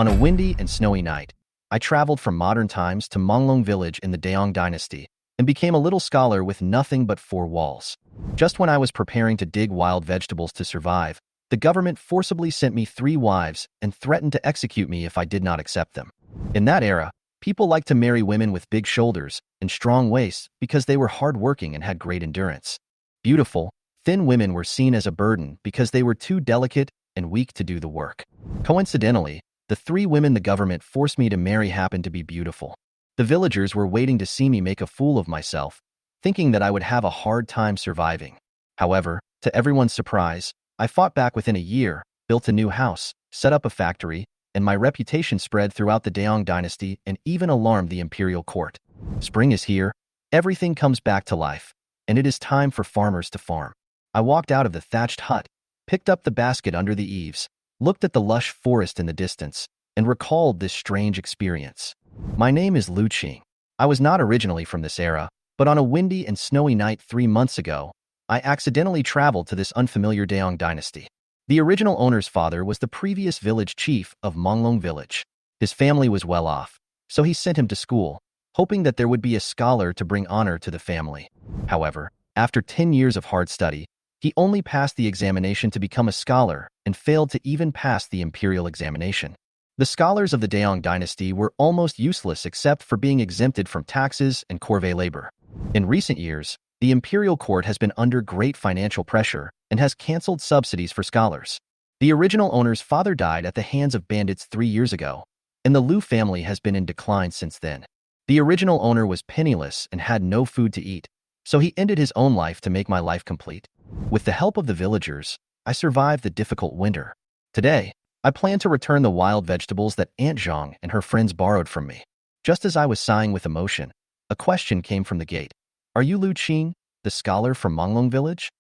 On a windy and snowy night, I traveled from modern times to Manglong Village in the Dayong Dynasty and became a little scholar with nothing but four walls. Just when I was preparing to dig wild vegetables to survive, the government forcibly sent me 3 wives and threatened to execute me if I did not accept them. In that era, people liked to marry women with big shoulders and strong waists because they were hardworking and had great endurance. Beautiful, thin women were seen as a burden because they were too delicate and weak to do the work. Coincidentally, the 3 women the government forced me to marry happened to be beautiful. The villagers were waiting to see me make a fool of myself, thinking that I would have a hard time surviving. However, to everyone's surprise, I fought back within a year, built a new house, set up a factory, and my reputation spread throughout the Dayong Dynasty and even alarmed the imperial court. Spring is here, everything comes back to life, and it is time for farmers to farm. I walked out of the thatched hut, picked up the basket under the eaves, looked at the lush forest in the distance, and recalled this strange experience. My name is Lu Qing. I was not originally from this era, but on a windy and snowy night 3 months ago, I accidentally traveled to this unfamiliar Dayong Dynasty. The original owner's father was the previous village chief of Manglong Village. His family was well off, so he sent him to school, hoping that there would be a scholar to bring honor to the family. However, after 10 years of hard study, he only passed the examination to become a scholar and failed to even pass the imperial examination. The scholars of the Dayong Dynasty were almost useless except for being exempted from taxes and corvée labor. In recent years, the imperial court has been under great financial pressure and has canceled subsidies for scholars. The original owner's father died at the hands of bandits 3 years ago, and the Lu family has been in decline since then. The original owner was penniless and had no food to eat, so he ended his own life to make my life complete. With the help of the villagers, I survived the difficult winter. Today, I plan to return the wild vegetables that Aunt Zhang and her friends borrowed from me. Just as I was sighing with emotion, a question came from the gate. "Are you Lu Qing, the scholar from Manglong Village?"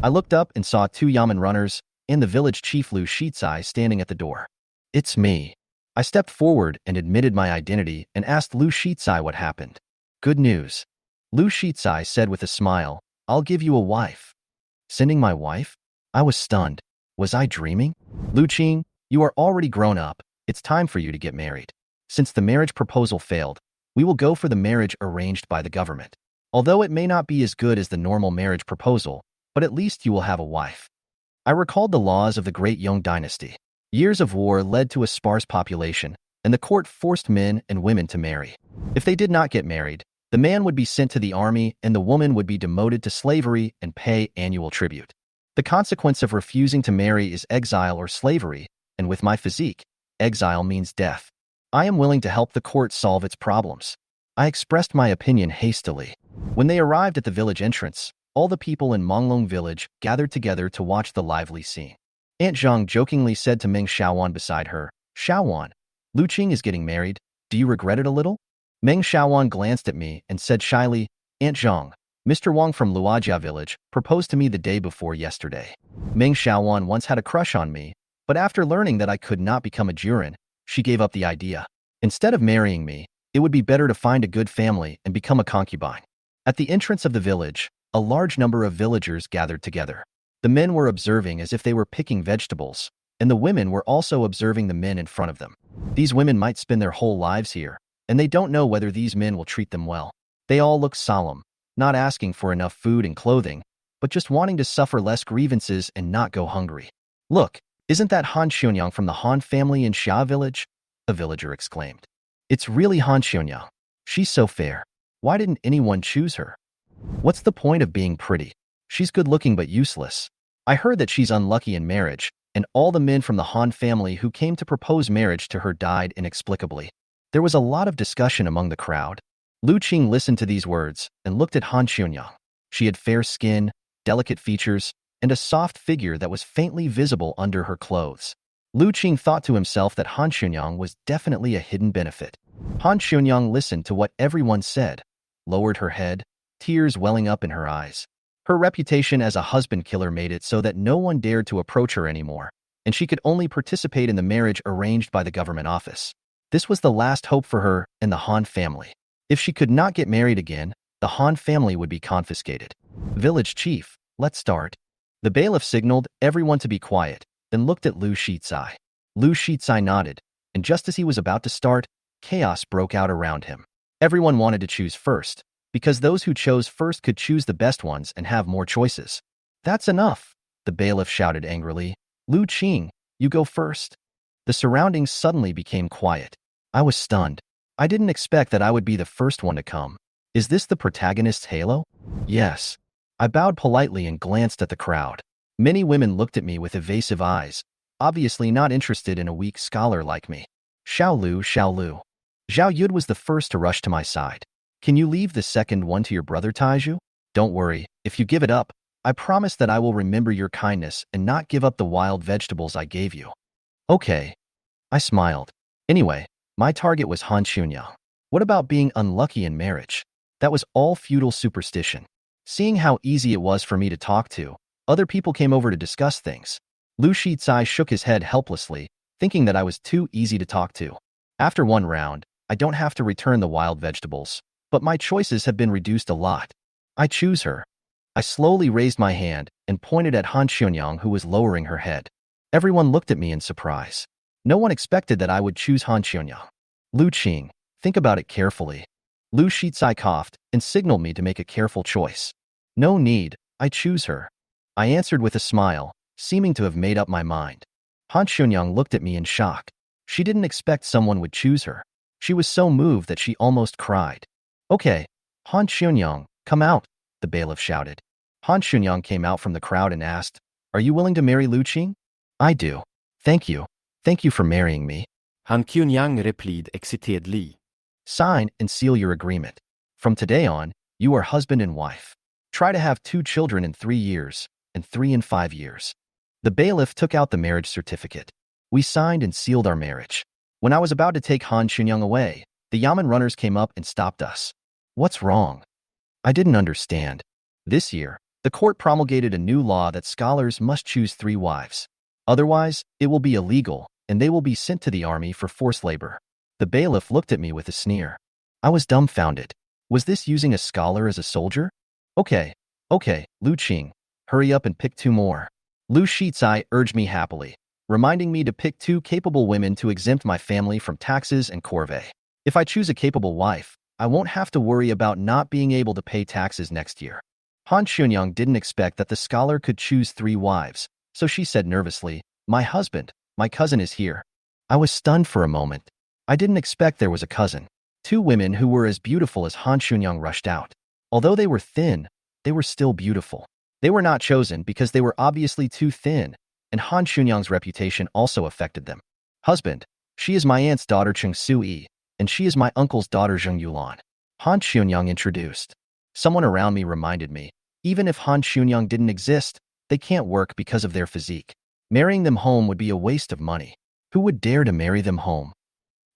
I looked up and saw 2 yamen runners and the village chief Lu Shizai standing at the door. "It's me." I stepped forward and admitted my identity and asked Lu Shizai what happened. "Good news," Lu Shizai said with a smile. "I'll give you a wife." Sending my wife? I was stunned. Was I dreaming? "Lu Qing, you are already grown up. It's time for you to get married. Since the marriage proposal failed, we will go for the marriage arranged by the government. Although it may not be as good as the normal marriage proposal, but at least you will have a wife." I recalled the laws of the Great Dayong Dynasty. Years of war led to a sparse population, and the court forced men and women to marry. If they did not get married, the man would be sent to the army and the woman would be demoted to slavery and pay annual tribute. The consequence of refusing to marry is exile or slavery, and with my physique, exile means death. I am willing to help the court solve its problems. I expressed my opinion hastily. When they arrived at the village entrance, all the people in Manglong Village gathered together to watch the lively scene. Aunt Zhang jokingly said to Meng Xiaowan beside her, "Xiaowan, Lu Qing is getting married. Do you regret it a little?" Meng Xiaowan glanced at me and said shyly, "Aunt Zhang, Mr. Wang from Luojia Village proposed to me the day before yesterday." Meng Xiaowan once had a crush on me, but after learning that I could not become a jurin, she gave up the idea. Instead of marrying me, it would be better to find a good family and become a concubine. At the entrance of the village, a large number of villagers gathered together. The men were observing as if they were picking vegetables, and the women were also observing the men in front of them. These women might spend their whole lives here, and they don't know whether these men will treat them well. They all look solemn, not asking for enough food and clothing, but just wanting to suffer less grievances and not go hungry. "Look, isn't that Han Xuanyang from the Han family in Xia Village?" a villager exclaimed. "It's really Han Xuanyang. She's so fair. Why didn't anyone choose her? What's the point of being pretty? She's good-looking but useless. I heard that she's unlucky in marriage, and all the men from the Han family who came to propose marriage to her died inexplicably." There was a lot of discussion among the crowd. Lu Qing listened to these words and looked at Han Xuanyang. She had fair skin, delicate features, and a soft figure that was faintly visible under her clothes. Lu Qing thought to himself that Han Xuanyang was definitely a hidden benefit. Han Xuanyang listened to what everyone said, lowered her head, tears welling up in her eyes. Her reputation as a husband killer made it so that no one dared to approach her anymore, and she could only participate in the marriage arranged by the government office. This was the last hope for her and the Han family. If she could not get married again, the Han family would be confiscated. "Village chief, let's start." The bailiff signaled everyone to be quiet, then looked at Lu Shizai. Lu Shizai nodded, and just as he was about to start, chaos broke out around him. Everyone wanted to choose first, because those who chose first could choose the best ones and have more choices. That's enough, the bailiff shouted angrily. Lu Qing, you go first. The surroundings suddenly became quiet. I was stunned. I didn't expect that I would be the first one to come. Is this the protagonist's halo? Yes. I bowed politely and glanced at the crowd. Many women looked at me with evasive eyes, obviously not interested in a weak scholar like me. Xiao Lu, Xiao Lu. Zhao Yud was the first to rush to my side. Can you leave the second one to your brother Taiju? Don't worry, if you give it up, I promise that I will remember your kindness and not give up the wild vegetables I gave you. Okay. I smiled. Anyway, my target was Han Xunyang. What about being unlucky in marriage? That was all feudal superstition. Seeing how easy it was for me to talk to, other people came over to discuss things. Lu Shizai shook his head helplessly, thinking that I was too easy to talk to. After one round, I don't have to return the wild vegetables, but my choices have been reduced a lot. I choose her. I slowly raised my hand and pointed at Han Xunyang, who was lowering her head. Everyone looked at me in surprise. No one expected that I would choose Han Xunyang. Lu Qing, think about it carefully. Lu Shizai coughed and signaled me to make a careful choice. No need, I choose her. I answered with a smile, seeming to have made up my mind. Han Xunyang looked at me in shock. She didn't expect someone would choose her. She was so moved that she almost cried. Okay, Han Xunyang, come out, the bailiff shouted. Han Xunyang came out from the crowd and asked, Are you willing to marry Lu Qing? I do. Thank you. Thank you for marrying me. Han Xunyang replied excitedly. Sign and seal your agreement. From today on, you are husband and wife. Try to have 2 children in 3 years, and 3 in 5 years. The bailiff took out the marriage certificate. We signed and sealed our marriage. When I was about to take Han Xunyang away, the Yamen runners came up and stopped us. What's wrong? I didn't understand. This year, the court promulgated a new law that scholars must choose 3 wives. Otherwise, it will be illegal, and they will be sent to the army for forced labor. The bailiff looked at me with a sneer. I was dumbfounded. Was this using a scholar as a soldier? Okay, Lu Qing, hurry up and pick 2 more. Lu Shizai urged me happily, reminding me to pick 2 capable women to exempt my family from taxes and corvée. If I choose a capable wife, I won't have to worry about not being able to pay taxes next year. Han Xunyang didn't expect that the scholar could choose 3 wives, so she said nervously, My husband, my cousin is here. I was stunned for a moment. I didn't expect there was a cousin. 2 women who were as beautiful as Han Xunyang rushed out. Although they were thin, they were still beautiful. They were not chosen because they were obviously too thin, and Han Xunyang's reputation also affected them. Husband, she is my aunt's daughter Cheng Sui, and she is my uncle's daughter Zheng Yulan. Han Xunyang introduced. Someone around me reminded me, even if Han Xunyang didn't exist, they can't work because of their physique. Marrying them home would be a waste of money. Who would dare to marry them home?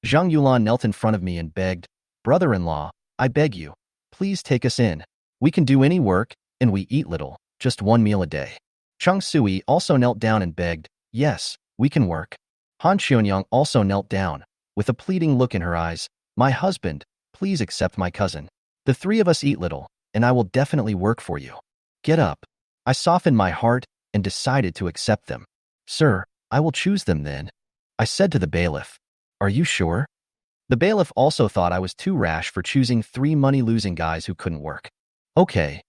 Zhang Yulan knelt in front of me and begged, Brother-in-law, I beg you, please take us in. We can do any work, and we eat little, just 1 meal a day. Cheng Sui also knelt down and begged, Yes, we can work. Han Xunyang also knelt down, with a pleading look in her eyes, My husband, please accept my cousin. The 3 of us eat little, and I will definitely work for you. Get up. I softened my heart and decided to accept them. Sir, I will choose them then. I said to the bailiff, Are you sure? The bailiff also thought I was too rash for choosing 3 money-losing guys who couldn't work. Okay.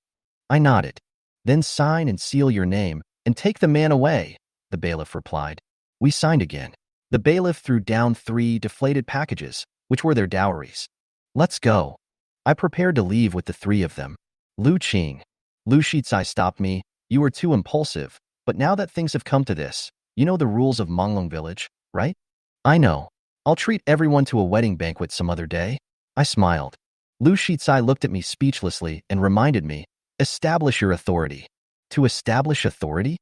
I nodded. Then sign and seal your name, and take the man away, the bailiff replied. We signed again. The bailiff threw down 3 deflated packages, which were their dowries. Let's go. I prepared to leave with the 3 of them. Lu Qing. Lu Shizai stopped me. You were too impulsive, but now that things have come to this, you know the rules of Manglong Village, right? I know. I'll treat everyone to a wedding banquet some other day. I smiled. Lu Shizai looked at me speechlessly and reminded me, Establish your authority. To establish authority?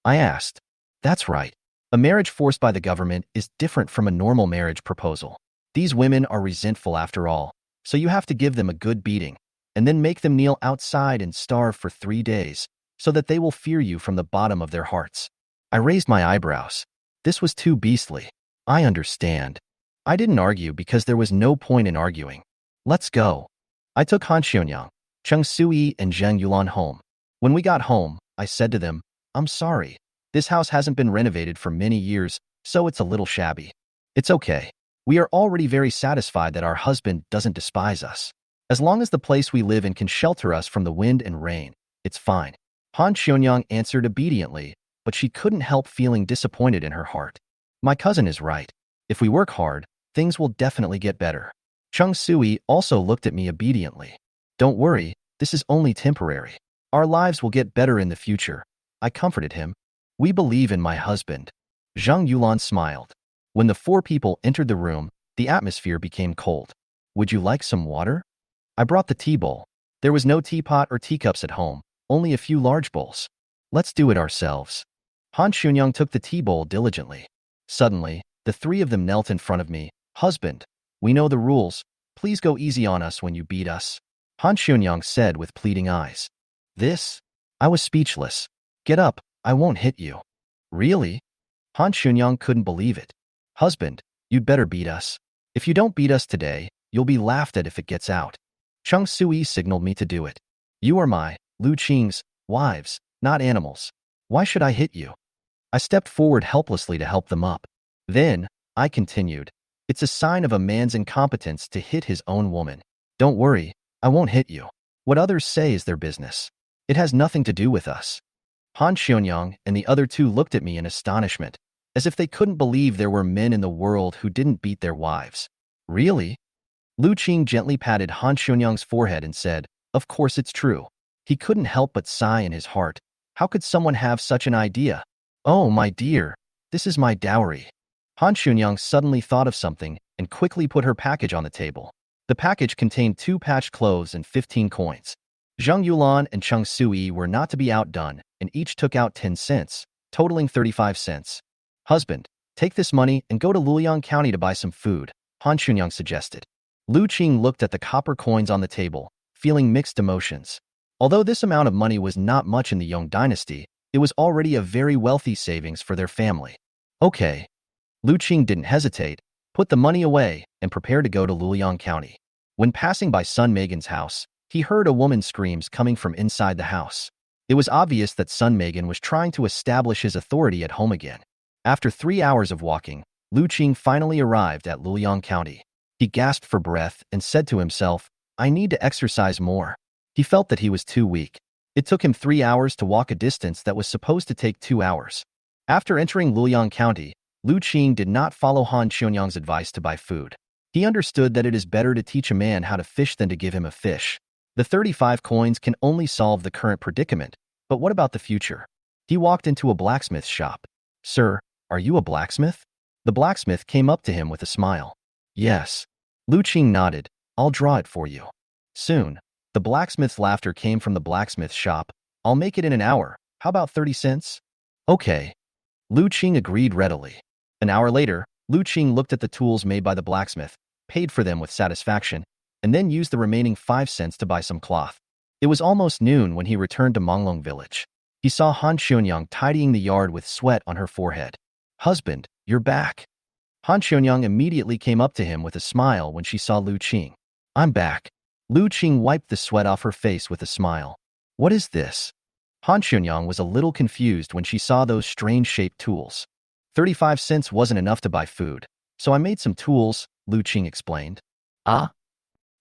I asked. That's right. A marriage forced by the government is different from a normal marriage proposal. These women are resentful after all, so you have to give them a good beating, and then make them kneel outside and starve for 3 days, so that they will fear you from the bottom of their hearts. I raised my eyebrows. This was too beastly. I understand. I didn't argue because there was no point in arguing. Let's go. I took Han Xunyang, Cheng Sui, and Zheng Yulan home. When we got home, I said to them, I'm sorry. This house hasn't been renovated for many years, so it's a little shabby. It's okay. We are already very satisfied that our husband doesn't despise us. As long as the place we live in can shelter us from the wind and rain, it's fine. Han Xionyang answered obediently, but she couldn't help feeling disappointed in her heart. My cousin is right. If we work hard, things will definitely get better. Chung Sui also looked at me obediently. Don't worry, this is only temporary. Our lives will get better in the future. I comforted him. We believe in my husband. Zhang Yulan smiled. When the four people entered the room, the atmosphere became cold. Would you like some water? I brought the tea bowl. There was no teapot or teacups at home, only a few large bowls. Let's do it ourselves. Han Xunyang took the tea bowl diligently. Suddenly, the three of them knelt in front of me. Husband, we know the rules. Please go easy on us when you beat us. Han Xunyang said with pleading eyes. This? I was speechless. Get up, I won't hit you. Really? Han Xunyang couldn't believe it. Husband, you'd better beat us. If you don't beat us today, you'll be laughed at if it gets out. Chung Sui signaled me to do it. You are my, Lu Qing's, wives, not animals. Why should I hit you? I stepped forward helplessly to help them up. Then, I continued, it's a sign of a man's incompetence to hit his own woman. Don't worry, I won't hit you. What others say is their business. It has nothing to do with us. Han Xionyang and the other two looked at me in astonishment, as if they couldn't believe there were men in the world who didn't beat their wives. Really? Lu Qing gently patted Han Xionyang's forehead and said, of course it's true. He couldn't help but sigh in his heart. How could someone have such an idea? Oh, my dear, this is my dowry. Han Xionyang suddenly thought of something and quickly put her package on the table. The package contained 2 patched clothes and 15 coins. Zhang Yulan and Chung Sui were not to be outdone, and each took out 10 cents, totaling 35 cents. Husband, take this money and go to Luoyang County to buy some food, Han Xunyang suggested. Lu Qing looked at the copper coins on the table, feeling mixed emotions. Although this amount of money was not much in the Dayong Dynasty, it was already a very wealthy savings for their family. Okay. Lu Qing didn't hesitate, put the money away, and prepared to go to Luoyang County. When passing by Sun Megan's house, he heard a woman's screams coming from inside the house. It was obvious that Sun Megan was trying to establish his authority at home again. After 3 hours of walking, Lu Qing finally arrived at Luoyang County. He gasped for breath and said to himself, I need to exercise more. He felt that he was too weak. It took him 3 hours to walk a distance that was supposed to take 2 hours. After entering Luoyang County, Lu Qing did not follow Han Xionyang's advice to buy food. He understood that it is better to teach a man how to fish than to give him a fish. The 35 coins can only solve the current predicament, but what about the future? He walked into a blacksmith's shop. Sir, are you a blacksmith? The blacksmith came up to him with a smile. Yes. Lu Qing nodded. I'll draw it for you. Soon, the blacksmith's laughter came from the blacksmith's shop. I'll make it in an hour. How about 30 cents? Okay. Lu Qing agreed readily. An hour later, Lu Qing looked at the tools made by the blacksmith, paid for them with satisfaction, and then used the remaining 5 cents to buy some cloth. It was almost noon when he returned to Manglong Village. He saw Han Xionyang tidying the yard with sweat on her forehead. Husband, you're back. Han Xionyang immediately came up to him with a smile when she saw Lu Qing. I'm back. Lu Qing wiped the sweat off her face with a smile. What is this? Han Xionyang was a little confused when she saw those strange-shaped tools. 35 cents wasn't enough to buy food, so I made some tools, Lu Qing explained. Ah?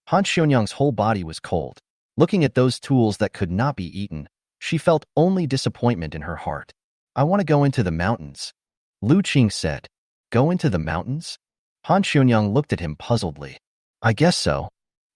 Han Xionyang's whole body was cold. Looking at those tools that could not be eaten, she felt only disappointment in her heart. I want to go into the mountains. Lu Qing said. Go into the mountains? Han Xionyang looked at him puzzledly. I guess so.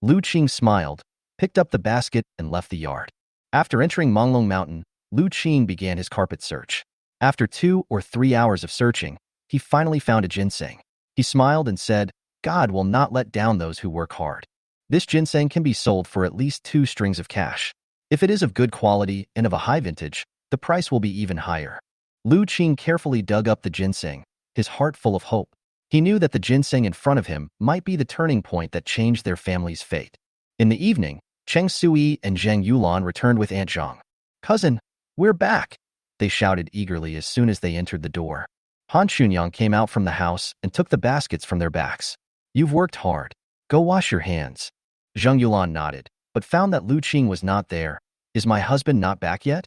Lu Qing smiled, picked up the basket, and left the yard. After entering Manglong Mountain, Lu Qing began his carpet search. After 2 or 3 hours of searching, he finally found a ginseng. He smiled and said, God will not let down those who work hard. This ginseng can be sold for at least 2 strings of cash. If it is of good quality and of a high vintage, the price will be even higher. Lu Qing carefully dug up the ginseng, his heart full of hope. He knew that the ginseng in front of him might be the turning point that changed their family's fate. In the evening, Cheng Sui and Zhang Yulan returned with Aunt Zhang. Cousin, we're back, they shouted eagerly as soon as they entered the door. Han Xunyang came out from the house and took the baskets from their backs. You've worked hard. Go wash your hands. Zhang Yulan nodded, but found that Lu Qing was not there. Is my husband not back yet?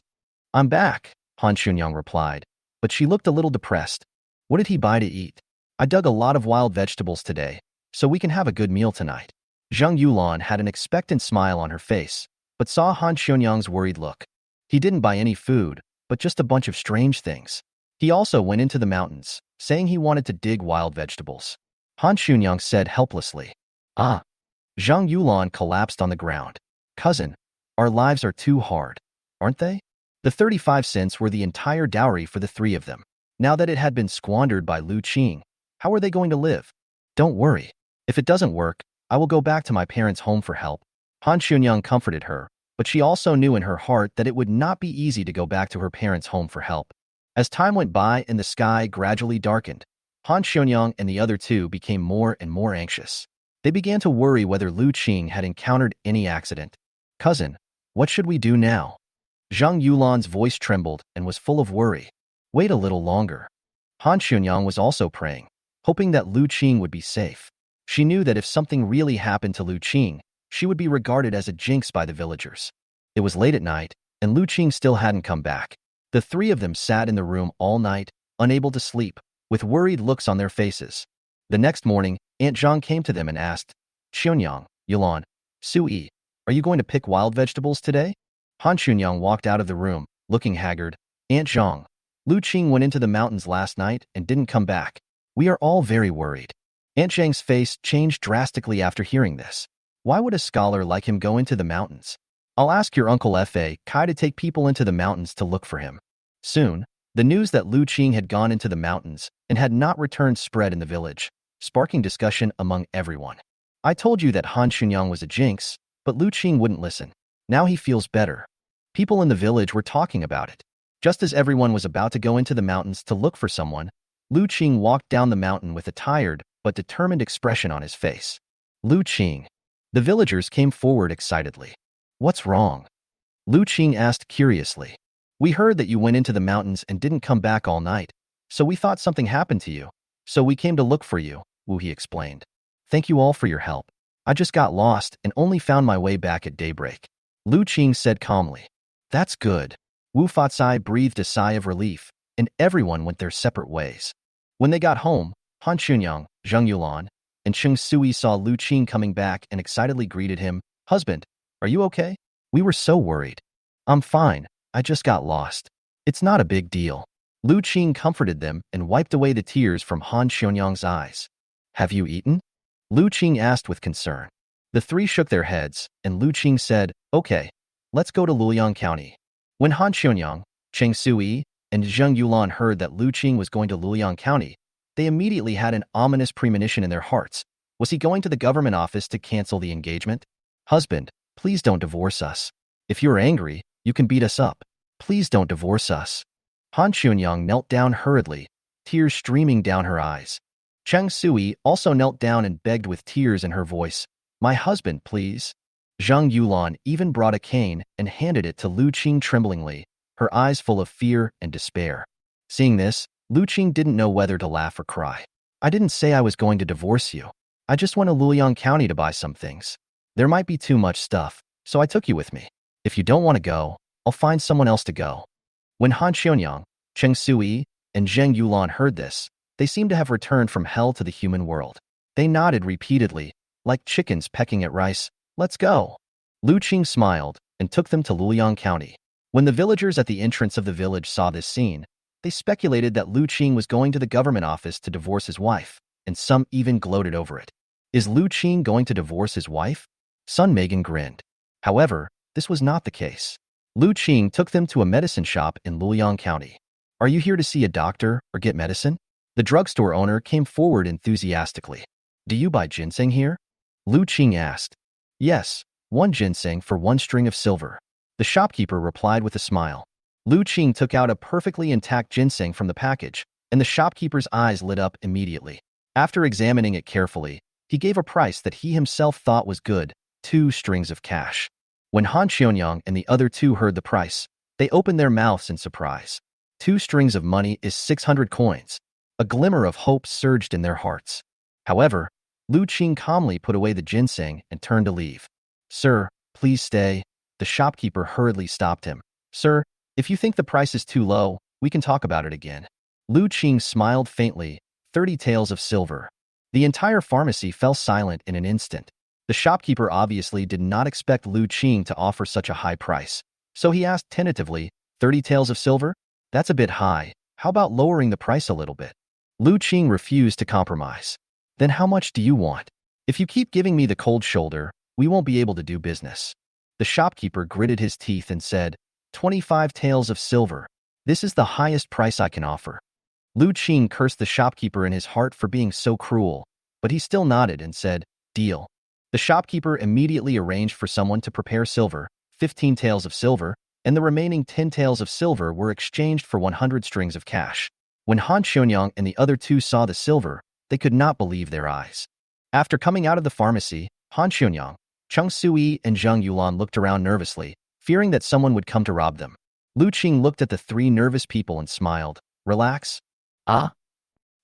I'm back, Han Xunyang replied, but she looked a little depressed. What did he buy to eat? I dug a lot of wild vegetables today, so we can have a good meal tonight. Zhang Yulan had an expectant smile on her face, but saw Han Xuanyang's worried look. He didn't buy any food, but just a bunch of strange things. He also went into the mountains, saying he wanted to dig wild vegetables. Han Xuanyang said helplessly. Ah. Zhang Yulan collapsed on the ground. Cousin, our lives are too hard, aren't they? The 35 cents were the entire dowry for the three of them. Now that it had been squandered by Lu Qing, how are they going to live? Don't worry. If it doesn't work, I will go back to my parents' home for help. Han Xuanyang comforted her, but she also knew in her heart that it would not be easy to go back to her parents' home for help. As time went by and the sky gradually darkened, Han Xuanyang and the other two became more and more anxious. They began to worry whether Lu Qing had encountered any accident. Cousin, what should we do now? Zhang Yulan's voice trembled and was full of worry. Wait a little longer. Han Xuanyang was also praying, hoping that Lu Qing would be safe. She knew that if something really happened to Lu Qing, she would be regarded as a jinx by the villagers. It was late at night, and Lu Qing still hadn't come back. The three of them sat in the room all night, unable to sleep, with worried looks on their faces. The next morning, Aunt Zhang came to them and asked, Xuanyang, Yulan, Sui, are you going to pick wild vegetables today? Han Xuanyang walked out of the room, looking haggard. Aunt Zhang, Lu Qing went into the mountains last night and didn't come back. We are all very worried. Aunt Zhang's face changed drastically after hearing this. Why would a scholar like him go into the mountains? I'll ask your uncle Fa Kai to take people into the mountains to look for him. Soon, the news that Lu Qing had gone into the mountains and had not returned spread in the village, sparking discussion among everyone. I told you that Han Xuanyang was a jinx, but Lu Qing wouldn't listen. Now he feels better. People in the village were talking about it. Just as everyone was about to go into the mountains to look for someone, Lu Qing walked down the mountain with a tired but determined expression on his face. Lu Qing. The villagers came forward excitedly. What's wrong? Lu Qing asked curiously. We heard that you went into the mountains and didn't come back all night, so we thought something happened to you. So we came to look for you, Wu He explained. Thank you all for your help. I just got lost and only found my way back at daybreak. Lu Qing said calmly. That's good. Wu Fatsai breathed a sigh of relief, and everyone went their separate ways. When they got home, Han Xuanyang, Zhang Yulan, and Cheng Sui saw Lu Qing coming back and excitedly greeted him. Husband, are you okay? We were so worried. I'm fine. I just got lost. It's not a big deal. Lu Qing comforted them and wiped away the tears from Han Xuanyang's eyes. Have you eaten? Lu Qing asked with concern. The three shook their heads, and Lu Qing said, Okay, let's go to Luoyang County. When Han Xuanyang, Cheng Sui, and Zhang Yulan heard that Lu Qing was going to Luoyang County, they immediately had an ominous premonition in their hearts. Was he going to the government office to cancel the engagement? Husband, please don't divorce us. If you're angry, you can beat us up. Please don't divorce us. Han Xuanyang knelt down hurriedly, tears streaming down her eyes. Cheng Sui also knelt down and begged with tears in her voice, My husband, please. Zhang Yulan even brought a cane and handed it to Lu Qing tremblingly, her eyes full of fear and despair. Seeing this, Lu Qing didn't know whether to laugh or cry. I didn't say I was going to divorce you. I just went to Luoyang County to buy some things. There might be too much stuff, so I took you with me. If you don't want to go, I'll find someone else to go. When Han Xuanyang, Cheng Sui, and Zhang Yulan heard this, they seemed to have returned from hell to the human world. They nodded repeatedly, like chickens pecking at rice. Let's go. Lu Qing smiled and took them to Luoyang County. When the villagers at the entrance of the village saw this scene, they speculated that Lu Qing was going to the government office to divorce his wife, and some even gloated over it. Is Lu Qing going to divorce his wife? Sun Megan grinned. However, this was not the case. Lu Qing took them to a medicine shop in Luoyang County. Are you here to see a doctor or get medicine? The drugstore owner came forward enthusiastically. Do you buy ginseng here? Lu Qing asked. Yes, 1 ginseng for 1 string of silver. The shopkeeper replied with a smile. Lu Qing took out a perfectly intact ginseng from the package, and the shopkeeper's eyes lit up immediately. After examining it carefully, he gave a price that he himself thought was good, 2 strings of cash. When Han Xuanyang and the other two heard the price, they opened their mouths in surprise. 2 strings of money is 600 coins. A glimmer of hope surged in their hearts. However, Lu Qing calmly put away the ginseng and turned to leave. Sir, please stay. The shopkeeper hurriedly stopped him. Sir, if you think the price is too low, we can talk about it again. Lu Qing smiled faintly, 30 taels of silver. The entire pharmacy fell silent in an instant. The shopkeeper obviously did not expect Lu Qing to offer such a high price, so he asked tentatively, 30 taels of silver? That's a bit high. How about lowering the price a little bit? Lu Qing refused to compromise. Then how much do you want? If you keep giving me the cold shoulder, we won't be able to do business. The shopkeeper gritted his teeth and said, 25 taels of silver. This is the highest price I can offer. Lu Qing cursed the shopkeeper in his heart for being so cruel, but he still nodded and said, deal. The shopkeeper immediately arranged for someone to prepare silver, 15 taels of silver, and the remaining 10 taels of silver were exchanged for 100 strings of cash. When Han Xionyang and the other two saw the silver, they could not believe their eyes. After coming out of the pharmacy, Han Xionyang, Cheng Sui, and Zhang Yulan looked around nervously, fearing that someone would come to rob them. Lu Qing looked at the three nervous people and smiled. Relax? Ah?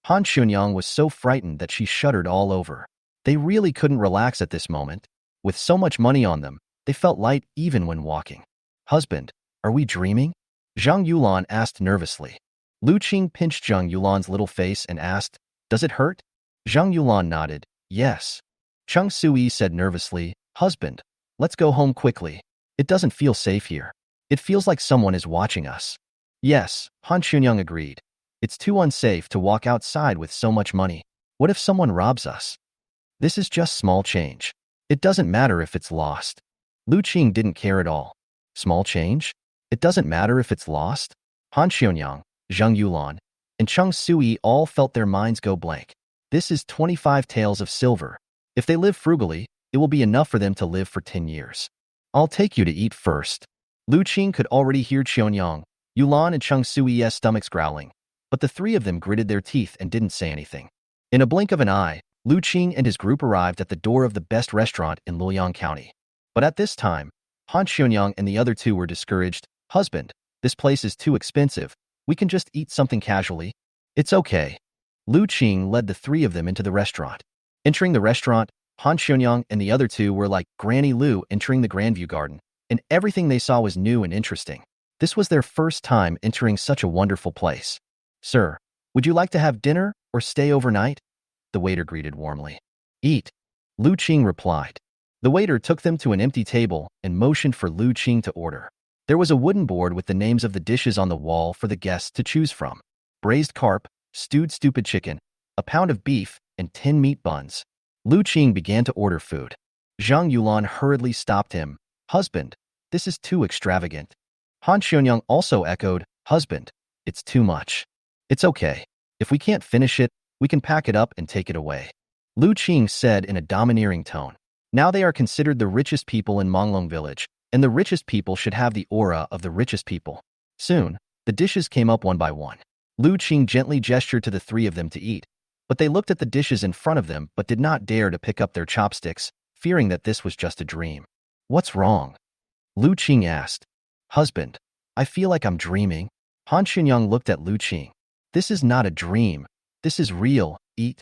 Han Xionyang was so frightened that she shuddered all over. They really couldn't relax at this moment. With so much money on them, they felt light even when walking. Husband, are we dreaming? Zhang Yulan asked nervously. Lu Qing pinched Zhang Yulan's little face and asked, does it hurt? Zhang Yulan nodded, yes. Cheng Sui said nervously, husband, let's go home quickly. It doesn't feel safe here. It feels like someone is watching us. Yes, Han Xionyang agreed. It's too unsafe to walk outside with so much money. What if someone robs us? This is just small change. It doesn't matter if it's lost. Lu Qing didn't care at all. Small change? It doesn't matter if it's lost? Han Xionyang, Zhang Yulan, and Cheng Sui all felt their minds go blank. This is 25 taels of silver. If they live frugally, it will be enough for them to live for 10 years. I'll take you to eat first. Lu Qing could already hear Xionyang, Yulan, and Cheng Sui's stomachs growling, but the three of them gritted their teeth and didn't say anything. In a blink of an eye, Lu Qing and his group arrived at the door of the best restaurant in Luoyang County. But at this time, Han Xionyang and the other two were discouraged. Husband, this place is too expensive. We can just eat something casually. It's okay. Lu Qing led the three of them into the restaurant. Entering the restaurant, Han Xionyang and the other two were like Granny Lu entering the Grandview Garden, and everything they saw was new and interesting. This was their first time entering such a wonderful place. Sir, would you like to have dinner or stay overnight? The waiter greeted warmly. Eat, Lu Qing replied. The waiter took them to an empty table and motioned for Lu Qing to order. There was a wooden board with the names of the dishes on the wall for the guests to choose from. Braised carp, stewed stupid chicken, a pound of beef, and 10 meat buns. Lu Qing began to order food. Zhang Yulan hurriedly stopped him. Husband, this is too extravagant. Han Xionyang also echoed, husband, it's too much. It's okay. If we can't finish it, we can pack it up and take it away. Lu Qing said in a domineering tone. Now they are considered the richest people in Manglong Village, and the richest people should have the aura of the richest people. Soon, the dishes came up one by one. Lu Qing gently gestured to the three of them to eat, but they looked at the dishes in front of them but did not dare to pick up their chopsticks, fearing that this was just a dream. What's wrong? Lu Qing asked. Husband, I feel like I'm dreaming. Han Xionyang looked at Lu Qing. This is not a dream. This is real. Eat.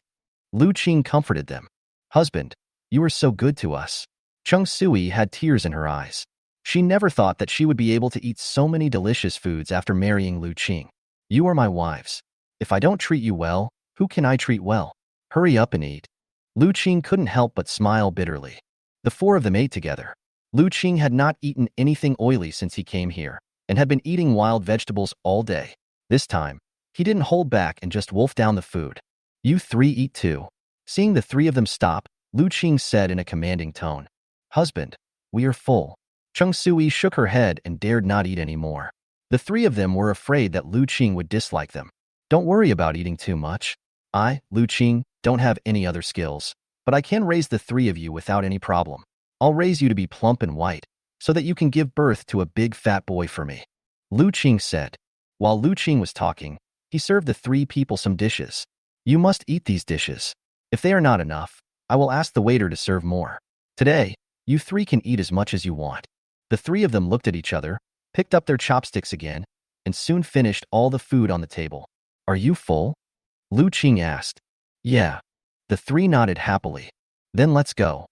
Lu Qing comforted them. Husband, you are so good to us. Cheng Sui had tears in her eyes. She never thought that she would be able to eat so many delicious foods after marrying Lu Qing. You are my wives. If I don't treat you well, who can I treat well? Hurry up and eat. Lu Qing couldn't help but smile bitterly. The four of them ate together. Lu Qing had not eaten anything oily since he came here, and had been eating wild vegetables all day. This time, he didn't hold back and just wolfed down the food. You three eat too. Seeing the three of them stop, Lu Qing said in a commanding tone. Husband, we are full. Cheng Sui shook her head and dared not eat any more. The three of them were afraid that Lu Qing would dislike them. Don't worry about eating too much. I, Lu Qing, don't have any other skills, but I can raise the three of you without any problem. I'll raise you to be plump and white, so that you can give birth to a big fat boy for me. Lu Qing said. While Lu Qing was talking, he served the three people some dishes. You must eat these dishes. If they are not enough, I will ask the waiter to serve more. Today, you three can eat as much as you want. The three of them looked at each other, picked up their chopsticks again, and soon finished all the food on the table. Are you full? Lu Qing asked. Yeah. The three nodded happily. Then let's go.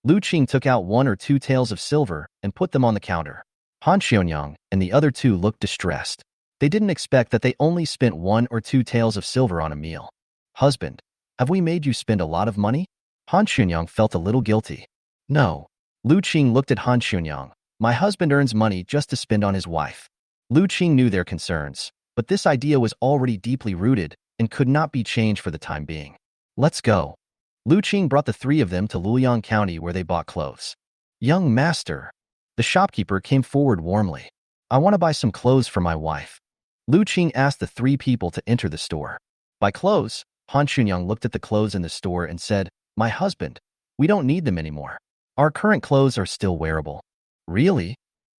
Lu Qing took out 1 or 2 taels of silver and put them on the counter. Han Xionyang and the other two looked distressed. They didn't expect that they only spent 1 or 2 taels of silver on a meal. Husband, have we made you spend a lot of money? Han Chunyang felt a little guilty. No. Lu Qing looked at Han Chunyang. My husband earns money just to spend on his wife. Lu Qing knew their concerns, but this idea was already deeply rooted and could not be changed for the time being. Let's go. Lu Qing brought the three of them to Luoyang County where they bought clothes. Young master. The shopkeeper came forward warmly. I want to buy some clothes for my wife. Lu Qing asked the three people to enter the store. Buy clothes? Han Chunyang looked at the clothes in the store and said, My husband, we don't need them anymore. Our current clothes are still wearable. Really?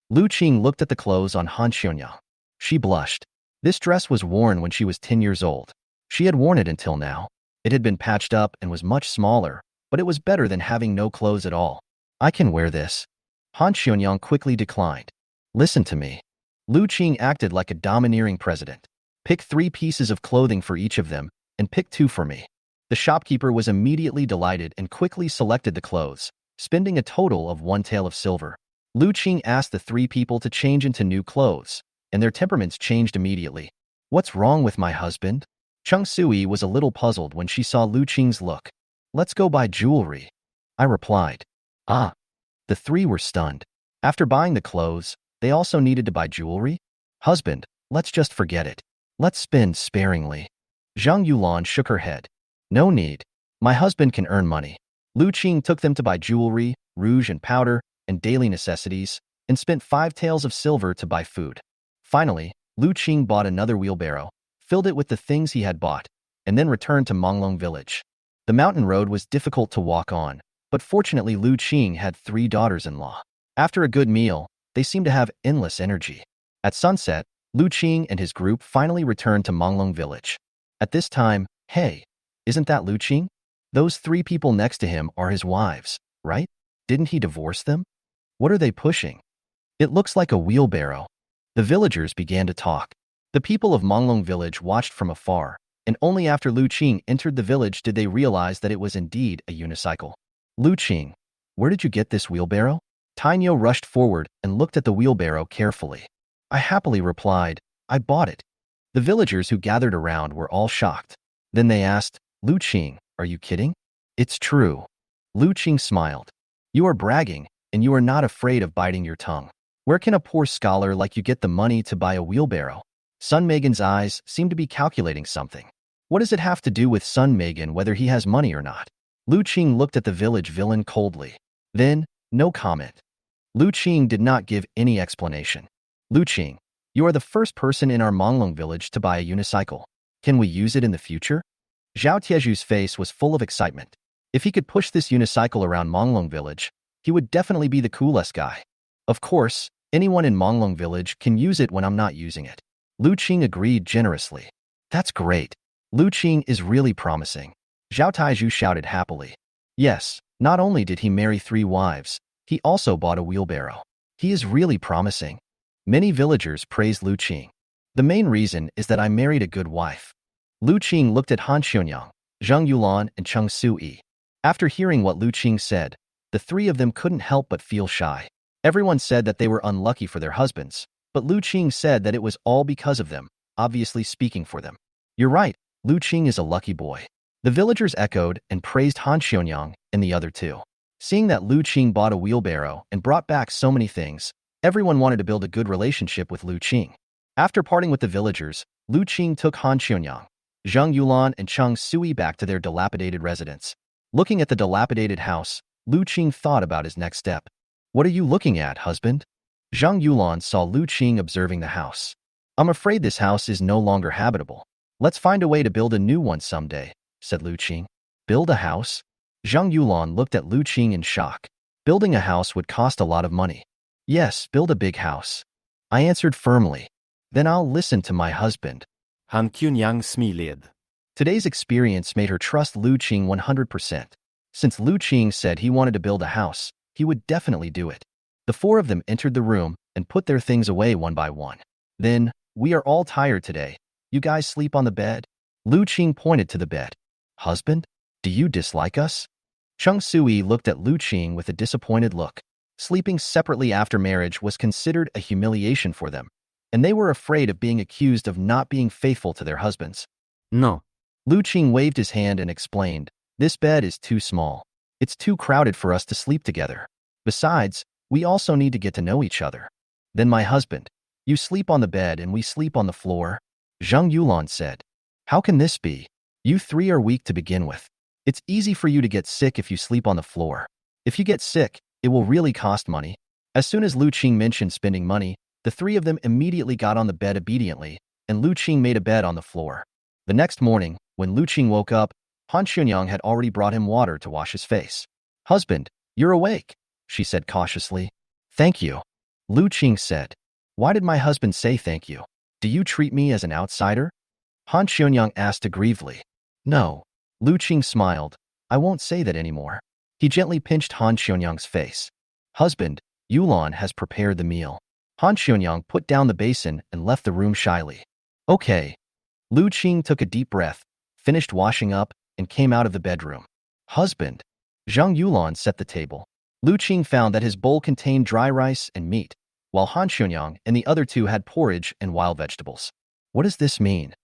Lu Qing looked at the clothes on Han Chunyang. She blushed. This dress was worn when she was 10 years old. She had worn it until now. It had been patched up and was much smaller, but it was better than having no clothes at all. I can wear this. Han Chunyang quickly declined. Listen to me. Lu Qing acted like a domineering president. Pick 3 pieces of clothing for each of them, and pick 2 for me. The shopkeeper was immediately delighted and quickly selected the clothes, spending a total of 1 tael of silver. Lu Qing asked the 3 people to change into new clothes, and their temperaments changed immediately. What's wrong with my husband? Chung Sui was a little puzzled when she saw Lu Qing's look. Let's go buy jewelry. I replied. Ah. The 3 were stunned. After buying the clothes, they also needed to buy jewelry? Husband, let's just forget it. Let's spend sparingly. Zhang Yulan shook her head. No need. My husband can earn money. Lu Qing took them to buy jewelry, rouge and powder, and daily necessities, and spent 5 taels of silver to buy food. Finally, Lu Qing bought another wheelbarrow, filled it with the things he had bought, and then returned to Manglong Village. The mountain road was difficult to walk on, but fortunately Lu Qing had 3 daughters-in-law. After a good meal, they seemed to have endless energy. At sunset, Lu Qing and his group finally returned to Manglong Village. At this time, hey, isn't that Lu Qing? Those 3 people next to him are his wives, right? Didn't he divorce them? What are they pushing? It looks like a wheelbarrow. The villagers began to talk. The people of Manglong Village watched from afar, and only after Lu Qing entered the village did they realize that it was indeed a unicycle. Lu Qing, where did you get this wheelbarrow? Tainyo rushed forward and looked at the wheelbarrow carefully. I happily replied, I bought it. The villagers who gathered around were all shocked. Then they asked, Lu Qing, are you kidding? It's true. Lu Qing smiled. You are bragging, and you are not afraid of biting your tongue. Where can a poor scholar like you get the money to buy a wheelbarrow? Sun Megan's eyes seem to be calculating something. What does it have to do with Sun Megan whether he has money or not? Lu Qing looked at the village villain coldly. Then, no comment. Lu Qing did not give any explanation. Lu Qing, you are the first person in our Manglong village to buy a unicycle. Can we use it in the future? Zhao Tieju's face was full of excitement. If he could push this unicycle around Manglong village, he would definitely be the coolest guy. Of course, anyone in Manglong village can use it when I'm not using it. Lu Qing agreed generously. That's great. Lu Qing is really promising. Zhao Taiju shouted happily. Yes, not only did he marry 3 wives, he also bought a wheelbarrow. He is really promising. Many villagers praised Lu Qing. The main reason is that I married a good wife. Lu Qing looked at Han Chunyang, Zhang Yulan, and Chung Sui. After hearing what Lu Qing said, the 3 of them couldn't help but feel shy. Everyone said that they were unlucky for their husbands, but Lu Qing said that it was all because of them, obviously speaking for them. You're right, Lu Qing is a lucky boy. The villagers echoed and praised Han Chunyang and the other 2. Seeing that Lu Qing bought a wheelbarrow and brought back so many things, everyone wanted to build a good relationship with Lu Qing. After parting with the villagers, Lu Qing took Han Chunyang, Zhang Yulan, and Chung Sui back to their dilapidated residence. Looking at the dilapidated house, Lu Qing thought about his next step. What are you looking at, husband? Zhang Yulan saw Lu Qing observing the house. I'm afraid this house is no longer habitable. Let's find a way to build a new one someday, said Lu Qing. Build a house? Zhang Yulan looked at Lu Qing in shock. Building a house would cost a lot of money. Yes, build a big house. I answered firmly. Then I'll listen to my husband. Han Chunyang smiled. Today's experience made her trust Lu Qing 100%. Since Lu Qing said he wanted to build a house, he would definitely do it. The 4 of them entered the room and put their things away one by one. Then, we are all tired today. You guys sleep on the bed? Lu Qing pointed to the bed. Husband, do you dislike us? Chung Sui looked at Lu Qing with a disappointed look. Sleeping separately after marriage was considered a humiliation for them, and they were afraid of being accused of not being faithful to their husbands. No. Lu Qing waved his hand and explained, "This bed is too small. It's too crowded for us to sleep together. Besides, we also need to get to know each other." "Then my husband, you sleep on the bed and we sleep on the floor," Zhang Yulan said. "How can this be? You three are weak to begin with. It's easy for you to get sick if you sleep on the floor. If you get sick, it will really cost money." As soon as Lu Qing mentioned spending money, the three of them immediately got on the bed obediently, and Lu Qing made a bed on the floor. The next morning, when Lu Qing woke up, Han Xunyang had already brought him water to wash his face. "Husband, you're awake," she said cautiously. "Thank you," Lu Qing said. "Why did my husband say thank you? Do you treat me as an outsider?" Han Xunyang asked aggrievedly. "No." Lu Qing smiled. "I won't say that anymore." He gently pinched Han Xunyang's face. "Husband, Yulan has prepared the meal." Han Xunyang put down the basin and left the room shyly. "Okay." Lu Qing took a deep breath, finished washing up, and came out of the bedroom. "Husband." Zhang Yulan set the table. Lu Qing found that his bowl contained dry rice and meat, while Han Xunyang and the other two had porridge and wild vegetables. "What does this mean?"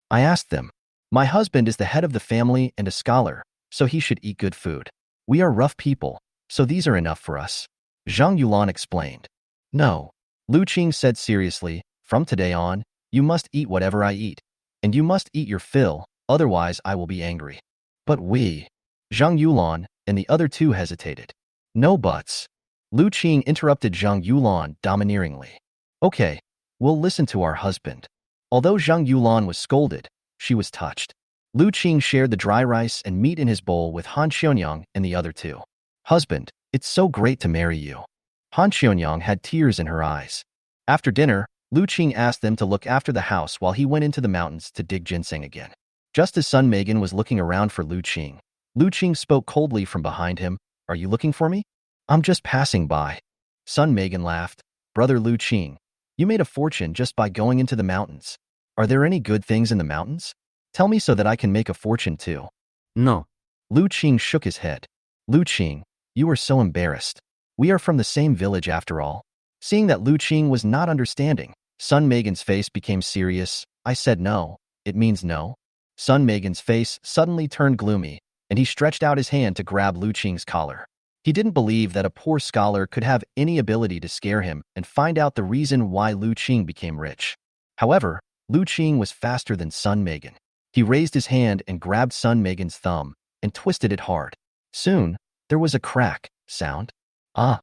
I asked them. "My husband is the head of the family and a scholar, so he should eat good food. We are rough people, so these are enough for us," Zhang Yulan explained. "No," Lu Qing said seriously, "from today on, you must eat whatever I eat, and you must eat your fill, otherwise I will be angry." "But we," Zhang Yulan and the other two hesitated. "No buts." Lu Qing interrupted Zhang Yulan domineeringly. "Okay, we'll listen to our husband." Although Zhang Yulan was scolded, she was touched. Lu Qing shared the dry rice and meat in his bowl with Han Xuanyang and the other two. "Husband, it's so great to marry you." Han Xuanyang had tears in her eyes. After dinner, Lu Qing asked them to look after the house while he went into the mountains to dig ginseng again. Just as Sun Megan was looking around for Lu Qing spoke coldly from behind him. "Are you looking for me?" "I'm just passing by." Sun Megan laughed. "Brother Lu Qing, you made a fortune just by going into the mountains. Are there any good things in the mountains? Tell me so that I can make a fortune too." No. Lu Qing shook his head. "Lu Qing, you are so embarrassed. We are from the same village after all." Seeing that Lu Qing was not understanding, Sun Megan's face became serious. "I said no. It means no." Sun Megan's face suddenly turned gloomy, and he stretched out his hand to grab Lu Qing's collar. He didn't believe that a poor scholar could have any ability to scare him and find out the reason why Lu Qing became rich. However, Lu Qing was faster than Sun Megan. He raised his hand and grabbed Sun Megan's thumb and twisted it hard. Soon, there was a crack sound. "Ah!"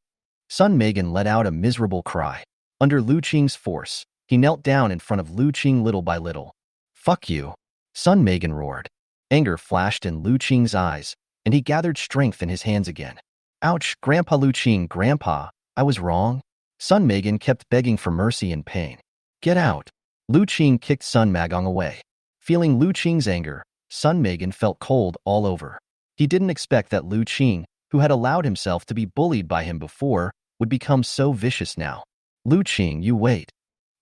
Sun Megan let out a miserable cry. Under Lu Qing's force, he knelt down in front of Lu Qing little by little. "Fuck you!" Sun Megan roared. Anger flashed in Lu Qing's eyes, and he gathered strength in his hands again. "Ouch, Grandpa Lu Qing, Grandpa, I was wrong." Sun Megan kept begging for mercy in pain. "Get out!" Lu Qing kicked Sun Magong away. Feeling Lu Qing's anger, Sun Megan felt cold all over. He didn't expect that Lu Qing, who had allowed himself to be bullied by him before, would become so vicious now. "Lu Qing, you wait."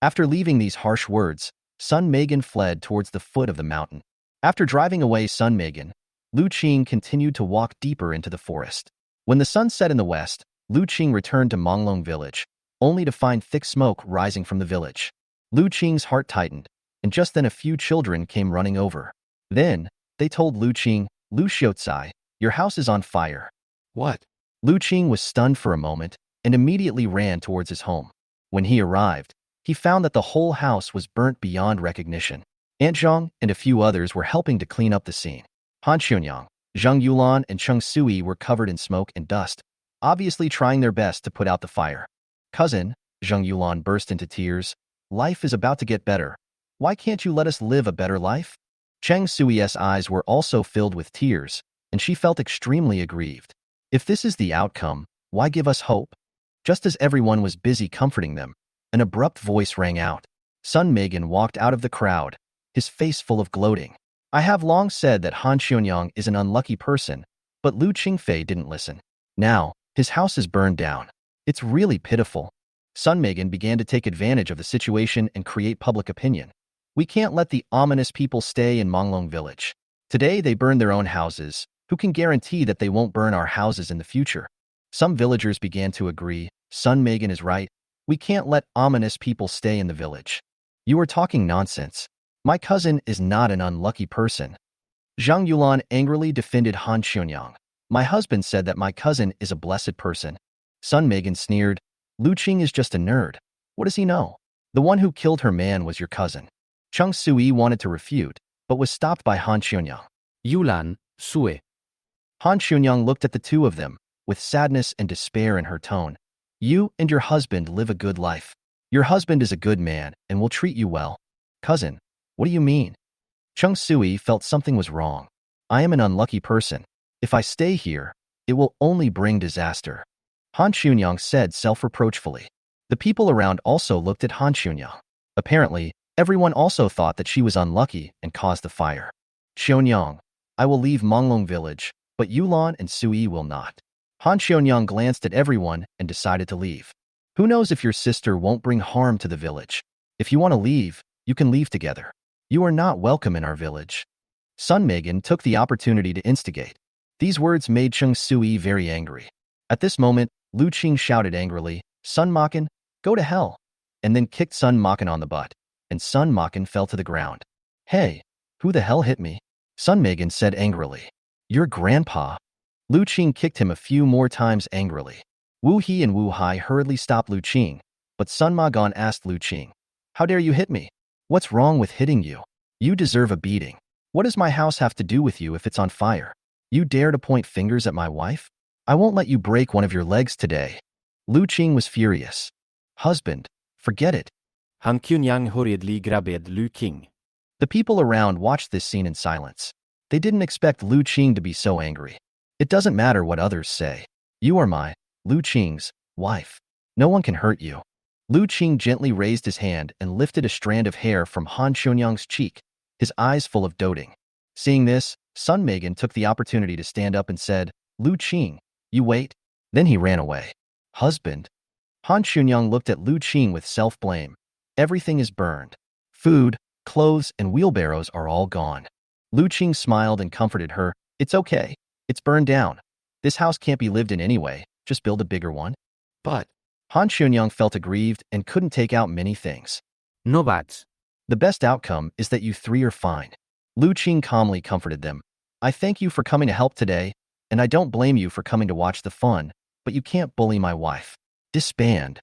After leaving these harsh words, Sun Megan fled towards the foot of the mountain. After driving away Sun Megan, Lu Qing continued to walk deeper into the forest. When the sun set in the west, Lu Qing returned to Manglong Village, only to find thick smoke rising from the village. Lu Qing's heart tightened, and just then a few children came running over. Then, they told Lu Qing, "Lu Xiaozai, your house is on fire." What? Lu Qing was stunned for a moment and immediately ran towards his home. When he arrived, he found that the whole house was burnt beyond recognition. Aunt Zhang and a few others were helping to clean up the scene. Han Xunyang, Zhang Yulan, and Cheng Sui were covered in smoke and dust, obviously trying their best to put out the fire. "Cousin," Zhang Yulan burst into tears, "life is about to get better. Why can't you let us live a better life?" Cheng Sui's eyes were also filled with tears, and she felt extremely aggrieved. If this is the outcome, why give us hope? Just as everyone was busy comforting them, an abrupt voice rang out. Sun Megan walked out of the crowd, his face full of gloating. "I have long said that Han Xuanyang is an unlucky person, but Lu Qingfei didn't listen. Now, his house is burned down. It's really pitiful." Sun Megan began to take advantage of the situation and create public opinion. "We can't let the ominous people stay in Manglong Village. Today they burned their own houses. Who can guarantee that they won't burn our houses in the future?" Some villagers began to agree. "Sun Megan is right. We can't let ominous people stay in the village." "You are talking nonsense. My cousin is not an unlucky person." Zhang Yulan angrily defended Han Xuanyang. My husband said that my cousin is a blessed person. Sun Megan sneered. Lu Qing is just a nerd. What does he know? The one who killed her man was your cousin. Chung Sui wanted to refute, but was stopped by Han Xuanyang. Yulan, Sue. Han Xuanyang looked at the two of them, with sadness and despair in her tone. You and your husband live a good life. Your husband is a good man and will treat you well. Cousin, what do you mean? Chung Sui felt something was wrong. I am an unlucky person. If I stay here, it will only bring disaster. Han Xuanyang said self-reproachfully. The people around also looked at Han Xuanyang. Apparently, everyone also thought that she was unlucky and caused the fire. Xuanyang, I will leave Manglong Village, but Yulan and Sui will not. Han Xuanyang glanced at everyone and decided to leave. Who knows if your sister won't bring harm to the village? If you want to leave, you can leave together. You are not welcome in our village. Sun Megan took the opportunity to instigate. These words made Chung Sui very angry. At this moment, Lu Qing shouted angrily, Sun Makan, go to hell, and then kicked Sun Makan on the butt, and Sun Makan fell to the ground. Hey, who the hell hit me? Sun Megan said angrily. Your grandpa. Lu Qing kicked him a few more times angrily. Wu He and Wu Hai hurriedly stopped Lu Qing, but Sun Magan asked Lu Qing, how dare you hit me? What's wrong with hitting you? You deserve a beating. What does my house have to do with you if it's on fire? You dare to point fingers at my wife? I won't let you break one of your legs today. Lu Qing was furious. Husband, forget it. Han Xuanyang hurriedly grabbed Lu Qing. The people around watched this scene in silence. They didn't expect Lu Qing to be so angry. It doesn't matter what others say. You are my, Lu Qing's, wife. No one can hurt you. Lu Qing gently raised his hand and lifted a strand of hair from Han Xuanyang's cheek, his eyes full of doting. Seeing this, Sun Megan took the opportunity to stand up and said, Lu Qing, you wait. Then he ran away. Husband. Han Xuanyang looked at Lu Qing with self-blame. Everything is burned. Food, clothes, and wheelbarrows are all gone. Lu Qing smiled and comforted her. It's okay. It's burned down. This house can't be lived in anyway. Just build a bigger one. But Han Xuanyang felt aggrieved and couldn't take out many things. no buts. The best outcome is that you three are fine. Lu Qing calmly comforted them. I thank you for coming to help today, and I don't blame you for coming to watch the fun, but you can't bully my wife. Disband.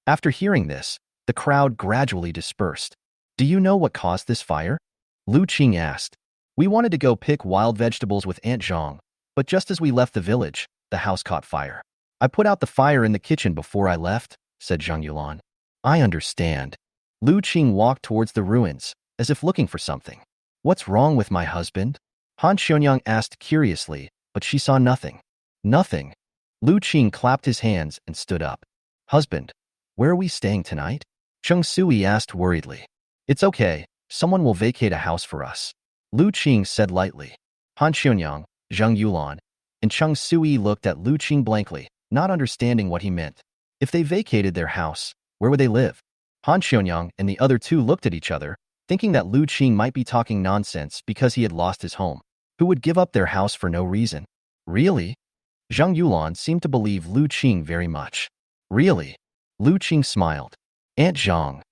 After hearing this, the crowd gradually dispersed. Do you know what caused this fire? Lu Qing asked. We wanted to go pick wild vegetables with Aunt Zhang, but just as we left the village, the house caught fire. I put out the fire in the kitchen before I left, said Zhang Yulan. I understand. Lu Qing walked towards the ruins, as if looking for something. What's wrong with my husband? Han Xuanyang asked curiously, but she saw nothing. Nothing. Lu Qing clapped his hands and stood up. Husband, where are we staying tonight? Chung Sui asked worriedly. It's okay. Someone will vacate a house for us. Lu Qing said lightly. Han Xuanyang, Zhang Yulan, and Chung Sui looked at Lu Qing blankly, not understanding what he meant. If they vacated their house, where would they live? Han Xuanyang and the other two looked at each other, thinking that Lu Qing might be talking nonsense because he had lost his home. Who would give up their house for no reason? Really? Zhang Yulan seemed to believe Lu Qing very much. Really? Lu Qing smiled. Aunt Zhang.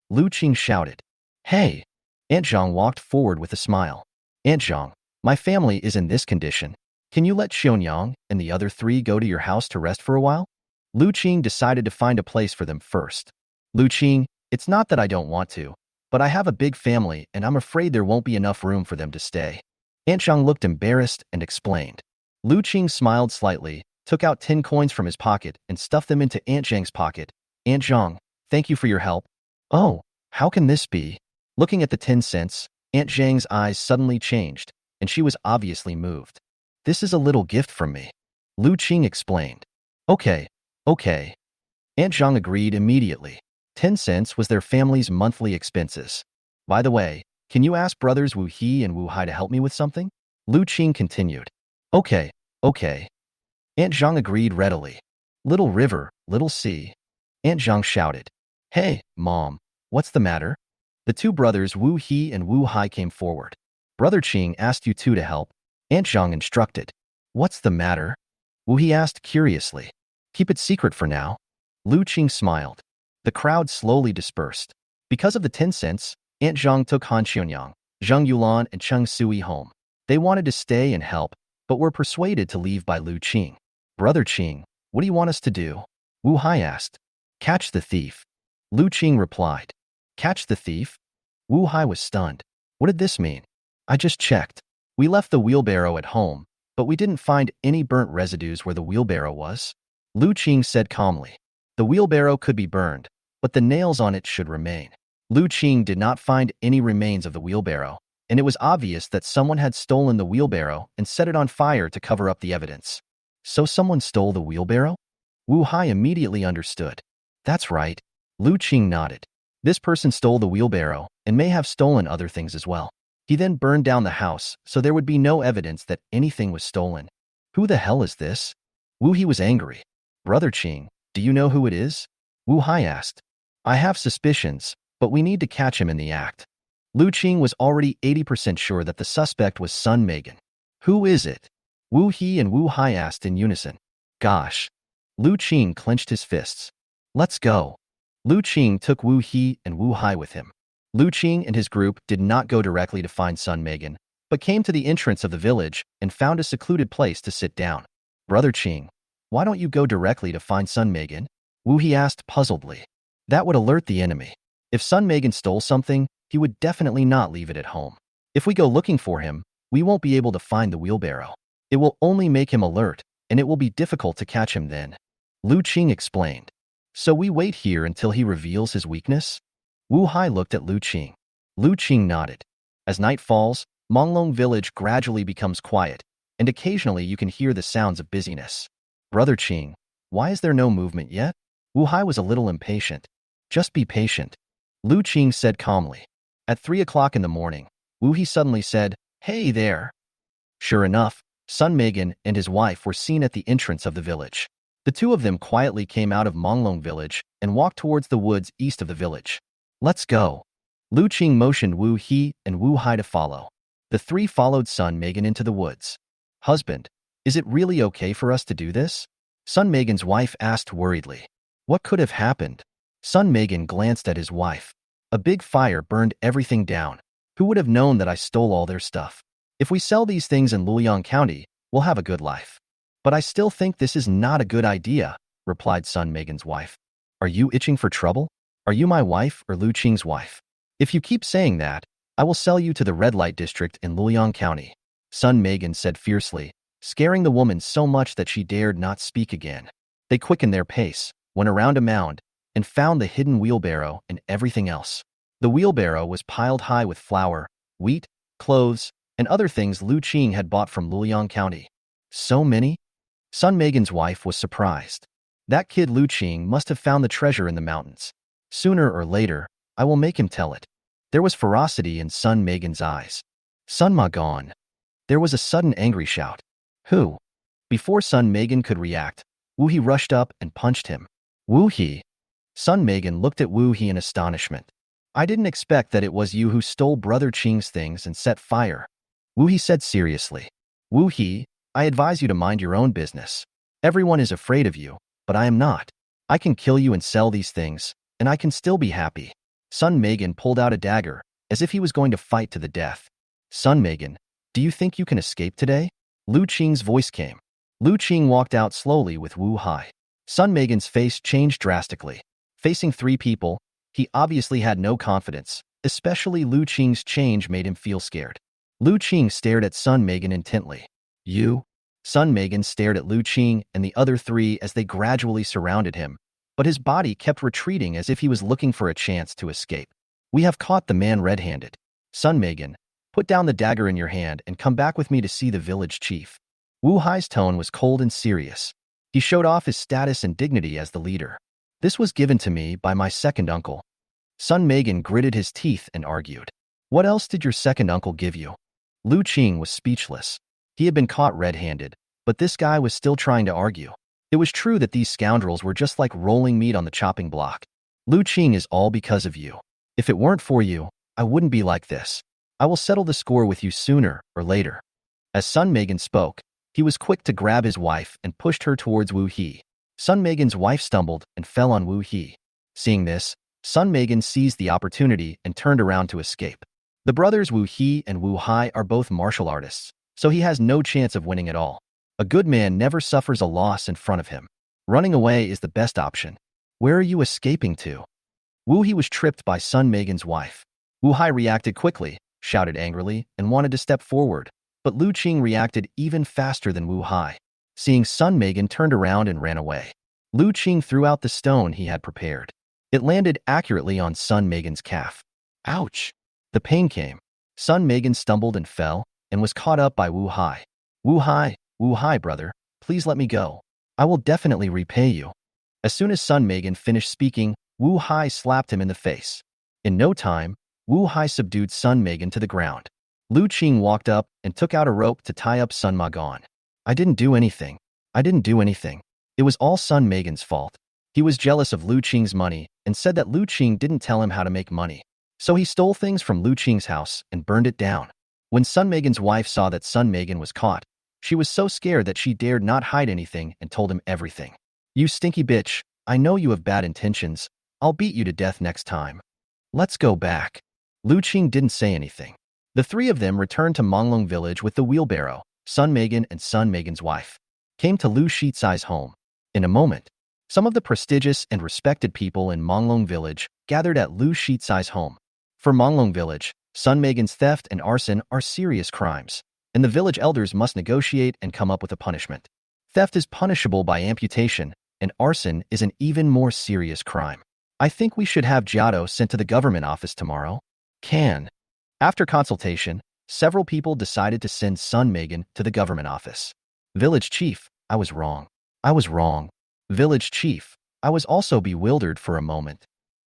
Lu Qing shouted. Hey! Aunt Zhang walked forward with a smile. Aunt Zhang, my family is in this condition. Can you let Xuanyang and the other three go to your house to rest for a while? Lu Qing decided to find a place for them first. Lu Qing, it's not that I don't want to, but I have a big family and I'm afraid there won't be enough room for them to stay. Aunt Zhang looked embarrassed and explained. Lu Qing smiled slightly, took out 10 coins from his pocket and stuffed them into Aunt Zhang's pocket. Aunt Zhang, thank you for your help. Oh, how can this be? Looking at the 10 cents, Aunt Zhang's eyes suddenly changed, and she was obviously moved. This is a little gift from me. Lu Qing explained. Okay. Aunt Zhang agreed immediately. 10 cents was their family's monthly expenses. By the way, can you ask brothers Wu He and Wu Hai to help me with something? Lu Qing continued. Okay. Aunt Zhang agreed readily. Little river, little sea. Aunt Zhang shouted. Hey, Mom, what's the matter? The two brothers Wu He and Wu Hai came forward. Brother Qing asked you two to help. Aunt Zhang instructed. What's the matter? Wu He asked curiously. Keep it secret for now. Lu Qing smiled. The crowd slowly dispersed. Because of the 10 cents, Aunt Zhang took Han Xuanyang, Zhang Yulan, and Chung Sui home. They wanted to stay and help, but were persuaded to leave by Lu Qing. Brother Qing, what do you want us to do? Wu Hai asked. Catch the thief. Lu Qing replied. Catch the thief? Wu Hai was stunned. What did this mean? I just checked. We left the wheelbarrow at home, but we didn't find any burnt residues where the wheelbarrow was. Lu Qing said calmly. The wheelbarrow could be burned, but the nails on it should remain. Lu Qing did not find any remains of the wheelbarrow, and it was obvious that someone had stolen the wheelbarrow and set it on fire to cover up the evidence. So someone stole the wheelbarrow? Wu Hai immediately understood. That's right. Lu Qing nodded. This person stole the wheelbarrow and may have stolen other things as well. He then burned down the house, so there would be no evidence that anything was stolen. Who the hell is this? Wu He was angry. Brother Qing, do you know who it is? Wu Hai asked. I have suspicions, but we need to catch him in the act. Lu Qing was already 80% sure that the suspect was Sun Megan. Who is it? Wu He and Wu Hai asked in unison. Gosh. Lu Qing clenched his fists. Let's go. Lu Qing took Wu He and Wu Hai with him. Lu Qing and his group did not go directly to find Sun Megan, but came to the entrance of the village and found a secluded place to sit down. Brother Qing, why don't you go directly to find Sun Megan? Wu He asked puzzledly. That would alert the enemy. If Sun Megan stole something, he would definitely not leave it at home. If we go looking for him, we won't be able to find the wheelbarrow. It will only make him alert, and it will be difficult to catch him then. Lu Qing explained. So we wait here until he reveals his weakness? Wu Hai looked at Lu Qing. Lu Qing nodded. As night falls, Manglong Village gradually becomes quiet, and occasionally you can hear the sounds of busyness. Brother Qing, why is there no movement yet? Wu Hai was a little impatient. Just be patient. Lu Qing said calmly. At 3 o'clock in the morning, Wu He suddenly said, Hey there. Sure enough, Sun Megan and his wife were seen at the entrance of the village. The two of them quietly came out of Manglong Village and walked towards the woods east of the village. Let's go. Lu Qing motioned Wu He and Wu Hai to follow. The three followed Sun Megan into the woods. Husband, is it really okay for us to do this? Sun Megan's wife asked worriedly. What could have happened? Sun Megan glanced at his wife. A big fire burned everything down. Who would have known that I stole all their stuff? If we sell these things in Luoyang County, we'll have a good life. But I still think this is not a good idea, replied Sun Megan's wife. Are you itching for trouble? Are you my wife or Lu Qing's wife? If you keep saying that, I will sell you to the red light district in Luoyang County, Sun Megan said fiercely, scaring the woman so much that she dared not speak again. They quickened their pace, went around a mound, and found the hidden wheelbarrow and everything else. The wheelbarrow was piled high with flour, wheat, clothes, and other things Lu Qing had bought from Luoyang County. So many? Sun Megan's wife was surprised. That kid Lu Qing must have found the treasure in the mountains. Sooner or later, I will make him tell it. There was ferocity in Sun Megan's eyes. Sun Ma gone. There was a sudden angry shout. Who? Before Sun Megan could react, Wu He rushed up and punched him. Wu He. Sun Megan looked at Wu He in astonishment. I didn't expect that it was you who stole Brother Qing's things and set fire. Wu He said seriously. Wu He, I advise you to mind your own business. Everyone is afraid of you, but I am not. I can kill you and sell these things, and I can still be happy. Sun Megan pulled out a dagger, as if he was going to fight to the death. Sun Megan, do you think you can escape today? Lu Qing's voice came. Lu Qing walked out slowly with Wu Hai. Sun Megan's face changed drastically. Facing three people, he obviously had no confidence, especially Lu Qing's change made him feel scared. Lu Qing stared at Sun Megan intently. You? Sun Megan stared at Lu Qing and the other three as they gradually surrounded him, but his body kept retreating as if he was looking for a chance to escape. We have caught the man red-handed. Sun Megan, put down the dagger in your hand and come back with me to see the village chief. Wu Hai's tone was cold and serious. He showed off his status and dignity as the leader. This was given to me by my second uncle. Sun Megan gritted his teeth and argued. What else did your second uncle give you? Lu Qing was speechless. He had been caught red-handed, but this guy was still trying to argue. It was true that these scoundrels were just like rolling meat on the chopping block. Lu Qing is all because of you. If it weren't for you, I wouldn't be like this. I will settle the score with you sooner or later. As Sun Megan spoke, he was quick to grab his wife and pushed her towards Wu He. Sun Megan's wife stumbled and fell on Wu He. Seeing this, Sun Megan seized the opportunity and turned around to escape. The brothers Wu He and Wu Hai are both martial artists, so he has no chance of winning at all. A good man never suffers a loss in front of him. Running away is the best option. Where are you escaping to? Wu He was tripped by Sun Megan's wife. Wu Hai reacted quickly, shouted angrily, and wanted to step forward, but Lu Qing reacted even faster than Wu Hai. Seeing Sun Megan turned around and ran away. Lu Qing threw out the stone he had prepared. It landed accurately on Sun Megan's calf. Ouch! The pain came. Sun Megan stumbled and fell, and was caught up by Wu Hai. Wu Hai, brother, please let me go. I will definitely repay you. As soon as Sun Megan finished speaking, Wu Hai slapped him in the face. In no time, Wu Hai subdued Sun Megan to the ground. Lu Qing walked up and took out a rope to tie up Sun Magan. I didn't do anything. It was all Sun Megan's fault. He was jealous of Lu Qing's money and said that Lu Qing didn't tell him how to make money. So he stole things from Lu Qing's house and burned it down. When Sun Megan's wife saw that Sun Megan was caught, she was so scared that she dared not hide anything and told him everything. You stinky bitch, I know you have bad intentions. I'll beat you to death next time. Let's go back. Lu Qing didn't say anything. The three of them returned to Manglong Village with the wheelbarrow. Sun Megan and Sun Megan's wife came to Lu Shizai's home. In a moment, some of the prestigious and respected people in Manglong Village gathered at Lu Shizai's home. For Manglong Village, Sun Megan's theft and arson are serious crimes, and the village elders must negotiate and come up with a punishment. Theft is punishable by amputation, and arson is an even more serious crime. I think we should have Giotto sent to the government office tomorrow. After consultation, several people decided to send Sun Megan to the government office. Village chief, I was wrong. Village chief, I was also bewildered for a moment.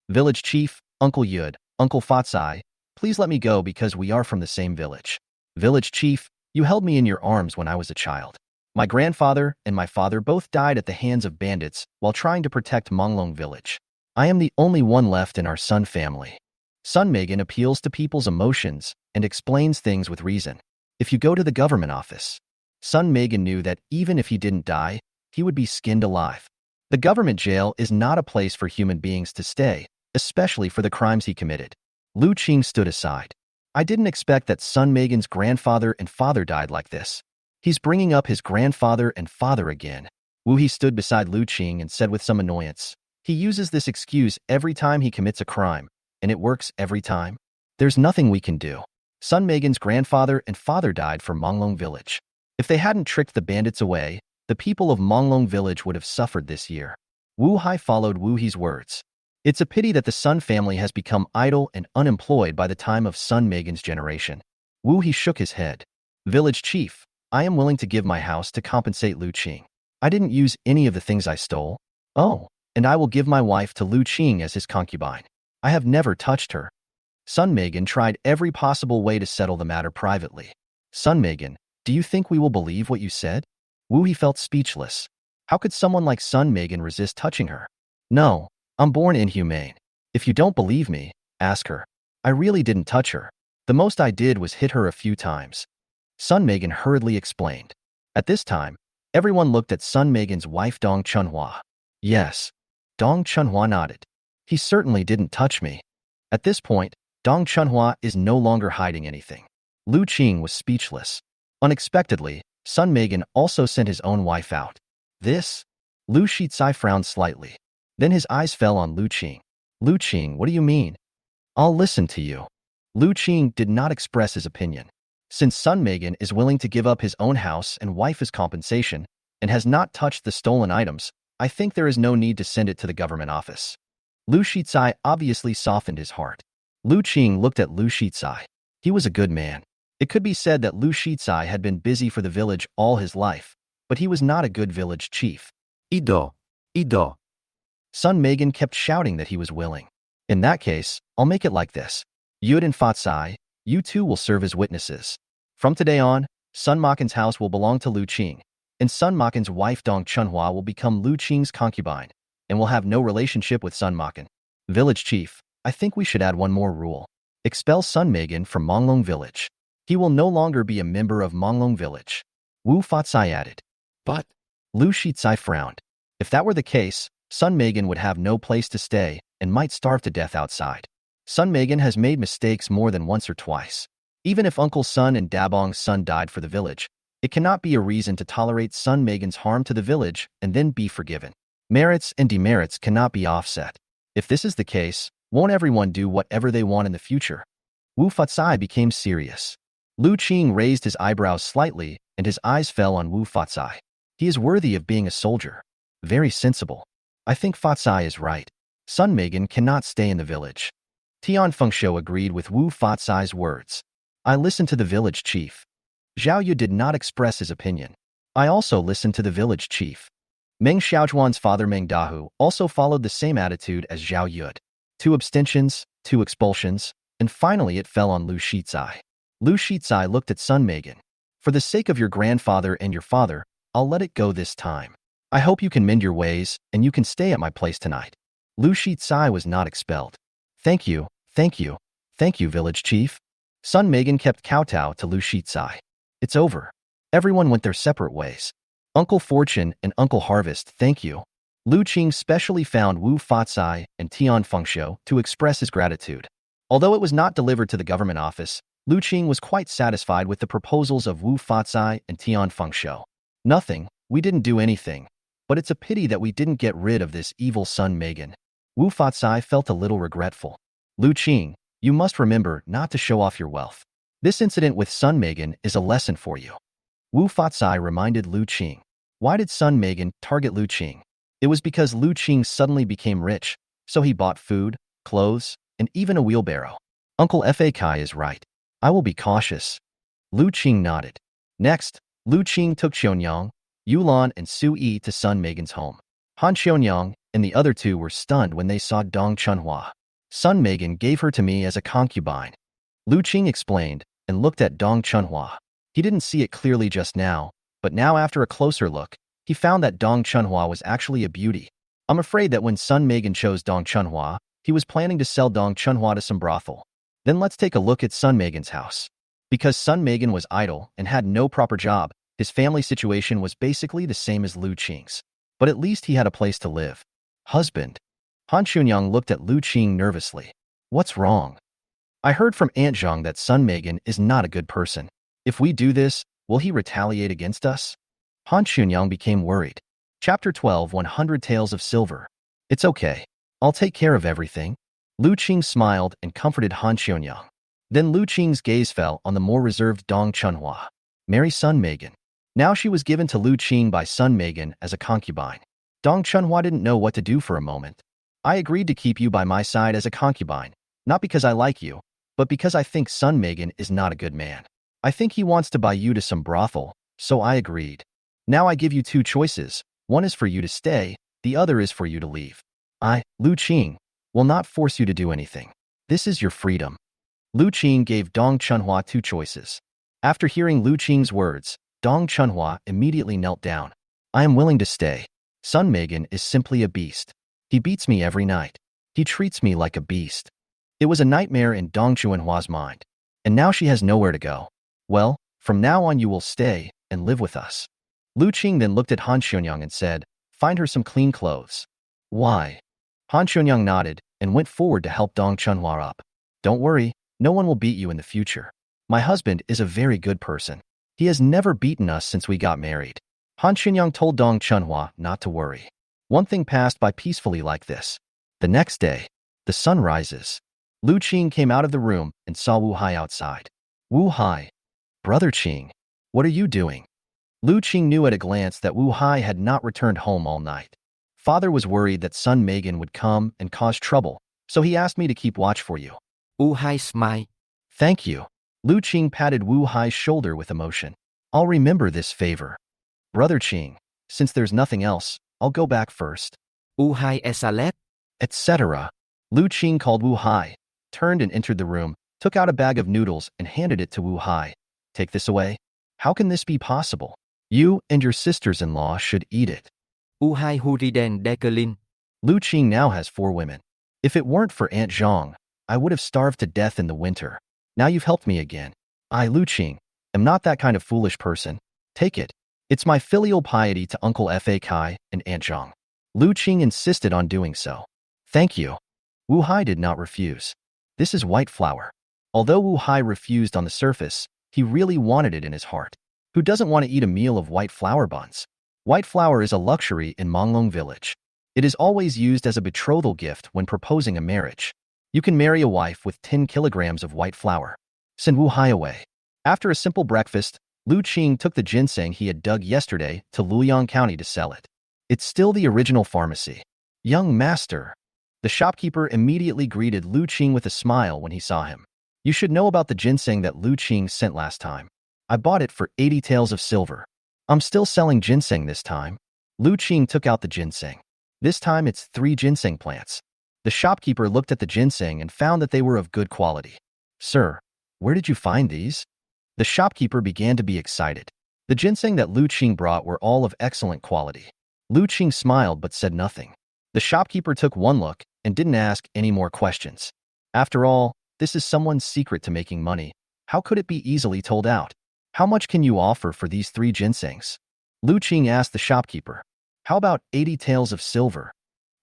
Village chief, Uncle Yud, Uncle Fatsai, please let me go because we are from the same village. Village chief, you held me in your arms when I was a child. My grandfather and my father both died at the hands of bandits while trying to protect Manglong Village. I am the only one left in our Sun family. Sun Megan appeals to people's emotions and explains things with reason. If you go to the government office, Sun Megan knew that even if he didn't die, he would be skinned alive. The government jail is not a place for human beings to stay, especially for the crimes he committed. Lu Qing stood aside. I didn't expect that Sun Megan's grandfather and father died like this. He's bringing up his grandfather and father again. Wu He stood beside Lu Qing and said with some annoyance, he uses this excuse every time he commits a crime, and it works every time. There's nothing we can do. Sun Megan's grandfather and father died for Manglong Village. If they hadn't tricked the bandits away, the people of Manglong Village would have suffered this year. Wu Hai followed Wu He's words. It's a pity that the Sun family has become idle and unemployed by the time of Sun Megan's generation. Wu He shook his head. Village chief, I am willing to give my house to compensate Lu Qing. I didn't use any of the things I stole. Oh, and I will give my wife to Lu Qing as his concubine. I have never touched her. Sun Megan tried every possible way to settle the matter privately. Sun Megan, do you think we will believe what you said? Wu He felt speechless. How could someone like Sun Megan resist touching her? No, I'm born inhumane. If you don't believe me, ask her. I really didn't touch her. The most I did was hit her a few times. Sun Megan hurriedly explained. At this time, everyone looked at Sun Megan's wife Dong Chunhua. Yes. Dong Chunhua nodded. He certainly didn't touch me. At this point, Dong Chunhua is no longer hiding anything. Lu Qing was speechless. Unexpectedly, Sun Megan also sent his own wife out. This? Lu Shizai frowned slightly. Then his eyes fell on Lu Qing. Lu Qing, what do you mean? I'll listen to you. Lu Qing did not express his opinion. Since Sun Megan is willing to give up his own house and wife as compensation, and has not touched the stolen items, I think there is no need to send it to the government office. Lu Shizai obviously softened his heart. Lu Qing looked at Lu Shizai. He was a good man. It could be said that Lu Shizai had been busy for the village all his life, but he was not a good village chief. Ido. Sun Megan kept shouting that he was willing. In that case, I'll make it like this. Yud and Fatsai, you two will serve as witnesses. From today on, Sun Makan's house will belong to Lu Qing, and Sun Makan's wife Dong Chunhua will become Lu Qing's concubine, and will have no relationship with Sun Makan. Village chief, I think we should add one more rule. Expel Sun Megan from Manglong Village. He will no longer be a member of Manglong Village. Wu Fatsai added. But Lu Shizai frowned. If that were the case, Sun Megan would have no place to stay and might starve to death outside. Sun Megan has made mistakes more than once or twice. Even if Uncle Sun and Dabong's son died for the village, it cannot be a reason to tolerate Sun Megan's harm to the village and then be forgiven. Merits and demerits cannot be offset. If this is the case, won't everyone do whatever they want in the future? Wu Fatsai became serious. Lu Qing raised his eyebrows slightly, and his eyes fell on Wu Fatsai. He is worthy of being a soldier. Very sensible. I think Fatsai is right. Sun Megan cannot stay in the village. Tian Fengshuo agreed with Wu Fatsai's words. I listened to the village chief. Zhao Yu did not express his opinion. I also listened to the village chief. Meng Xiaozhuan's father Meng Dahu also followed the same attitude as Zhao Yud. 2 abstentions, 2 expulsions, and finally it fell on Lu Shizai. Lu Shizai looked at Sun Megan. For the sake of your grandfather and your father, I'll let it go this time. I hope you can mend your ways and you can stay at my place tonight. Lu Shizai was not expelled. Thank you, thank you, thank you, village chief. Sun Megan kept kowtow to Lu Shizai. It's over. Everyone went their separate ways. Uncle Fortune and Uncle Harvest, thank you. Lu Qing specially found Wu Fatsai and Tian Fengshuo to express his gratitude. Although it was not delivered to the government office, Lu Qing was quite satisfied with the proposals of Wu Fatsai and Tian Fengshuo. Nothing, we didn't do anything. But it's a pity that we didn't get rid of this evil Sun Megan. Wu Fatsai felt a little regretful. Lu Qing, you must remember not to show off your wealth. This incident with Sun Megan is a lesson for you. Wu Fatsai reminded Lu Qing. Why did Sun Megan target Lu Qing? It was because Lu Qing suddenly became rich, so he bought food, clothes, and even a wheelbarrow. Uncle Fakai is right. I will be cautious. Lu Qing nodded. Next, Lu Qing took Xionyang, Yulan, and Su Yi to Sun Megan's home. Han Xionyang and the other 2 were stunned when they saw Dong Chunhua. Sun Megan gave her to me as a concubine. Lu Qing explained and looked at Dong Chunhua. He didn't see it clearly just now, but now after a closer look, he found that Dong Chunhua was actually a beauty. I'm afraid that when Sun Megan chose Dong Chunhua, he was planning to sell Dong Chunhua to some brothel. Then let's take a look at Sun Megan's house. Because Sun Megan was idle and had no proper job, his family situation was basically the same as Lu Qing's. But at least he had a place to live. Husband. Han Xunyang looked at Lu Qing nervously. What's wrong? I heard from Aunt Zhang that Sun Megan is not a good person. If we do this, will he retaliate against us? Han Xunyang became worried. Chapter 12, 100 Tales of Silver. It's okay. I'll take care of everything. Lu Qing smiled and comforted Han Xunyang. Then Lu Qing's gaze fell on the more reserved Dong Chunhua. Marry Sun Megan. Now she was given to Lu Qing by Sun Megan as a concubine. Dong Chunhua didn't know what to do for a moment. I agreed to keep you by my side as a concubine, not because I like you, but because I think Sun Megan is not a good man. I think he wants to buy you to some brothel, so I agreed. Now I give you 2 choices. One is for you to stay, the other is for you to leave. I, Lu Qing, will not force you to do anything. This is your freedom. Lu Qing gave Dong Chunhua 2 choices. After hearing Lu Qing's words, Dong Chunhua immediately knelt down. I am willing to stay. Sun Megan is simply a beast. He beats me every night. He treats me like a beast. It was a nightmare in Dong Chunhua's mind. And now she has nowhere to go. Well, from now on you will stay and live with us. Lu Qing then looked at Han Xuanyang and said, find her some clean clothes. Why? Han Xuanyang nodded and went forward to help Dong Chunhua up. Don't worry, no one will beat you in the future. My husband is a very good person. He has never beaten us since we got married. Han Xuanyang told Dong Chunhua not to worry. One thing passed by peacefully like this. The next day, the sun rises. Lu Qing came out of the room and saw Wu Hai outside. Wu Hai. Brother Qing, what are you doing? Lu Qing knew at a glance that Wu Hai had not returned home all night. Father was worried that Sun Megan would come and cause trouble, so he asked me to keep watch for you. Wu Hai smiled. Thank you. Lu Qing patted Wu Hai's shoulder with emotion. I'll remember this favor. Brother Qing, since there's nothing else, I'll go back first. Wu Hai esalet. Etc. Lu Qing called Wu Hai, turned and entered the room, took out a bag of noodles and handed it to Wu Hai. Take this away. How can this be possible? You and your sisters-in-law should eat it. Wu Hai huriden dekelin. Lu Qing now has 4 women. If it weren't for Aunt Zhang, I would have starved to death in the winter. Now you've helped me again. I, Lu Qing, am not that kind of foolish person. Take it. It's my filial piety to Uncle Fakai and Aunt Zhang. Lu Qing insisted on doing so. Thank you. Wu Hai did not refuse. This is white flour. Although Wu Hai refused on the surface, he really wanted it in his heart. Who doesn't want to eat a meal of white flour buns? White flour is a luxury in Manglong Village. It is always used as a betrothal gift when proposing a marriage. You can marry a wife with 10 kilograms of white flour. Send Wu Hai away. After a simple breakfast, Lu Qing took the ginseng he had dug yesterday to Luoyang County to sell it. It's still the original pharmacy. Young master. The shopkeeper immediately greeted Lu Qing with a smile when he saw him. You should know about the ginseng that Lu Qing sent last time. I bought it for 80 taels of silver. I'm still selling ginseng this time. Lu Qing took out the ginseng. This time it's 3 ginseng plants. The shopkeeper looked at the ginseng and found that they were of good quality. Sir, where did you find these? The shopkeeper began to be excited. The ginseng that Lu Qing brought were all of excellent quality. Lu Qing smiled but said nothing. The shopkeeper took one look and didn't ask any more questions. After all, this is someone's secret to making money. How could it be easily told out? How much can you offer for these 3 ginsengs? Lu Qing asked the shopkeeper. How about 80 taels of silver?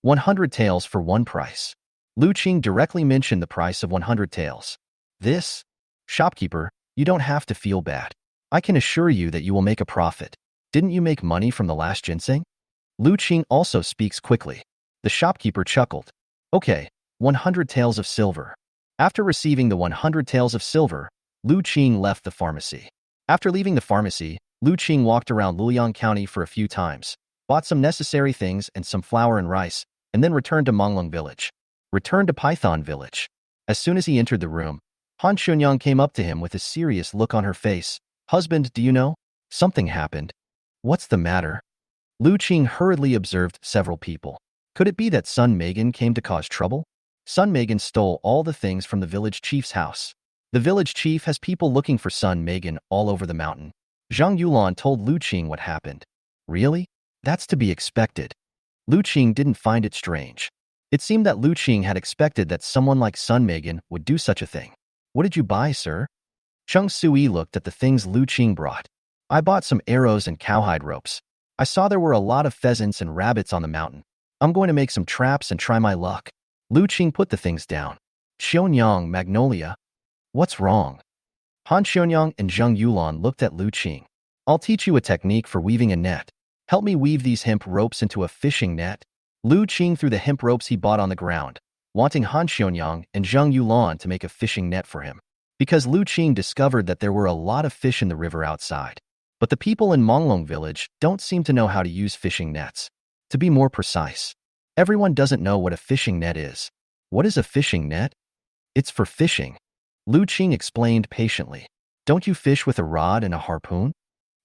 100 taels for one price. Lu Qing directly mentioned the price of 100 taels. This? Shopkeeper, you don't have to feel bad. I can assure you that you will make a profit. Didn't you make money from the last ginseng? Lu Qing also speaks quickly. The shopkeeper chuckled. Okay, 100 taels of silver. After receiving the 100 taels of silver, Lu Qing left the pharmacy. After leaving the pharmacy, Lu Qing walked around Luoyang County for a few times, bought some necessary things and some flour and rice, and then returned to Manglong Village. Returned to Python Village. As soon as he entered the room, Han Xunyang came up to him with a serious look on her face. Husband, do you know? Something happened. What's the matter? Lu Qing hurriedly observed several people. Could it be that Sun Megan came to cause trouble? Sun Megan stole all the things from the village chief's house. The village chief has people looking for Sun Megan all over the mountain. Zhang Yulan told Lu Qing what happened. Really? That's to be expected. Lu Qing didn't find it strange. It seemed that Lu Qing had expected that someone like Sun Megan would do such a thing. What did you buy, sir? Chung Sui looked at the things Lu Qing brought. I bought some arrows and cowhide ropes. I saw there were a lot of pheasants and rabbits on the mountain. I'm going to make some traps and try my luck. Lu Qing put the things down. Xionyang, Magnolia. What's wrong? Han Xionyang and Zhang Yulan looked at Lu Qing. I'll teach you a technique for weaving a net. Help me weave these hemp ropes into a fishing net. Lu Qing threw the hemp ropes he bought on the ground, wanting Han Xionyang and Zhang Yulan to make a fishing net for him. Because Lu Qing discovered that there were a lot of fish in the river outside. But the people in Manglong Village don't seem to know how to use fishing nets. To be more precise, everyone doesn't know what a fishing net is. What is a fishing net? It's for fishing. Lu Qing explained patiently. Don't you fish with a rod and a harpoon?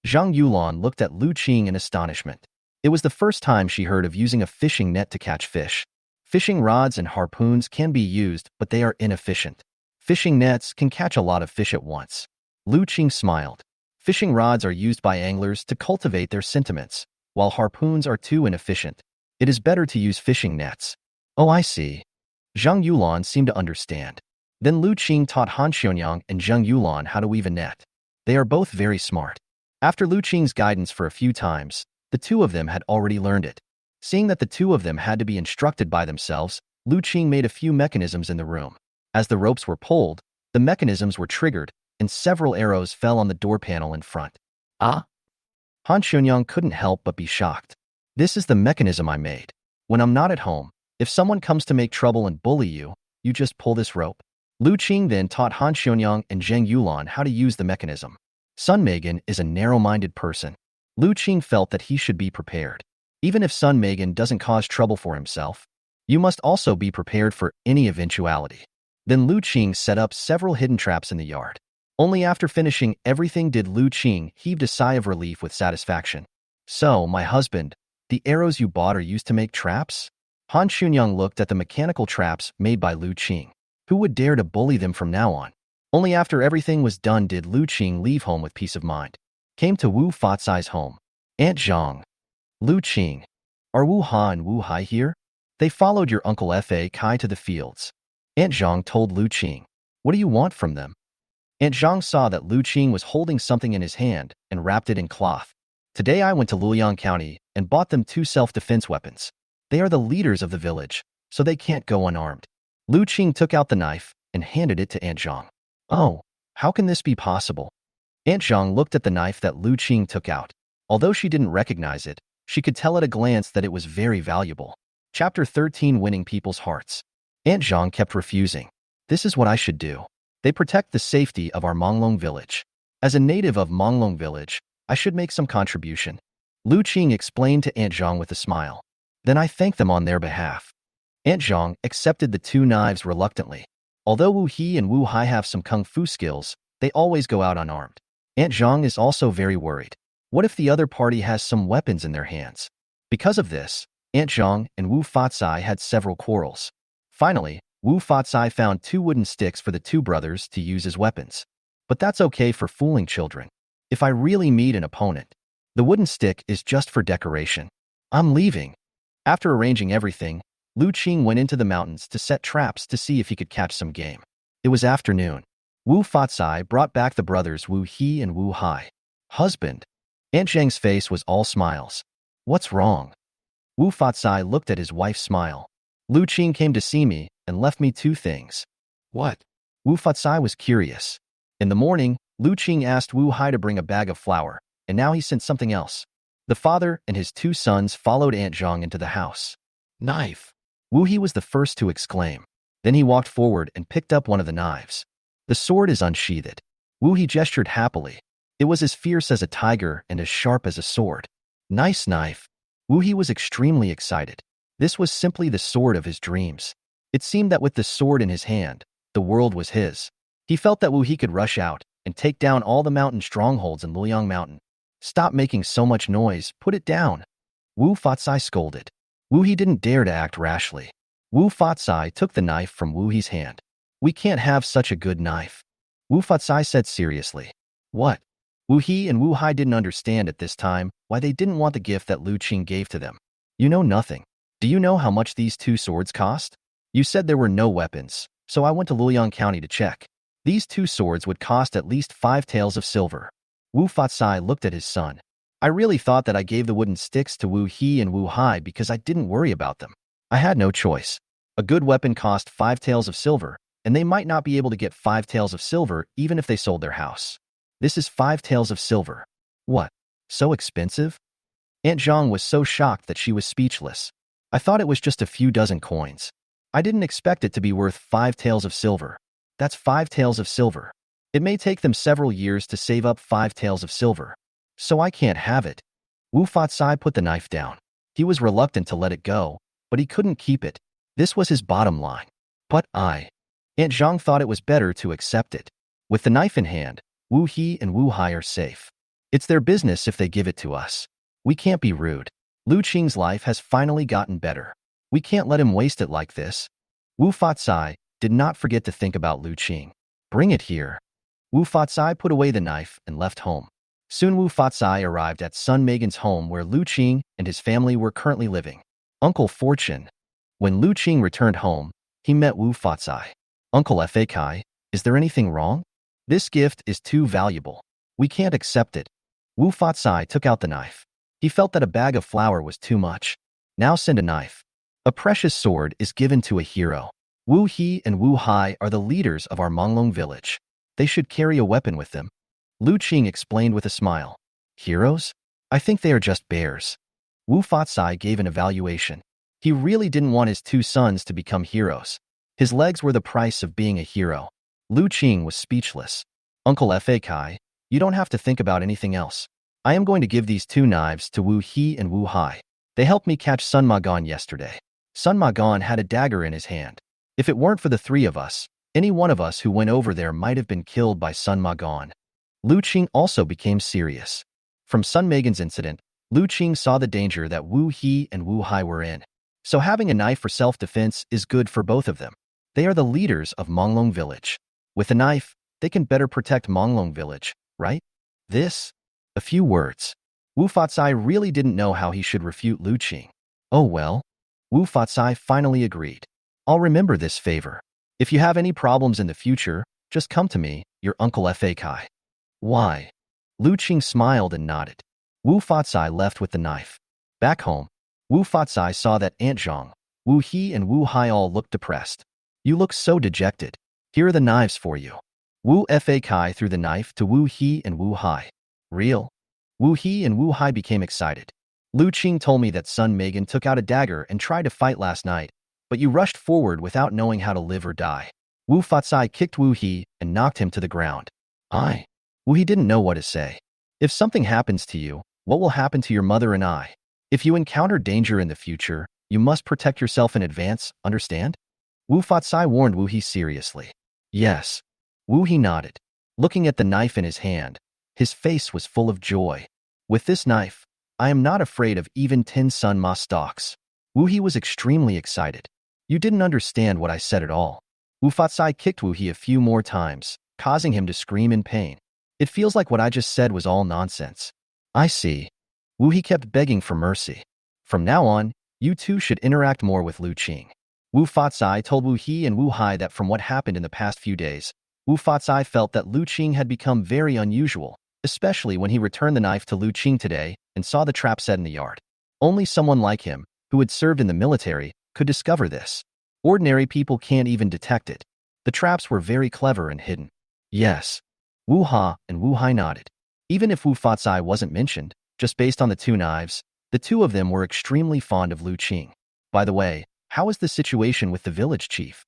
Zhang Yulan looked at Lu Qing in astonishment. It was the first time she heard of using a fishing net to catch fish. Fishing rods and harpoons can be used, but they are inefficient. Fishing nets can catch a lot of fish at once. Lu Qing smiled. Fishing rods are used by anglers to cultivate their sentiments, while harpoons are too inefficient. It is better to use fishing nets. Oh, I see. Zhang Yulan seemed to understand. Then Lu Qing taught Han Xionyang and Zhang Yulan how to weave a net. They are both very smart. After Lu Qing's guidance for a few times, the two of them had already learned it. Seeing that the two of them had to be instructed by themselves, Lu Qing made a few mechanisms in the room. As the ropes were pulled, the mechanisms were triggered, and several arrows fell on the door panel in front. Ah? Han Xionyang couldn't help but be shocked. This is the mechanism I made. When I'm not at home, if someone comes to make trouble and bully you, you just pull this rope. Lu Qing then taught Han Xionyang and Zhang Yulan how to use the mechanism. Sun Megan is a narrow-minded person. Lu Qing felt that he should be prepared. Even if Sun Megan doesn't cause trouble for himself, you must also be prepared for any eventuality. Then Lu Qing set up several hidden traps in the yard. Only after finishing everything did Lu Qing heave a sigh of relief with satisfaction. So, my husband, the arrows you bought are used to make traps? Han Xunyang looked at the mechanical traps made by Lu Qing. Who would dare to bully them from now on? Only after everything was done did Lu Qing leave home with peace of mind. Came to Wu Fatsai's home. Aunt Zhang. Lu Qing. Are Wu Ha and Wu Hai here? They followed your Uncle Fa Kai to the fields. Aunt Zhang told Lu Qing. What do you want from them? Aunt Zhang saw that Lu Qing was holding something in his hand and wrapped it in cloth. Today I went to Luoyang County and bought them 2 self-defense weapons. They are the leaders of the village, so they can't go unarmed. Lu Qing took out the knife and handed it to Aunt Zhang. Oh, how can this be possible? Aunt Zhang looked at the knife that Lu Qing took out. Although she didn't recognize it, she could tell at a glance that it was very valuable. Chapter 13, Winning People's Hearts. Aunt Zhang kept refusing. This is what I should do. They protect the safety of our Manglong Village. As a native of Manglong Village, I should make some contribution. Lu Qing explained to Aunt Zhang with a smile. Then I thanked them on their behalf. Aunt Zhang accepted the two knives reluctantly. Although Wu He and Wu Hai have some kung fu skills, they always go out unarmed. Aunt Zhang is also very worried. What if the other party has some weapons in their hands? Because of this, Aunt Zhang and Wu Fatsai had several quarrels. Finally, Wu Fatsai found 2 wooden sticks for the 2 brothers to use as weapons. But that's okay for fooling children. If I really meet an opponent, the wooden stick is just for decoration. I'm leaving. After arranging everything, Lu Qing went into the mountains to set traps to see if he could catch some game. It was afternoon. Wu Fatsai brought back the brothers Wu He and Wu Hai. Husband. Aunt Zhang's face was all smiles. What's wrong? Wu Fatsai looked at his wife's smile. Lu Qing came to see me and left me 2 things. What? Wu Fatsai was curious. In the morning, Lu Qing asked Wu Hai to bring a bag of flour, and now he sent something else. The father and his 2 sons followed Aunt Zhang into the house. Knife. Wu He was the first to exclaim. Then he walked forward and picked up one of the knives. The sword is unsheathed. Wu He gestured happily. It was as fierce as a tiger and as sharp as a sword. Nice knife. Wu He was extremely excited. This was simply the sword of his dreams. It seemed that with the sword in his hand, the world was his. He felt that Wu He could rush out and take down all the mountain strongholds in Luoyang Mountain. Stop making so much noise, put it down. Wu Fatsai scolded. Wu He didn't dare to act rashly. Wu Fatsai took the knife from Wu He's hand. We can't have such a good knife. Wu Fatsai said seriously. What? Wu He and Wu Hai didn't understand at this time why they didn't want the gift that Lu Qing gave to them. You know nothing. Do you know how much these 2 swords cost? You said there were no weapons, so I went to Luoyang County to check. These 2 swords would cost at least 5 taels of silver. Wu Fatsai looked at his son. I really thought that I gave the wooden sticks to Wu He and Wu Hai because I didn't worry about them. I had no choice. A good weapon cost 5 taels of silver, and they might not be able to get 5 taels of silver even if they sold their house. This is 5 taels of silver. What? So expensive? Aunt Zhang was so shocked that she was speechless. I thought it was just a few dozen coins. I didn't expect it to be worth 5 taels of silver. That's 5 taels of silver. It may take them several years to save up 5 taels of silver. So I can't have it. Wu Fatsai put the knife down. He was reluctant to let it go, but he couldn't keep it. This was his bottom line. But Aunt Zhang thought it was better to accept it. With the knife in hand, Wu He and Wu Hai are safe. It's their business if they give it to us. We can't be rude. Lu Qing's life has finally gotten better. We can't let him waste it like this. Wu Fatsai did not forget to think about Lu Qing. Bring it here. Wu Fatsai put away the knife and left home. Soon Wu Fatsai arrived at Sun Megan's home where Lu Qing and his family were currently living. Uncle Fortune. When Lu Qing returned home, he met Wu Fatsai. Uncle Fakai, is there anything wrong? This gift is too valuable. We can't accept it. Wu Fatsai took out the knife. He felt that a bag of flour was too much. Now send a knife. A precious sword is given to a hero. Wu He and Wu Hai are the leaders of our Manglong Village. They should carry a weapon with them. Lu Qing explained with a smile. Heroes? I think they are just bears. Wu Fatsai gave an evaluation. He really didn't want his 2 sons to become heroes. His legs were the price of being a hero. Lu Qing was speechless. Uncle Fakai, you don't have to think about anything else. I am going to give these 2 knives to Wu He and Wu Hai. They helped me catch Sun Magon yesterday. Sun Magon had a dagger in his hand. If it weren't for the 3 of us, any one of us who went over there might have been killed by Sun Magon. Lu Qing also became serious. From Sun Megan's incident, Lu Qing saw the danger that Wu He and Wu Hai were in. So having a knife for self-defense is good for both of them. They are the leaders of Manglong Village. With a knife, they can better protect Manglong Village, right? This? A few words. Wu Fatsai really didn't know how he should refute Lu Qing. Oh well. Wu Fatsai finally agreed. I'll remember this favor. If you have any problems in the future, just come to me, your Uncle Fakai. Why? Lu Qing smiled and nodded. Wu Fatsai left with the knife. Back home, Wu Fatsai saw that Aunt Zhang, Wu He and Wu Hai all looked depressed. You look so dejected. Here are the knives for you. Wu Fa Kai threw the knife to Wu He and Wu Hai. Real? Wu He and Wu Hai became excited. Lu Qing told me that Sun Megan took out a dagger and tried to fight last night, but you rushed forward without knowing how to live or die. Wu Fatsai kicked Wu He and knocked him to the ground. Wu He didn't know what to say. If something happens to you, what will happen to your mother and I? If you encounter danger in the future, you must protect yourself in advance, understand? Wu Fatsai warned Wu He seriously. Yes. Wu He nodded. Looking at the knife in his hand, his face was full of joy. With this knife, I am not afraid of even 10 Sun Ma stalks. Wu He was extremely excited. You didn't understand what I said at all. Wu Fatsai kicked Wu He a few more times, causing him to scream in pain. It feels like what I just said was all nonsense. I see. Wu He kept begging for mercy. From now on, you two should interact more with Lu Qing. Wu Fatsai told Wu He and Wu Hai that from what happened in the past few days, Wu Fatsai felt that Lu Qing had become very unusual, especially when he returned the knife to Lu Qing today and saw the trap set in the yard. Only someone like him, who had served in the military, could discover this. Ordinary people can't even detect it. The traps were very clever and hidden. Yes. Wu Ha and Wu Hai nodded. Even if Wu Fatsai wasn't mentioned, just based on the two knives, the two of them were extremely fond of Lu Qing. By the way, how is the situation with the village chief?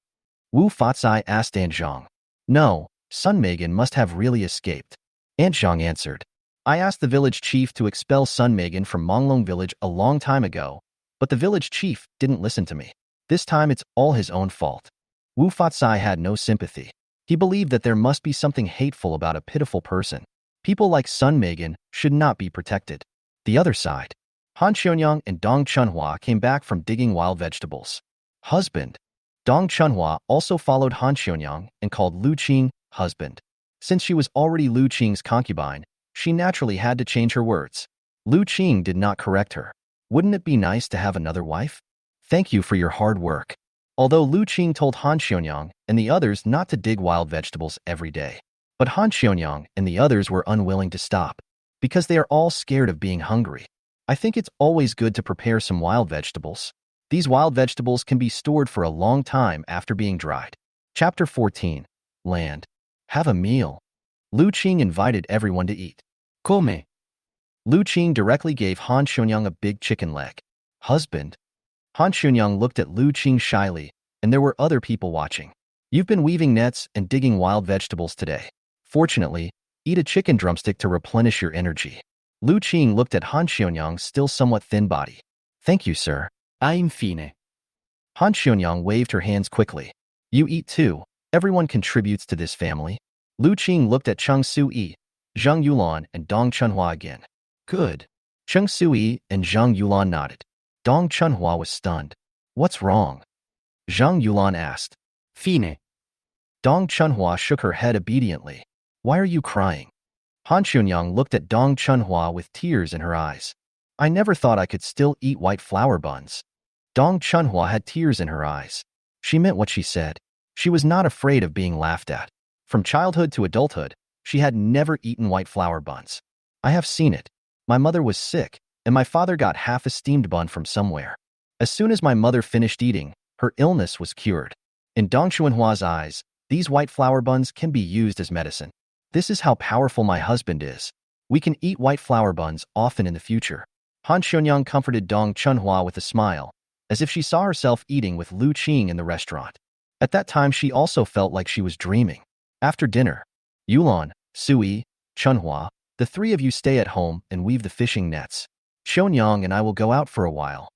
Wu Fatsai asked Aunt Zhang. No, Sun Megan must have really escaped. Aunt Zhang answered. I asked the village chief to expel Sun Megan from Manglong Village a long time ago, but the village chief didn't listen to me. This time it's all his own fault. Wu Fatsai had no sympathy. He believed that there must be something hateful about a pitiful person. People like Sun Megan should not be protected. The other side. Han Xionyang and Dong Chunhua came back from digging wild vegetables. Husband. Dong Chunhua also followed Han Xionyang and called Lu Qing husband. Since she was already Lu Qing's concubine, she naturally had to change her words. Lu Qing did not correct her. Wouldn't it be nice to have another wife? Thank you for your hard work. Although Lu Qing told Han Xionyang and the others not to dig wild vegetables every day. But Han Xionyang and the others were unwilling to stop, because they are all scared of being hungry. I think it's always good to prepare some wild vegetables. These wild vegetables can be stored for a long time after being dried. Chapter 14. Land. Have a meal. Lu Qing invited everyone to eat. Come. Lu Qing directly gave Han Xionyang a big chicken leg. Husband. Han Xionyang looked at Lu Qing shyly, and there were other people watching. You've been weaving nets and digging wild vegetables today. Fortunately, eat a chicken drumstick to replenish your energy. Lu Qing looked at Han Xionyang's still somewhat thin body. Thank you, sir. Infine. Han Xionyang waved her hands quickly. You eat too. Everyone contributes to this family. Lu Qing looked at Cheng Su-yi, Zhang Yulan, and Dong Chunhua again. Good. Cheng Su-yi and Zhang Yulan nodded. Dong Chunhua was stunned. What's wrong? Zhang Yulan asked. Fine. Dong Chunhua shook her head obediently. Why are you crying? Han Xionyang looked at Dong Chunhua with tears in her eyes. I never thought I could still eat white flour buns. Dong Chunhua had tears in her eyes. She meant what she said. She was not afraid of being laughed at. From childhood to adulthood, she had never eaten white flour buns. I have seen it. My mother was sick, and my father got half a steamed bun from somewhere. As soon as my mother finished eating, her illness was cured. In Dong Chunhua's eyes, these white flour buns can be used as medicine. This is how powerful my husband is. We can eat white flour buns often in the future. Han Xionyang comforted Dong Chunhua with a smile, as if she saw herself eating with Lu Qing in the restaurant. At that time, she also felt like she was dreaming. After dinner, Yulan, Sui, Chunhua, the three of you stay at home and weave the fishing nets. Xionyang and I will go out for a while.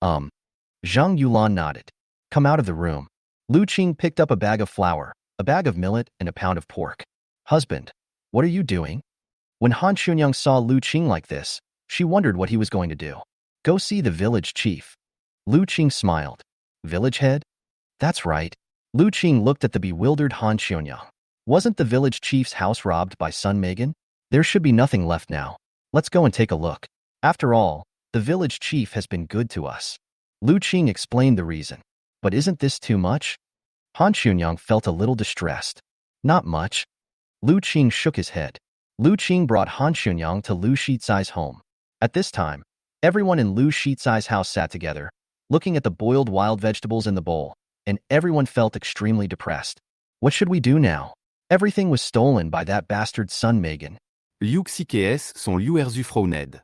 Zhang Yulan nodded. Come out of the room. Lu Qing picked up a bag of flour, a bag of millet, and a pound of pork. Husband, what are you doing? When Han Xionyang saw Lu Qing like this, she wondered what he was going to do. Go see the village chief. Lu Qing smiled. Village head? That's right. Lu Qing looked at the bewildered Han Xionyang. Wasn't the village chief's house robbed by Sun Megan? There should be nothing left now. Let's go and take a look. After all, the village chief has been good to us. Lu Qing explained the reason. But isn't this too much? Han Xionyang felt a little distressed. Not much. Lu Qing shook his head. Lu Qing brought Han Xionyang to Lu Shizai's home. At this time, everyone in Lu Shizai's house sat together, looking at the boiled wild vegetables in the bowl, and everyone felt extremely depressed. What should we do now? Everything was stolen by that bastard son Megan. Liu Xikees son Liu Erzufroned.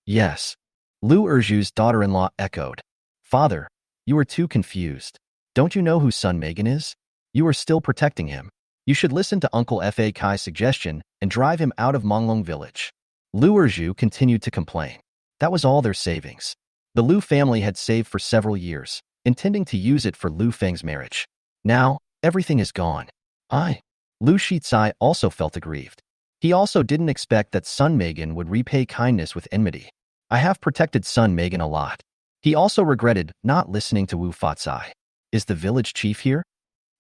Yes. Lu Erju's daughter-in-law echoed. Father, you are too confused. Don't you know who son Megan is? You are still protecting him. You should listen to Uncle Fa Kai's suggestion and drive him out of Manglong Village. Lu Erju continued to complain. That was all their savings. The Lu family had saved for several years, intending to use it for Lu Feng's marriage. Now, everything is gone. Lu Shizai also felt aggrieved. He also didn't expect that son Megan would repay kindness with enmity. I have protected son Megan a lot. He also regretted not listening to Wu Fatsai. Is the village chief here?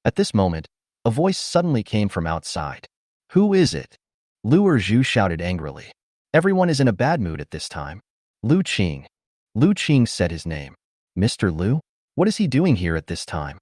At this moment, a voice suddenly came from outside. Who is it? Lu Erju shouted angrily. Everyone is in a bad mood at this time. Lu Qing. Lu Qing said his name. Mr. Lu? What is he doing here at this time?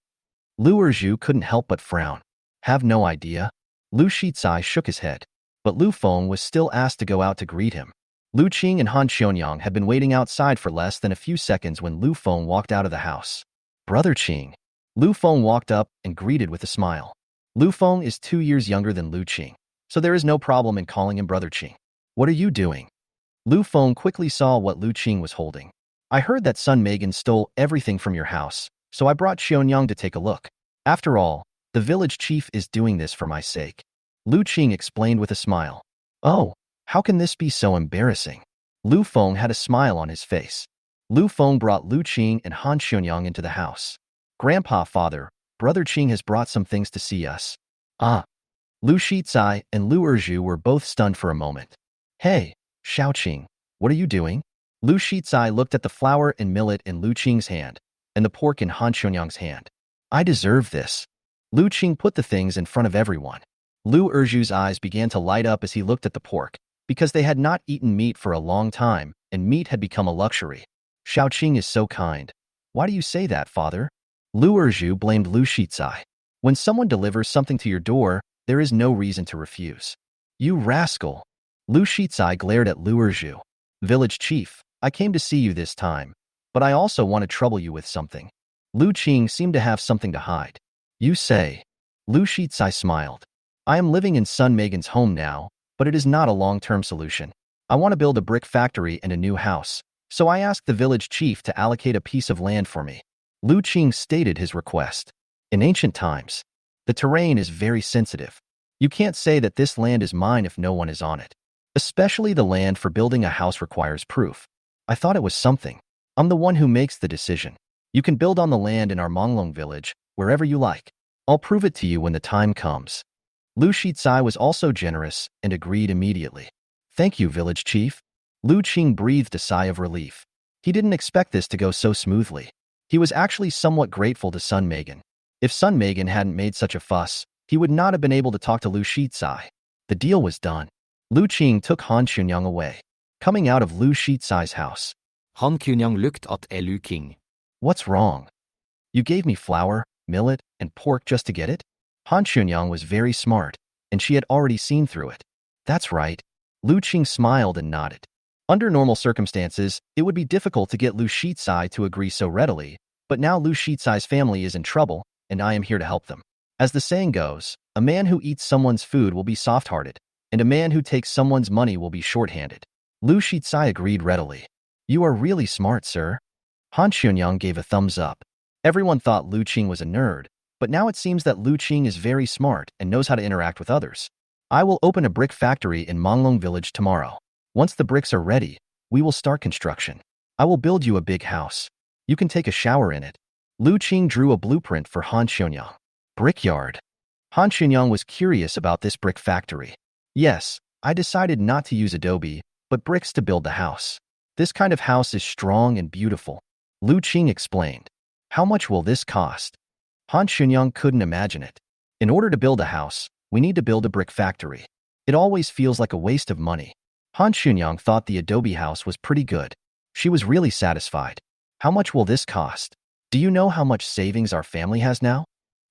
Lu Erju couldn't help but frown. Have no idea. Lu Shizai shook his head. But Lu Feng was still asked to go out to greet him. Lu Qing and Han Xionyang had been waiting outside for less than a few seconds when Lu Feng walked out of the house. Brother Qing. Lu Feng walked up and greeted with a smile. Lu Feng is 2 years younger than Lu Qing, so there is no problem in calling him Brother Qing. What are you doing? Lu Feng quickly saw what Lu Qing was holding. I heard that son Megan stole everything from your house, so I brought Xionyang to take a look. After all, the village chief is doing this for my sake. Lu Qing explained with a smile. Oh, how can this be so embarrassing? Lu Feng had a smile on his face. Lu Feng brought Lu Qing and Han Xionyang into the house. Grandpa, father, Brother Qing has brought some things to see us. Lu Shizai and Lu Erju were both stunned for a moment. Hey, Xiaoqing, what are you doing? Lu Shizai looked at the flour and millet in Lu Qing's hand, and the pork in Han Xionyang's hand. I deserve this. Lu Qing put the things in front of everyone. Lu Erju's eyes began to light up as he looked at the pork, because they had not eaten meat for a long time, and meat had become a luxury. Xiaoqing is so kind. Why do you say that, father? Lu Erju blamed Lu Shizai. When someone delivers something to your door, there is no reason to refuse. You rascal. Lu Shizai glared at Lu Erju. Village chief, I came to see you this time, but I also want to trouble you with something. Lu Qing seemed to have something to hide. You say. Lu Shizai smiled. I am living in son Megan's home now, but it is not a long-term solution. I want to build a brick factory and a new house, so I asked the village chief to allocate a piece of land for me. Lu Qing stated his request. In ancient times, the terrain is very sensitive. You can't say that this land is mine if no one is on it. Especially the land for building a house requires proof. I thought it was something. I'm the one who makes the decision. You can build on the land in our Manglong Village, wherever you like. I'll prove it to you when the time comes. Lu Shizai was also generous and agreed immediately. Thank you, village chief. Lu Qing breathed a sigh of relief. He didn't expect this to go so smoothly. He was actually somewhat grateful to son Megan. If son Megan hadn't made such a fuss, he would not have been able to talk to Lu Shizai. The deal was done. Lu Qing took Han Xionyang away. Coming out of Lu Shizai's house. Han Xionyang looked at Lu Qing. What's wrong? You gave me flour, millet, and pork just to get it? Han Xionyang was very smart, and she had already seen through it. That's right. Lu Qing smiled and nodded. Under normal circumstances, it would be difficult to get Lu Shizai to agree so readily, but now Lu Shizai's family is in trouble, and I am here to help them. As the saying goes, a man who eats someone's food will be soft-hearted, and a man who takes someone's money will be short-handed. Lu Shizai agreed readily. You are really smart, sir. Han Xionyang gave a thumbs up. Everyone thought Lu Qing was a nerd, but now it seems that Lu Qing is very smart and knows how to interact with others. I will open a brick factory in Manglong Village tomorrow. Once the bricks are ready, we will start construction. I will build you a big house. You can take a shower in it. Lu Qing drew a blueprint for Han Xionyang. Brickyard. Han Xionyang was curious about this brick factory. Yes, I decided not to use adobe, but bricks to build the house. This kind of house is strong and beautiful. Lu Qing explained. How much will this cost? Han Xionyang couldn't imagine it. In order to build a house, we need to build a brick factory. It always feels like a waste of money. Han Xionyang thought the adobe house was pretty good. She was really satisfied. How much will this cost? Do you know how much savings our family has now?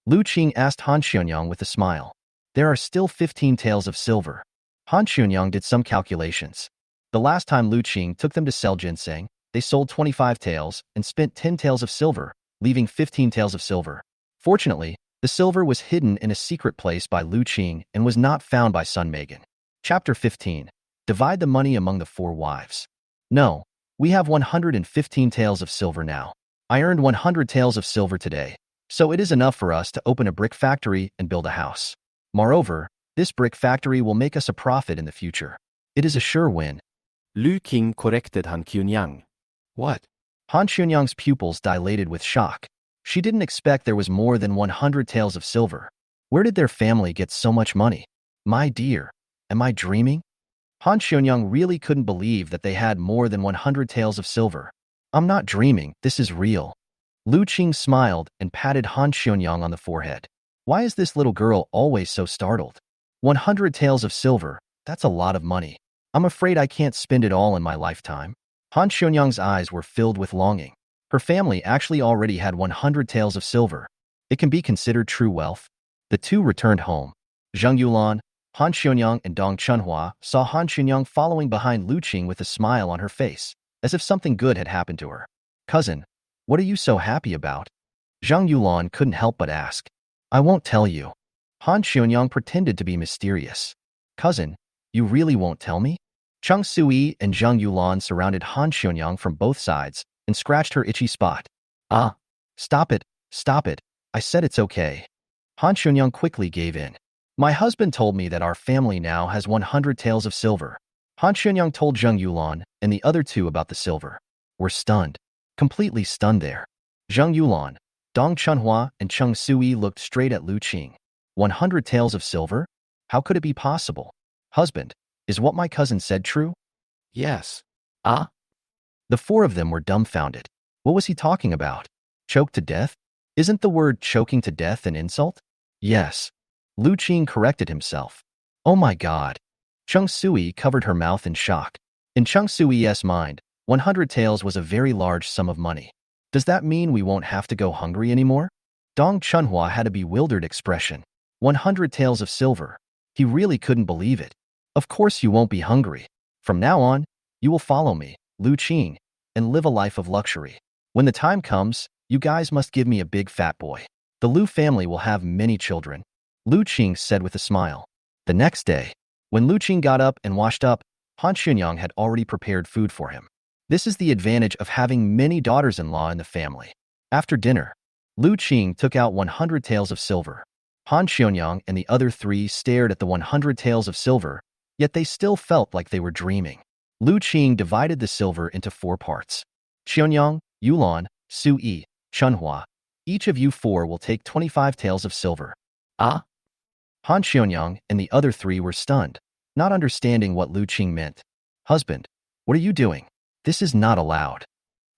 Lu Qing asked Han Xionyang with a smile. There are still 15 taels of silver. Han Xionyang did some calculations. The last time Lu Qing took them to sell ginseng, they sold 25 taels and spent 10 taels of silver, leaving 15 taels of silver. Fortunately, The silver was hidden in a secret place by Lu Qing and was not found by Sun Megan. Chapter 15. Divide the money among the 4 wives. No, we have 115 taels of silver now. I earned 100 taels of silver today, so it is enough for us to open a brick factory and build a house. Moreover, this brick factory will make us a profit in the future. It is a sure win. Lu Qing corrected Han Qiunyang. What? Han Qiunyang's pupils dilated with shock. She didn't expect there was more than 100 taels of silver. Where did their family get so much money? My dear, am I dreaming? Han Qiunyang really couldn't believe that they had more than 100 taels of silver. I'm not dreaming, this is real. Lu Qing smiled and patted Han Qiunyang on the forehead. Why is this little girl always so startled? 100 taels of silver, that's a lot of money. I'm afraid I can't spend it all in my lifetime. Han Qiunyang's eyes were filled with longing. Her family actually already had 100 taels of silver. It can be considered true wealth. The two returned home. Zheng Yulan, Han Qiunyang and Dong Chunhua saw Han Qiunyang following behind Lu Qing with a smile on her face, as if something good had happened to her. Cousin, what are you so happy about? Zheng Yulan couldn't help but ask. I won't tell you. Han Qiunyang pretended to be mysterious. Cousin, you really won't tell me? Cheng Sui and Zheng Yulan surrounded Han Qiunyang from both sides and scratched her itchy spot. Ah! Stop it, stop it. I said it's okay. Han Qiunyang quickly gave in. My husband told me that our family now has 100 taels of silver. Han Qiunyang told Zheng Yulan and the other two about the silver. We're stunned. Completely stunned there. Zheng Yulan, Dong Chunhua and Cheng Sui looked straight at Lu Qing. 100 taels of silver? How could it be possible? Husband, is what my cousin said true? Yes. Ah? The 4 of them were dumbfounded. What was he talking about? Choked to death? Isn't the word choking to death an insult? Yes. Lu Qing corrected himself. Oh my God. Cheng Sui covered her mouth in shock. In Cheng Sui's mind, 100 taels was a very large sum of money. Does that mean we won't have to go hungry anymore? Dong Chunhua had a bewildered expression. 100 taels of silver. He really couldn't believe it. Of course you won't be hungry. From now on, you will follow me, Lu Qing, and live a life of luxury. When the time comes, you guys must give me a big fat boy. The Lu family will have many children. Lu Qing said with a smile. The next day, when Lu Qing got up and washed up, Han Qiunyang had already prepared food for him. This is the advantage of having many daughters-in-law in the family. After dinner, Lu Qing took out 100 taels of silver. Han Qiunyang and the other 3 stared at the 100 taels of silver, yet they still felt like they were dreaming. Lu Qing divided the silver into 4 parts. Qiunyang, Yulan, Sui, Chunhua, each of you 4 will take 25 taels of silver. Ah? Han Qiunyang and the other 3 were stunned, not understanding what Lu Qing meant. Husband, what are you doing? This is not allowed.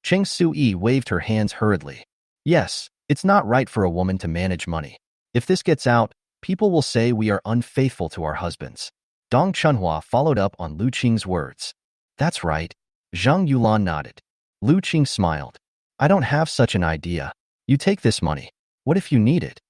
Cheng Sui waved her hands hurriedly. Yes, it's not right for a woman to manage money. If this gets out, people will say we are unfaithful to our husbands. Dong Chunhua followed up on Lu Qing's words. That's right. Zheng Yulan nodded. Lu Qing smiled. I don't have such an idea. You take this money. What if you need it?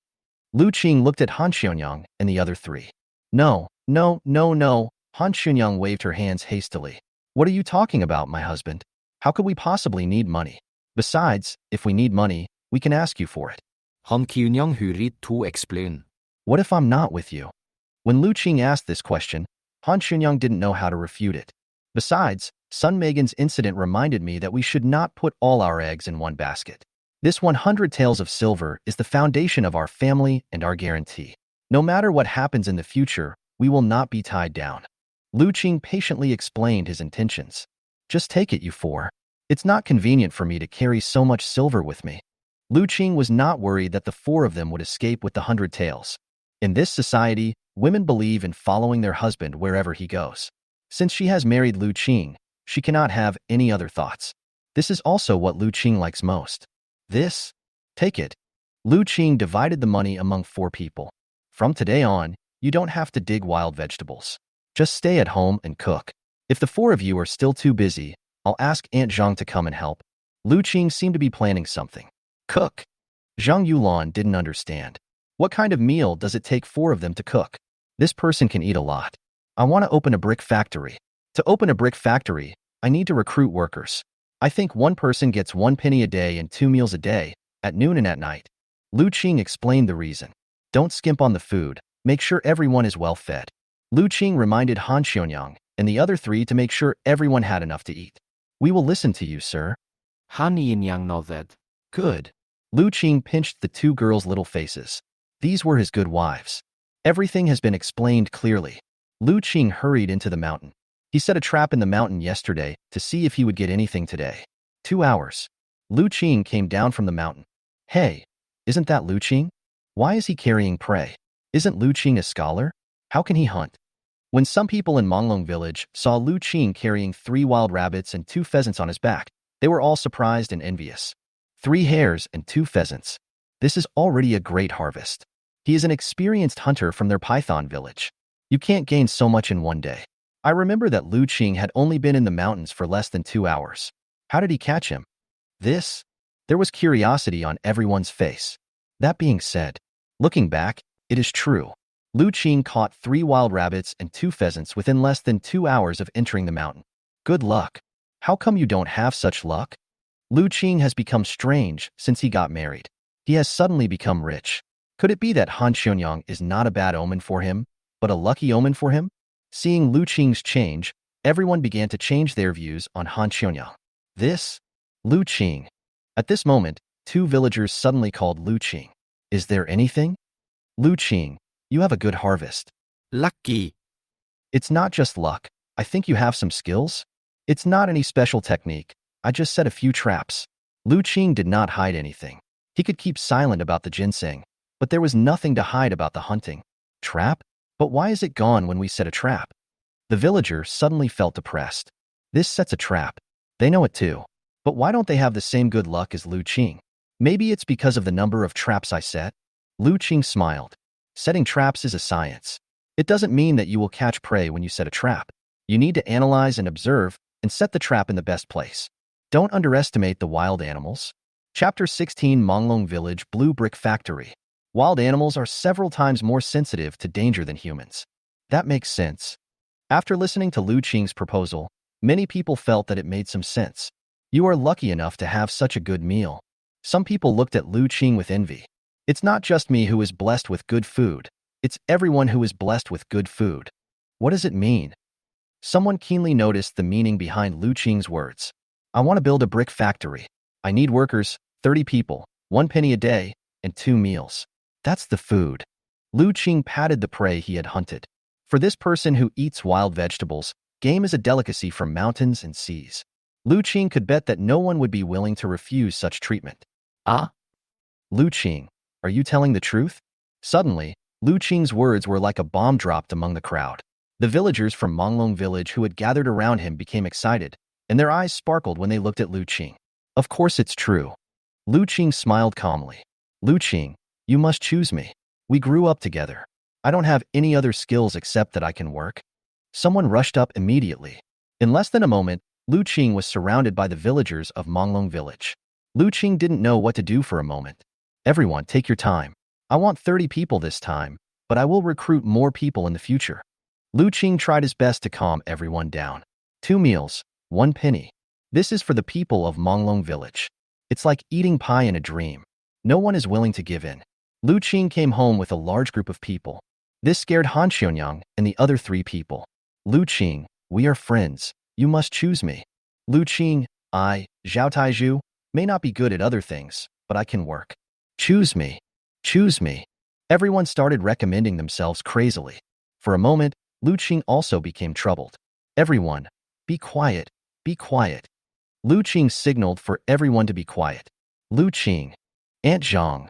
Lu Qing looked at Han Qiunyang and the other 3. No, no, no, no. Han Qiunyang waved her hands hastily. What are you talking about, my husband? How could we possibly need money? Besides, if we need money, we can ask you for it. Han Qiunyang hurried to explain. What if I'm not with you? When Lu Qing asked this question, Han Qiunyang didn't know how to refute it. Besides, Sun Megan's incident reminded me that we should not put all our eggs in one basket. This 100 taels of silver is the foundation of our family and our guarantee. No matter what happens in the future, we will not be tied down. Lu Qing patiently explained his intentions. Just take it, you 4. It's not convenient for me to carry so much silver with me. Lu Qing was not worried that the 4 of them would escape with the 100 taels. In this society, women believe in following their husband wherever he goes. Since she has married Lu Qing, she cannot have any other thoughts. This is also what Lu Qing likes most. This? Take it. Lu Qing divided the money among 4 people. From today on, you don't have to dig wild vegetables. Just stay at home and cook. If the 4 of you are still too busy, I'll ask Aunt Zhang to come and help. Lu Qing seemed to be planning something. Cook. Zhang Yulan didn't understand. What kind of meal does it take 4 of them to cook? This person can eat a lot. I want to open a brick factory. To open a brick factory, I need to recruit workers. I think 1 person gets 1 penny a day and 2 meals a day, at noon and at night. Lu Qing explained the reason. Don't skimp on the food. Make sure everyone is well fed. Lu Qing reminded Han Xionyang and the other three to make sure everyone had enough to eat. We will listen to you, sir. Han Yin-yang nodded. Good. Lu Qing pinched the two girls' little faces. These were his good wives. Everything has been explained clearly. Lu Qing hurried into the mountain. He set a trap in the mountain yesterday to see if he would get anything today. 2 hours. Lu Qing came down from the mountain. Hey, isn't that Lu Qing? Why is he carrying prey? Isn't Lu Qing a scholar? How can he hunt? When some people in Manglong Village saw Lu Qing carrying 3 wild rabbits and 2 pheasants on his back, they were all surprised and envious. 3 hares and 2 pheasants. This is already a great harvest. He is an experienced hunter from their Python village. You can't gain so much in one day. I remember that Lu Qing had only been in the mountains for less than 2 hours. How did he catch him? There was curiosity on everyone's face. That being said, looking back, it is true. Lu Qing caught 3 wild rabbits and 2 pheasants within less than 2 hours of entering the mountain. Good luck. How come you don't have such luck? Lu Qing has become strange since he got married. He has suddenly become rich. Could it be that Han Xionyang is not a bad omen for him, but a lucky omen for him? Seeing Lu Qing's change, everyone began to change their views on Han Xionyang. Lu Qing. At this moment, 2 villagers suddenly called Lu Qing. Is there anything? Lu Qing, you have a good harvest. Lucky. It's not just luck. I think you have some skills. It's not any special technique. I just set a few traps. Lu Qing did not hide anything. He could keep silent about the ginseng, but there was nothing to hide about the hunting. Trap? But why is it gone when we set a trap? The villager suddenly felt depressed. This sets a trap. They know it too. But why don't they have the same good luck as Lu Qing? Maybe it's because of the number of traps I set? Lu Qing smiled. Setting traps is a science. It doesn't mean that you will catch prey when you set a trap. You need to analyze and observe and set the trap in the best place. Don't underestimate the wild animals. Chapter 16 Manglong Village Blue Brick Factory. Wild animals are several times more sensitive to danger than humans. That makes sense. After listening to Lu Qing's proposal, many people felt that it made some sense. You are lucky enough to have such a good meal. Some people looked at Lu Qing with envy. It's not just me who is blessed with good food. It's everyone who is blessed with good food. What does it mean? Someone keenly noticed the meaning behind Lu Qing's words. I want to build a brick factory. I need workers, 30 people, 1 penny a day, and 2 meals. That's the food. Lu Qing patted the prey he had hunted. For this person who eats wild vegetables, game is a delicacy from mountains and seas. Lu Qing could bet that no one would be willing to refuse such treatment. Ah? Lu Qing, are you telling the truth? Suddenly, Lu Qing's words were like a bomb dropped among the crowd. The villagers from Manglong Village who had gathered around him became excited, and their eyes sparkled when they looked at Lu Qing. Of course it's true. Lu Qing smiled calmly. Lu Qing, you must choose me. We grew up together. I don't have any other skills except that I can work. Someone rushed up immediately. In less than a moment, Lu Qing was surrounded by the villagers of Manglong Village. Lu Qing didn't know what to do for a moment. Everyone, take your time. I want 30 people this time, but I will recruit more people in the future. Lu Qing tried his best to calm everyone down. 2 meals, 1 penny. This is for the people of Manglong Village. It's like eating pie in a dream. No one is willing to give in. Lu Qing came home with a large group of people. This scared Han Xionyang and the other 3 people. Lu Qing, we are friends. You must choose me. Lu Qing, I, Zhao Taizhu, may not be good at other things, but I can work. Choose me. Choose me. Everyone started recommending themselves crazily. For a moment, Lu Qing also became troubled. Everyone, be quiet, be quiet. Lu Qing signaled for everyone to be quiet. Lu Qing. Aunt Zhang.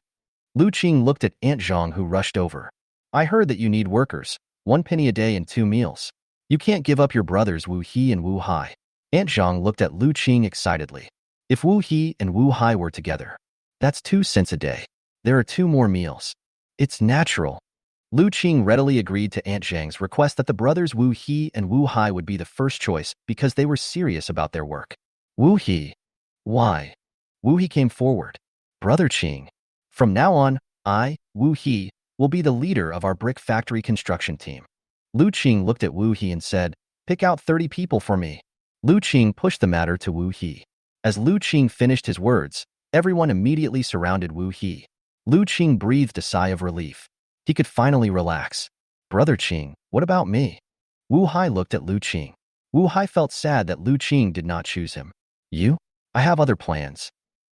Lu Qing looked at Aunt Zhang who rushed over. I heard that you need workers, 1 penny a day and 2 meals. You can't give up your brothers Wu He and Wu Hai. Aunt Zhang looked at Lu Qing excitedly. If Wu He and Wu Hai were together, that's 2 cents a day. There are 2 more meals. It's natural. Lu Qing readily agreed to Aunt Zhang's request that the brothers Wu He and Wu Hai would be the first choice because they were serious about their work. Wu He. Why? Wu He came forward. Brother Qing. From now on, I, Wu He, will be the leader of our brick factory construction team. Lu Qing looked at Wu He and said, pick out 30 people for me. Lu Qing pushed the matter to Wu He. As Lu Qing finished his words, everyone immediately surrounded Wu He. Lu Qing breathed a sigh of relief. He could finally relax. Brother Qing, what about me? Wu Hai looked at Lu Qing. Wu Hai felt sad that Lu Qing did not choose him. You? I have other plans.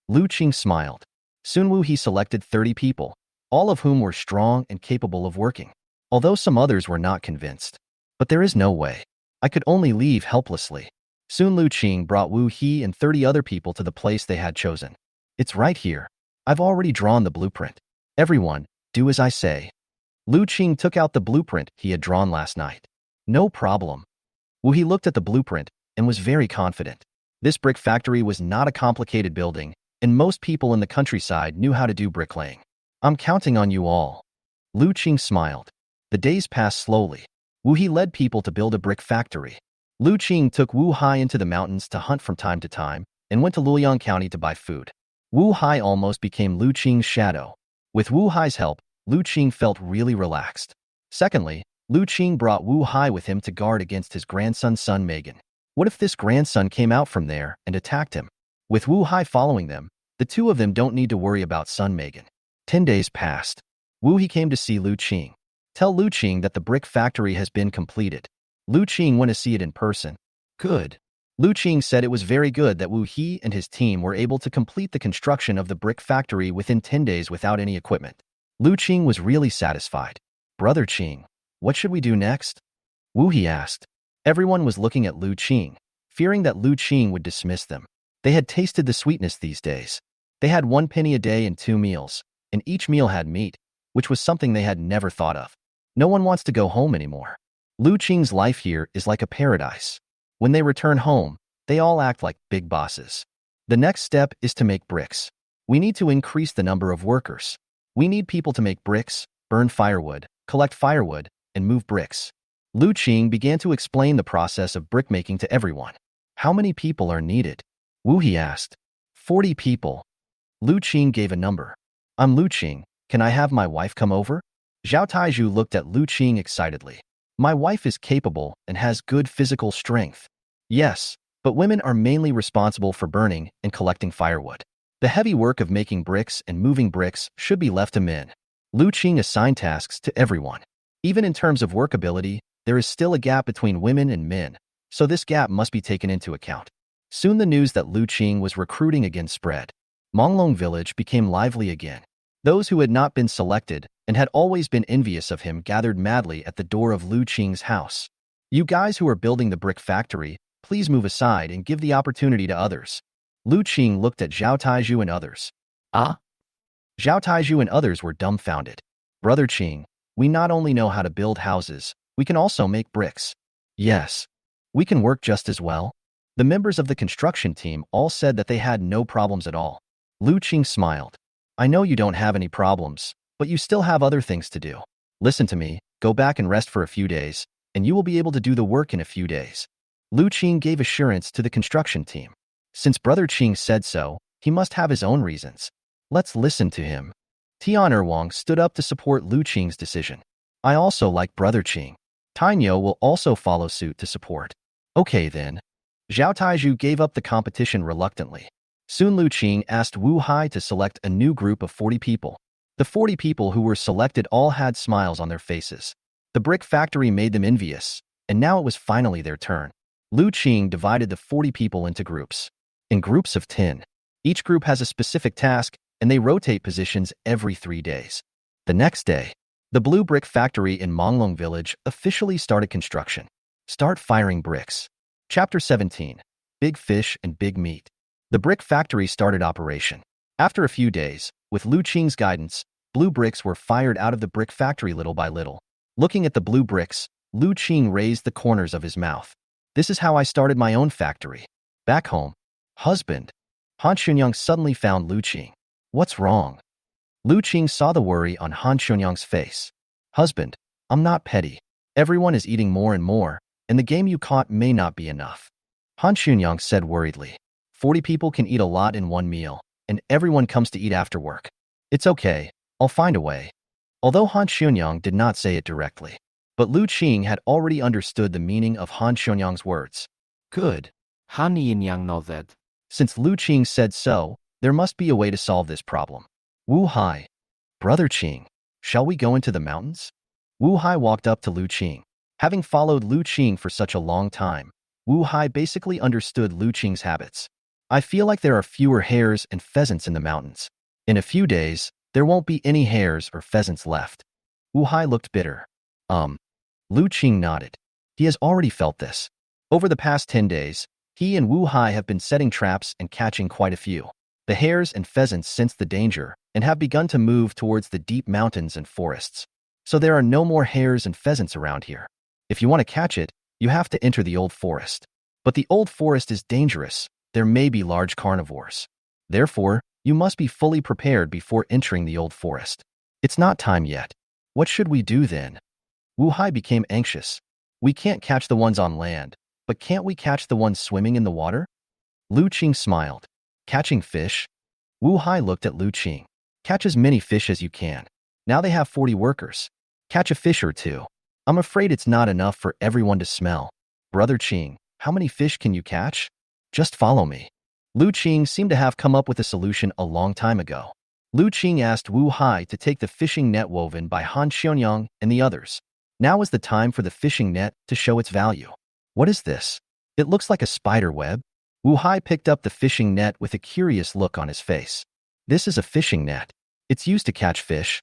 Lu Qing smiled. Soon Wu He selected 30 people, all of whom were strong and capable of working, although some others were not convinced. But there is no way. I could only leave helplessly. Soon Lu Qing brought Wu He and 30 other people to the place they had chosen. It's right here. I've already drawn the blueprint. Everyone, do as I say. Lu Qing took out the blueprint he had drawn last night. No problem. Wu He looked at the blueprint and was very confident. This brick factory was not a complicated building, and most people in the countryside knew how to do bricklaying. I'm counting on you all. Lu Qing smiled. The days passed slowly. Wu He led people to build a brick factory. Lu Qing took Wu Hai into the mountains to hunt from time to time and went to Luoyang County to buy food. Wu Hai almost became Lu Qing's shadow. With Wu Hai's help, Lu Qing felt really relaxed. Secondly, Lu Qing brought Wu Hai with him to guard against his grandson's son Megan. What if this grandson came out from there and attacked him? With Wu Hai following them, the two of them don't need to worry about son Megan. 10 days passed. Wu He came to see Lu Qing. Tell Lu Qing that the brick factory has been completed. Lu Qing went to see it in person. Good. Lu Qing said it was very good that Wu He and his team were able to complete the construction of the brick factory within 10 days without any equipment. Lu Qing was really satisfied. Brother Qing, what should we do next? Wu He asked. Everyone was looking at Lu Qing, fearing that Lu Qing would dismiss them. They had tasted the sweetness these days. They had 1 penny a day and 2 meals, and each meal had meat, which was something they had never thought of. No one wants to go home anymore. Lu Qing's life here is like a paradise. When they return home, they all act like big bosses. The next step is to make bricks. We need to increase the number of workers. We need people to make bricks, burn firewood, collect firewood, and move bricks. Lu Qing began to explain the process of brickmaking to everyone. How many people are needed? Wu He asked. 40 people. Lu Qing gave a number. I'm Lu Qing. Can I have my wife come over? Zhao Taizhu looked at Lu Qing excitedly. My wife is capable and has good physical strength. Yes, but women are mainly responsible for burning and collecting firewood. The heavy work of making bricks and moving bricks should be left to men. Lu Qing assigned tasks to everyone. Even in terms of workability, there is still a gap between women and men, so this gap must be taken into account. Soon the news that Lu Qing was recruiting again spread. Manglong Village became lively again. Those who had not been selected and had always been envious of him gathered madly at the door of Lu Qing's house. You guys who are building the brick factory, please move aside and give the opportunity to others. Lu Qing looked at Zhao Taizhu and others. Ah? Zhao Taizhu and others were dumbfounded. Brother Qing, we not only know how to build houses, we can also make bricks. Yes. We can work just as well. The members of the construction team all said that they had no problems at all. Lu Qing smiled. I know you don't have any problems, but you still have other things to do. Listen to me, go back and rest for a few days, and you will be able to do the work in a few days. Lu Qing gave assurance to the construction team. Since Brother Qing said so, he must have his own reasons. Let's listen to him. Tian Erwang stood up to support Lu Qing's decision. I also like Brother Qing. Tainyo will also follow suit to support. Okay then. Zhao Taizhu gave up the competition reluctantly. Soon Lu Qing asked Wu Hai to select a new group of 40 people. The 40 people who were selected all had smiles on their faces. The brick factory made them envious, and now it was finally their turn. Lu Qing divided the 40 people into groups. In groups of 10. Each group has a specific task, and they rotate positions every 3 days. The next day, the blue brick factory in Manglong Village officially started construction. Start firing bricks. Chapter 17. Big Fish and Big Meat. The brick factory started operation. After a few days, with Lu Qing's guidance, blue bricks were fired out of the brick factory little by little. Looking at the blue bricks, Lu Qing raised the corners of his mouth. This is how I started my own factory. Back home. Husband. Han Xunyang suddenly found Lu Qing. What's wrong? Lu Qing saw the worry on Han Xunyang's face. Husband, I'm not petty. Everyone is eating more and more, and the game you caught may not be enough. Han Xunyang said worriedly. 40 people can eat a lot in one meal, and everyone comes to eat after work. It's okay, I'll find a way. Although Han Xunyang did not say it directly, but Lu Qing had already understood the meaning of Han Xunyang's words. Good. Han Yin Yang know that. Since Lu Qing said so, there must be a way to solve this problem. Wu Hai. Brother Qing. Shall we go into the mountains? Wu Hai walked up to Lu Qing. Having followed Lu Qing for such a long time, Wu Hai basically understood Lu Qing's habits. I feel like there are fewer hares and pheasants in the mountains. In a few days, there won't be any hares or pheasants left. Wu Hai looked bitter. Lu Qing nodded. He has already felt this. Over the past 10 days, he and Wu Hai have been setting traps and catching quite a few. The hares and pheasants sensed the danger and have begun to move towards the deep mountains and forests. So there are no more hares and pheasants around here. If you want to catch it, you have to enter the old forest. But the old forest is dangerous. There may be large carnivores. Therefore, you must be fully prepared before entering the old forest. It's not time yet. What should we do then? Wu Hai became anxious. We can't catch the ones on land, but can't we catch the ones swimming in the water? Lu Qing smiled. Catching fish? Wu Hai looked at Lu Qing. Catch as many fish as you can. Now they have 40 workers. Catch a fish or two. I'm afraid it's not enough for everyone to smell. Brother Qing, how many fish can you catch? Just follow me. Lu Qing seemed to have come up with a solution a long time ago. Lu Qing asked Wu Hai to take the fishing net woven by Han Xionyang and the others. Now is the time for the fishing net to show its value. What is this? It looks like a spider web. Wu Hai picked up the fishing net with a curious look on his face. This is a fishing net. It's used to catch fish.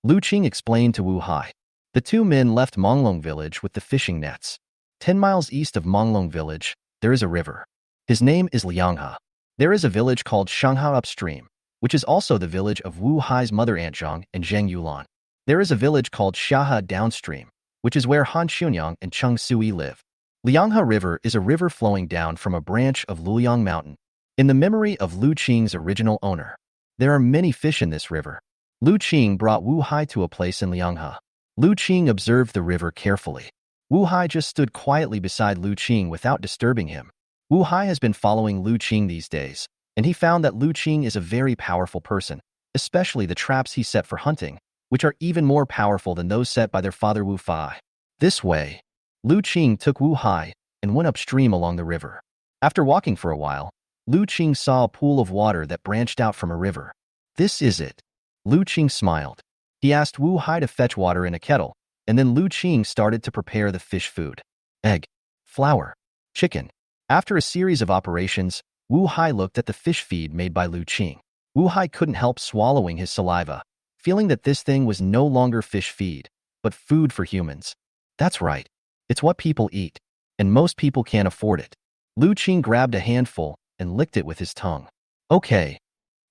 Lu Qing explained to Wu Hai. The two men left Manglong Village with the fishing nets. 10 miles east of Manglong Village, there is a river. His name is Lianghe. There is a village called Shangha upstream, which is also the village of Wu Hai's mother Aunt Zhang and Zheng Yulan. There is a village called Xiahe downstream, which is where Han Xionyang and Cheng Sui live. Lianghe River is a river flowing down from a branch of Luliang Mountain. In the memory of Lu Qing's original owner, there are many fish in this river. Lu Qing brought Wu Hai to a place in Lianghe. Lu Qing observed the river carefully. Wu Hai just stood quietly beside Lu Qing without disturbing him. Wu Hai has been following Lu Qing these days, and he found that Lu Qing is a very powerful person, especially the traps he set for hunting, which are even more powerful than those set by their father Wu Fai. This way, Lu Qing took Wu Hai and went upstream along the river. After walking for a while, Lu Qing saw a pool of water that branched out from a river. This is it. Lu Qing smiled. He asked Wu Hai to fetch water in a kettle, and then Lu Qing started to prepare the fish food. Egg, flour, chicken. After a series of operations, Wu Hai looked at the fish feed made by Lu Qing. Wu Hai couldn't help swallowing his saliva, feeling that this thing was no longer fish feed, but food for humans. That's right. It's what people eat, and most people can't afford it. Lu Qing grabbed a handful and licked it with his tongue. Okay.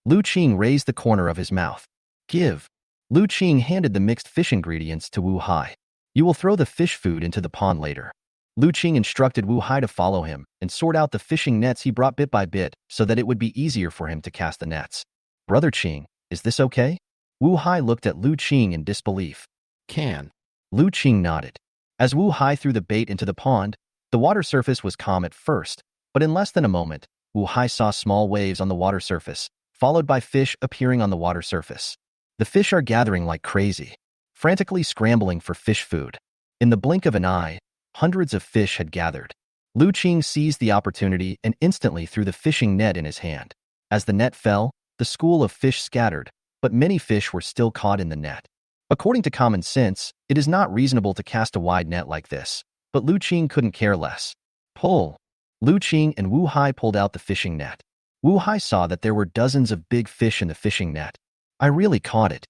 Lu Qing raised the corner of his mouth. Give. Lu Qing handed the mixed fish ingredients to Wu Hai. You will throw the fish food into the pond later. Lu Qing instructed Wu Hai to follow him and sort out the fishing nets he brought bit by bit so that it would be easier for him to cast the nets. Brother Qing, is this okay? Wu Hai looked at Lu Qing in disbelief. Can. Lu Qing nodded. As Wu Hai threw the bait into the pond, the water surface was calm at first, but in less than a moment, Wu Hai saw small waves on the water surface, followed by fish appearing on the water surface. The fish are gathering like crazy, frantically scrambling for fish food. In the blink of an eye, hundreds of fish had gathered. Lu Qing seized the opportunity and instantly threw the fishing net in his hand. As the net fell, the school of fish scattered, but many fish were still caught in the net. According to common sense, it is not reasonable to cast a wide net like this, but Lu Qing couldn't care less. Pull! Lu Qing and Wu Hai pulled out the fishing net. Wu Hai saw that there were dozens of big fish in the fishing net. I really caught it.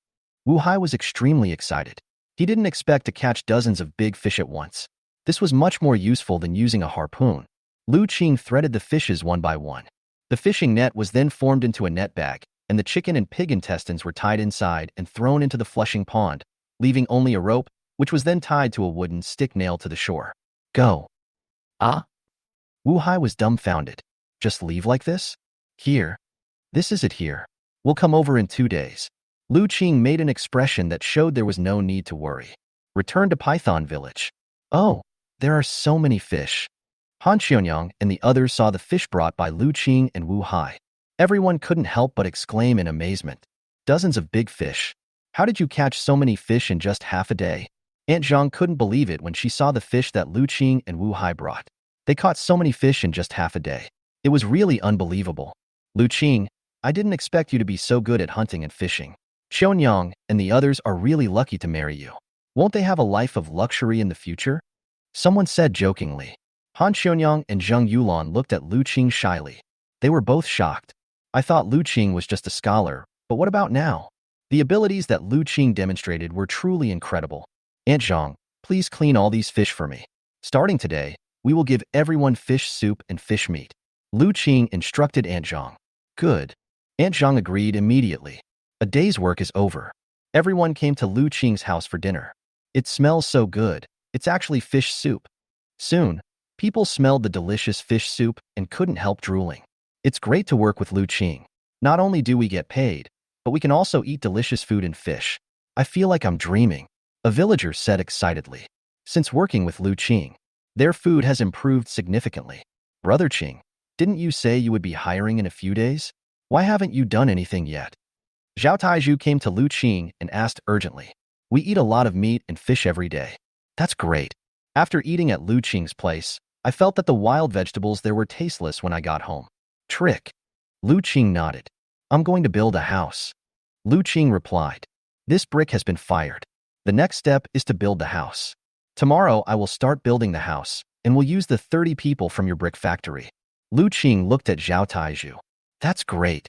Wu Hai was extremely excited. He didn't expect to catch dozens of big fish at once. This was much more useful than using a harpoon. Lu Qing threaded the fishes one by one. The fishing net was then formed into a net bag, and the chicken and pig intestines were tied inside and thrown into the flushing pond, leaving only a rope, which was then tied to a wooden stick nailed to the shore. Go. Ah? Wu Hai was dumbfounded. Just leave like this? Here. This is it here. We'll come over in 2 days. Lu Qing made an expression that showed there was no need to worry. Return to Python Village. Oh, there are so many fish. Han Xionyang and the others saw the fish brought by Lu Qing and Wu Hai. Everyone couldn't help but exclaim in amazement. Dozens of big fish. How did you catch so many fish in just half a day? Aunt Zhang couldn't believe it when she saw the fish that Lu Qing and Wu Hai brought. They caught so many fish in just half a day. It was really unbelievable. Lu Qing, I didn't expect you to be so good at hunting and fishing. Xiaonyang and the others are really lucky to marry you. Won't they have a life of luxury in the future? Someone said jokingly. Han Xiaonyang and Zheng Yulan looked at Lu Qing shyly. They were both shocked. I thought Lu Qing was just a scholar, but what about now? The abilities that Lu Qing demonstrated were truly incredible. Aunt Zhang, please clean all these fish for me. Starting today, we will give everyone fish soup and fish meat. Lu Qing instructed Aunt Zhang. Good. Aunt Zhang agreed immediately. A day's work is over. Everyone came to Lu Qing's house for dinner. It smells so good. It's actually fish soup. Soon, people smelled the delicious fish soup and couldn't help drooling. It's great to work with Lu Qing. Not only do we get paid, but we can also eat delicious food and fish. I feel like I'm dreaming, a villager said excitedly. Since working with Lu Qing, their food has improved significantly. Brother Qing, didn't you say you would be hiring in a few days? Why haven't you done anything yet? Zhao Taizhu came to Lu Qing and asked urgently. We eat a lot of meat and fish every day. That's great. After eating at Lu Qing's place, I felt that the wild vegetables there were tasteless when I got home. Trick. Lu Qing nodded. I'm going to build a house. Lu Qing replied. This brick has been fired. The next step is to build the house. Tomorrow I will start building the house, and will use the 30 people from your brick factory. Lu Qing looked at Zhao Taizhu. That's great.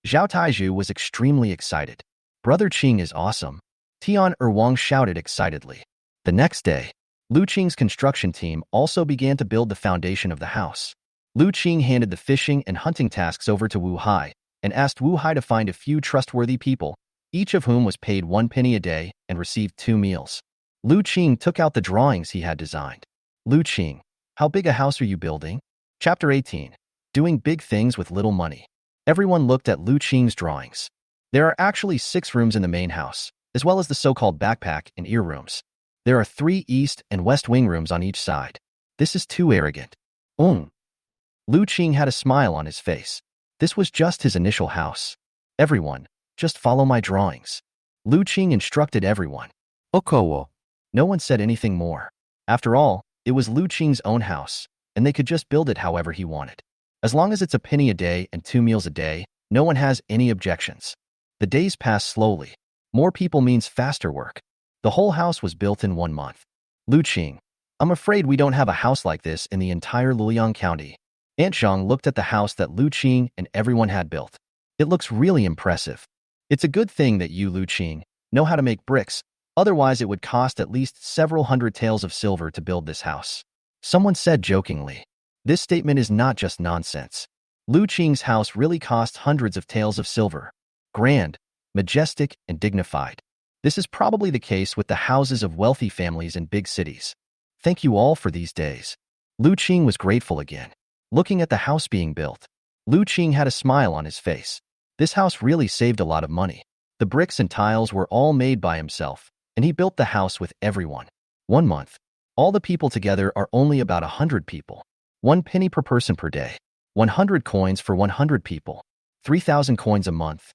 Zhao Taizhu was extremely excited. Brother Qing is awesome. Tian Wang shouted excitedly. The next day, Lu Qing's construction team also began to build the foundation of the house. Lu Qing handed the fishing and hunting tasks over to Wu Hai and asked Wu Hai to find a few trustworthy people, each of whom was paid 1 penny a day and received 2 meals. Lu Qing took out the drawings he had designed. Lu Qing, how big a house are you building? Chapter 18. Doing big things with little money. Everyone looked at Lu Qing's drawings. There are actually 6 rooms in the main house, as well as the so-called backpack and ear rooms. There are 3 east and west wing rooms on each side. This is too arrogant. Lu Qing had a smile on his face. This was just his initial house. Everyone, just follow my drawings. Lu Qing instructed everyone. Okowo. No one said anything more. After all, it was Lu Qing's own house, and they could just build it however he wanted. As long as it's a penny a day and 2 meals a day, no one has any objections. The days passed slowly. More people means faster work. The whole house was built in 1 month. Lu Qing, I'm afraid we don't have a house like this in the entire Luoyang County. Aunt Zhang looked at the house that Lu Qing and everyone had built. It looks really impressive. It's a good thing that you, Lu Qing, know how to make bricks, otherwise it would cost at least several hundred taels of silver to build this house. Someone said jokingly. This statement is not just nonsense. Lu Qing's house really cost hundreds of taels of silver. Grand, majestic, and dignified. This is probably the case with the houses of wealthy families in big cities. Thank you all for these days. Lu Qing was grateful again. Looking at the house being built, Lu Qing had a smile on his face. This house really saved a lot of money. The bricks and tiles were all made by himself, and he built the house with everyone. 1 month. All the people together are only about 100 people. 1 penny per person per day. 100 coins for 100 people. 3,000 coins a month.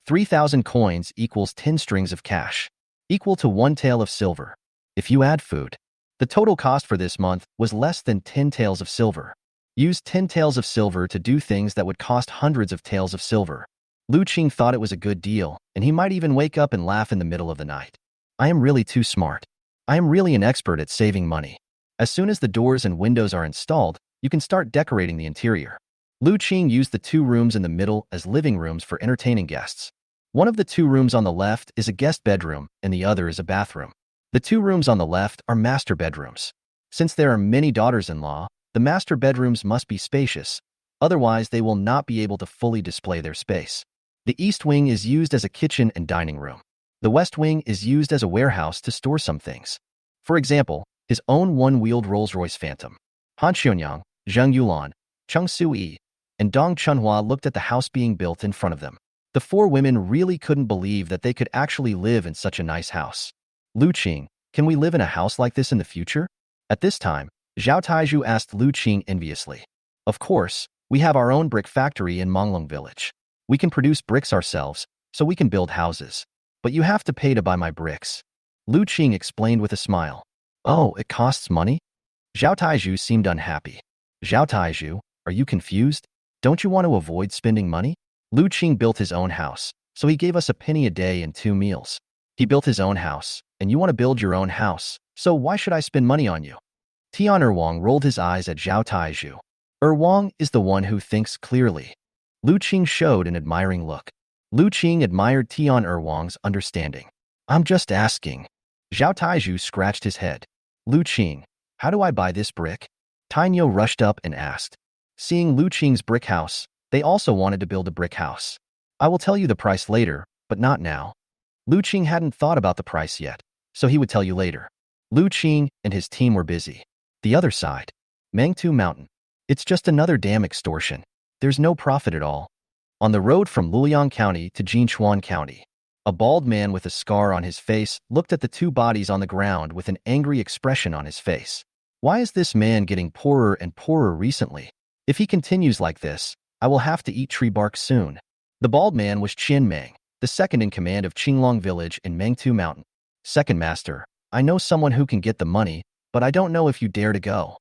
3,000 coins equals 10 strings of cash, equal to 1 tael of silver. If you add food, the total cost for this month was less than 10 taels of silver. Use 10 taels of silver to do things that would cost hundreds of taels of silver. Lu Qing thought it was a good deal, and he might even wake up and laugh in the middle of the night. I am really too smart. I am really an expert at saving money. As soon as the doors and windows are installed, you can start decorating the interior. Lu Qing used the 2 rooms in the middle as living rooms for entertaining guests. One of the 2 rooms on the left is a guest bedroom, and the other is a bathroom. The 2 rooms on the left are master bedrooms. Since there are many daughters-in-law, the master bedrooms must be spacious, otherwise they will not be able to fully display their space. The east wing is used as a kitchen and dining room. The west wing is used as a warehouse to store some things. For example, his own one-wheeled Rolls-Royce Phantom. Han Xionyang, Zheng Yulan, Cheng Sui, and Dong Chunhua looked at the house being built in front of them. The 4 women really couldn't believe that they could actually live in such a nice house. Lu Qing, can we live in a house like this in the future? At this time, Zhao Taizhu asked Lu Qing enviously. Of course, we have our own brick factory in Manglong Village. We can produce bricks ourselves, so we can build houses. But you have to pay to buy my bricks. Lu Qing explained with a smile. Oh, it costs money? Zhao Taizhu seemed unhappy. Zhao Taizhu, are you confused? Don't you want to avoid spending money? Lu Qing built his own house, so he gave us a penny a day and 2 meals. He built his own house, and you want to build your own house, so why should I spend money on you? Tian Erwang rolled his eyes at Zhao Taizhu. Erwang is the one who thinks clearly. Lu Qing showed an admiring look. Lu Qing admired Tian Erwang's understanding. I'm just asking. Zhao Taizhu scratched his head. Lu Qing, how do I buy this brick? Tainyo rushed up and asked. Seeing Lu Qing's brick house, they also wanted to build a brick house. I will tell you the price later, but not now. Lu Qing hadn't thought about the price yet, so he would tell you later. Lu Qing and his team were busy. The other side. Mangtu Mountain. It's just another dam extortion. There's no profit at all. On the road from Luliang County to Jinchuan County, a bald man with a scar on his face looked at the 2 bodies on the ground with an angry expression on his face. Why is this man getting poorer and poorer recently? If he continues like this, I will have to eat tree bark soon. The bald man was Qian Meng, the second in command of Qinglong Village in Mangtu Mountain. Second master, I know someone who can get the money, but I don't know if you dare to go.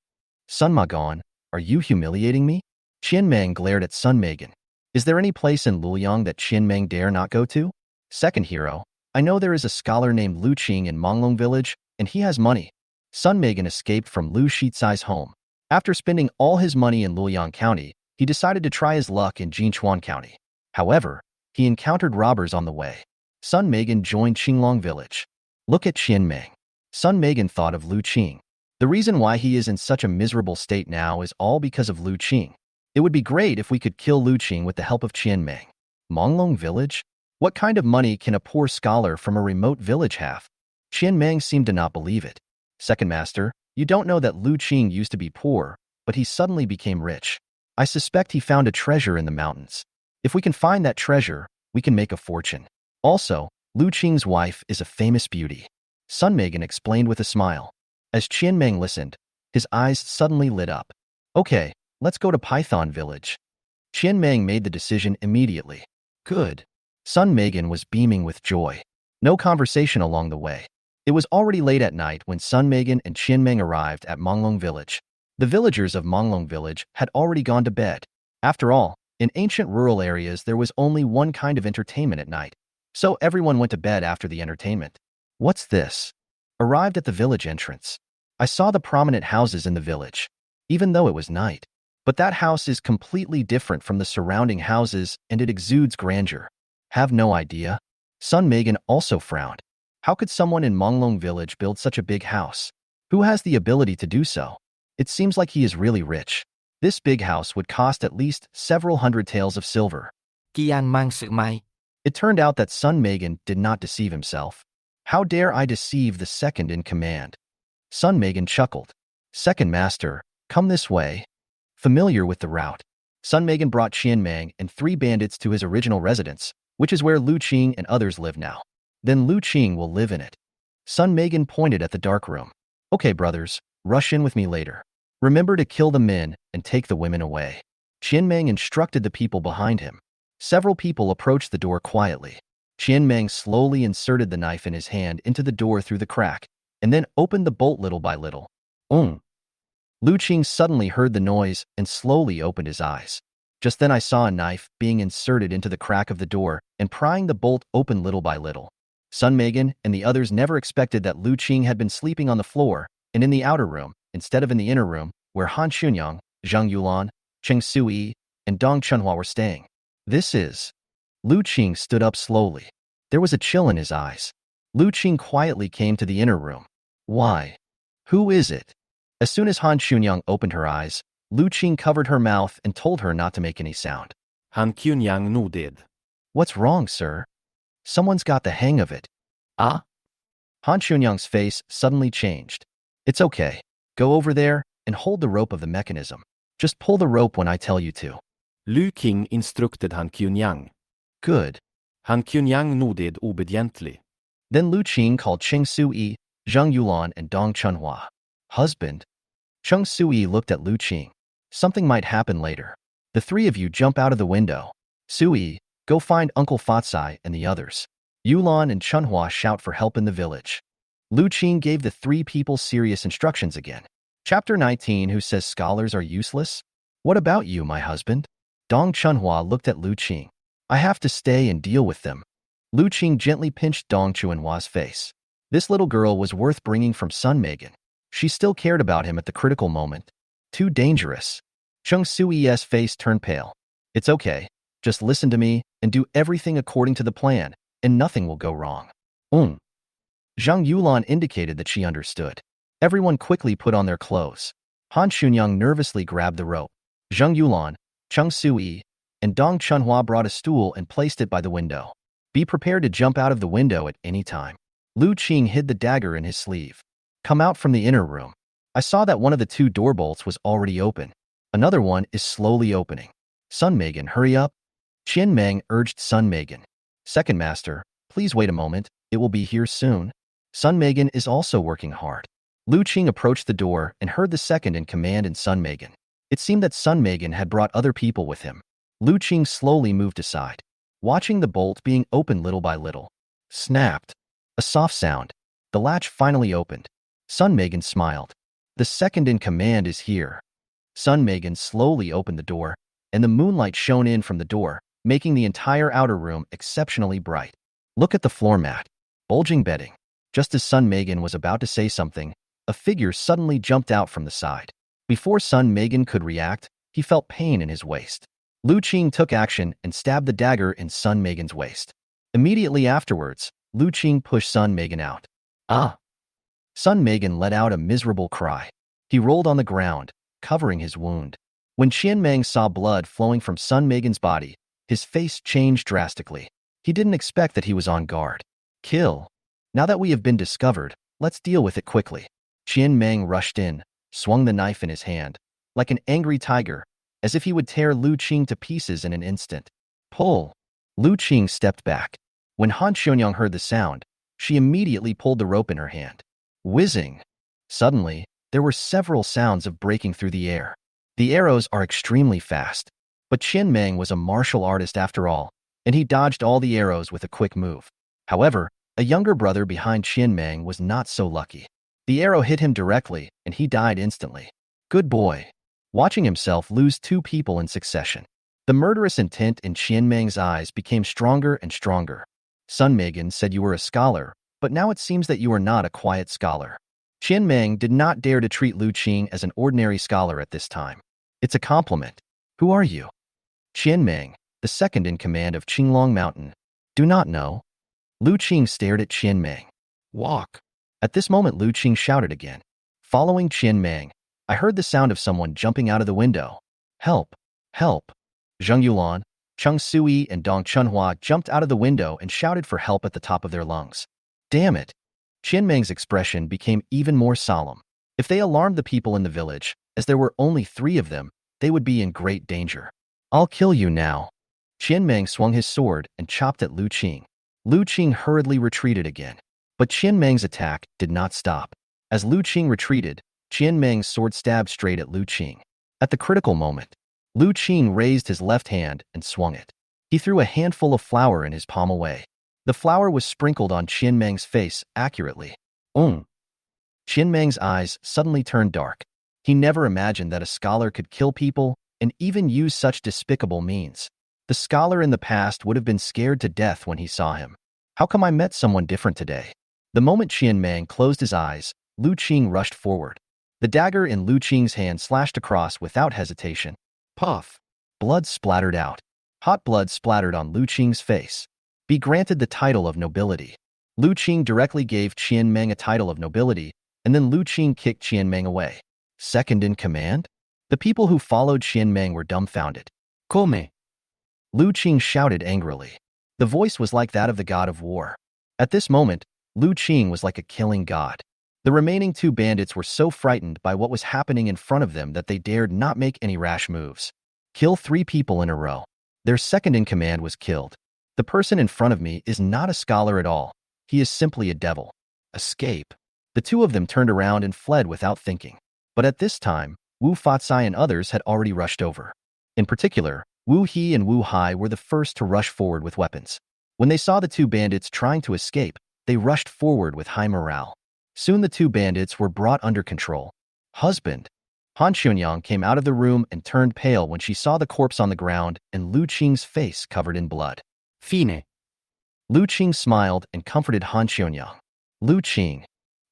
Sun Magon, are you humiliating me? Qian Meng glared at Sun Megan. Is there any place in Luliang that Qian Meng dare not go to? Second hero, I know there is a scholar named Lu Qing in Manglong Village, and he has money. Sun Megan escaped from Lu Shizai's home. After spending all his money in Luliang County, he decided to try his luck in Jinchuan County. However, he encountered robbers on the way. Sun Megan joined Qinglong Village. Look at Qian Meng. Sun Megan thought of Lu Qing. The reason why he is in such a miserable state now is all because of Lu Qing. It would be great if we could kill Lu Qing with the help of Qian Meng. Manglong Village? What kind of money can a poor scholar from a remote village have? Qian Meng seemed to not believe it. Second master, you don't know that Lu Qing used to be poor, but he suddenly became rich. I suspect he found a treasure in the mountains. If we can find that treasure, we can make a fortune. Also, Lu Qing's wife is a famous beauty. Sun Megan explained with a smile. As Qian Meng listened, his eyes suddenly lit up. Okay, let's go to Python Village. Qian Meng made the decision immediately. Good. Sun Megan was beaming with joy. No conversation along the way. It was already late at night when Sun Megan and Qian Meng arrived at Manglong Village. The villagers of Manglong Village had already gone to bed. After all, in ancient rural areas there was only one kind of entertainment at night, so everyone went to bed after the entertainment. What's this? Arrived at the village entrance. I saw the prominent houses in the village, even though it was night. But that house is completely different from the surrounding houses and it exudes grandeur. Have no idea. Sun Megan also frowned. How could someone in Manglong Village build such a big house? Who has the ability to do so? It seems like he is really rich. This big house would cost at least several hundred taels of silver. Kiang mang sự may. It turned out that Sun Megan did not deceive himself. How dare I deceive the second in command? Sun Megan chuckled. Second master, come this way. Familiar with the route, Sun Megan brought Qian Meng and 3 bandits to his original residence, which is where Lu Qing and others live now. Then Lu Qing will live in it. Sun Megan pointed at the dark room. Okay, brothers, rush in with me later. Remember to kill the men and take the women away. Qian Meng instructed the people behind him. Several people approached the door quietly. Qian Meng slowly inserted the knife in his hand into the door through the crack, and then opened the bolt little by little. Lu Qing suddenly heard the noise and slowly opened his eyes. Just then I saw a knife being inserted into the crack of the door and prying the bolt open little by little. Sun Megan and the others never expected that Lu Qing had been sleeping on the floor and in the outer room, instead of in the inner room, where Han Xunyang, Zhang Yulan, Cheng Sui, and Dong Chunhua were staying. This is... Lu Qing stood up slowly. There was a chill in his eyes. Lu Qing quietly came to the inner room. Why? Who is it? As soon as Han Xunyang opened her eyes, Lu Qing covered her mouth and told her not to make any sound. Han Kyunyang nodded. What's wrong, sir? Someone's got the hang of it. Ah? Han Xunyang's face suddenly changed. It's okay. Go over there and hold the rope of the mechanism. Just pull the rope when I tell you to. Lu Qing instructed Han Kyunyang. Good. Han Kyunyang nodded obediently. Then Lu Qing called Cheng Sui, Zhang Yulan, and Dong Chunhua. Husband? Cheng Sui looked at Lu Qing. Something might happen later. The 3 of you jump out of the window. Sui, go find Uncle Fatsai and the others. Yulan and Chunhua shout for help in the village. Lu Qing gave the 3 people serious instructions again. Chapter 19. Who says scholars are useless? What about you, my husband? Dong Chunhua looked at Lu Qing. I have to stay and deal with them. Lu Qing gently pinched Dong Chuanhua's face. This little girl was worth bringing from Sun Megan. She still cared about him at the critical moment. Too dangerous. Cheng Sui's face turned pale. It's okay. Just listen to me and do everything according to the plan, and nothing will go wrong. Zhang Yulan indicated that she understood. Everyone quickly put on their clothes. Han Xunyang nervously grabbed the rope. Zhang Yulan, Cheng Sui, and Dong Chunhua brought a stool and placed it by the window. Be prepared to jump out of the window at any time. Lu Qing hid the dagger in his sleeve. Come out from the inner room. I saw that one of the 2 door bolts was already open. Another one is slowly opening. Sun Megan, hurry up. Qian Meng urged Sun Megan. Second Master, please wait a moment. It will be here soon. Sun Megan is also working hard. Lu Qing approached the door and heard the second in command in Sun Megan. It seemed that Sun Megan had brought other people with him. Lu Qing slowly moved aside, watching the bolt being opened little by little. Snapped. A soft sound. The latch finally opened. Sun Megan smiled. The second in command is here. Sun Megan slowly opened the door, and the moonlight shone in from the door, making the entire outer room exceptionally bright. Look at the floor mat. Bulging bedding. Just as Sun Megan was about to say something, a figure suddenly jumped out from the side. Before Sun Megan could react, he felt pain in his waist. Lu Qing took action and stabbed the dagger in Sun Megan's waist. Immediately afterwards, Lu Qing pushed Sun Megan out. Ah! Sun Megan let out a miserable cry. He rolled on the ground, covering his wound. When Qian Meng saw blood flowing from Sun Megan's body, his face changed drastically. He didn't expect that he was on guard. Kill. Now that we have been discovered, let's deal with it quickly. Qian Meng rushed in, swung the knife in his hand, like an angry tiger, as if he would tear Lu Qing to pieces in an instant. Pull. Lu Qing stepped back. When Han Xunyang heard the sound, she immediately pulled the rope in her hand. Whizzing. Suddenly, there were several sounds of breaking through the air. The arrows are extremely fast, but Qian Meng was a martial artist after all, and he dodged all the arrows with a quick move. However, a younger brother behind Qian Meng was not so lucky. The arrow hit him directly, and he died instantly. Good boy. Watching himself lose 2 people in succession, the murderous intent in Qian Meng's eyes became stronger and stronger. Sun Megan said you were a scholar, but now it seems that you are not a quiet scholar. Qian Meng did not dare to treat Lu Qing as an ordinary scholar at this time. It's a compliment. Who are you? Qian Meng, the second in command of Qinglong Mountain. Do not know. Lu Qing stared at Qian Meng. Walk. At this moment Lu Qing shouted again. Following Qian Meng, I heard the sound of someone jumping out of the window. Help! Help! Zhang Yulan, Cheng Sui, and Dong Chunhua jumped out of the window and shouted for help at the top of their lungs. Damn it! Qian Meng's expression became even more solemn. If they alarmed the people in the village, as there were only 3 of them, they would be in great danger. I'll kill you now. Qian Meng swung his sword and chopped at Lu Qing. Lu Qing hurriedly retreated again. But Qian Meng's attack did not stop. As Lu Qing retreated, Qian Meng's sword stabbed straight at Lu Qing. At the critical moment, Lu Qing raised his left hand and swung it. He threw a handful of flour in his palm away. The flour was sprinkled on Qian Meng's face accurately. Qian Meng's eyes suddenly turned dark. He never imagined that a scholar could kill people and even use such despicable means. The scholar in the past would have been scared to death when he saw him. How come I met someone different today? The moment Qian Meng closed his eyes, Lu Qing rushed forward. The dagger in Lu Qing's hand slashed across without hesitation. Puff! Blood splattered out. Hot blood splattered on Lu Qing's face. Be granted the title of nobility. Lu Qing directly gave Qian Meng a title of nobility, and then Lu Qing kicked Qian Meng away. Second in command? The people who followed Qian Meng were dumbfounded. Come! Lu Qing shouted angrily. The voice was like that of the god of war. At this moment, Lu Qing was like a killing god. The remaining 2 bandits were so frightened by what was happening in front of them that they dared not make any rash moves. Kill 3 people in a row. Their second in command was killed. The person in front of me is not a scholar at all. He is simply a devil. Escape. The 2 of them turned around and fled without thinking. But at this time, Wu Fatsai and others had already rushed over. In particular, Wu He and Wu Hai were the first to rush forward with weapons. When they saw the 2 bandits trying to escape, they rushed forward with high morale. Soon the 2 bandits were brought under control. Husband. Han Chunyang came out of the room and turned pale when she saw the corpse on the ground and Lu Qing's face covered in blood. Fine. Lu Qing smiled and comforted Han Chunyang. Lu Qing.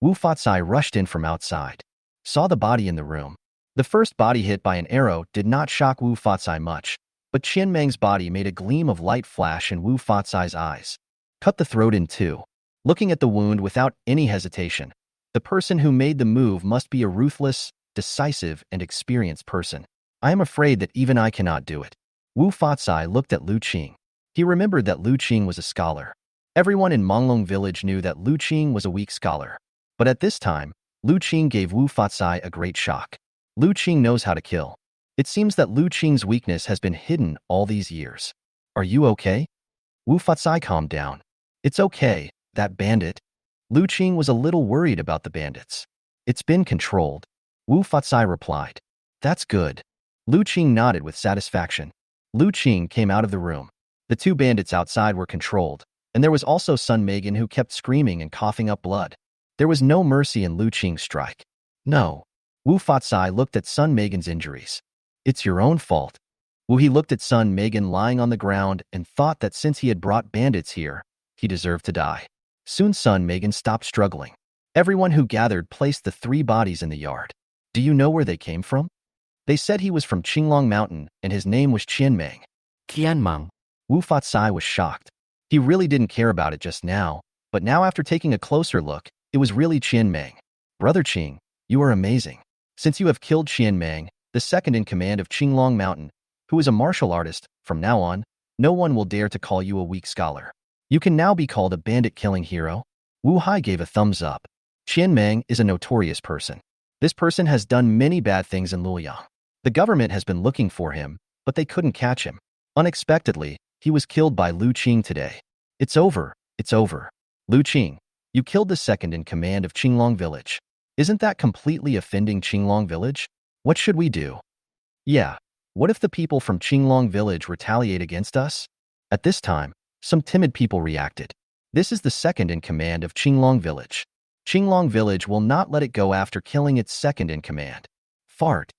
Wu Fatsai rushed in from outside. Saw the body in the room. The first body hit by an arrow did not shock Wu Fatsai much, but Qian Meng's body made a gleam of light flash in Wu Fatsai's eyes. Cut the throat in two. Looking at the wound without any hesitation, the person who made the move must be a ruthless, decisive, and experienced person. I am afraid that even I cannot do it. Wu Fatsai looked at Lu Qing. He remembered that Lu Qing was a scholar. Everyone in Manglong Village knew that Lu Qing was a weak scholar. But at this time, Lu Qing gave Wu Fatsai a great shock. Lu Qing knows how to kill. It seems that Lu Qing's weakness has been hidden all these years. Are you okay? Wu Fatsai calmed down. It's okay, that bandit. Lu Qing was a little worried about the bandits. It's been controlled. Wu Fatsai replied. That's good. Lu Qing nodded with satisfaction. Lu Qing came out of the room. The two bandits outside were controlled, and there was also Sun Megan who kept screaming and coughing up blood. There was no mercy in Lu Qing's strike. No. Wu Fatsai looked at Sun Megan's injuries. It's your own fault. Wu He looked at Sun Megan lying on the ground and thought that since he had brought bandits here, he deserved to die. Soon Sun Megan stopped struggling. Everyone who gathered placed the three bodies in the yard. Do you know where they came from? They said he was from Qinglong Mountain and his name was Qian Meng. Qian Meng. Wu Fatsai was shocked. He really didn't care about it just now, but now after taking a closer look, it was really Qian Meng. Brother Qing, you are amazing. Since you have killed Qian Meng, the second in command of Qinglong Mountain, who is a martial artist, from now on, no one will dare to call you a weak scholar. You can now be called a bandit-killing hero. Wu Hai gave a thumbs up. Qian Meng is a notorious person. This person has done many bad things in Luoyang. The government has been looking for him, but they couldn't catch him. Unexpectedly, he was killed by Lu Qing today. It's over. It's over. Lu Qing, you killed the second in command of Qinglong Village. Isn't that completely offending Qinglong Village? What should we do? Yeah. What if the people from Qinglong Village retaliate against us? At this time, some timid people reacted. This is the second in command of Qinglong Village. Qinglong Village will not let it go after killing its second in command. Fart.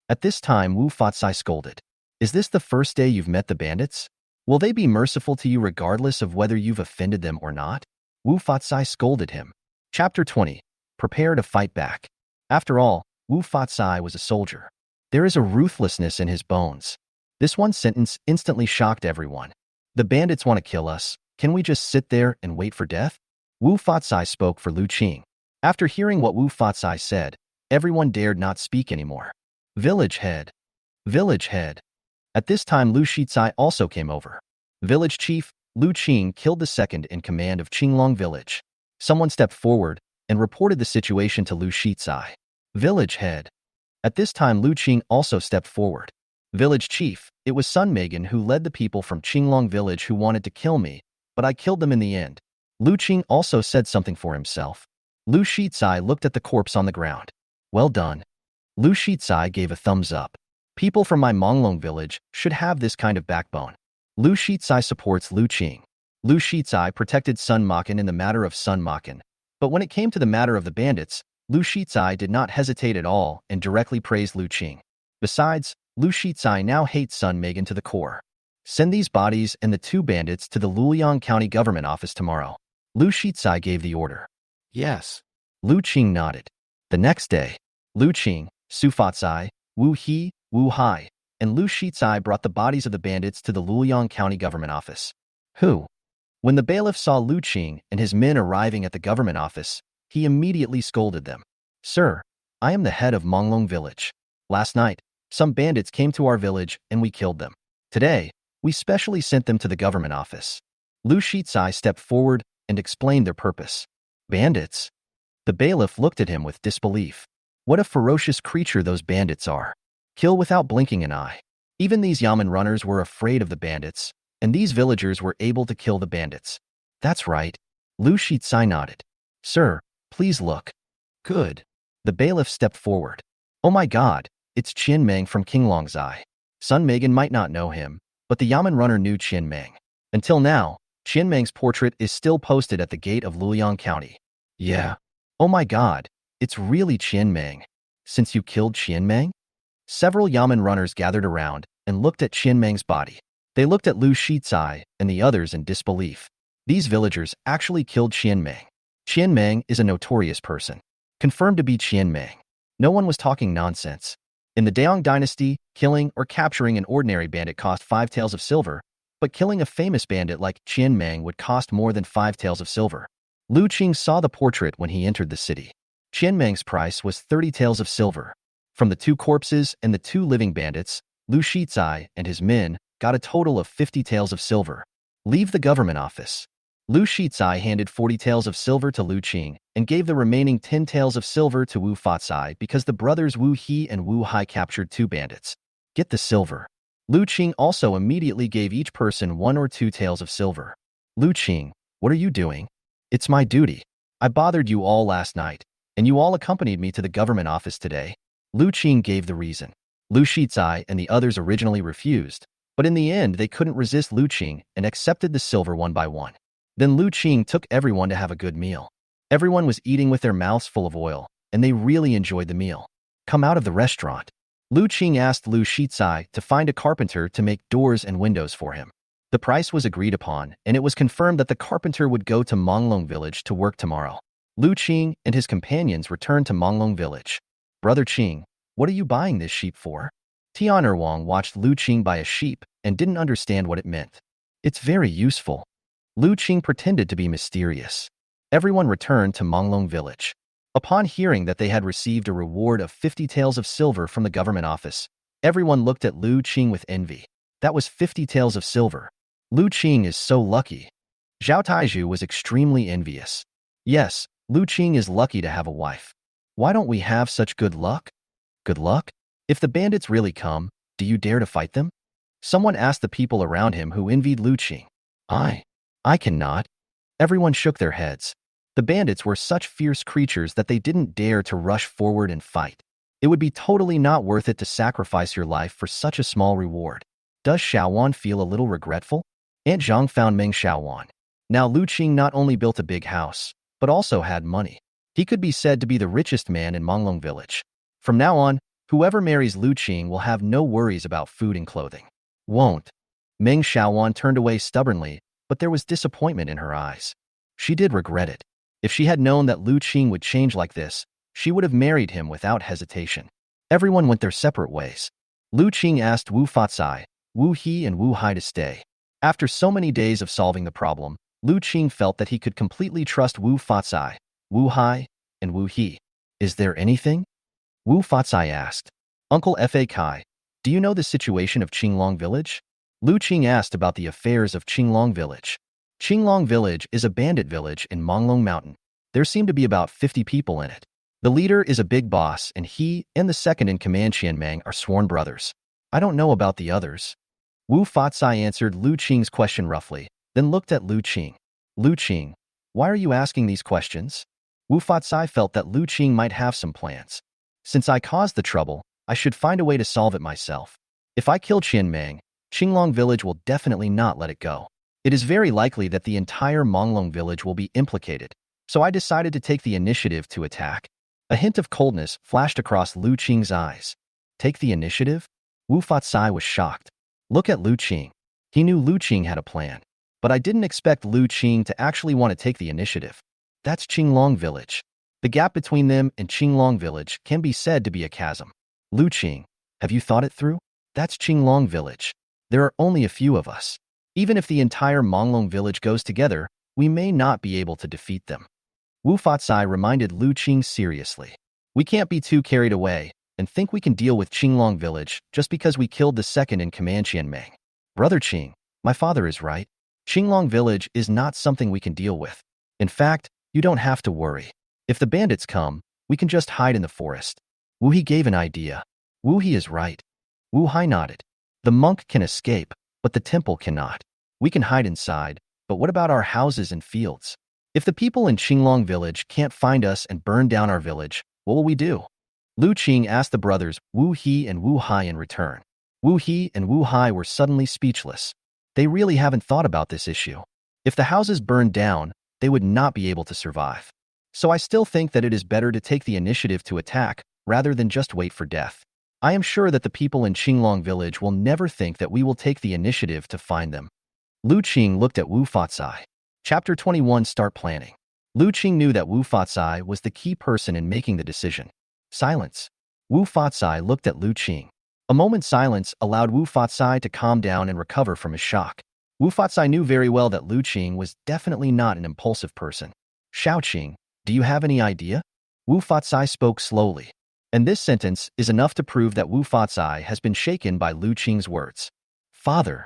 At this time, Wu Fatsai scolded. Is this the first day you've met the bandits? Will they be merciful to you regardless of whether you've offended them or not? Wu Fatsai scolded him. Chapter 20. Prepare to fight back. After all, Wu Fatsai was a soldier. There is a ruthlessness in his bones. This one sentence instantly shocked everyone. The bandits want to kill us. Can we just sit there and wait for death? Wu Fatsai spoke for Lu Qing. After hearing what Wu Fatsai said, everyone dared not speak anymore. Village head. Village head. At this time, Lu Shitsai also came over. Village chief, Lu Qing killed the second in command of Qinglong Village. Someone stepped forward and reported the situation to Lu Shitsai. Village head. At this time, Lu Qing also stepped forward. Village chief, it was Sun Megan who led the people from Qinglong Village who wanted to kill me, but I killed them in the end. Lu Qing also said something for himself. Lu Shitsai looked at the corpse on the ground. Well done. Lu Shitsai gave a thumbs up. People from my Manglong Village should have this kind of backbone. Lu Shitsai supports Lu Qing. Lu Shitsai protected Sun Makan in the matter of Sun Makan, but when it came to the matter of the bandits, Lu Shitsai did not hesitate at all and directly praised Lu Qing. Besides, Lu Shitsai now hates Sun Megan to the core. Send these bodies and the two bandits to the Luoyang County Government Office tomorrow. Lu Shitsai gave the order. Yes. Lu Qing nodded. The next day, Lu Qing, Su Fatsai, Wu He, Wu Hai, and Lu Shitsai brought the bodies of the bandits to the Luoyang County Government Office. Who? When the bailiff saw Lu Qing and his men arriving at the government office, he immediately scolded them. Sir, I am the head of Manglong Village. Last night, some bandits came to our village and we killed them. Today, we specially sent them to the government office. Lu Shitsai stepped forward and explained their purpose. Bandits? The bailiff looked at him with disbelief. What a ferocious creature those bandits are. Kill without blinking an eye. Even these yamen runners were afraid of the bandits, and these villagers were able to kill the bandits. That's right. Lu Shitsai nodded. Sir, please look. Good. The bailiff stepped forward. Oh my God, it's Qian Meng from Qinglong Zai. Sun Megan might not know him, but the yamen runner knew Qian Meng. Until now, Qian Meng's portrait is still posted at the gate of Luoyang County. Yeah. Oh my God, it's really Qian Meng. Since you killed Qian Meng? Several Yamen runners gathered around and looked at Qianmeng's body. They looked at Lu Shizai and the others in disbelief. These villagers actually killed Qianmeng. Qianmeng is a notorious person, confirmed to be Qianmeng. No one was talking nonsense. In the Dayong Dynasty, killing or capturing an ordinary bandit cost 5 taels of silver, but killing a famous bandit like Qianmeng would cost more than 5 taels of silver. Lu Qing saw the portrait when he entered the city. Qianmeng's price was 30 taels of silver. From the 2 corpses and the 2 living bandits, Lu Shizai and his men got a total of 50 taels of silver. Leave the government office. Lu Shizai handed 40 taels of silver to Lu Qing and gave the remaining 10 taels of silver to Wu Fatsai because the brothers Wu He and Wu Hai captured 2 bandits. Get the silver. Lu Qing also immediately gave each person 1 or 2 taels of silver. Lu Qing, what are you doing? It's my duty. I bothered you all last night, and you all accompanied me to the government office today. Lu Qing gave the reason. Lu Shizai and the others originally refused, but in the end they couldn't resist Lu Qing and accepted the silver one by one. Then Lu Qing took everyone to have a good meal. Everyone was eating with their mouths full of oil, and they really enjoyed the meal. Come out of the restaurant. Lu Qing asked Lu Shizai to find a carpenter to make doors and windows for him. The price was agreed upon, and it was confirmed that the carpenter would go to Manglong Village to work tomorrow. Lu Qing and his companions returned to Manglong Village. Brother Qing, what are you buying this sheep for? Tian Wang watched Lu Qing buy a sheep and didn't understand what it meant. It's very useful. Lu Qing pretended to be mysterious. Everyone returned to Manglong Village. Upon hearing that they had received a reward of 50 taels of silver from the government office, everyone looked at Lu Qing with envy. That was 50 taels of silver. Lu Qing is so lucky. Zhao Taizhu was extremely envious. Yes, Lu Qing is lucky to have a wife. Why don't we have such good luck? Good luck? If the bandits really come, do you dare to fight them? Someone asked the people around him who envied Lu Qing. I cannot. Everyone shook their heads. The bandits were such fierce creatures that they didn't dare to rush forward and fight. It would be totally not worth it to sacrifice your life for such a small reward. Does Xiaowan feel a little regretful? Aunt Zhang found Meng Xiaowan. Now Lu Qing not only built a big house, but also had money. He could be said to be the richest man in Manglong Village. From now on, whoever marries Lu Qing will have no worries about food and clothing. Won't. Meng Xiaowan turned away stubbornly, but there was disappointment in her eyes. She did regret it. If she had known that Lu Qing would change like this, she would have married him without hesitation. Everyone went their separate ways. Lu Qing asked Wu Fatsai, Wu He and Wu Hai to stay. After so many days of solving the problem, Lu Qing felt that he could completely trust Wu Fatsai, Wu Hai, and Wu He. Is there anything? Wu Fatsai asked. Uncle Fa Kai, do you know the situation of Qinglong Village? Lu Qing asked about the affairs of Qinglong Village. Qinglong Village is a bandit village in Manglong Mountain. There seem to be about 50 people in it. The leader is a big boss, and he and the second in command Qianmeng are sworn brothers. I don't know about the others. Wu Fatsai answered Lu Qing's question roughly, then looked at Lu Qing. Lu Qing, why are you asking these questions? Wu Fatsai felt that Lu Qing might have some plans. Since I caused the trouble, I should find a way to solve it myself. If I kill Qianmeng, Qinglong Village will definitely not let it go. It is very likely that the entire Manglong Village will be implicated, so I decided to take the initiative to attack. A hint of coldness flashed across Lu Qing's eyes. Take the initiative? Wu Fatsai was shocked. Look at Lu Qing. He knew Lu Qing had a plan, but I didn't expect Lu Qing to actually want to take the initiative. That's Qinglong Village. The gap between them and Qinglong Village can be said to be a chasm. Lu Qing, have you thought it through? That's Qinglong Village. There are only a few of us. Even if the entire Manglong Village goes together, we may not be able to defeat them. Wu Fatsai reminded Lu Qing seriously. We can't be too carried away and think we can deal with Qinglong Village just because we killed the second in command Qianmeng. Brother Qing, my father is right. Qinglong Village is not something we can deal with. In fact, you don't have to worry. If the bandits come, we can just hide in the forest. Wu He gave an idea. Wu He is right. Wu Hai nodded. The monk can escape, but the temple cannot. We can hide inside, but what about our houses and fields? If the people in Qinglong Village can't find us and burn down our village, what will we do? Lu Qing asked the brothers Wu He and Wu Hai in return. Wu He and Wu Hai were suddenly speechless. They really haven't thought about this issue. If the houses burned down, they would not be able to survive. So I still think that it is better to take the initiative to attack rather than just wait for death. I am sure that the people in Qinglong Village will never think that we will take the initiative to find them. Lu Qing looked at Wu Fatsai. Chapter 21 Start Planning. Lu Qing knew that Wu Fatsai was the key person in making the decision. Silence. Wu Fatsai looked at Lu Qing. A moment's silence allowed Wu Fatsai to calm down and recover from his shock. Wu Fatsai knew very well that Lu Qing was definitely not an impulsive person. Xiao Qing, do you have any idea? Wu Fatsai spoke slowly. And this sentence is enough to prove that Wu Fatsai has been shaken by Lu Qing's words. Father.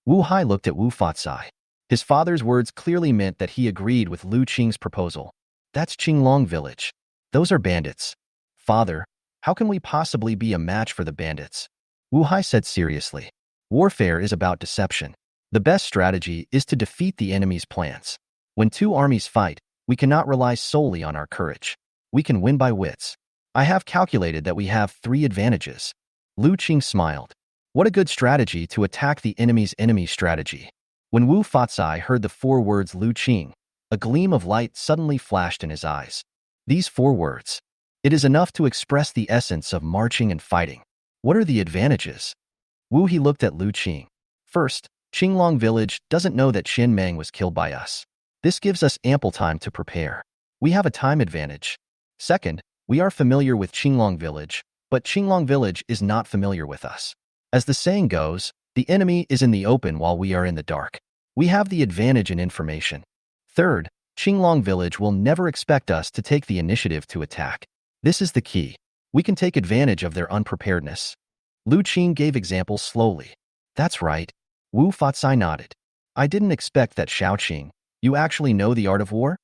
Wu Hai looked at Wu Fatsai. His father's words clearly meant that he agreed with Lu Qing's proposal. That's Qinglong Village. Those are bandits. Father, how can we possibly be a match for the bandits? Wu Hai said seriously. Warfare is about deception. The best strategy is to defeat the enemy's plans. When two armies fight, we cannot rely solely on our courage. We can win by wits. I have calculated that we have 3 advantages. Lu Qing smiled. What a good strategy to attack the enemy's enemy strategy. When Wu Fatsai heard the 4 words Lu Qing, a gleam of light suddenly flashed in his eyes. These 4 words. It is enough to express the essence of marching and fighting. What are the advantages? Wu He looked at Lu Qing. First, Qinglong Village doesn't know that Qian Meng was killed by us. This gives us ample time to prepare. We have a time advantage. Second, we are familiar with Qinglong Village, but Qinglong Village is not familiar with us. As the saying goes, the enemy is in the open while we are in the dark. We have the advantage in information. Third, Qinglong Village will never expect us to take the initiative to attack. This is the key. We can take advantage of their unpreparedness. Lu Qing gave examples slowly. That's right. Wu Fatsai nodded. I didn't expect that, Xiao Qing. You actually know the art of war?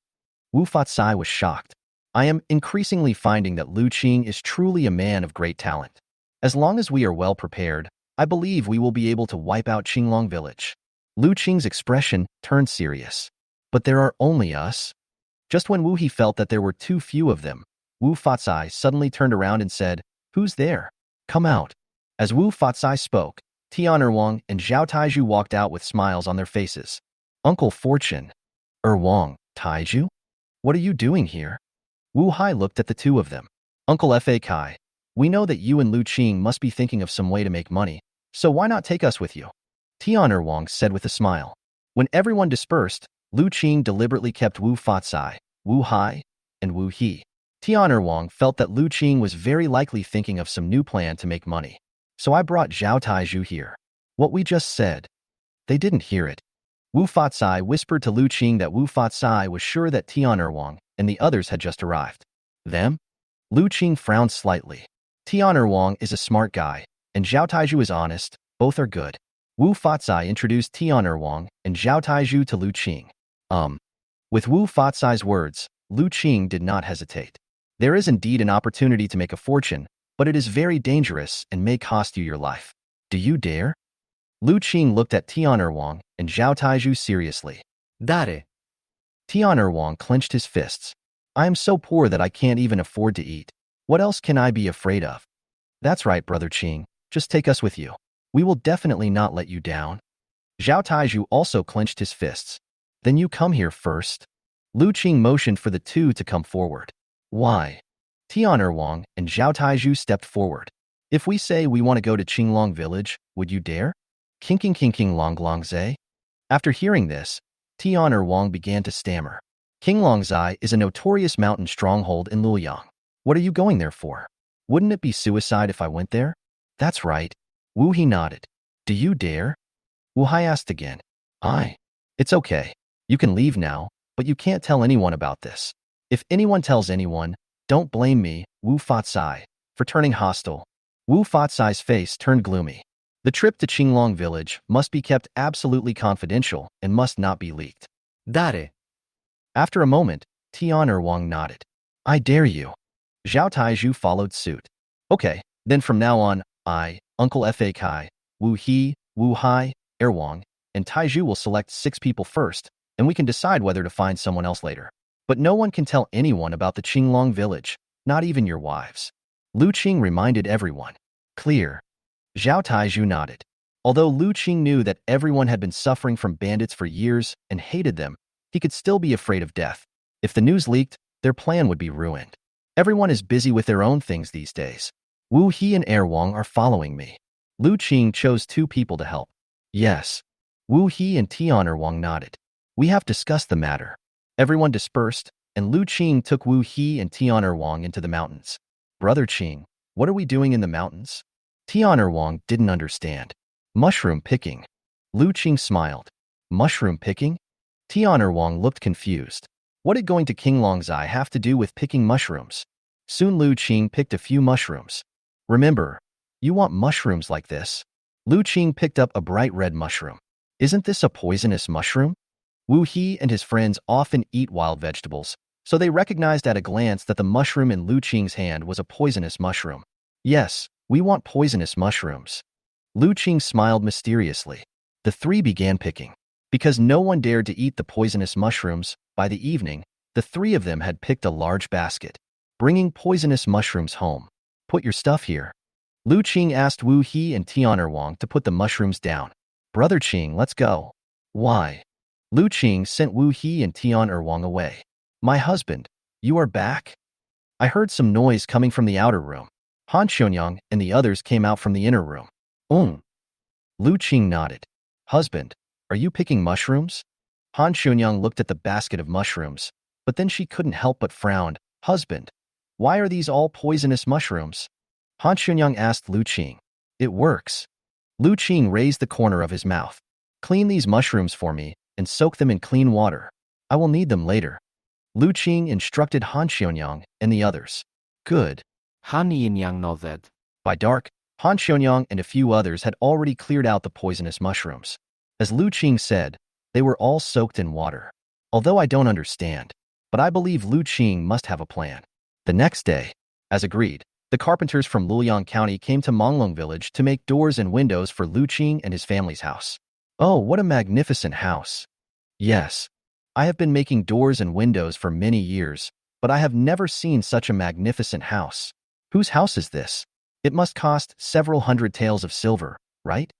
Wu Fatsai was shocked. I am increasingly finding that Lu Qing is truly a man of great talent. As long as we are well prepared, I believe we will be able to wipe out Qinglong Village. Lu Qing's expression turned serious. But there are only us? Just when Wu He felt that there were too few of them, Wu Fatsai suddenly turned around and said, Who's there? Come out. As Wu Fatsai spoke, Tian Erwang and Zhao Taiju walked out with smiles on their faces. Uncle Fortune. Erwang, Taiju? What are you doing here? Wu Hai looked at the 2 of them. Uncle Fa Kai, we know that you and Lu Qing must be thinking of some way to make money, so why not take us with you? Tian Erwang said with a smile. When everyone dispersed, Lu Qing deliberately kept Wu Fatsai, Wu Hai, and Wu He. Tian Erwang felt that Lu Qing was very likely thinking of some new plan to make money. So I brought Zhao Taiju here. What we just said. They didn't hear it. Wu Fatsai whispered to Lu Qing that Wu Fatsai was sure that Tian Erwang and the others had just arrived. Them? Lu Qing frowned slightly. Tian Erwang is a smart guy, and Zhao Taiju is honest. Both are good. Wu Fatsai introduced Tian Erwang and Zhao Taiju to Lu Qing. With Wu Fatsai's words, Lu Qing did not hesitate. There is indeed an opportunity to make a fortune, but it is very dangerous and may cost you your life. Do you dare? Lu Qing looked at Tian Erwang and Zhao Taiju seriously. Dare. Tian Erwang clenched his fists. I am so poor that I can't even afford to eat. What else can I be afraid of? That's right, Brother Qing. Just take us with you. We will definitely not let you down. Zhao Taiju also clenched his fists. Then you come here first. Lu Qing motioned for the 2 to come forward. Why? Tian Erwang and Zhao Taiju stepped forward. If we say we want to go to Qinglong Village, would you dare? King Long Long Zai? After hearing this, Tian Erwang began to stammer. Qinglong Zai is a notorious mountain stronghold in Luoyang. What are you going there for? Wouldn't it be suicide if I went there? That's right. Wu He nodded. Do you dare? Wu Hai asked again. It's okay. You can leave now, but you can't tell anyone about this. If anyone tells anyone, don't blame me, Wu Fatsai, for turning hostile. Wu Fatsai's face turned gloomy. The trip to Qinglong Village must be kept absolutely confidential and must not be leaked. Dare. After a moment, Tian Erwang nodded. I dare you. Zhao Taiju followed suit. Okay, then from now on, I, Uncle Fa Kai, Wu He, Wu Hai, Erwang, and Taiju will select 6 people first, and we can decide whether to find someone else later. But no one can tell anyone about the Qinglong Village, not even your wives. Lu Qing reminded everyone. Clear. Zhao Taiju nodded. Although Lu Qing knew that everyone had been suffering from bandits for years and hated them, he could still be afraid of death. If the news leaked, their plan would be ruined. Everyone is busy with their own things these days. Wu He and Wang are following me. Lu Qing chose 2 people to help. Yes. Wu He and Wang nodded. We have discussed the matter. Everyone dispersed, and Lu Qing took Wu He and Wang into the mountains. Brother Qing, what are we doing in the mountains? Wang didn't understand. Mushroom picking. Lu Qing smiled. Mushroom picking? Wang looked confused. What did going to Qinglong's Eye have to do with picking mushrooms? Soon Lu Qing picked a few mushrooms. Remember, you want mushrooms like this? Lu Qing picked up a bright red mushroom. Isn't this a poisonous mushroom? Wu He and his friends often eat wild vegetables, so they recognized at a glance that the mushroom in Lu Qing's hand was a poisonous mushroom. Yes, we want poisonous mushrooms. Lu Qing smiled mysteriously. The 3 began picking. Because no one dared to eat the poisonous mushrooms, by the evening, the 3 of them had picked a large basket, bringing poisonous mushrooms home. Put your stuff here. Lu Qing asked Wu He and Wang to put the mushrooms down. Brother Qing, let's go. Why? Lu Qing sent Wu He and Wang away. My husband, you are back? I heard some noise coming from the outer room. Han Xuanyang and the others came out from the inner room. Lu Qing nodded. Husband, are you picking mushrooms? Han Xuanyang looked at the basket of mushrooms, but then she couldn't help but frown. Husband, why are these all poisonous mushrooms? Han Xuanyang asked Lu Qing. It works. Lu Qing raised the corner of his mouth. Clean these mushrooms for me and soak them in clean water. I will need them later. Lu Qing instructed Han Xuanyang and the others. Good. Han Yin-yang nodded. By dark, Han Xuanyang and a few others had already cleared out the poisonous mushrooms. As Lu Qing said, they were all soaked in water. Although I don't understand, but I believe Lu Qing must have a plan. The next day, as agreed, the carpenters from Luoyang County came to Manglong Village to make doors and windows for Lu Qing and his family's house. Oh, what a magnificent house. Yes, I have been making doors and windows for many years, but I have never seen such a magnificent house. Whose house is this? It must cost several hundred taels of silver, right?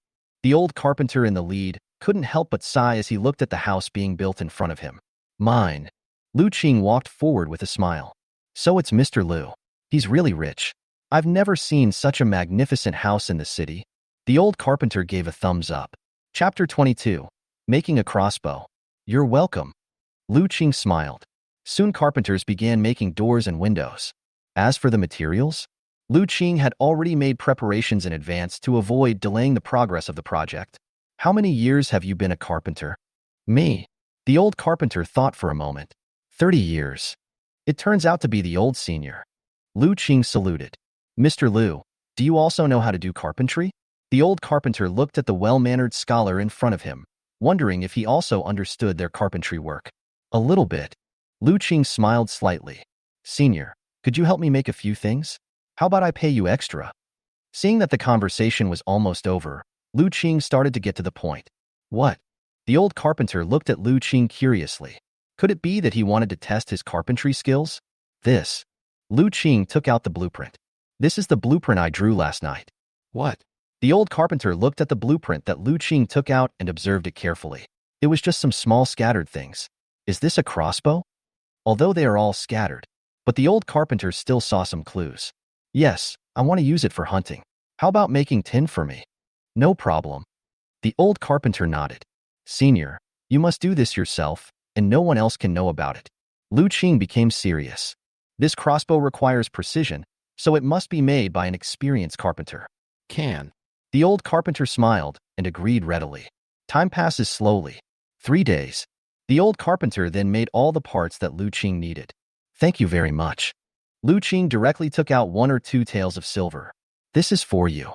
The old carpenter in the lead couldn't help but sigh as he looked at the house being built in front of him. Mine. Lu Qing walked forward with a smile. So it's Mr. Lu. He's really rich. I've never seen such a magnificent house in the city. The old carpenter gave a thumbs up. Chapter 22. Making a crossbow. You're welcome. Lu Qing smiled. Soon carpenters began making doors and windows. As for the materials, Lu Qing had already made preparations in advance to avoid delaying the progress of the project. How many years have you been a carpenter? Me. The old carpenter thought for a moment. 30 years. It turns out to be the old senior. Lu Qing saluted. Mr. Lu, do you also know how to do carpentry? The old carpenter looked at the well-mannered scholar in front of him, wondering if he also understood their carpentry work. A little bit. Lu Qing smiled slightly. Senior, could you help me make a few things? How about I pay you extra? Seeing that the conversation was almost over, Lu Qing started to get to the point. What? The old carpenter looked at Lu Qing curiously. Could it be that he wanted to test his carpentry skills? This. Lu Qing took out the blueprint. This is the blueprint I drew last night. What? The old carpenter looked at the blueprint that Lu Qing took out and observed it carefully. It was just some small scattered things. Is this a crossbow? Although they are all scattered, but the old carpenter still saw some clues. Yes, I want to use it for hunting. How about making tin for me? No problem. The old carpenter nodded. Senior, you must do this yourself, and no one else can know about it. Lu Qing became serious. This crossbow requires precision, so it must be made by an experienced carpenter. Can. The old carpenter smiled and agreed readily. Time passes slowly. 3 days. The old carpenter then made all the parts that Lu Qing needed. Thank you very much. Lu Qing directly took out 1 or 2 taels of silver. This is for you.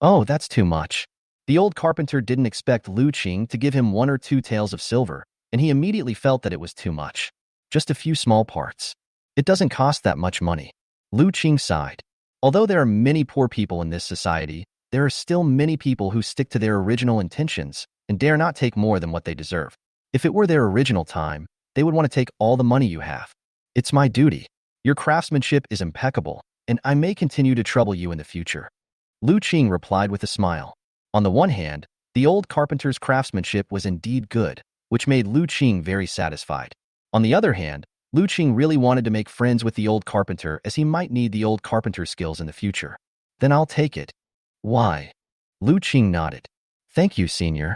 Oh, that's too much. The old carpenter didn't expect Lu Qing to give him 1 or 2 taels of silver, and he immediately felt that it was too much. Just a few small parts. It doesn't cost that much money. Lu Qing sighed. Although there are many poor people in this society, there are still many people who stick to their original intentions and dare not take more than what they deserve. If it were their original time, they would want to take all the money you have. It's my duty. Your craftsmanship is impeccable, and I may continue to trouble you in the future. Lu Qing replied with a smile. On the one hand, the old carpenter's craftsmanship was indeed good, which made Lu Qing very satisfied. On the other hand, Lu Qing really wanted to make friends with the old carpenter as he might need the old carpenter skills in the future. Then I'll take it. Why? Lu Qing nodded. Thank you, senior.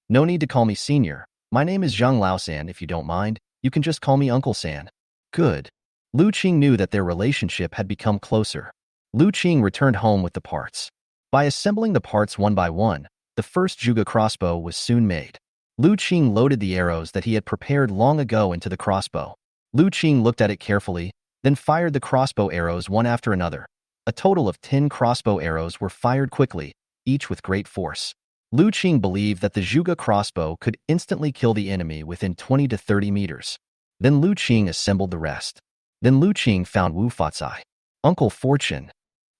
No need to call me senior. My name is Zhang Laosan, if you don't mind. You can just call me Uncle San. Good. Lu Qing knew that their relationship had become closer. Lu Qing returned home with the parts. By assembling the parts one by one, the first Juga crossbow was soon made. Lu Qing loaded the arrows that he had prepared long ago into the crossbow. Lu Qing looked at it carefully, then fired the crossbow arrows one after another. A total of 10 crossbow arrows were fired quickly, each with great force. Lu Qing believed that the Juga crossbow could instantly kill the enemy within 20 to 30 meters. Then Lu Qing assembled the rest. Then Lu Qing found Wu Fatsai. Uncle Fortune.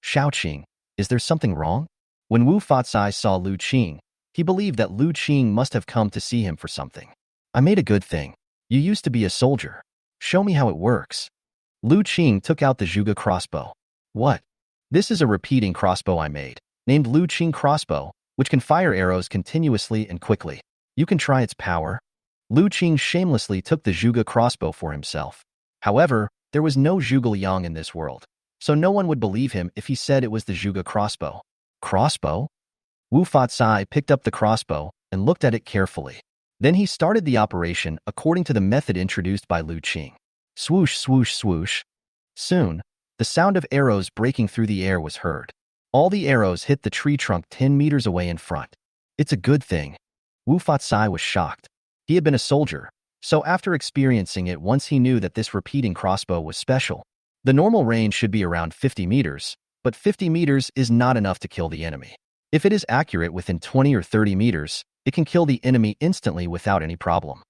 Xiaoqing, is there something wrong? When Wu Fatsai saw Lu Qing, he believed that Lu Qing must have come to see him for something. I made a good thing. You used to be a soldier. Show me how it works. Lu Qing took out the Juga crossbow. What? This is a repeating crossbow I made, named Lu Qing crossbow, which can fire arrows continuously and quickly. You can try its power. Lu Qing shamelessly took the Juga crossbow for himself. However, there was no Zhuge Liang in this world, so no one would believe him if he said it was the Juga crossbow. Crossbow? Wu Fatsai picked up the crossbow and looked at it carefully. Then he started the operation according to the method introduced by Lu Qing. Swoosh, swoosh, swoosh. Soon, the sound of arrows breaking through the air was heard. All the arrows hit the tree trunk 10 meters away in front. It's a good thing. Wu Fatsai was shocked. He had been a soldier, so after experiencing it once he knew that this repeating crossbow was special. The normal range should be around 50 meters, but 50 meters is not enough to kill the enemy. If it is accurate within 20 or 30 meters, it can kill the enemy instantly without any problem.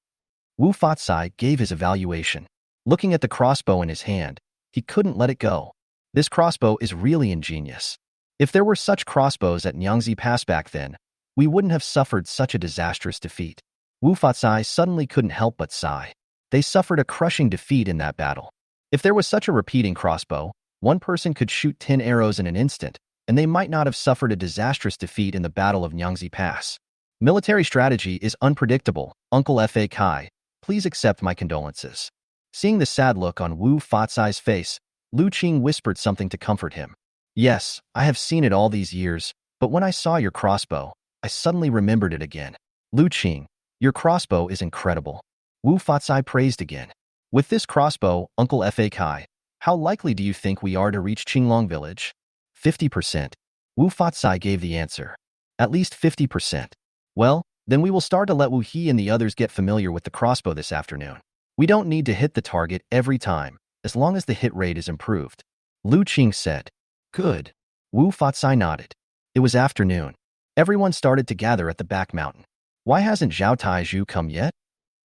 Wu Fatsai gave his evaluation. Looking at the crossbow in his hand, he couldn't let it go. This crossbow is really ingenious. If there were such crossbows at Nyangzi Pass back then, we wouldn't have suffered such a disastrous defeat. Wu Fatsai suddenly couldn't help but sigh. They suffered a crushing defeat in that battle. If there was such a repeating crossbow, one person could shoot 10 arrows in an instant, and they might not have suffered a disastrous defeat in the Battle of Nyangzi Pass. Military strategy is unpredictable. Uncle Fa Kai, please accept my condolences. Seeing the sad look on Wu Fatsai's face, Lu Qing whispered something to comfort him. Yes, I have seen it all these years, but when I saw your crossbow, I suddenly remembered it again. Lu Qing, your crossbow is incredible. Wu Fatsai praised again. With this crossbow, Uncle Fa Kai, how likely do you think we are to reach Manglong Village? 50%. Wu Fatsai gave the answer. At least 50%. Well, then we will start to let Wu He and the others get familiar with the crossbow this afternoon. We don't need to hit the target every time, as long as the hit rate is improved. Lu Qing said. Good. Wu Fatsai nodded. It was afternoon. Everyone started to gather at the back mountain. Why hasn't Zhao Taizhu come yet?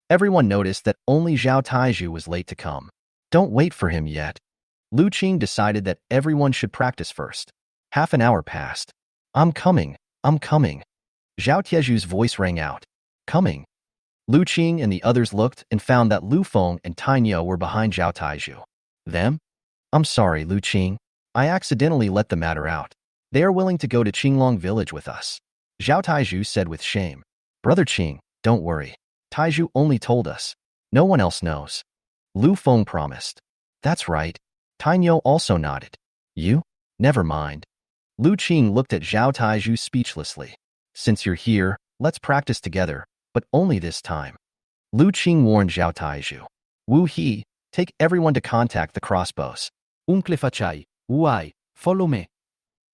Everyone noticed that only Zhao Taizhu was late to come. Don't wait for him yet. Lu Qing decided that everyone should practice first. Half an hour passed. I'm coming. I'm coming. Zhao Tieju's voice rang out. Coming. Lu Qing and the others looked and found that Lu Feng and Tainyo were behind Zhao Taizhu. Them? I'm sorry, Lu Qing. I accidentally let the matter out. They are willing to go to Manglong Village with us. Zhao Taizhu said with shame. Brother Qing, don't worry. Taizhu only told us. No one else knows. Lu Feng promised. That's right. Tainyo also nodded. You? Never mind. Lu Qing looked at Zhao Taizhu speechlessly. Since you're here, let's practice together, but only this time. Lu Qing warned Zhao Taizhu. Wu He, take everyone to contact the crossbows. Uncle Fachai, Wu Ai, follow me.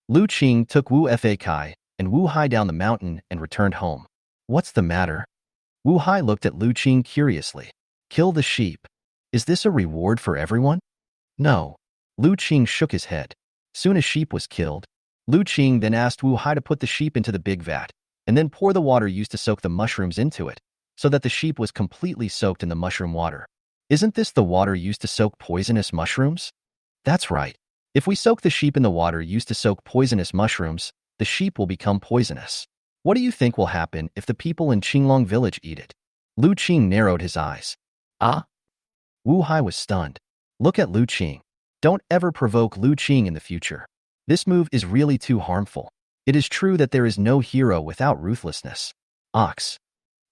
Lu Qing took Wu Fa Kai and Wu Hai down the mountain and returned home. What's the matter? Wu Hai looked at Lu Qing curiously. Kill the sheep. Is this a reward for everyone? No. Lu Qing shook his head. Soon a sheep was killed. Lu Qing then asked Wu Hai to put the sheep into the big vat, and then pour the water used to soak the mushrooms into it, so that the sheep was completely soaked in the mushroom water. Isn't this the water used to soak poisonous mushrooms? That's right. If we soak the sheep in the water used to soak poisonous mushrooms, the sheep will become poisonous. What do you think will happen if the people in Manglong Village eat it? Lu Qing narrowed his eyes. Ah? Wu Hai was stunned. Look at Lu Qing. Don't ever provoke Lu Qing in the future. This move is really too harmful. It is true that there is no hero without ruthlessness. Ox.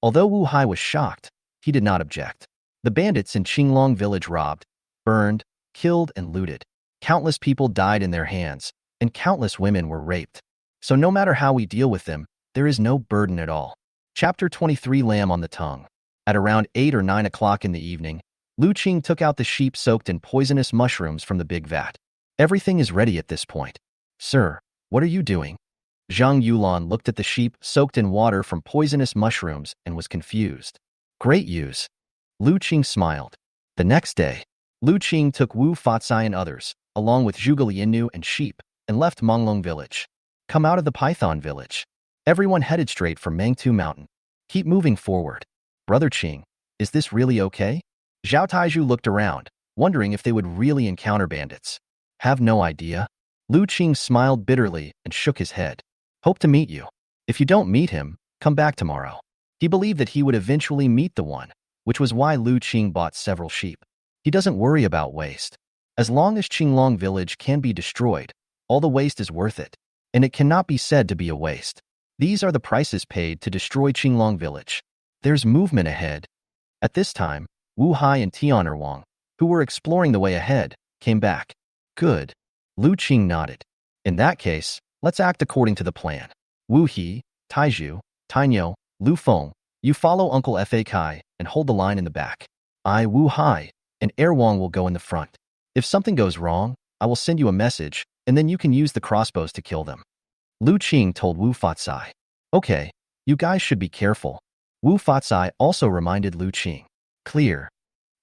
Although Wu Hai was shocked, he did not object. The bandits in Manglong Village robbed, burned, killed, and looted. Countless people died in their hands, and countless women were raped. So no matter how we deal with them, there is no burden at all. Chapter 23 Lamb on the Tongue. At around 8 or 9 o'clock in the evening, Lu Qing took out the sheep soaked in poisonous mushrooms from the big vat. Everything is ready at this point. Sir, what are you doing? Zhang Yulan looked at the sheep soaked in water from poisonous mushrooms and was confused. Great use. Lu Qing smiled. The next day, Lu Qing took Wu Fatsai and others, along with Zhuge Liannu and sheep, and left Manglong Village. Come out of the Python Village. Everyone headed straight for Mangtu Mountain. Keep moving forward. Brother Qing, is this really okay? Zhao Taizhu looked around, wondering if they would really encounter bandits. Have no idea. Lu Qing smiled bitterly and shook his head. Hope to meet you. If you don't meet him, come back tomorrow. He believed that he would eventually meet the one, which was why Lu Qing bought several sheep. He doesn't worry about waste. As long as Qinglong Village can be destroyed, all the waste is worth it, and it cannot be said to be a waste. These are the prices paid to destroy Qinglong Village. There's movement ahead. At this time, Wu Hai and Tian'er Wang, who were exploring the way ahead, came back. Good. Lu Qing nodded. In that case, let's act according to the plan. Wu He, Taizhu, Tainyo, Lu Feng, you follow Uncle Fa Kai and hold the line in the back. I, Wu Hai, and Er Wang will go in the front. If something goes wrong, I will send you a message, and then you can use the crossbows to kill them. Lu Qing told Wu Fatsai. Okay, you guys should be careful. Wu Fatsai also reminded Lu Qing. Clear.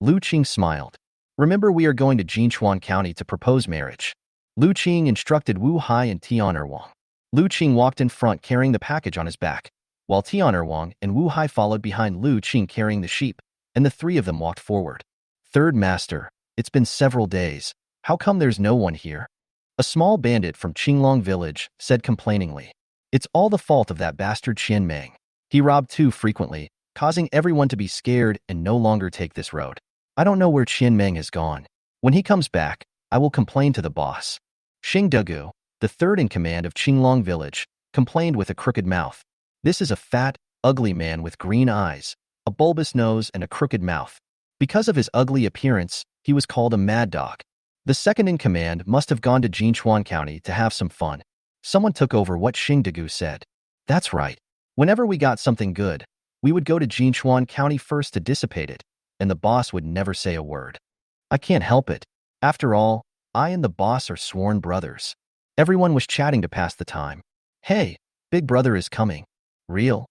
Lu Qing smiled. Remember, we are going to Jinchuan County to propose marriage. Lu Qing instructed Wu Hai and Tian'er Wang. Lu Qing walked in front carrying the package on his back, while Tian'er Wang and Wu Hai followed behind Lu Qing carrying the sheep, and the three of them walked forward. Third Master, it's been several days. How come there's no one here? A small bandit from Qinglong Village said complainingly. It's all the fault of that bastard Qian Meng. He robbed too frequently, causing everyone to be scared and no longer take this road. I don't know where Qian Meng has gone. When he comes back, I will complain to the boss. Xing Degu, the third in command of Qinglong Village, complained with a crooked mouth. This is a fat, ugly man with green eyes, a bulbous nose, and a crooked mouth. Because of his ugly appearance, he was called a mad dog. The second in command must have gone to Jinchuan County to have some fun. Someone took over what Xing Degu said. That's right. Whenever we got something good, we would go to Jinchuan County first to dissipate it, and the boss would never say a word. I can't help it. After all, I and the boss are sworn brothers. Everyone was chatting to pass the time. Hey, Big Brother is coming. Real?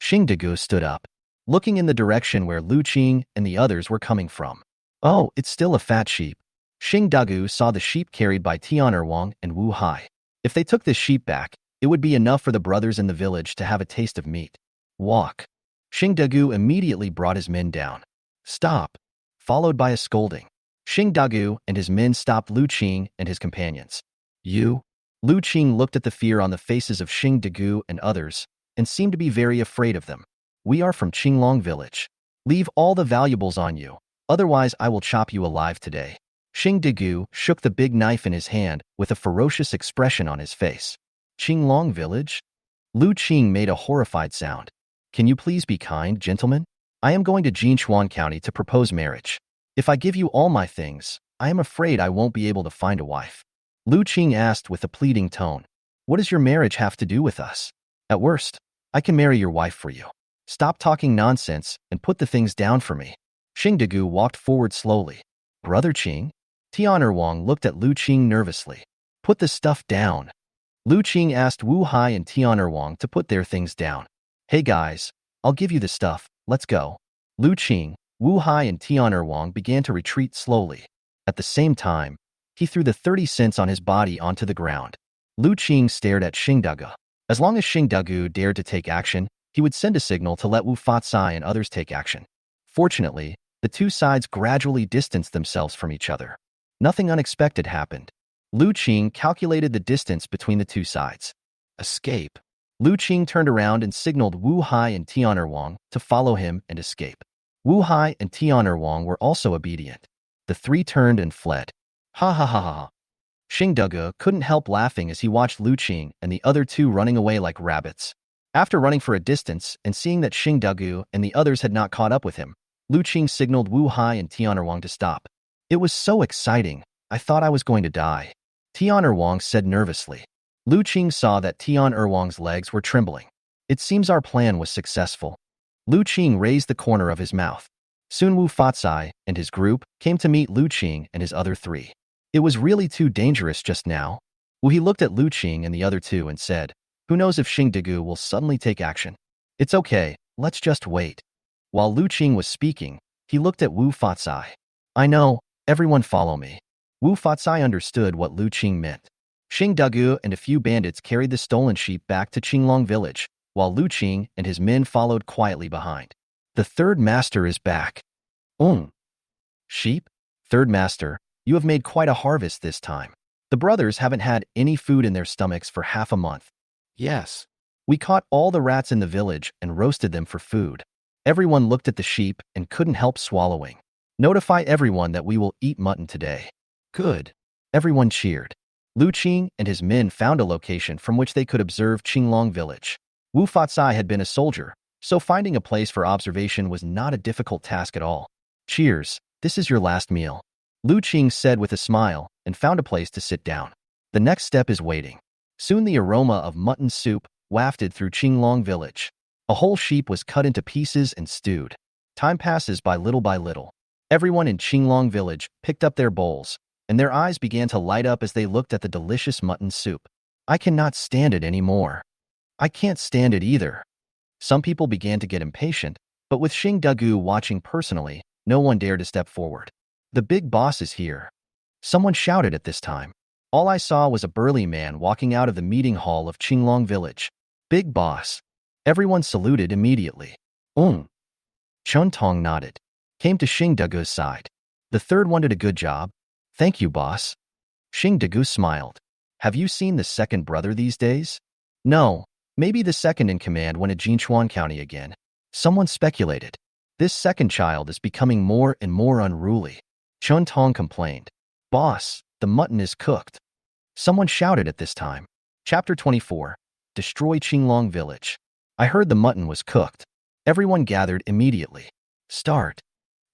Xing Degu stood up, looking in the direction where Lu Qing and the others were coming from. Oh, it's still a fat sheep. Xing Degu saw the sheep carried by Tian'er Wang and Wu Hai. If they took this sheep back, it would be enough for the brothers in the village to have a taste of meat. Walk. Xing Degu immediately brought his men down. Stop. Followed by a scolding. Xing Degu and his men stopped Lu Qing and his companions. You? Lu Qing looked at the fear on the faces of Xing Degu and others, and seemed to be very afraid of them. We are from Qinglong Village. Leave all the valuables on you, otherwise I will chop you alive today. Xing Degu shook the big knife in his hand with a ferocious expression on his face. Qinglong Village? Lu Qing made a horrified sound. Can you please be kind, gentlemen? I am going to Jinchuan County to propose marriage. If I give you all my things, I am afraid I won't be able to find a wife. Lu Qing asked with a pleading tone. What does your marriage have to do with us? At worst, I can marry your wife for you. Stop talking nonsense and put the things down for me. Xing Degu walked forward slowly. Brother Qing? Tian'er Wang looked at Lu Qing nervously. Put the stuff down. Lu Qing asked Wu Hai and Tian'er Wang to put their things down. Hey guys, I'll give you the stuff, let's go. Lu Qing, Wu Hai and Tian'er Wang began to retreat slowly. At the same time, he threw the 30 cents on his body onto the ground. Lu Qing stared at Xing Degu. As long as Xing Degu dared to take action, he would send a signal to let Wu Fatsai and others take action. Fortunately, the two sides gradually distanced themselves from each other. Nothing unexpected happened. Lu Qing calculated the distance between the two sides. Escape. Lu Qing turned around and signaled Wu Hai and Tian'er Wang to follow him and escape. Wu Hai and Tian'er Wang were also obedient. The three turned and fled. Ha ha ha ha. Xing Degu couldn't help laughing as he watched Lu Qing and the other two running away like rabbits. After running for a distance and seeing that Xing Degu and the others had not caught up with him, Lu Qing signaled Wu Hai and Tian'er Wang to stop. It was so exciting, I thought I was going to die. Tian Erwang said nervously. Lu Qing saw that Tian Erwang's legs were trembling. It seems our plan was successful. Lu Qing raised the corner of his mouth. Soon Wu Fatsai and his group came to meet Lu Qing and his other three. It was really too dangerous just now. Wu He looked at Lu Qing and the other two and said, "Who knows if Xing Degu will suddenly take action? It's okay, let's just wait." While Lu Qing was speaking, he looked at Wu Fatsai. "I know, everyone follow me." Wu Fatsai understood what Lu Qing meant. Xing Degu and a few bandits carried the stolen sheep back to Qinglong Village, while Lu Qing and his men followed quietly behind. The third master is back. Sheep? Third master, you have made quite a harvest this time. The brothers haven't had any food in their stomachs for half a month. Yes. We caught all the rats in the village and roasted them for food. Everyone looked at the sheep and couldn't help swallowing. Notify everyone that we will eat mutton today. Good. Everyone cheered. Lu Qing and his men found a location from which they could observe Qinglong Village. Wu Fatsai had been a soldier, so finding a place for observation was not a difficult task at all. Cheers, this is your last meal. Lu Qing said with a smile and found a place to sit down. The next step is waiting. Soon the aroma of mutton soup wafted through Qinglong Village. A whole sheep was cut into pieces and stewed. Time passes by little. Everyone in Qinglong Village picked up their bowls, and their eyes began to light up as they looked at the delicious mutton soup. I cannot stand it anymore. I can't stand it either. Some people began to get impatient, but with Xing Degu watching personally, no one dared to step forward. The big boss is here. Someone shouted at this time. All I saw was a burly man walking out of the meeting hall of Qinglong Village. Big boss. Everyone saluted immediately. Chun Tong nodded. Came to Xing Degu's side. The third one did a good job. Thank you, boss. Xing Degu smiled. Have you seen the second brother these days? No, maybe the second in command went to Jinchuan County again. Someone speculated. This second child is becoming more and more unruly. Chun Tong complained. Boss, the mutton is cooked. Someone shouted at this time. Chapter 24. Destroy Qinglong Village. I heard the mutton was cooked. Everyone gathered immediately. Start.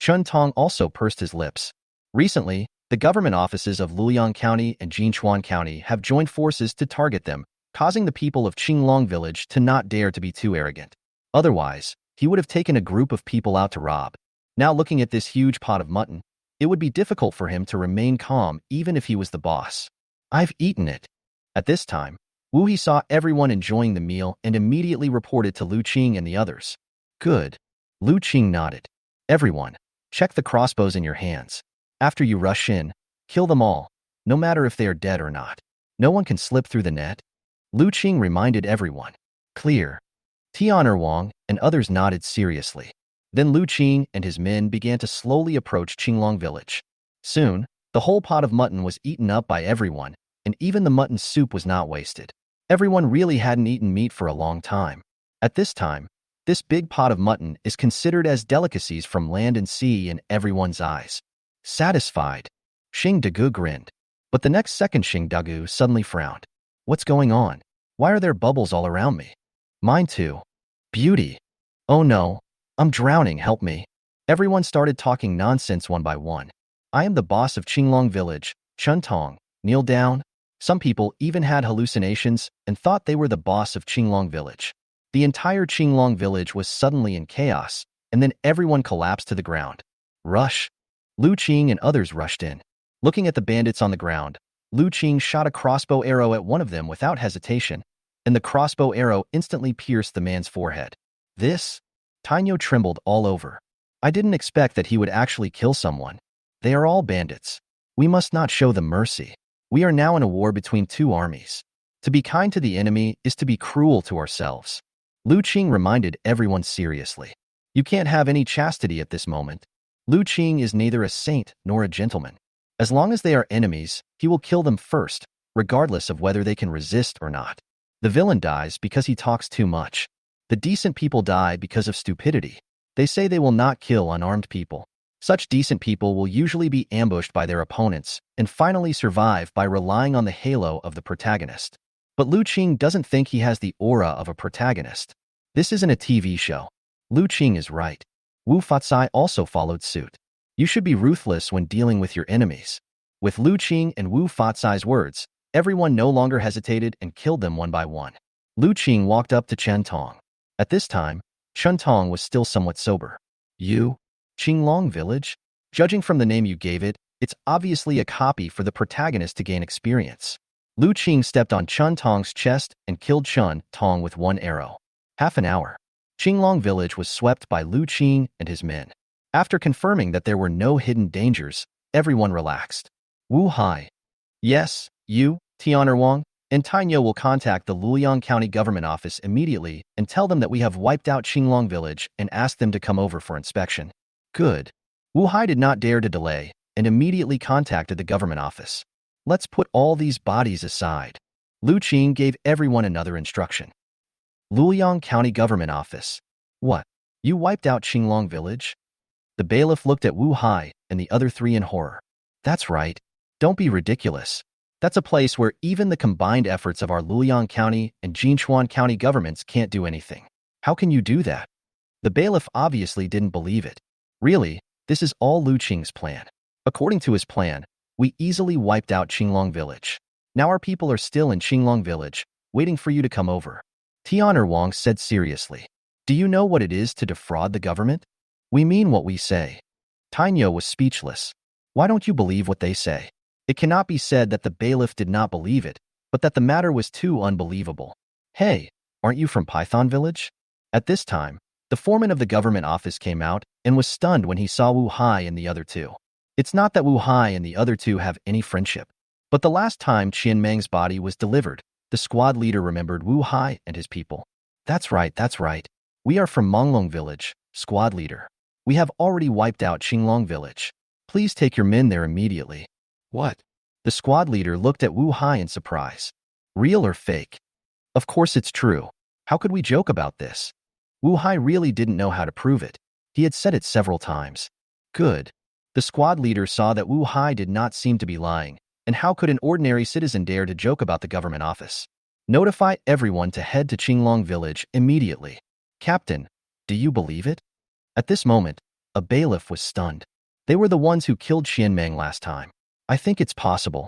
Chun Tong also pursed his lips. Recently, the government offices of Luoyang County and Jinchuan County have joined forces to target them, causing the people of Qinglong Village to not dare to be too arrogant. Otherwise, he would have taken a group of people out to rob. Now looking at this huge pot of mutton, it would be difficult for him to remain calm even if he was the boss. I've eaten it. At this time, Wu He saw everyone enjoying the meal and immediately reported to Lu Qing and the others. Good. Lu Qing nodded. Everyone, check the crossbows in your hands. After you rush in, kill them all, no matter if they are dead or not. No one can slip through the net. Lu Qing reminded everyone. Clear. Tian Erwang and others nodded seriously. Then Lu Qing and his men began to slowly approach Qinglong Village. Soon, the whole pot of mutton was eaten up by everyone, and even the mutton soup was not wasted. Everyone really hadn't eaten meat for a long time. At this time, this big pot of mutton is considered as delicacies from land and sea in everyone's eyes. Satisfied, Xing Degu grinned. But the next second Xing Degu suddenly frowned. What's going on? Why are there bubbles all around me? Mine too. Beauty. Oh no, I'm drowning, help me. Everyone started talking nonsense one by one. I am the boss of Qinglong Village, Chun Tong, kneel down. Some people even had hallucinations and thought they were the boss of Qinglong Village. The entire Qinglong Village was suddenly in chaos, and then everyone collapsed to the ground. Rush. Lu Qing and others rushed in. Looking at the bandits on the ground, Lu Qing shot a crossbow arrow at one of them without hesitation, and the crossbow arrow instantly pierced the man's forehead. This? Tainyo trembled all over. I didn't expect that he would actually kill someone. They are all bandits. We must not show them mercy. We are now in a war between two armies. To be kind to the enemy is to be cruel to ourselves. Lu Qing reminded everyone seriously. You can't have any chastity at this moment. Lu Qing is neither a saint nor a gentleman. As long as they are enemies, he will kill them first, regardless of whether they can resist or not. The villain dies because he talks too much. The decent people die because of stupidity. They say they will not kill unarmed people. Such decent people will usually be ambushed by their opponents and finally survive by relying on the halo of the protagonist. But Lu Qing doesn't think he has the aura of a protagonist. This isn't a TV show. Lu Qing is right. Wu Fatsai also followed suit. You should be ruthless when dealing with your enemies. With Lu Qing and Wu Fatsai's words, Everyone no longer hesitated and killed them one by one. Lu Qing walked up to Chen Tong. At this time, Chen Tong was still somewhat sober. You? Qinglong Village? Judging from the name you gave it, it's obviously a copy for the protagonist to gain experience. Lu Qing stepped on Chen Tong's chest and killed Chen Tong with one arrow. Half an hour. Qinglong Village was swept by Lu Qing and his men. After confirming that there were no hidden dangers, everyone relaxed. Wu Hai. Yes, you, Tian'er Wang, and Tainyo will contact the Luoyang County Government Office immediately and tell them that we have wiped out Qinglong Village and ask them to come over for inspection. Good. Wu Hai did not dare to delay and immediately contacted the government office. Let's put all these bodies aside. Lu Qing gave everyone another instruction. Luoyang County Government Office. What? You wiped out Qinglong Village? The bailiff looked at Wu Hai and the other three in horror. That's right. Don't be ridiculous. That's a place where even the combined efforts of our Luoyang County and Jinchuan County governments can't do anything. How can you do that? The bailiff obviously didn't believe it. Really, this is all Lu Qing's plan. According to his plan, we easily wiped out Qinglong Village. Now our people are still in Qinglong Village, waiting for you to come over. Tian'er Wang said seriously. Do you know what it is to defraud the government? We mean what we say. Tainyo was speechless. Why don't you believe what they say? It cannot be said that the bailiff did not believe it, but that the matter was too unbelievable. Hey, aren't you from Python Village? At this time, the foreman of the government office came out and was stunned when he saw Wu Hai and the other two. It's not that Wu Hai and the other two have any friendship, but the last time Qian Meng's body was delivered, the squad leader remembered Wu Hai and his people. That's right. We are from Manglong Village, squad leader. We have already wiped out Qinglong Village. Please take your men there immediately. What? The squad leader looked at Wu Hai in surprise. Real or fake? Of course it's true. How could we joke about this? Wu Hai really didn't know how to prove it. He had said it several times. Good. The squad leader saw that Wu Hai did not seem to be lying, and how could an ordinary citizen dare to joke about the government office? Notify everyone to head to Qinglong Village immediately. Captain, do you believe it? At this moment, a bailiff was stunned. They were the ones who killed Qian Meng last time. I think it's possible.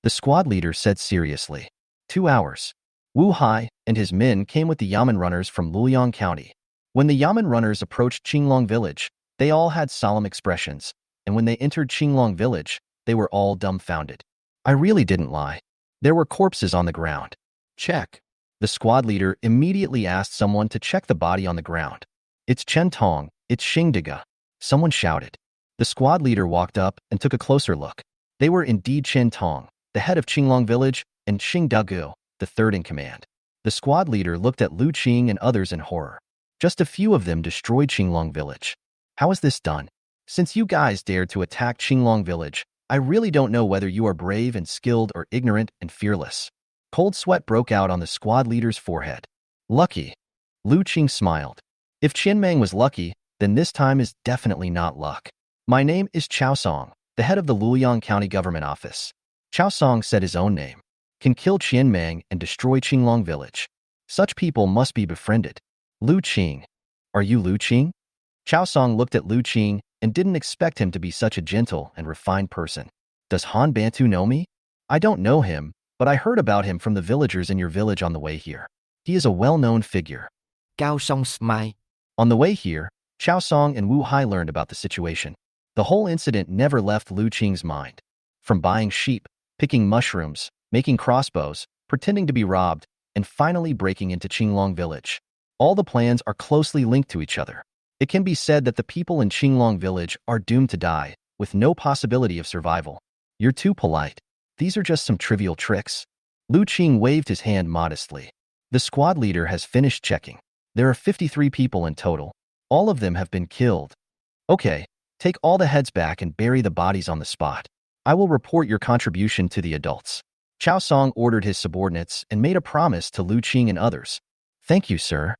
The squad leader said seriously. 2 hours. Wu Hai and his men came with the Yamen runners from Luoyang County. When the Yamen runners approached Qinglong Village, they all had solemn expressions, and when they entered Qinglong Village, they were all dumbfounded. I really didn't lie. There were corpses on the ground. Check. The squad leader immediately asked someone to check the body on the ground. It's Chen Tong, it's Xingdiga. Someone shouted. The squad leader walked up and took a closer look. They were indeed Chen Tong, the head of Qinglong Village, and Xingdiga, the third in command. The squad leader looked at Lu Qing and others in horror. Just a few of them destroyed Qinglong Village. How is this done? Since you guys dared to attack Qinglong Village, I really don't know whether you are brave and skilled or ignorant and fearless. Cold sweat broke out on the squad leader's forehead. Lucky. Lu Qing smiled. If Qian Meng was lucky, then this time is definitely not luck. My name is Chao Song, the head of the Luoyang County Government Office. Chao Song said his own name. Can kill Qian Meng and destroy Qinglong Village. Such people must be befriended. Lu Qing. Are you Lu Qing? Chao Song looked at Lu Qing and didn't expect him to be such a gentle and refined person. Does Han Bantu know me? I don't know him, but I heard about him from the villagers in your village on the way here. He is a well-known figure. Cao Song smiled. On the way here, Chao Song and Wu Hai learned about the situation. The whole incident never left Lu Qing's mind. From buying sheep, picking mushrooms, making crossbows, pretending to be robbed, and finally breaking into Qinglong Village. All the plans are closely linked to each other. It can be said that the people in Qinglong Village are doomed to die, with no possibility of survival. You're too polite. These are just some trivial tricks. Lu Qing waved his hand modestly. The squad leader has finished checking. There are 53 people in total. All of them have been killed. Okay, take all the heads back and bury the bodies on the spot. I will report your contribution to the adults. Chao Song ordered his subordinates and made a promise to Lu Qing and others. Thank you, sir.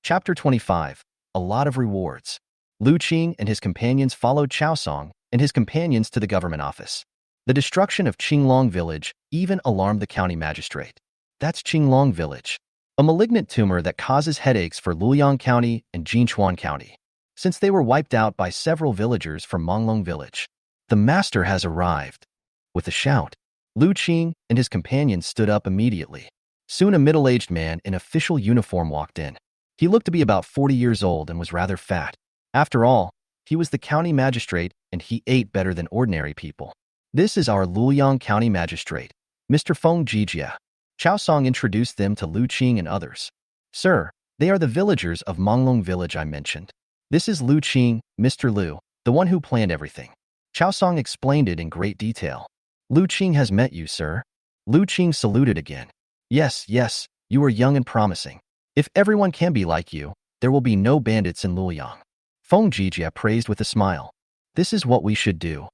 Chapter 25. A lot of rewards. Lu Qing and his companions followed Chao Song and his companions to the government office. The destruction of Qinglong Village even alarmed the county magistrate. That's Qinglong Village, a malignant tumor that causes headaches for Luoyang County and Jinchuan County, since they were wiped out by several villagers from Manglong Village. The master has arrived. With a shout, Lu Qing and his companions stood up immediately. Soon a middle-aged man in official uniform walked in. He looked to be about 40 years old and was rather fat. After all, he was the county magistrate and he ate better than ordinary people. This is our Luoyang County Magistrate, Mr. Feng Jijia. Chao Song introduced them to Lu Qing and others. Sir, they are the villagers of Manglong Village I mentioned. This is Lu Qing, Mr. Lu, the one who planned everything. Chao Song explained it in great detail. Lu Qing has met you, sir. Lu Qing saluted again. Yes, yes, you are young and promising. If everyone can be like you, there will be no bandits in Luoyang. Feng Jijia praised with a smile. This is what we should do.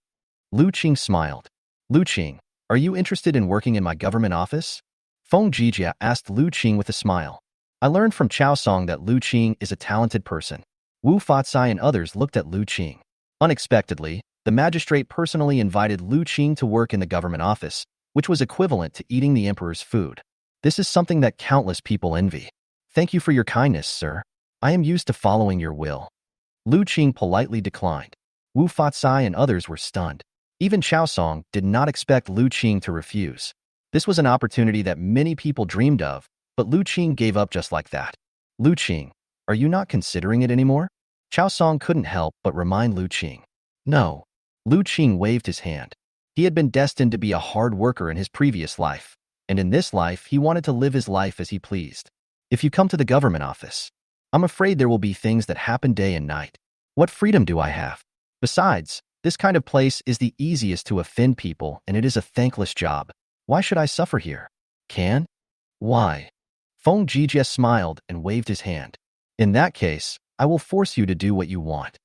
Lu Qing smiled. Lu Qing, are you interested in working in my government office? Feng Jijia asked Lu Qing with a smile. I learned from Chao Song that Lu Qing is a talented person. Wu Fatsai and others looked at Lu Qing. Unexpectedly, the magistrate personally invited Lu Qing to work in the government office, which was equivalent to eating the emperor's food. This is something that countless people envy. Thank you for your kindness, sir. I am used to following your will. Lu Qing politely declined. Wu Fatsai and others were stunned. Even Chao Song did not expect Lu Qing to refuse. This was an opportunity that many people dreamed of, but Lu Qing gave up just like that. Lu Qing, are you not considering it anymore? Chao Song couldn't help but remind Lu Qing. No. Lu Qing waved his hand. He had been destined to be a hard worker in his previous life, and in this life he wanted to live his life as he pleased. If you come to the government office, I'm afraid there will be things that happen day and night. What freedom do I have? Besides, this kind of place is the easiest to offend people and it is a thankless job. Why should I suffer here? Can? Why? Feng Jijia smiled and waved his hand. In that case, I will force you to do what you want.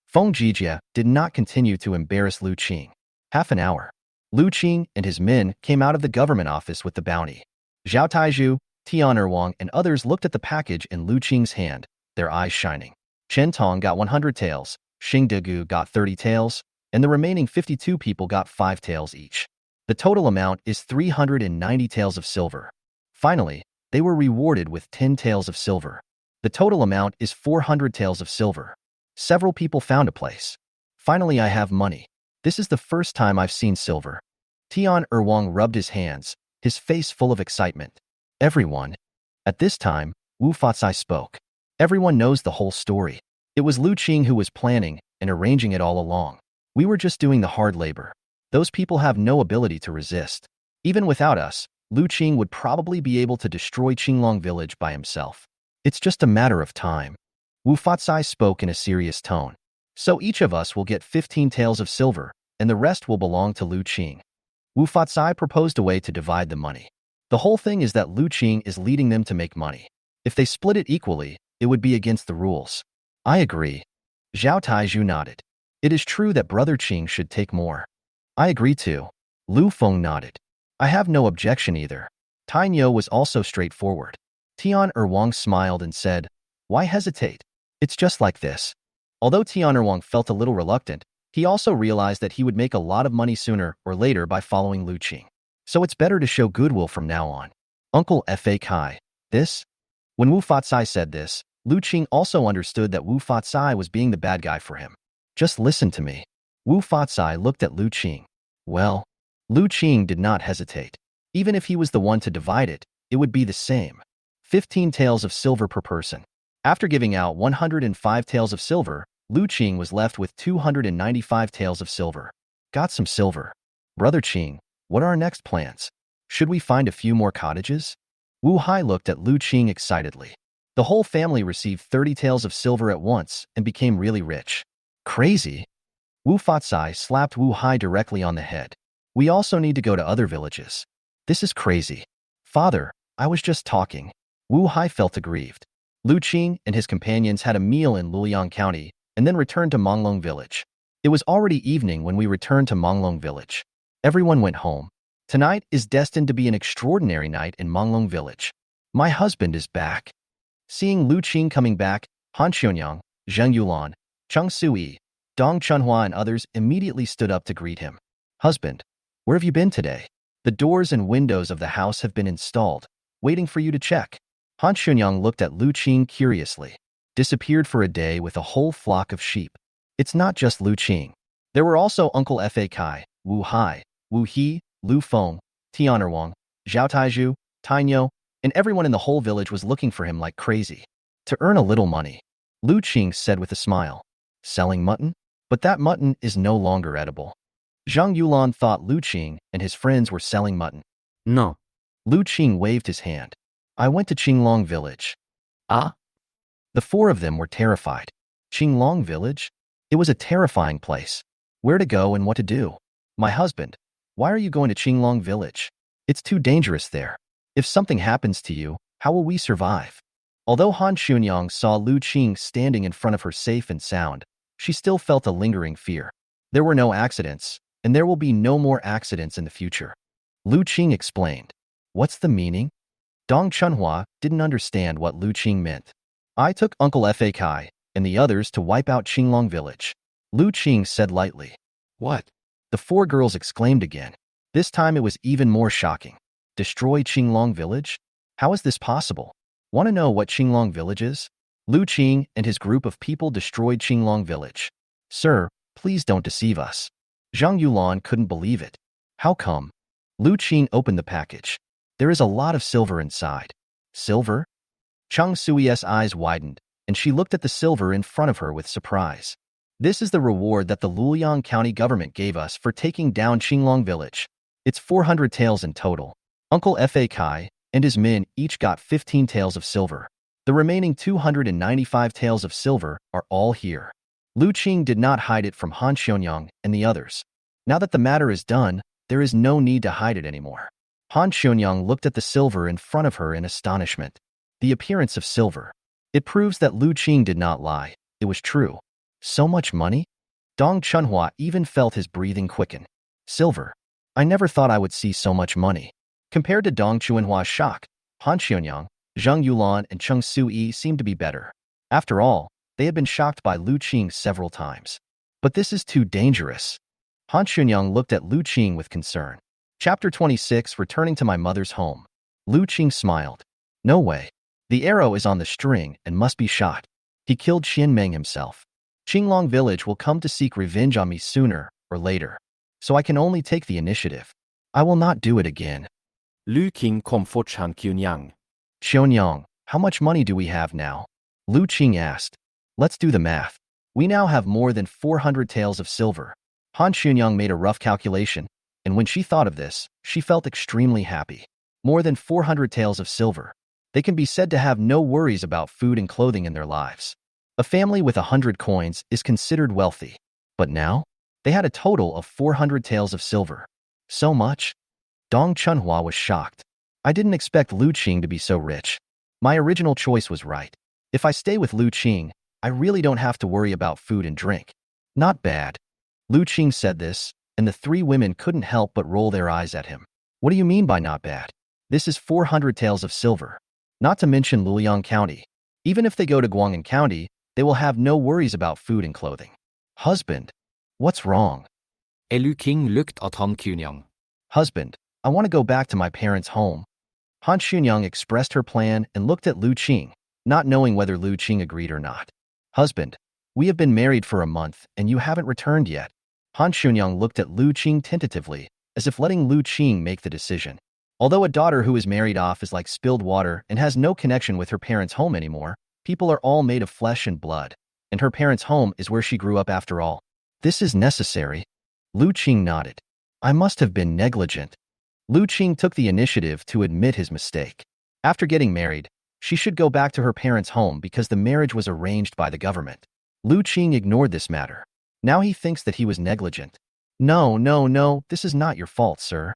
Feng Jijia did not continue to embarrass Lu Qing. Half an hour. Lu Qing and his men came out of the government office with the bounty. Zhao Taizhu, Tian Erwang, and others looked at the package in Lu Qing's hand, their eyes shining. Chen Tong got 100 taels, Xing Degu got 30 taels, and the remaining 52 people got 5 taels each. The total amount is 390 taels of silver. Finally, they were rewarded with 10 taels of silver. The total amount is 400 taels of silver. Several people found a place. Finally, I have money. This is the first time I've seen silver. Tian Erwang rubbed his hands, his face full of excitement. Everyone. At this time, Wu Fatsai spoke. Everyone knows the whole story. It was Lu Qing who was planning and arranging it all along. We were just doing the hard labor. Those people have no ability to resist. Even without us, Lu Qing would probably be able to destroy Manglong Village by himself. It's just a matter of time. Wu Fatsai spoke in a serious tone. So each of us will get 15 taels of silver, and the rest will belong to Lu Qing. Wu Fatsai proposed a way to divide the money. The whole thing is that Lu Qing is leading them to make money. If they split it equally, it would be against the rules. I agree. Zhao Taizhu nodded. It is true that Brother Qing should take more. I agree too. Lu Feng nodded. I have no objection either. Tainyo was also straightforward. Tian Erwang smiled and said, Why hesitate? It's just like this. Although Tian Erwang felt a little reluctant, he also realized that he would make a lot of money sooner or later by following Lu Qing. So it's better to show goodwill from now on. Uncle Fa Kai, this? When Wu Fatsai said this, Lu Qing also understood that Wu Fatsai was being the bad guy for him. Just listen to me. Wu Fatsai looked at Lu Qing. Well, Lu Qing did not hesitate. Even if he was the one to divide it, it would be the same. 15 taels of silver per person. After giving out 105 taels of silver, Lu Qing was left with 295 taels of silver. Got some silver. Brother Qing, what are our next plans? Should we find a few more cottages? Wu Hai looked at Lu Qing excitedly. The whole family received 30 taels of silver at once and became really rich. Crazy. Wu Fatsai slapped Wu Hai directly on the head. We also need to go to other villages. This is crazy. Father, I was just talking. Wu Hai felt aggrieved. Lu Qing and his companions had a meal in Luoyang County and then returned to Manglong Village. It was already evening when we returned to Manglong Village. Everyone went home. Tonight is destined to be an extraordinary night in Manglong Village. My husband is back. Seeing Lu Qing coming back, Han Xuanyang, Zheng Yulan, Cheng Sui, Dong Chunhua and others immediately stood up to greet him. Husband, where have you been today? The doors and windows of the house have been installed, waiting for you to check. Han Xuanyang looked at Lu Qing curiously. Disappeared for a day with a whole flock of sheep. It's not just Lu Qing. There were also Uncle Fa Kai, Wu Hai, Wu He, Lu Feng, Tian'erwang, Zhao Taizhu, Tainyo, and everyone in the whole village was looking for him like crazy. To earn a little money, Lu Qing said with a smile. Selling mutton? But that mutton is no longer edible. Zhang Yulan thought Lu Qing and his friends were selling mutton. No. Lu Qing waved his hand. I went to Qinglong Village. Ah? The four of them were terrified. Qinglong Village? It was a terrifying place. Where to go and what to do? My husband, why are you going to Qinglong Village? It's too dangerous there. If something happens to you, how will we survive? Although Han Xunyang saw Lu Qing standing in front of her safe and sound, she still felt a lingering fear. There were no accidents, and there will be no more accidents in the future. Lu Qing explained. What's the meaning? Dong Chunhua didn't understand what Lu Qing meant. I took Uncle Fa Kai and the others to wipe out Qinglong Village. Lu Qing said lightly. What? The four girls exclaimed again. This time it was even more shocking. Destroy Qinglong Village? How is this possible? Want to know what Qinglong Village is? Lu Qing and his group of people destroyed Qinglong Village. Sir, please don't deceive us. Zhang Yulan couldn't believe it. How come? Lu Qing opened the package. There is a lot of silver inside. Silver? Chang Sui's eyes widened, and she looked at the silver in front of her with surprise. This is the reward that the Luoyang County government gave us for taking down Qinglong Village. It's 400 taels in total. Uncle Fa Kai and his men each got 15 taels of silver. The remaining 295 taels of silver are all here. Lu Qing did not hide it from Han Xuanyang and the others. Now that the matter is done, there is no need to hide it anymore. Han Xuanyang looked at the silver in front of her in astonishment. The appearance of silver. It proves that Lu Qing did not lie. It was true. So much money? Dong Chunhua even felt his breathing quicken. Silver. I never thought I would see so much money. Compared to Dong Chunhua's shock, Han Xuanyang, Zhang Yulan, and Cheng Sui seemed to be better. After all, they had been shocked by Lu Qing several times. But this is too dangerous. Han Xuanyang looked at Lu Qing with concern. Chapter 26, Returning to My Mother's Home. Lu Qing smiled. No way. The arrow is on the string and must be shot. He killed Qian Meng himself. Qinglong Village will come to seek revenge on me sooner or later. So I can only take the initiative. I will not do it again. Lu Qing kom fort Han Kunyang. Xionyang, how much money do we have now? Lu Qing asked. Let's do the math. We now have more than 400 taels of silver. Han Xuanyang made a rough calculation, and when she thought of this, she felt extremely happy. More than 400 taels of silver. They can be said to have no worries about food and clothing in their lives. A family with 100 coins is considered wealthy. But now, they had a total of 400 taels of silver. So much? Dong Chunhua was shocked. I didn't expect Lu Qing to be so rich. My original choice was right. If I stay with Lu Qing, I really don't have to worry about food and drink. Not bad. Lu Qing said this, and the three women couldn't help but roll their eyes at him. What do you mean by not bad? This is 400 taels of silver. Not to mention Luoyang County. Even if they go to Guang'an County, they will have no worries about food and clothing. Husband, what's wrong? Lu Qing looked at Han Xuanyang. Husband, I want to go back to my parents' home. Han Xuanyang expressed her plan and looked at Lu Qing, not knowing whether Lu Qing agreed or not. Husband, we have been married for a month and you haven't returned yet. Han Xuanyang looked at Lu Qing tentatively, as if letting Lu Qing make the decision. Although a daughter who is married off is like spilled water and has no connection with her parents' home anymore, people are all made of flesh and blood, and her parents' home is where she grew up after all. This is necessary. Lu Qing nodded. I must have been negligent. Lu Qing took the initiative to admit his mistake. After getting married, she should go back to her parents' home because the marriage was arranged by the government. Lu Qing ignored this matter. Now he thinks that he was negligent. No, this is not your fault, sir.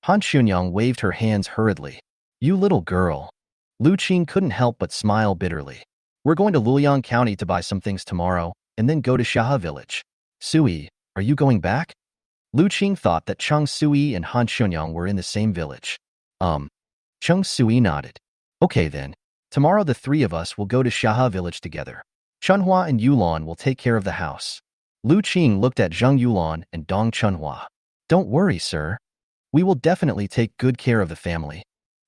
Han Xuanyang waved her hands hurriedly. You little girl. Lu Qing couldn't help but smile bitterly. We're going to Luoyang County to buy some things tomorrow, and then go to Shaha Village. Sui, are you going back? Lu Qing thought that Cheng Sui and Han Xuanyang were in the same village. Cheng Sui nodded. Okay then. Tomorrow the three of us will go to Shaha Village together. Chunhua and Yulan will take care of the house. Lu Qing looked at Zhang Yulan and Dong Chunhua. Don't worry, sir. We will definitely take good care of the family.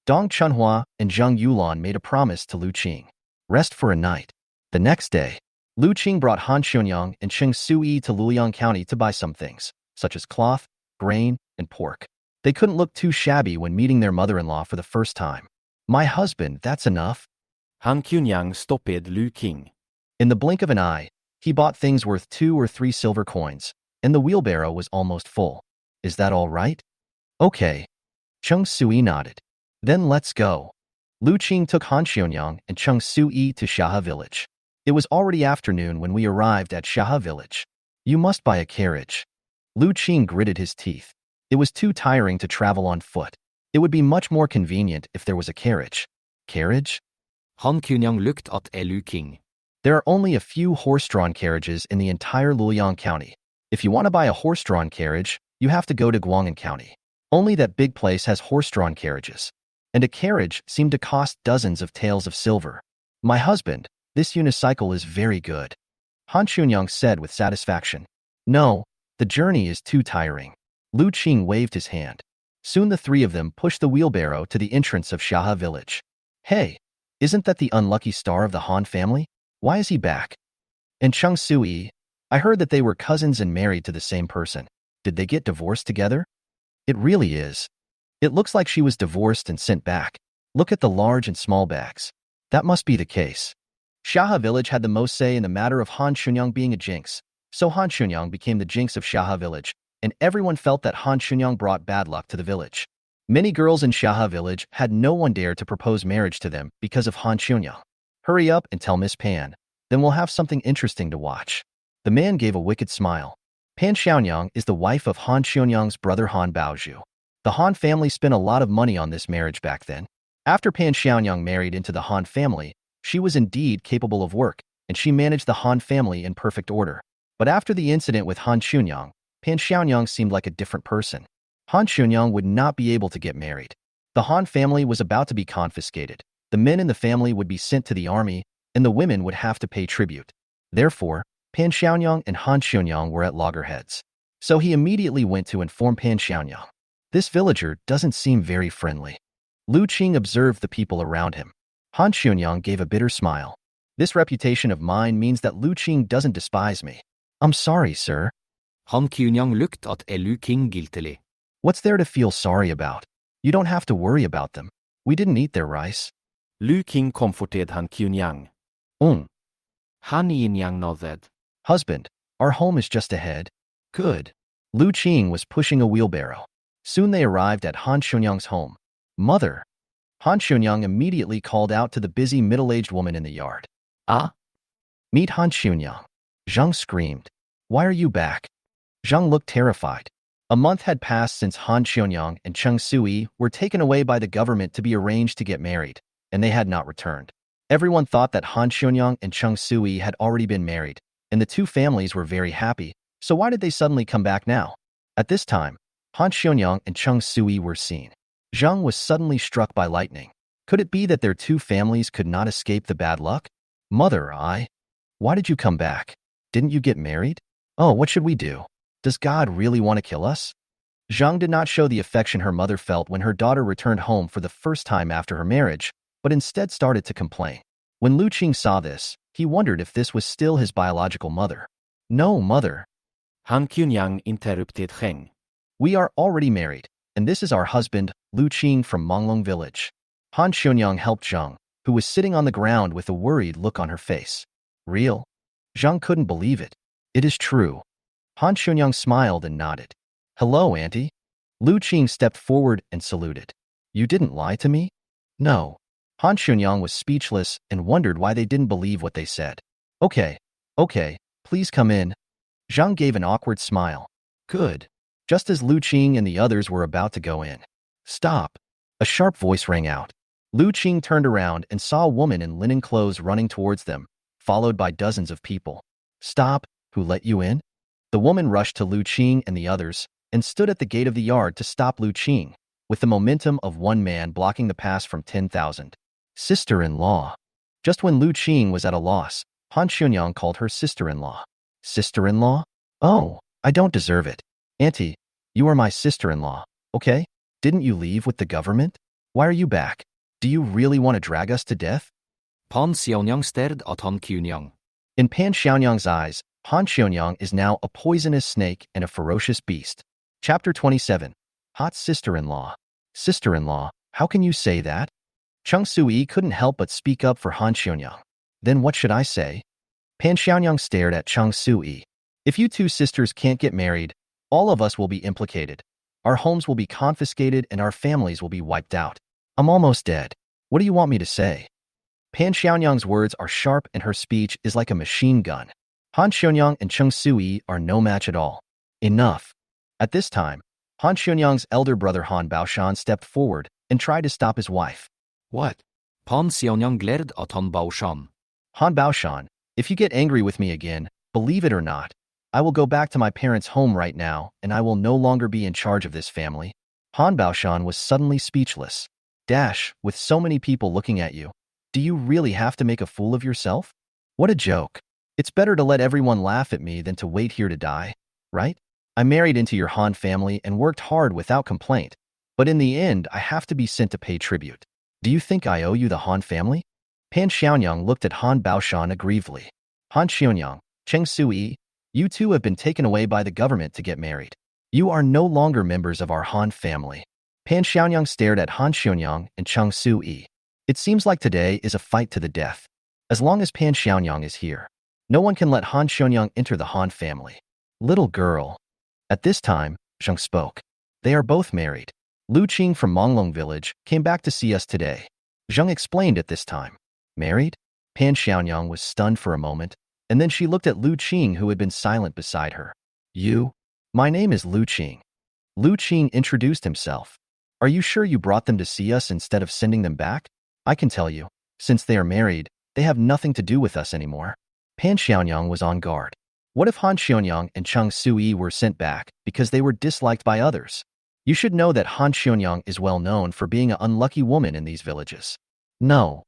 Dong Chunhua and Zhang Yulan made a promise to Lu Qing. Rest for a night. The next day, Lu Qing brought Han Xuanyang and Cheng Sui to Luoyang County to buy some things, such as cloth, grain, and pork. They couldn't look too shabby when meeting their mother-in-law for the first time. My husband, that's enough. Han Kunyang stoppade Lu King. In the blink of an eye, he bought things worth 2 or 3 silver coins, and the wheelbarrow was almost full. Is that all right? Okay. Chung Sui nodded. Then let's go. Lu Qing took Han Xionyang and Chung Sui to Shaha Village. It was already afternoon when we arrived at Shaha Village. You must buy a carriage. Lu Qing gritted his teeth. It was too tiring to travel on foot. It would be much more convenient if there was a carriage. Carriage? Han Kunyang looked at Lu King. There are only a few horse-drawn carriages in the entire Luoyang County. If you want to buy a horse-drawn carriage, you have to go to Guang'an County. Only that big place has horse-drawn carriages. And a carriage seemed to cost dozens of taels of silver. My husband, this unicycle is very good. Han Chunyang said with satisfaction. No, the journey is too tiring. Lu Qing waved his hand. Soon the three of them pushed the wheelbarrow to the entrance of Shaha Village. Hey, isn't that the unlucky star of the Han family? Why is he back? And Chung Sui, I heard that they were cousins and married to the same person. Did they get divorced together? It really is. It looks like she was divorced and sent back. Look at the large and small bags. That must be the case. Shaha Village had the most say in the matter of Han Chunyang being a jinx, so Han Chunyang became the jinx of Shaha Village, and everyone felt that Han Chunyang brought bad luck to the village. Many girls in Shaha Village had no one dare to propose marriage to them because of Han Chunyang. Hurry up and tell Miss Pan, then we'll have something interesting to watch. The man gave a wicked smile. Pan Xiaonyang is the wife of Han Chunyang's brother Han Baozhu. The Han family spent a lot of money on this marriage back then. After Pan Xiaonyang married into the Han family, she was indeed capable of work, and she managed the Han family in perfect order. But after the incident with Han Chunyang, Pan Xiaonyang seemed like a different person. Han Chunyang would not be able to get married. The Han family was about to be confiscated. The men in the family would be sent to the army, and the women would have to pay tribute. Therefore, Pan Xiaonyang and Han Chunyang were at loggerheads. So he immediately went to inform Pan Xiaonyang. This villager doesn't seem very friendly. Lu Qing observed the people around him. Han Chunyang gave a bitter smile. This reputation of mine means that Lu Qing doesn't despise me. I'm sorry, sir. Han Kunyang looked at Lu King guiltily. What's there to feel sorry about? You don't have to worry about them. We didn't eat their rice. Lu King comforted Han Kunyang. Han Yin-yang nodded. Husband, our home is just ahead. Good. Lu Qing was pushing a wheelbarrow. Soon they arrived at Han Chunyang's home. Mother. Han Chunyang immediately called out to the busy middle-aged woman in the yard. Ah? Meet Han Chunyang. Zhang screamed. Why are you back? Zhang looked terrified. A month had passed since Han Chunyang and Chung Sui were taken away by the government to be arranged to get married, and they had not returned. Everyone thought that Han Chunyang and Chung Sui had already been married, and the two families were very happy, so why did they suddenly come back now? At this time, Han Chunyang and Chung Sui were seen. Zhang was suddenly struck by lightning. Could it be that their two families could not escape the bad luck? Mother, why did you come back? Didn't you get married? Oh, what should we do? Does God really want to kill us? Zhang did not show the affection her mother felt when her daughter returned home for the first time after her marriage, but instead started to complain. When Lu Qing saw this, he wondered if this was still his biological mother. No, mother. Han Kunyang interrupted Heng. We are already married, and this is our husband, Lu Qing from Manglong Village. Han Chunyang helped Zhang, who was sitting on the ground with a worried look on her face. Real? Zhang couldn't believe it. It is true. Han Chunyang smiled and nodded. Hello, Auntie. Lu Qing stepped forward and saluted. You didn't lie to me? No. Han Chunyang was speechless and wondered why they didn't believe what they said. Okay, please come in. Zhang gave an awkward smile. Good. Just as Lu Qing and the others were about to go in. Stop. A sharp voice rang out. Lu Qing turned around and saw a woman in linen clothes running towards them, followed by dozens of people. Stop. Who let you in? The woman rushed to Lu Qing and the others and stood at the gate of the yard to stop Lu Qing, with the momentum of one man blocking the pass from 10,000. Sister-in-law. Just when Lu Qing was at a loss, Han Chunyang called her sister-in-law. Sister-in-law? Oh, I don't deserve it. Auntie, you are my sister-in-law, okay? Didn't you leave with the government? Why are you back? Do you really want to drag us to death? Pan Xiaonyang stared at Han Kunyang. In Pan Xiaonyang's eyes, Han Chunyang is now a poisonous snake and a ferocious beast. Chapter 27. Hot sister-in-law. Sister-in-law, how can you say that? Chung Sui couldn't help but speak up for Han Xiaonyang. Then what should I say? Pan Xiaonyang stared at Chung Sui. If you two sisters can't get married, all of us will be implicated. Our homes will be confiscated and our families will be wiped out. I'm almost dead. What do you want me to say? Pan Xiaonyang's words are sharp and her speech is like a machine gun. Han Xiaonyang and Chung Sui are no match at all. Enough. At this time, Han Xiaonyang's elder brother Han Baoshan stepped forward and tried to stop his wife. What? Pan Xiaonyang gled at Han Baoshan. Han Baoshan, if you get angry with me again, believe it or not, I will go back to my parents' home right now and I will no longer be in charge of this family. Han Baoshan was suddenly speechless. Dash, with so many people looking at you, do you really have to make a fool of yourself? What a joke. It's better to let everyone laugh at me than to wait here to die, right? I married into your Han family and worked hard without complaint, but in the end, I have to be sent to pay tribute. Do you think I owe you the Han family? Pan Xiaonyang looked at Han Baoshan aggrievedly. Han Xiaonyang, Cheng Sui, you two have been taken away by the government to get married. You are no longer members of our Han family. Pan Xiaonyang stared at Han Xiaonyang and Cheng Sui. It seems like today is a fight to the death. As long as Pan Xiaonyang is here, no one can let Han Xiaonyang enter the Han family. Little girl. At this time, Zheng spoke. They are both married. Lu Qing from Manglong Village came back to see us today. Zheng explained at this time. Married? Pan Xiaonyang was stunned for a moment, and then she looked at Lu Qing who had been silent beside her. You? My name is Lu Qing. Lu Qing introduced himself. Are you sure you brought them to see us instead of sending them back? I can tell you, since they are married, they have nothing to do with us anymore. Pan Xiaonyang was on guard. What if Han Xiaonyang and Cheng Sui were sent back because they were disliked by others? You should know that Han Xiaonyang is well known for being an unlucky woman in these villages. No.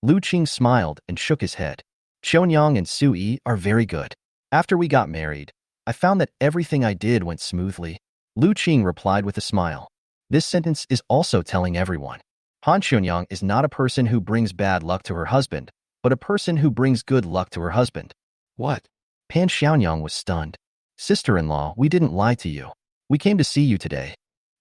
Lu Qing smiled and shook his head. Xiaonyang and Sui are very good. After we got married, I found that everything I did went smoothly. Lu Qing replied with a smile. This sentence is also telling everyone. Han Xiaonyang is not a person who brings bad luck to her husband, but a person who brings good luck to her husband. What? Pan Xiaonyang was stunned. Sister-in-law, we didn't lie to you. We came to see you today.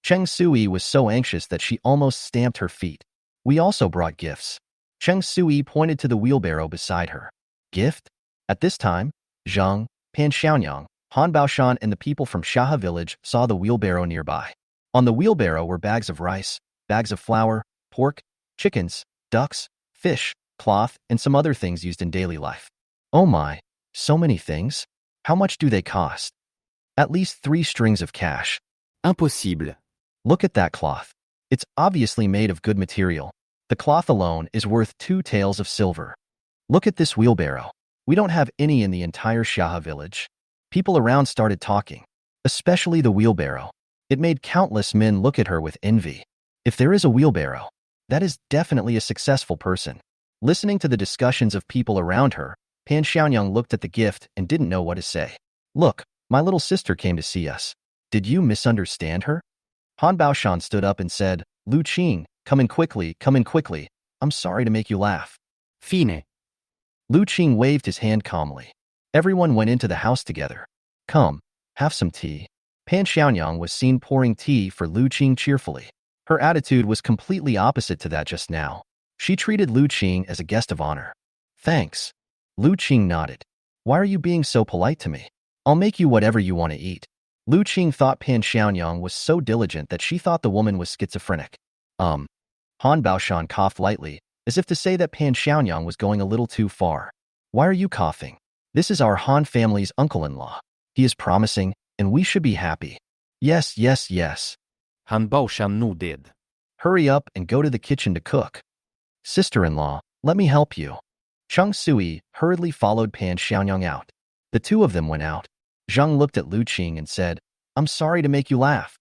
Cheng Sui was so anxious that she almost stamped her feet. We also brought gifts. Cheng Sui pointed to the wheelbarrow beside her. Gift? At this time, Zheng, Pan Xiaonyang, Han Baoshan and the people from Shaha village saw the wheelbarrow nearby. On the wheelbarrow were bags of rice, bags of flour, pork, chickens, ducks, fish, cloth, and some other things used in daily life. Oh my, so many things? How much do they cost? At least 3 strings of cash. Impossible. Look at that cloth. It's obviously made of good material. The cloth alone is worth 2 taels of silver. Look at this wheelbarrow. We don't have any in the entire Shaha village. People around started talking, especially the wheelbarrow. It made countless men look at her with envy. If there is a wheelbarrow, that is definitely a successful person. Listening to the discussions of people around her, Pan Xiaonyang looked at the gift and didn't know what to say. Look, my little sister came to see us. Did you misunderstand her? Han Baoshan stood up and said, Lu Qing, come in quickly, come in quickly. I'm sorry to make you laugh. Fine. Lu Qing waved his hand calmly. Everyone went into the house together. Come, have some tea. Pan Xiaonyang was seen pouring tea for Lu Qing cheerfully. Her attitude was completely opposite to that just now. She treated Lu Qing as a guest of honor. Thanks. Lu Qing nodded. Why are you being so polite to me? I'll make you whatever you want to eat. Lu Qing thought Pan Xiaonyang was so diligent that she thought the woman was schizophrenic. Han Baoshan coughed lightly, as if to say that Pan Xiaonyang was going a little too far. Why are you coughing? This is our Han family's uncle-in-law. He is promising, and we should be happy. Yes, yes, yes. Han Baoshan nodded. Hurry up and go to the kitchen to cook. Sister-in-law, let me help you. Cheng Sui hurriedly followed Pan Xiaonyang out. The two of them went out. Zheng looked at Lu Qing and said, I'm sorry to make you laugh.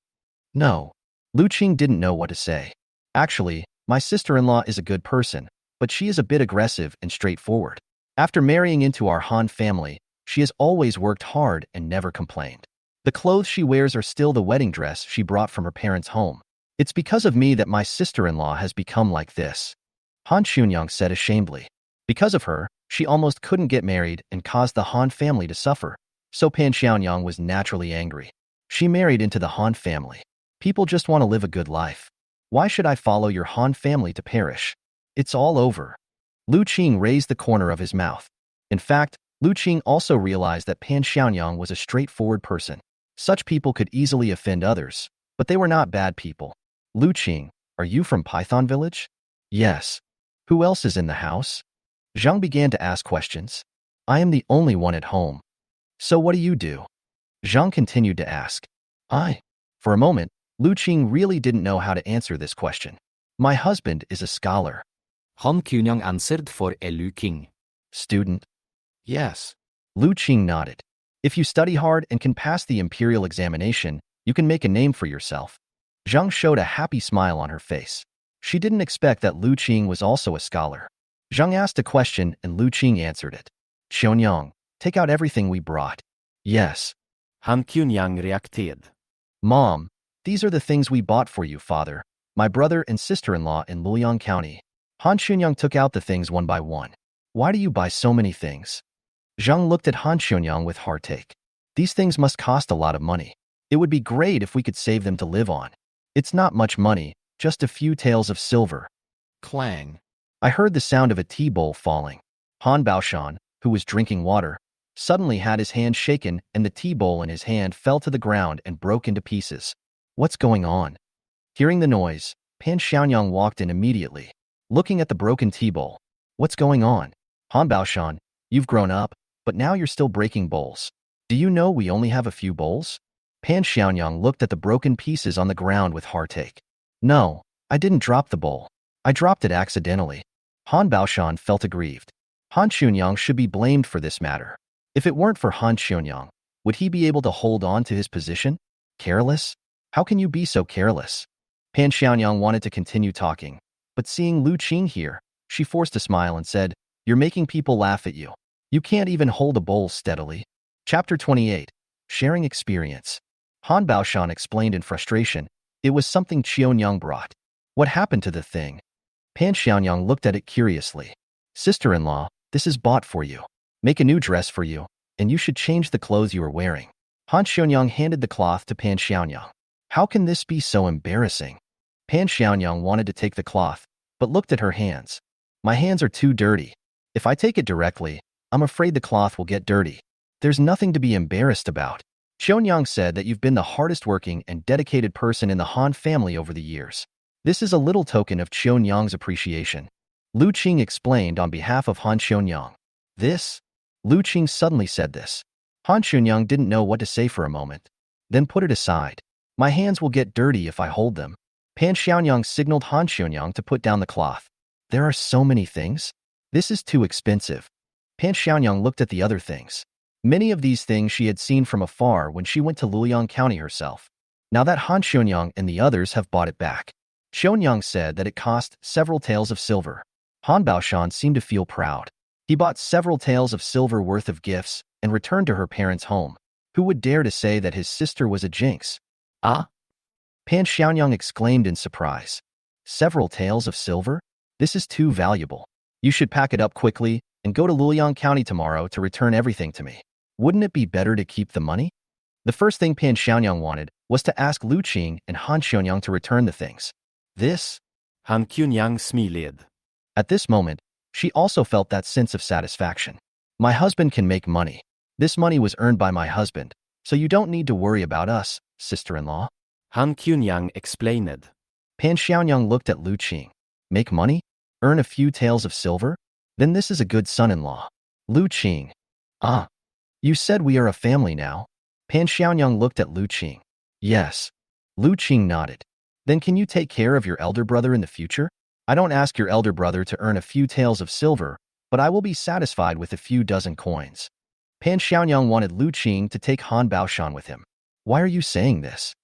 No. Lu Qing didn't know what to say. Actually, my sister-in-law is a good person, but she is a bit aggressive and straightforward. After marrying into our Han family, she has always worked hard and never complained. The clothes she wears are still the wedding dress she brought from her parents' home. It's because of me that my sister-in-law has become like this. Han Xiaonyang said ashamedly. Because of her, she almost couldn't get married and caused the Han family to suffer. So Pan Xiaonyang was naturally angry. She married into the Han family. People just want to live a good life. Why should I follow your Han family to perish? It's all over. Lu Qing raised the corner of his mouth. In fact, Lu Qing also realized that Pan Xiaonyang was a straightforward person. Such people could easily offend others, but they were not bad people. Lu Qing, are you from Python Village? Yes. Who else is in the house? Zhang began to ask questions. I am the only one at home. So what do you do? Zhang continued to ask. For a moment, Lu Qing really didn't know how to answer this question. My husband is a scholar. Han Kyunyang answered for Lu King. Student? Yes. Lu Qing nodded. If you study hard and can pass the imperial examination, you can make a name for yourself. Zhang showed a happy smile on her face. She didn't expect that Lu Qing was also a scholar. Zhang asked a question and Lu Qing answered it. Xionyang, take out everything we brought. Yes. Han Kyunyang reacted. Mom, these are the things we bought for you, father, my brother and sister-in-law in Luoyang County. Han Xionyang took out the things one by one. Why do you buy so many things? Zhang looked at Han Xionyang with heartache. These things must cost a lot of money. It would be great if we could save them to live on. It's not much money, just a few taels of silver. Clang. I heard the sound of a tea bowl falling. Han Baoshan, who was drinking water, suddenly had his hand shaken and the tea bowl in his hand fell to the ground and broke into pieces. What's going on? Hearing the noise, Pan Xiaonyang walked in immediately, looking at the broken tea bowl. What's going on? Han Baoshan, you've grown up, but now you're still breaking bowls. Do you know we only have a few bowls? Pan Xiaonyang looked at the broken pieces on the ground with heartache. No, I didn't drop the bowl. I dropped it accidentally. Han Baoshan felt aggrieved. Han Xionyang should be blamed for this matter. If it weren't for Han Xionyang, would he be able to hold on to his position? Careless? How can you be so careless? Pan Xiaonyang wanted to continue talking, but seeing Lu Qing here, she forced a smile and said, You're making people laugh at you. You can't even hold a bowl steadily. Chapter 28. Sharing Experience. Han Baoshan explained in frustration. It was something Xionyang brought. What happened to the thing? Pan Xiaonyang looked at it curiously. Sister-in-law, this is bought for you. Make a new dress for you, and you should change the clothes you are wearing. Han Xionyang handed the cloth to Pan Xiaonyang. How can this be so embarrassing? Pan Xiaonyang wanted to take the cloth, but looked at her hands. My hands are too dirty. If I take it directly, I'm afraid the cloth will get dirty. There's nothing to be embarrassed about. Xionyang said that you've been the hardest working and dedicated person in the Han family over the years. This is a little token of Xionyang's appreciation. Lu Qing explained on behalf of Han Xionyang. This? Lu Qing suddenly said this. Han Xionyang didn't know what to say for a moment, then put it aside. My hands will get dirty if I hold them. Pan Xiaonyang signaled Han Xionyang to put down the cloth. There are so many things. This is too expensive. Pan Xiaonyang looked at the other things. Many of these things she had seen from afar when she went to Luoyang County herself. Now that Han Xionyang and the others have bought it back. Xionyang said that it cost several taels of silver. Han Baoshan seemed to feel proud. He bought several taels of silver worth of gifts and returned to her parents' home. Who would dare to say that his sister was a jinx? Ah? Pan Xiaonyang exclaimed in surprise. Several taels of silver? This is too valuable. You should pack it up quickly and go to Luoyang County tomorrow to return everything to me. Wouldn't it be better to keep the money? The first thing Pan Xiaonyang wanted was to ask Lu Qing and Han Xionyang to return the things. This? Han Kyunyang smiled. At this moment, she also felt that sense of satisfaction. My husband can make money. This money was earned by my husband, so you don't need to worry about us, sister-in-law. Han Kyunyang explained. Pan Xiaonyang looked at Lu Qing. Make money? Earn a few taels of silver? Then this is a good son-in-law. Lu Qing. Ah. You said we are a family now. Pan Xiaonyang looked at Lu Qing. Yes. Lu Qing nodded. Then can you take care of your elder brother in the future? I don't ask your elder brother to earn a few taels of silver, but I will be satisfied with a few dozen coins. Pan Xiaonyang wanted Lu Qing to take Han Baoshan with him. Why are you saying this?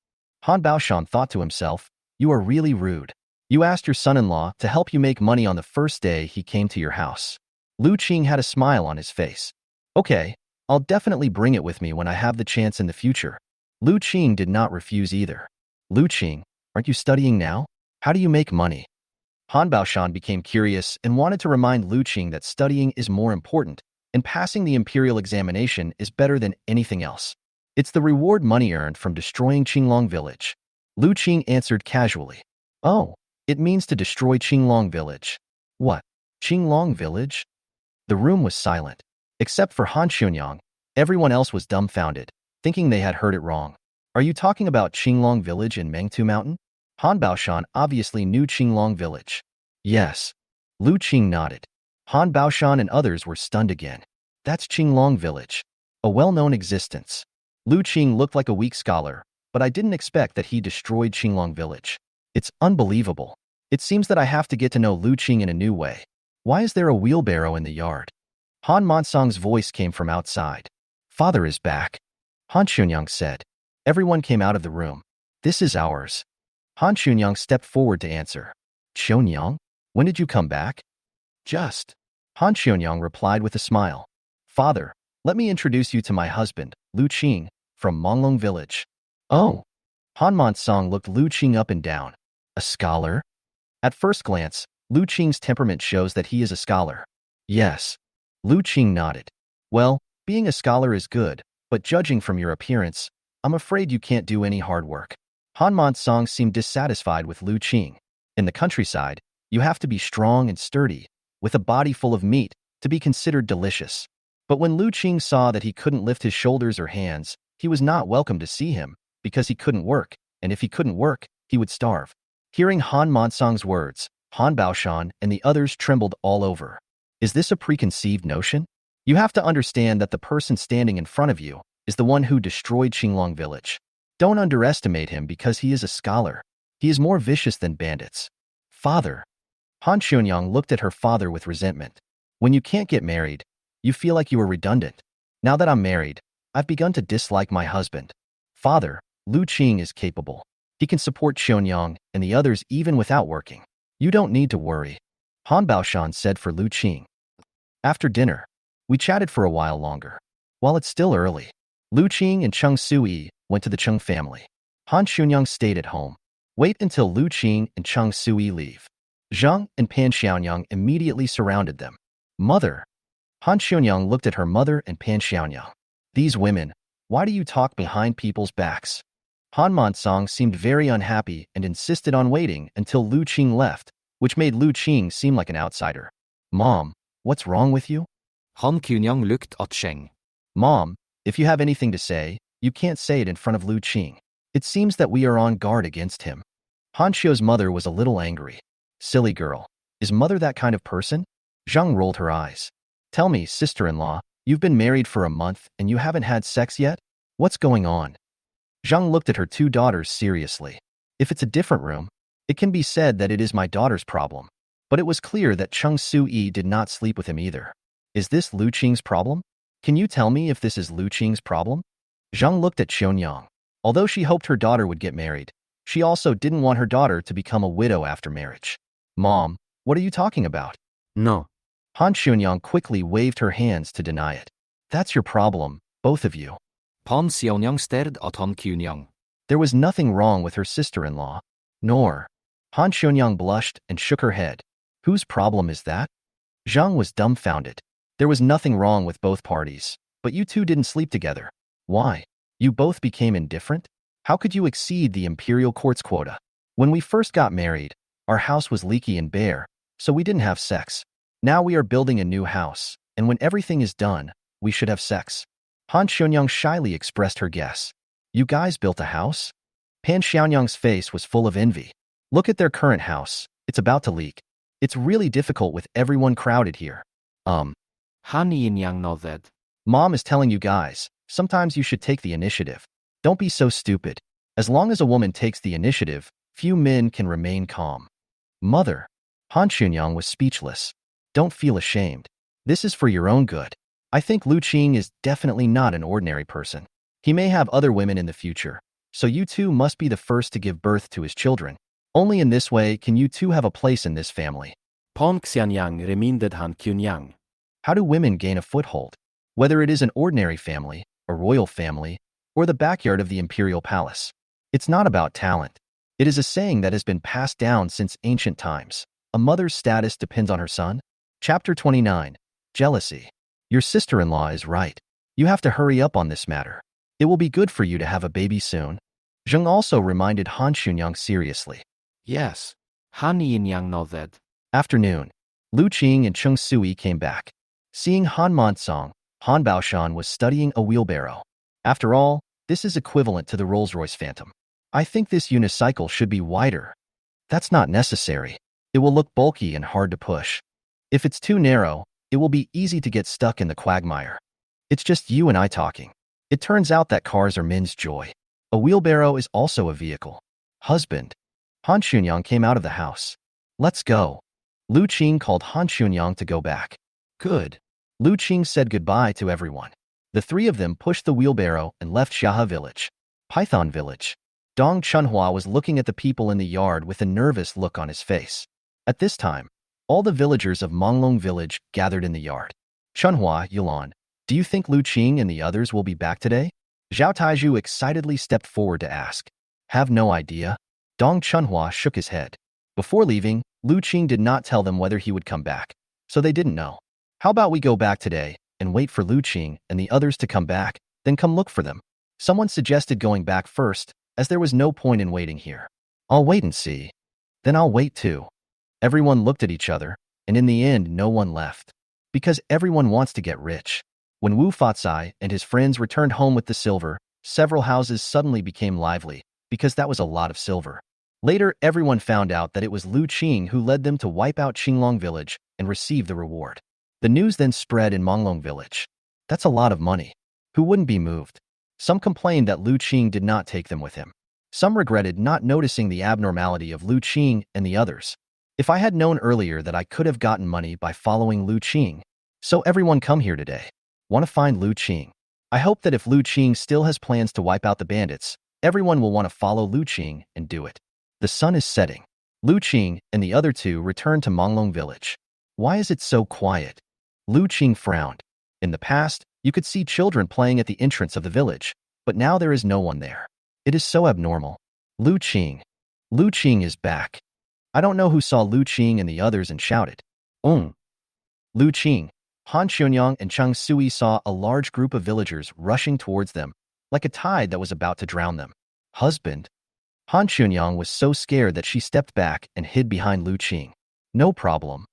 Han Baoshan thought to himself, you are really rude. You asked your son-in-law to help you make money on the first day he came to your house. Lu Qing had a smile on his face. Okay, I'll definitely bring it with me when I have the chance in the future. Lu Qing did not refuse either. Lu Qing, aren't you studying now? How do you make money? Han Baoshan became curious and wanted to remind Lu Qing that studying is more important, and passing the imperial examination is better than anything else. It's the reward money earned from destroying Manglong Village. Lu Qing answered casually. Oh, it means to destroy Qinglong Village. What? Qinglong Village? The room was silent. Except for Han Xunyang, everyone else was dumbfounded, thinking they had heard it wrong. Are you talking about Qinglong Village in Mengtu Mountain? Han Baoshan obviously knew Qinglong Village. Yes. Lu Qing nodded. Han Baoshan and others were stunned again. That's Qinglong Village. A well-known existence. Lu Qing looked like a weak scholar, but I didn't expect that he destroyed Qinglong Village. It's unbelievable. It seems that I have to get to know Lu Qing in a new way. Why is there a wheelbarrow in the yard? Han Monsong's voice came from outside. Father is back. Han Xunyang said. Everyone came out of the room. This is ours. Han Xunyang stepped forward to answer. Xunyang? When did you come back? Just. Han Xunyang replied with a smile. Father, let me introduce you to my husband, Lu Qing, from Manglong Village. Oh. Han Monsong looked Lu Qing up and down. A scholar? At first glance, Lu Qing's temperament shows that he is a scholar. Yes. Lu Qing nodded. Well, being a scholar is good, but judging from your appearance, I'm afraid you can't do any hard work. Han Monsong seemed dissatisfied with Lu Qing. In the countryside, you have to be strong and sturdy, with a body full of meat, to be considered delicious. But when Lu Qing saw that he couldn't lift his shoulders or hands, he was not welcome to see him, because he couldn't work, and if he couldn't work, he would starve. Hearing Han Monsong's words, Han Baoshan and the others trembled all over. Is this a preconceived notion? You have to understand that the person standing in front of you is the one who destroyed Qinglong Village. Don't underestimate him because he is a scholar. He is more vicious than bandits. Father. Han Xunyang looked at her father with resentment. When you can't get married, you feel like you are redundant. Now that I'm married, I've begun to dislike my husband. Father, Lu Qing is capable. He can support Xunyang and the others even without working. You don't need to worry. Han Baoshan said for Lu Qing. After dinner, we chatted for a while longer. While it's still early, Lu Qing and Cheng Sui went to the Cheng family. Han Xunyang stayed at home. Wait until Lu Qing and Cheng Sui leave. Zhang and Pan Xiaonyang immediately surrounded them. Mother. Han Xunyang looked at her mother and Pan Xiaonyang. These women, why do you talk behind people's backs? Han Monsong seemed very unhappy and insisted on waiting until Lu Qing left, which made Lu Qing seem like an outsider. Mom, what's wrong with you? Han Kunyang looked at Sheng. Mom, if you have anything to say, you can't say it in front of Lu Qing. It seems that we are on guard against him. Han Xiu's mother was a little angry. Silly girl. Is mother that kind of person? Zhang rolled her eyes. Tell me, sister-in-law, you've been married for a month and you haven't had sex yet? What's going on? Zhang looked at her two daughters seriously. If it's a different room, it can be said that it is my daughter's problem. But it was clear that Cheng Sui did not sleep with him either. Is this Lu Qing's problem? Can you tell me if this is Lu Qing's problem? Zhang looked at Xuanyang. Although she hoped her daughter would get married, she also didn't want her daughter to become a widow after marriage. Mom, what are you talking about? No. Han Xuanyang quickly waved her hands to deny it. That's your problem, both of you. Pan Xiaonyang stared at Han Kunyang. There was nothing wrong with her sister-in-law. Nor. Han Xuanyang blushed and shook her head. Whose problem is that? Zhang was dumbfounded. There was nothing wrong with both parties, but you two didn't sleep together. Why? You both became indifferent? How could you exceed the imperial court's quota? When we first got married, our house was leaky and bare, so we didn't have sex. Now we are building a new house, and when everything is done, we should have sex. Han Xuanyang shyly expressed her guess. You guys built a house? Pan Xiaonyang's face was full of envy. Look at their current house. It's about to leak. It's really difficult with everyone crowded here. Han Yin-yang nodded. Mom is telling you guys, sometimes you should take the initiative. Don't be so stupid. As long as a woman takes the initiative, few men can remain calm. Mother. Han Xuanyang was speechless. Don't feel ashamed. This is for your own good. I think Lu Qing is definitely not an ordinary person. He may have other women in the future, so you two must be the first to give birth to his children. Only in this way can you two have a place in this family. Pan Xianyang reminded Han Kunyang. How do women gain a foothold? Whether it is an ordinary family, a royal family, or the backyard of the imperial palace. It's not about talent. It is a saying that has been passed down since ancient times. A mother's status depends on her son. Chapter 29. Jealousy. Your sister-in-law is right. You have to hurry up on this matter. It will be good for you to have a baby soon. Zheng also reminded Han Xunyang seriously. Yes. Han yin yang nodded. Afternoon. Lu Qing and Cheng Sui came back. Seeing Han Monsong, Han Baoshan was studying a wheelbarrow. After all, this is equivalent to the Rolls-Royce Phantom. I think this unicycle should be wider. That's not necessary. It will look bulky and hard to push. If it's too narrow, it will be easy to get stuck in the quagmire. It's just you and I talking. It turns out that cars are men's joy. A wheelbarrow is also a vehicle. Husband. Han Xunyang came out of the house. Let's go. Lu Qing called Han Xunyang to go back. Good. Lu Qing said goodbye to everyone. The three of them pushed the wheelbarrow and left Xiahe Village. Python Village. Dong Chunhua was looking at the people in the yard with a nervous look on his face. At this time, all the villagers of Manglong Village gathered in the yard. Chunhua, Yulan, do you think Lu Qing and the others will be back today? Zhao Taizhu excitedly stepped forward to ask. Have no idea. Dong Chunhua shook his head. Before leaving, Lu Qing did not tell them whether he would come back, so they didn't know. How about we go back today and wait for Lu Qing and the others to come back, then come look for them? Someone suggested going back first, as there was no point in waiting here. I'll wait and see. Then I'll wait too. Everyone looked at each other, and in the end no one left. Because everyone wants to get rich. When Wu Fatsai and his friends returned home with the silver, several houses suddenly became lively, because that was a lot of silver. Later, everyone found out that it was Lu Qing who led them to wipe out Qinglong Village and receive the reward. The news then spread in Manglong Village. That's a lot of money. Who wouldn't be moved? Some complained that Lu Qing did not take them with him. Some regretted not noticing the abnormality of Lu Qing and the others. If I had known earlier that I could have gotten money by following Lu Qing. So everyone come here today. Want to find Lu Qing. I hope that if Lu Qing still has plans to wipe out the bandits, everyone will want to follow Lu Qing and do it. The sun is setting. Lu Qing and the other two returned to Manglong Village. Why is it so quiet? Lu Qing frowned. In the past, you could see children playing at the entrance of the village, but now there is no one there. It is so abnormal. Lu Qing. Lu Qing is back. I don't know who saw Lu Qing and the others and shouted. Lu Qing. Han Xunyang and Cheng Sui saw a large group of villagers rushing towards them, like a tide that was about to drown them. Husband. Han Xunyang was so scared that she stepped back and hid behind Lu Qing. No problem.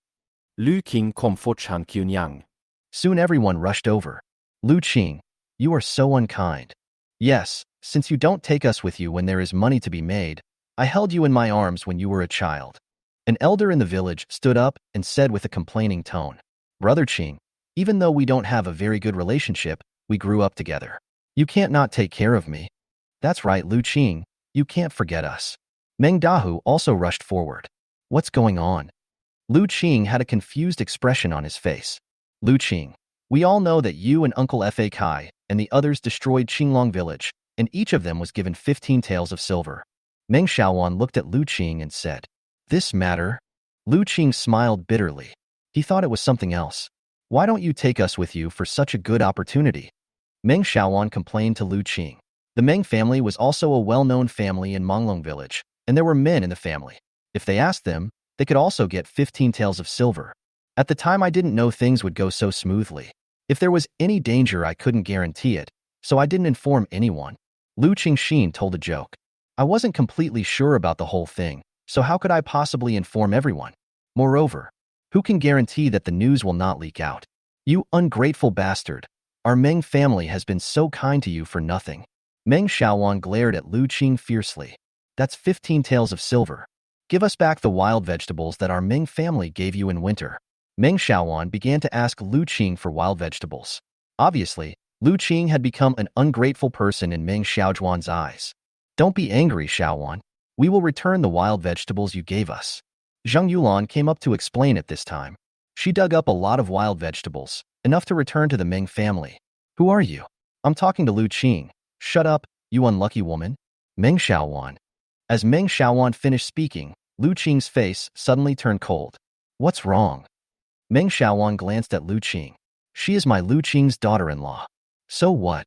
Lu Qing kom fort Han Xunyang. Soon everyone rushed over. Lu Qing, you are so unkind. Yes, since you don't take us with you when there is money to be made, I held you in my arms when you were a child. An elder in the village stood up and said with a complaining tone, Brother Qing, even though we don't have a very good relationship, we grew up together. You can't not take care of me. That's right, Lu Qing, you can't forget us. Meng Dahu also rushed forward. What's going on? Lu Qing had a confused expression on his face. Lu Qing, we all know that you and Uncle Fa Kai and the others destroyed Qinglong Village, and each of them was given 15 taels of silver. Meng Xiaowan looked at Lu Qing and said, This matter? Lu Qing smiled bitterly. He thought it was something else. Why don't you take us with you for such a good opportunity? Meng Xiaowan complained to Lu Qing. The Meng family was also a well-known family in Manglong Village, and there were men in the family. If they asked them, they could also get 15 taels of silver. At the time, I didn't know things would go so smoothly. If there was any danger, I couldn't guarantee it, so I didn't inform anyone. Lu Qingxin told a joke. I wasn't completely sure about the whole thing, so how could I possibly inform everyone? Moreover, who can guarantee that the news will not leak out? You ungrateful bastard. Our Meng family has been so kind to you for nothing. Meng Xiaowan glared at Lu Qing fiercely. That's 15 taels of silver. Give us back the wild vegetables that our Meng family gave you in winter. Meng Xiaowan began to ask Lu Qing for wild vegetables. Obviously, Lu Qing had become an ungrateful person in Meng Xiaozhuan's eyes. Don't be angry, Xiaowan. We will return the wild vegetables you gave us. Zheng Yulan came up to explain at this time. She dug up a lot of wild vegetables, enough to return to the Meng family. Who are you? I'm talking to Lu Qing. Shut up, you unlucky woman. Meng Xiaowan. As Meng Xiaowan finished speaking, Lu Qing's face suddenly turned cold. What's wrong? Meng Xiaowan glanced at Lu Qing. She is my Lu Qing's daughter-in-law. So what?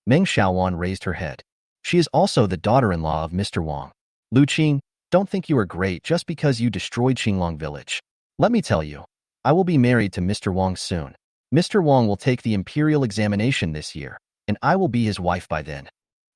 Meng Xiaowan raised her head. She is also the daughter-in-law of Mr. Wang. Lu Qing, don't think you are great just because you destroyed Qinglong Village. Let me tell you, I will be married to Mr. Wang soon. Mr. Wang will take the imperial examination this year, and I will be his wife by then.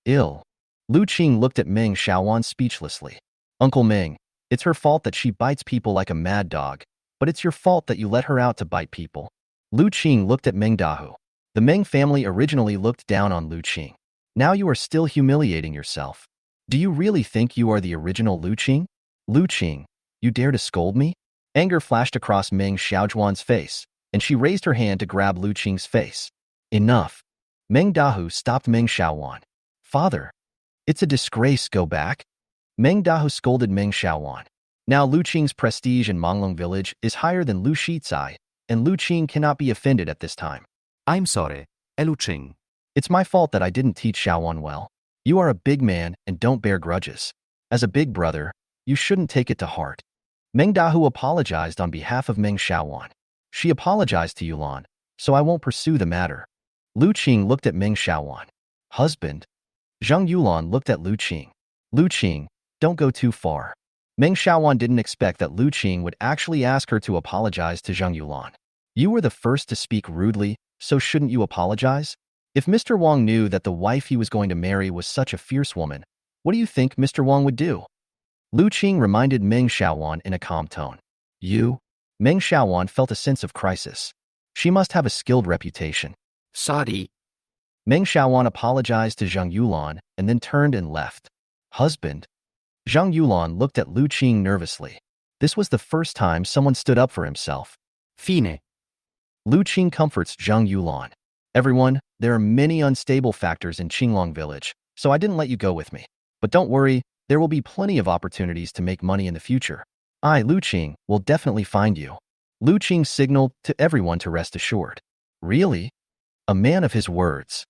Ill. Lu Qing looked at Meng Xiaowan speechlessly. Uncle Meng, it's her fault that she bites people like a mad dog, but it's your fault that you let her out to bite people. Lu Qing looked at Meng Dahu. The Meng family originally looked down on Lu Qing. Now you are still humiliating yourself. Do you really think you are the original Lu Qing? Lu Qing, you dare to scold me? Anger flashed across Meng Xiaojuan's face, and she raised her hand to grab Lu Qing's face. Enough. Meng Dahu stopped Meng Xiaowan. Father, it's a disgrace, go back. Meng Dahu scolded Meng Xiaowan. Now Lu Qing's prestige in Manglong Village is higher than Lu Shizai, and Lu Qing cannot be offended at this time. I'm sorry, Lu Qing. It's my fault that I didn't teach Xiaowan well. You are a big man and don't bear grudges. As a big brother, you shouldn't take it to heart. Meng Dahu apologized on behalf of Meng Xiaowan. She apologized to Yulan, so I won't pursue the matter. Lu Qing looked at Meng Xiaowan. Husband? Zhang Yulan looked at Lu Qing. Lu Qing, don't go too far. Meng Xiaowan didn't expect that Lu Qing would actually ask her to apologize to Zhang Yulan. You were the first to speak rudely, so shouldn't you apologize? If Mr. Wang knew that the wife he was going to marry was such a fierce woman, what do you think Mr. Wang would do? Lu Qing reminded Meng Xiaowan in a calm tone. You? Meng Xiaowan felt a sense of crisis. She must have a skilled reputation. Sorry. Meng Xiaowan apologized to Zhang Yulan and then turned and left. Husband? Zhang Yulan looked at Lu Qing nervously. This was the first time someone stood up for himself. Fine. Lu Qing comforts Zhang Yulan. Everyone, there are many unstable factors in Qinglong Village, so I didn't let you go with me. But don't worry, there will be plenty of opportunities to make money in the future. I, Lu Qing, will definitely find you. Lu Qing signaled to everyone to rest assured. Really? A man of his words.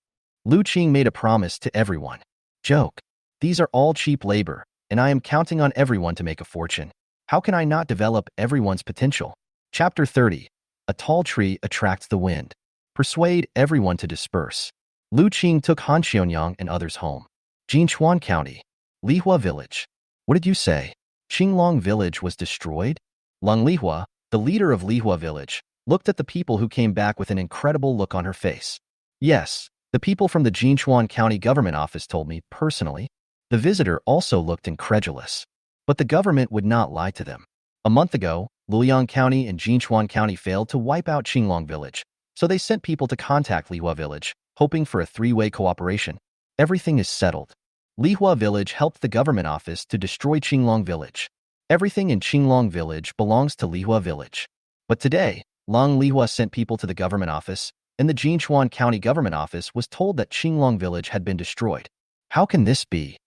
Lu Qing made a promise to everyone. Joke. These are all cheap labor, and I am counting on everyone to make a fortune. How can I not develop everyone's potential? Chapter 30. A tall tree attracts the wind. Persuade everyone to disperse. Lu Qing took Han Xionyang and others home. Jinchuan County. Lehua Village. What did you say? Qinglong Village was destroyed? Long Lehua, the leader of Lehua Village, looked at the people who came back with an incredible look on her face. Yes, the people from the Jinchuan County government office told me personally. The visitor also looked incredulous. But the government would not lie to them. A month ago, Luoyang County and Jinchuan County failed to wipe out Qinglong Village, so they sent people to contact Lehua Village, hoping for a three-way cooperation. Everything is settled. Lehua Village helped the government office to destroy Qinglong Village. Everything in Qinglong Village belongs to Lehua Village. But today, Long Lehua sent people to the government office, and the Jinchuan County government office was told that Qinglong Village had been destroyed. How can this be?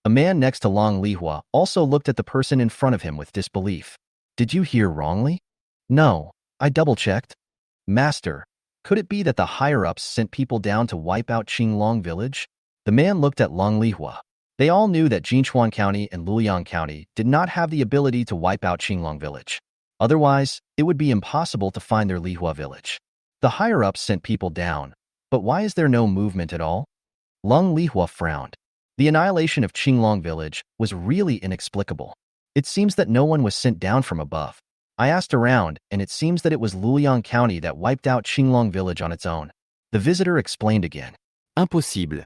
A man next to Long Lehua also looked at the person in front of him with disbelief. Did you hear wrongly? No, I double-checked. Master, could it be that the higher-ups sent people down to wipe out Qinglong Village? The man looked at Long Lehua. They all knew that Jinchuan County and Luoyang County did not have the ability to wipe out Qinglong Village. Otherwise, it would be impossible to find their Lehua Village. The higher-ups sent people down, but why is there no movement at all? Long Lehua frowned. The annihilation of Qinglong Village was really inexplicable. It seems that no one was sent down from above. I asked around, and it seems that it was Luoyang County that wiped out Qinglong Village on its own. The visitor explained again. Impossible.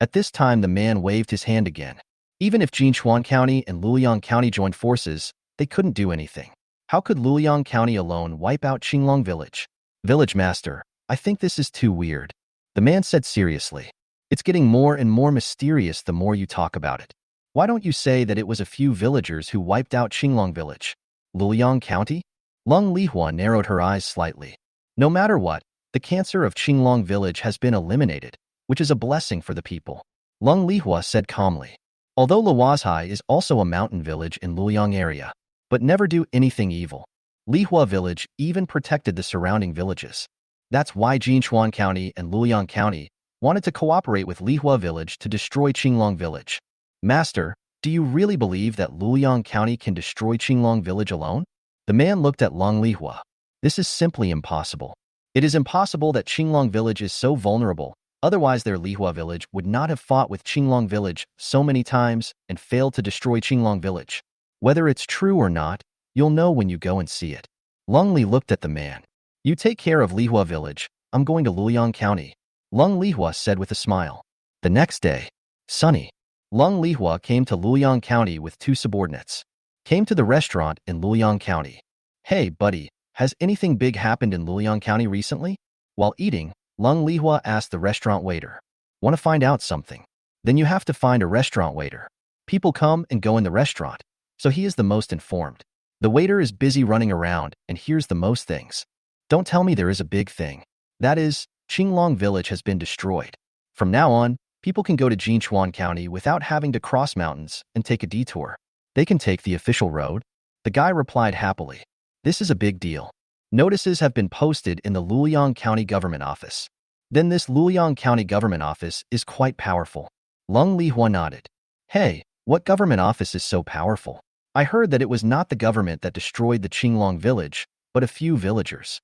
At this time, the man waved his hand again. Even if Jinchuan County and Luoyang County joined forces, they couldn't do anything. How could Luoyang County alone wipe out Qinglong Village? Village Master, I think this is too weird. The man said seriously. It's getting more and more mysterious the more you talk about it. Why don't you say that it was a few villagers who wiped out Qinglong Village? Luoyang County? Long Lehua narrowed her eyes slightly. No matter what, the cancer of Qinglong Village has been eliminated, which is a blessing for the people. Long Lehua said calmly. Although Luozhai is also a mountain village in Luoyang area, but never do anything evil. Lehua Village even protected the surrounding villages. That's why Jinchuan County and Luoyang County wanted to cooperate with Lehua Village to destroy Qinglong Village. Master, do you really believe that Luoyang County can destroy Qinglong Village alone? The man looked at Long Lehua. This is simply impossible. It is impossible that Qinglong Village is so vulnerable, otherwise their Lehua Village would not have fought with Qinglong Village so many times and failed to destroy Qinglong Village. Whether it's true or not, you'll know when you go and see it. Long Li looked at the man. You take care of Lehua Village, I'm going to Luoyang County. Long Lehua said with a smile. The next day, sunny. Lung Lehua came to Luoyang County with two subordinates. Came to the restaurant in Luoyang County. Hey, buddy, has anything big happened in Luoyang County recently? While eating, Lung Lehua asked the restaurant waiter. Want to find out something? Then you have to find a restaurant waiter. People come and go in the restaurant, so he is the most informed. The waiter is busy running around and hears the most things. Don't tell me there is a big thing. That is, Manglong Village has been destroyed. From now on, people can go to Jinchuan County without having to cross mountains and take a detour. They can take the official road. The guy replied happily. This is a big deal. Notices have been posted in the Luoyang County Government Office. Then this Luoyang County Government Office is quite powerful. Lung Lehua nodded. Hey, what government office is so powerful? I heard that it was not the government that destroyed the Manglong Village, but a few villagers.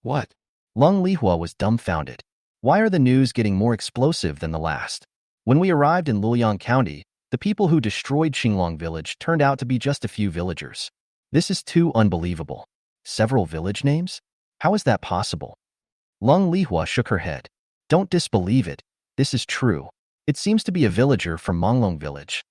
What? Lung Lehua was dumbfounded. Why are the news getting more explosive than the last? When we arrived in Luoyang County, the people who destroyed Manglong Village turned out to be just a few villagers. This is too unbelievable. Several village names? How is that possible? Lung Lehua shook her head. Don't disbelieve it. This is true. It seems to be a villager from Manglong Village.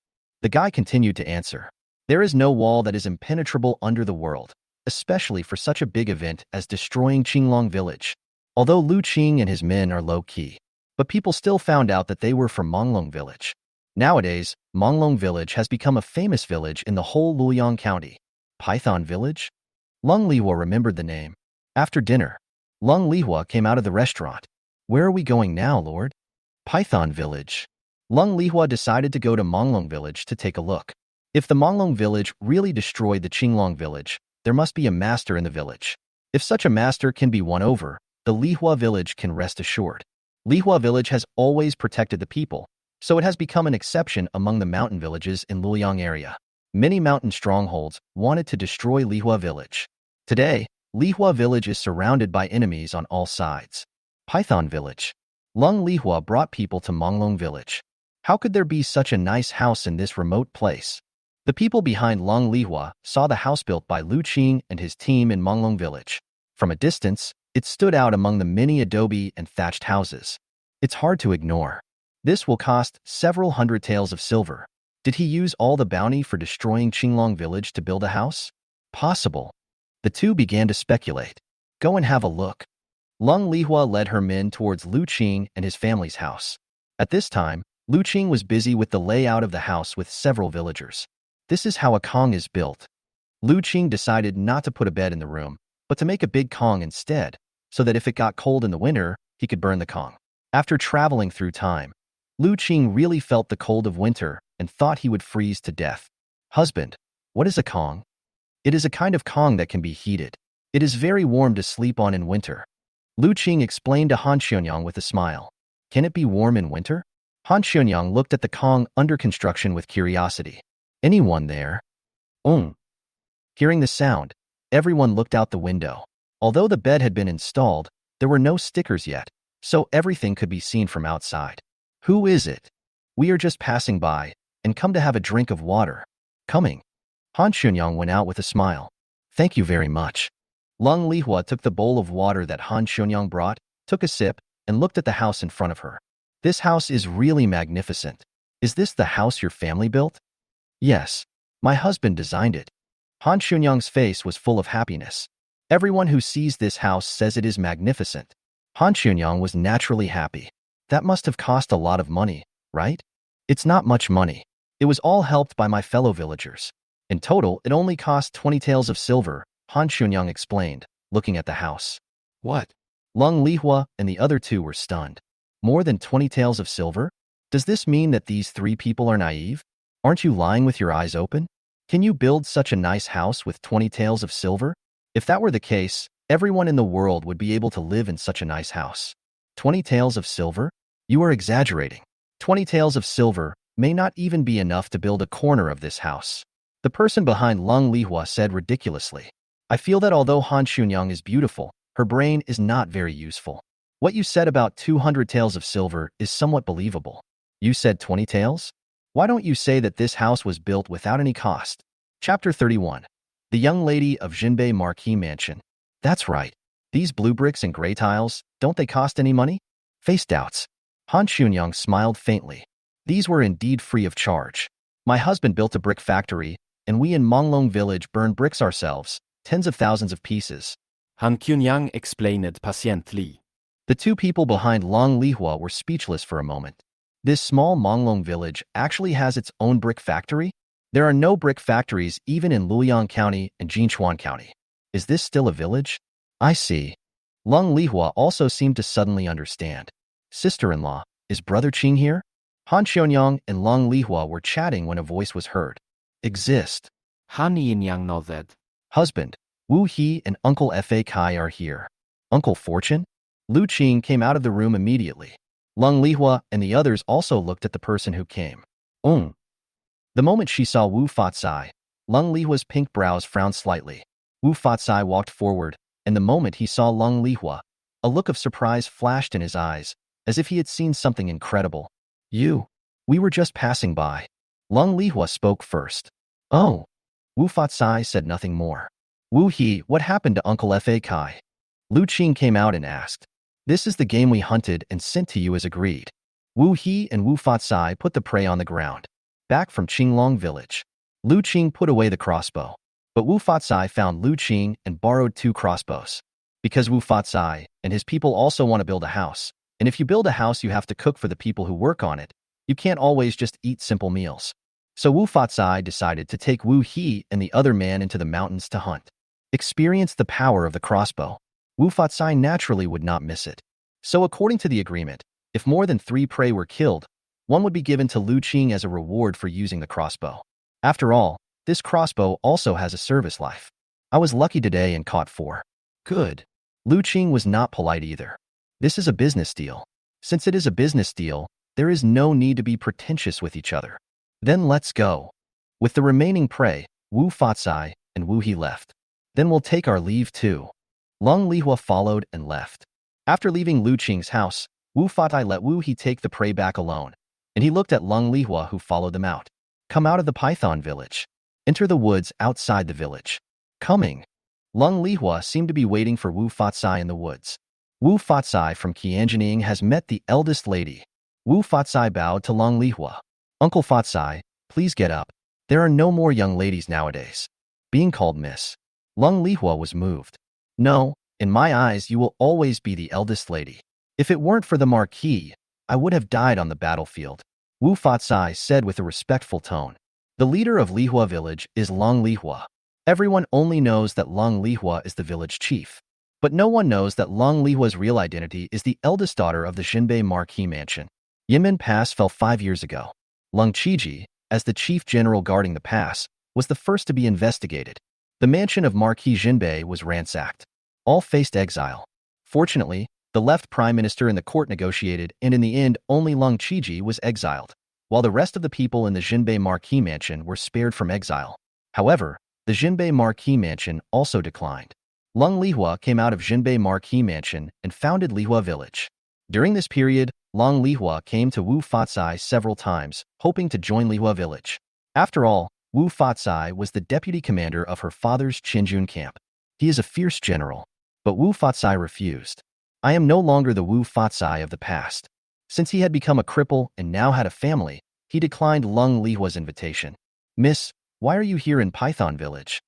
The guy continued to answer. There is no wall that is impenetrable under the world, especially for such a big event as destroying Manglong Village. Although Lu Qing and his men are low-key, but people still found out that they were from Manglong Village. Nowadays, Manglong Village has become a famous village in the whole Luoyang County. Python Village? Lung Lehua remembered the name. After dinner, Lung Lehua came out of the restaurant. Where are we going now, Lord? Python Village. Lung Lehua decided to go to Manglong Village to take a look. If the Manglong Village really destroyed the Manglong Village, there must be a master in the village. If such a master can be won over, the Lehua Village can rest assured. Lehua Village has always protected the people, so it has become an exception among the mountain villages in Luoyang area. Many mountain strongholds wanted to destroy Lehua Village. Today, Lehua Village is surrounded by enemies on all sides. Python Village. Lung Lehua brought people to Manglong Village. How could there be such a nice house in this remote place? The people behind Lung Lehua saw the house built by Lu Qing and his team in Manglong Village. From a distance, it stood out among the many adobe and thatched houses. It's hard to ignore. This will cost several hundred taels of silver. Did he use all the bounty for destroying Manglong Village to build a house? Possible. The two began to speculate. Go and have a look. Lung Lehua led her men towards Lu Qing and his family's house. At this time, Lu Qing was busy with the layout of the house with several villagers. This is how a kong is built. Lu Qing decided not to put a bed in the room, but to make a big kong instead, so that if it got cold in the winter, he could burn the kong. After traveling through time, Lu Qing really felt the cold of winter and thought he would freeze to death. Husband, what is a kong? It is a kind of kong that can be heated. It is very warm to sleep on in winter. Lu Qing explained to Han Xionyang with a smile. Can it be warm in winter? Han Xionyang looked at the kong under construction with curiosity. Anyone there? Hearing the sound, everyone looked out the window. Although the bed had been installed, there were no stickers yet, so everything could be seen from outside. Who is it? We are just passing by, and come to have a drink of water. Coming. Han Xionyang went out with a smile. Thank you very much. Lung Lehua took the bowl of water that Han Xionyang brought, took a sip, and looked at the house in front of her. This house is really magnificent. Is this the house your family built? Yes. My husband designed it. Han Xionyang's face was full of happiness. Everyone who sees this house says it is magnificent. Han Xionyang was naturally happy. That must have cost a lot of money, right? It's not much money. It was all helped by my fellow villagers. In total, it only cost 20 taels of silver, Han Xionyang explained, looking at the house. What? Lung Lehua and the other two were stunned. More than 20 taels of silver? Does this mean that these three people are naive? Aren't you lying with your eyes open? Can you build such a nice house with 20 taels of silver? If that were the case, everyone in the world would be able to live in such a nice house. 20 taels of silver? You are exaggerating. 20 taels of silver may not even be enough to build a corner of this house. The person behind Lung Lehua said ridiculously. I feel that although Han Xionyang is beautiful, her brain is not very useful. What you said about 200 taels of silver is somewhat believable. You said 20 taels? Why don't you say that this house was built without any cost? Chapter 31. The Young Lady of Jinbei Marquis Mansion. That's right. These blue bricks and gray tiles, don't they cost any money? Face doubts. Han Xionyang smiled faintly. These were indeed free of charge. My husband built a brick factory, and we in Manglong Village burned bricks ourselves, tens of thousands of pieces. Han Kyunyang explained patiently. The two people behind Long Lehua were speechless for a moment. This small Manglong village actually has its own brick factory? There are no brick factories even in Luoyang County and Jinchuan County. Is this still a village? I see. Long Lehua also seemed to suddenly understand. Sister-in-law, is Brother Qing here? Han Xionyang and Long Lehua were chatting when a voice was heard. Exist. Han Yinyang nodded. Husband, Wu He and Uncle Fa Kai are here. Uncle Fortune? Lu Qing came out of the room immediately. Long Lehua and the others also looked at the person who came. The moment she saw Wu Fatsai, Long Lehua's pink brows frowned slightly. Wu Fatsai walked forward, and the moment he saw Long Lehua, a look of surprise flashed in his eyes, as if he had seen something incredible. We were just passing by. Long Lehua spoke first. Oh. Wu Fatsai said nothing more. Wu He, what happened to Uncle Fa Kai? Lu Qing came out and asked. This is the game we hunted and sent to you as agreed. Wu He and Wu Fatsai put the prey on the ground. Back from Qinglong Village. Lu Qing put away the crossbow. But Wu Fatsai found Lu Qing and borrowed 2 crossbows. Because Wu Fatsai and his people also want to build a house. And if you build a house, you have to cook for the people who work on it. You can't always just eat simple meals. So Wu Fatsai decided to take Wu He and the other man into the mountains to hunt. Experience the power of the crossbow. Wu Fatsai naturally would not miss it. So according to the agreement, if more than 3 prey were killed, 1 would be given to Lu Qing as a reward for using the crossbow. After all, this crossbow also has a service life. I was lucky today and caught 4. Good. Lu Qing was not polite either. This is a business deal. Since it is a business deal, there is no need to be pretentious with each other. Then let's go. With the remaining prey, Wu Fatsai and Wu He left. Then we'll take our leave too. Long Lehua followed and left. After leaving Lu Qing's house, Wu Fatsai let Wu He take the prey back alone, and he looked at Long Lehua who followed them out. Come out of the Python village. Enter the woods outside the village. Coming. Long Lehua seemed to be waiting for Wu Fatsai in the woods. Wu Fatsai from Qianjining has met the eldest lady. Wu Fatsai bowed to Long Lehua. Uncle Fatsai, please get up. There are no more young ladies nowadays. Being called Miss. Long Lehua was moved. No, in my eyes you will always be the eldest lady. If it weren't for the marquis, I would have died on the battlefield. Wu Fatsai said with a respectful tone. The leader of Lehua village is Long Lehua. Everyone only knows that Long Lehua is the village chief. But no one knows that Long Lehua's real identity is the eldest daughter of the Xinbei Marquis mansion. Yimen Pass fell 5 years ago. Lung Qiji, as the chief general guarding the pass, was the first to be investigated. The mansion of Marquis Xinbei was ransacked. All faced exile. Fortunately, the left prime minister and the court negotiated, and in the end, only Lung Qiji was exiled, while the rest of the people in the Xinbei Marquis mansion were spared from exile. However, the Xinbei Marquis mansion also declined. Lung Lehua came out of Xinbei Marquis mansion and founded Lehua village. During this period, Long Lehua came to Wu Fatsai several times, hoping to join Lehua village. After all, Wu Fatsai was the deputy commander of her father's Qinjun camp. He is a fierce general. But Wu Fatsai refused. I am no longer the Wu Fatsai of the past. Since he had become a cripple and now had a family, he declined Lung Lehua's invitation. Miss, why are you here in Python village?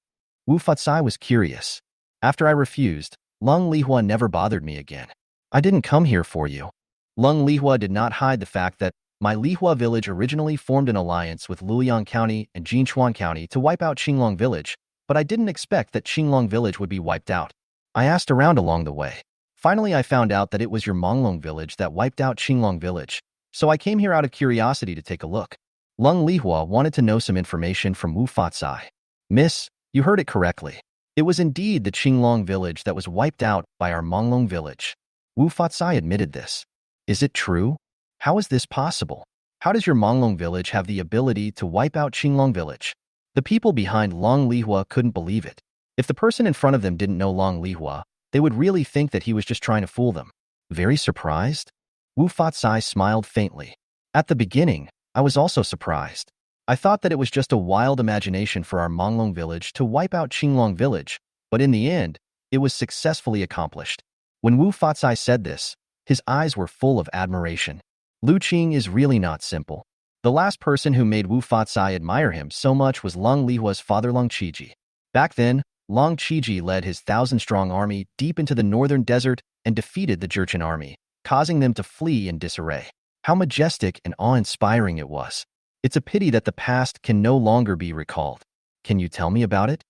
Wu Fatsai was curious. After I refused, Lung Lehua never bothered me again. I didn't come here for you. Lung Lehua did not hide the fact that my Lehua village originally formed an alliance with Luoyang County and Jinchuan County to wipe out Qinglong Village, but I didn't expect that Qinglong Village would be wiped out. I asked around along the way. Finally, I found out that it was your Manglong Village that wiped out Qinglong Village, so I came here out of curiosity to take a look. Lung Lehua wanted to know some information from Wu Fatsai. Miss, you heard it correctly. It was indeed the Qinglong Village that was wiped out by our Manglong Village. Wu Fatsai admitted this. Is it true? How is this possible? How does your Manglong Village have the ability to wipe out Qinglong Village? The people behind Long Lehua couldn't believe it. If the person in front of them didn't know Long Lehua, they would really think that he was just trying to fool them. Very surprised? Wu Fatsai smiled faintly. At the beginning, I was also surprised. I thought that it was just a wild imagination for our Manglong Village to wipe out Qinglong Village, but in the end, it was successfully accomplished. When Wu Fatsai said this, his eyes were full of admiration. Lu Qing is really not simple. The last person who made Wu Fatsai admire him so much was Long Lihua's father Long Qiji. Back then, Long Qiji led his 1,000-strong army deep into the northern desert and defeated the Jurchen army, causing them to flee in disarray. How majestic and awe-inspiring it was. It's a pity that the past can no longer be recalled. Can you tell me about it?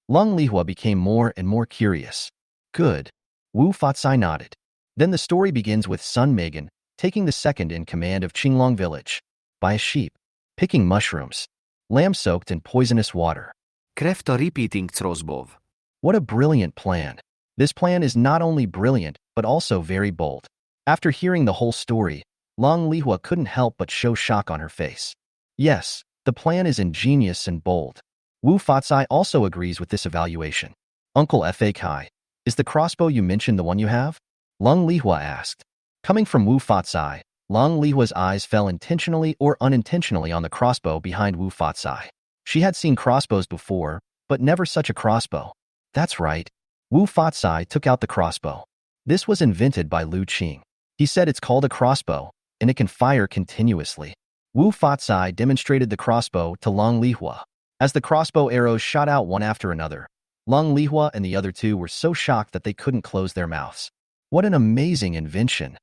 Long Lihua became more and more curious. Good. Wu Fatsai nodded. Then the story begins with son Megan taking the second in command of Qinglong Village. By a sheep, picking mushrooms, lamb soaked in poisonous water. Krefta repeating Zrozbov. What a brilliant plan. This plan is not only brilliant, but also very bold. After hearing the whole story, Long Lihua couldn't help but show shock on her face. Yes, the plan is ingenious and bold. Wu Fatsai also agrees with this evaluation. Uncle Fa Kai, is the crossbow you mentioned the one you have? Long Lihua asked. Coming from Wu Fatsai, Long Lihua's eyes fell intentionally or unintentionally on the crossbow behind Wu Fatsai. She had seen crossbows before, but never such a crossbow. That's right. Wu Fatsai took out the crossbow. This was invented by Lu Qing. He said it's called a crossbow, and it can fire continuously. Wu Fatsai demonstrated the crossbow to Long Lihua. As the crossbow arrows shot out one after another, Long Lihua and the other two were so shocked that they couldn't close their mouths. What an amazing invention!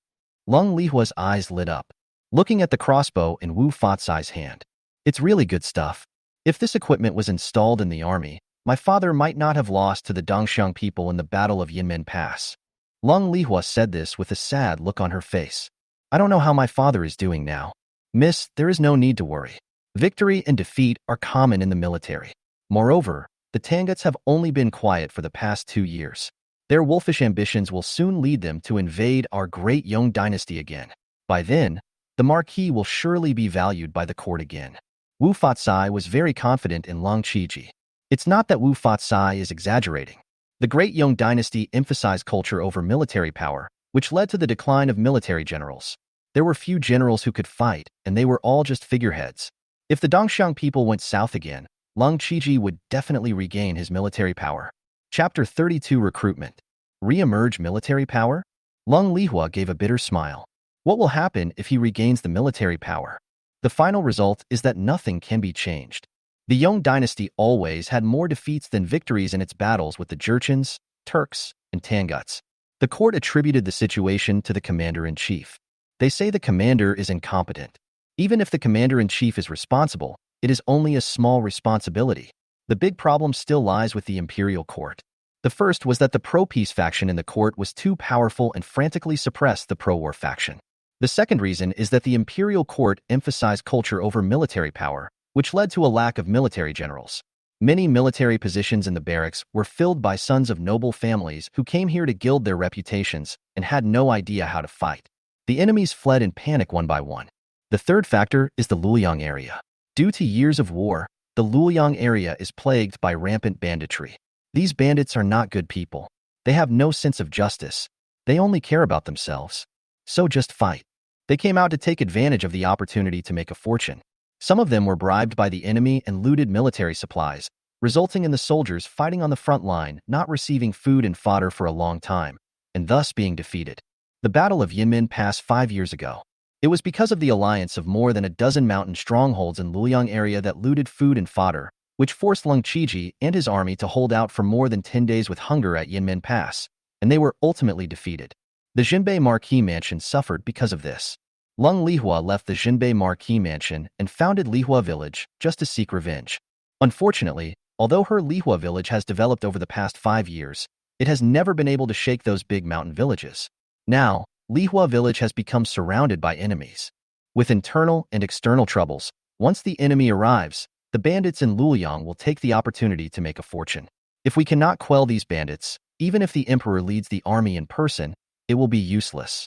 Long Lihua's eyes lit up, looking at the crossbow in Wu Fatsai's hand. It's really good stuff. If this equipment was installed in the army, my father might not have lost to the Dongxiang people in the Battle of Yinmen Pass. Long Lihua said this with a sad look on her face. I don't know how my father is doing now. Miss, there is no need to worry. Victory and defeat are common in the military. Moreover, the Tanguts have only been quiet for the past 2 years. Their wolfish ambitions will soon lead them to invade our great Dayong Dynasty again. By then, the marquis will surely be valued by the court again. Wu Fatsai was very confident in Long Qiji. It's not that Wu Fatsai is exaggerating. The great Dayong Dynasty emphasized culture over military power, which led to the decline of military generals. There were few generals who could fight, and they were all just figureheads. If the Dongxiang people went south again, Long Qiji would definitely regain his military power. Chapter 32 Recruitment. Re-emerge military power? Long Lihua gave a bitter smile. What will happen if he regains the military power? The final result is that nothing can be changed. The Dayong Dynasty always had more defeats than victories in its battles with the Jurchens, Turks, and Tanguts. The court attributed the situation to the commander-in-chief. They say the commander is incompetent. Even if the commander-in-chief is responsible, it is only a small responsibility. The big problem still lies with the imperial court. The first was that the pro-peace faction in the court was too powerful and frantically suppressed the pro-war faction. The second reason is that the imperial court emphasized culture over military power, which led to a lack of military generals. Many military positions in the barracks were filled by sons of noble families who came here to gild their reputations and had no idea how to fight. The enemies fled in panic one by one. The third factor is the Luoyang area. Due to years of war, the Luoyang area is plagued by rampant banditry. These bandits are not good people. They have no sense of justice. They only care about themselves. So just fight. They came out to take advantage of the opportunity to make a fortune. Some of them were bribed by the enemy and looted military supplies, resulting in the soldiers fighting on the front line not receiving food and fodder for a long time, and thus being defeated. The Battle of Yinmen Pass 5 years ago. It was because of the alliance of more than a dozen mountain strongholds in Luoyang area that looted food and fodder, which forced Long Qiji and his army to hold out for more than 10 days with hunger at Yinmen Pass, and they were ultimately defeated. The Jinbei Marquis Mansion suffered because of this. Long Lihua left the Jinbei Marquis Mansion and founded Lehua Village just to seek revenge. Unfortunately, although her Lehua Village has developed over the past 5 years, it has never been able to shake those big mountain villages. Now, Lehua Village has become surrounded by enemies. With internal and external troubles, once the enemy arrives, the bandits in Luoyang will take the opportunity to make a fortune. If we cannot quell these bandits, even if the emperor leads the army in person, it will be useless.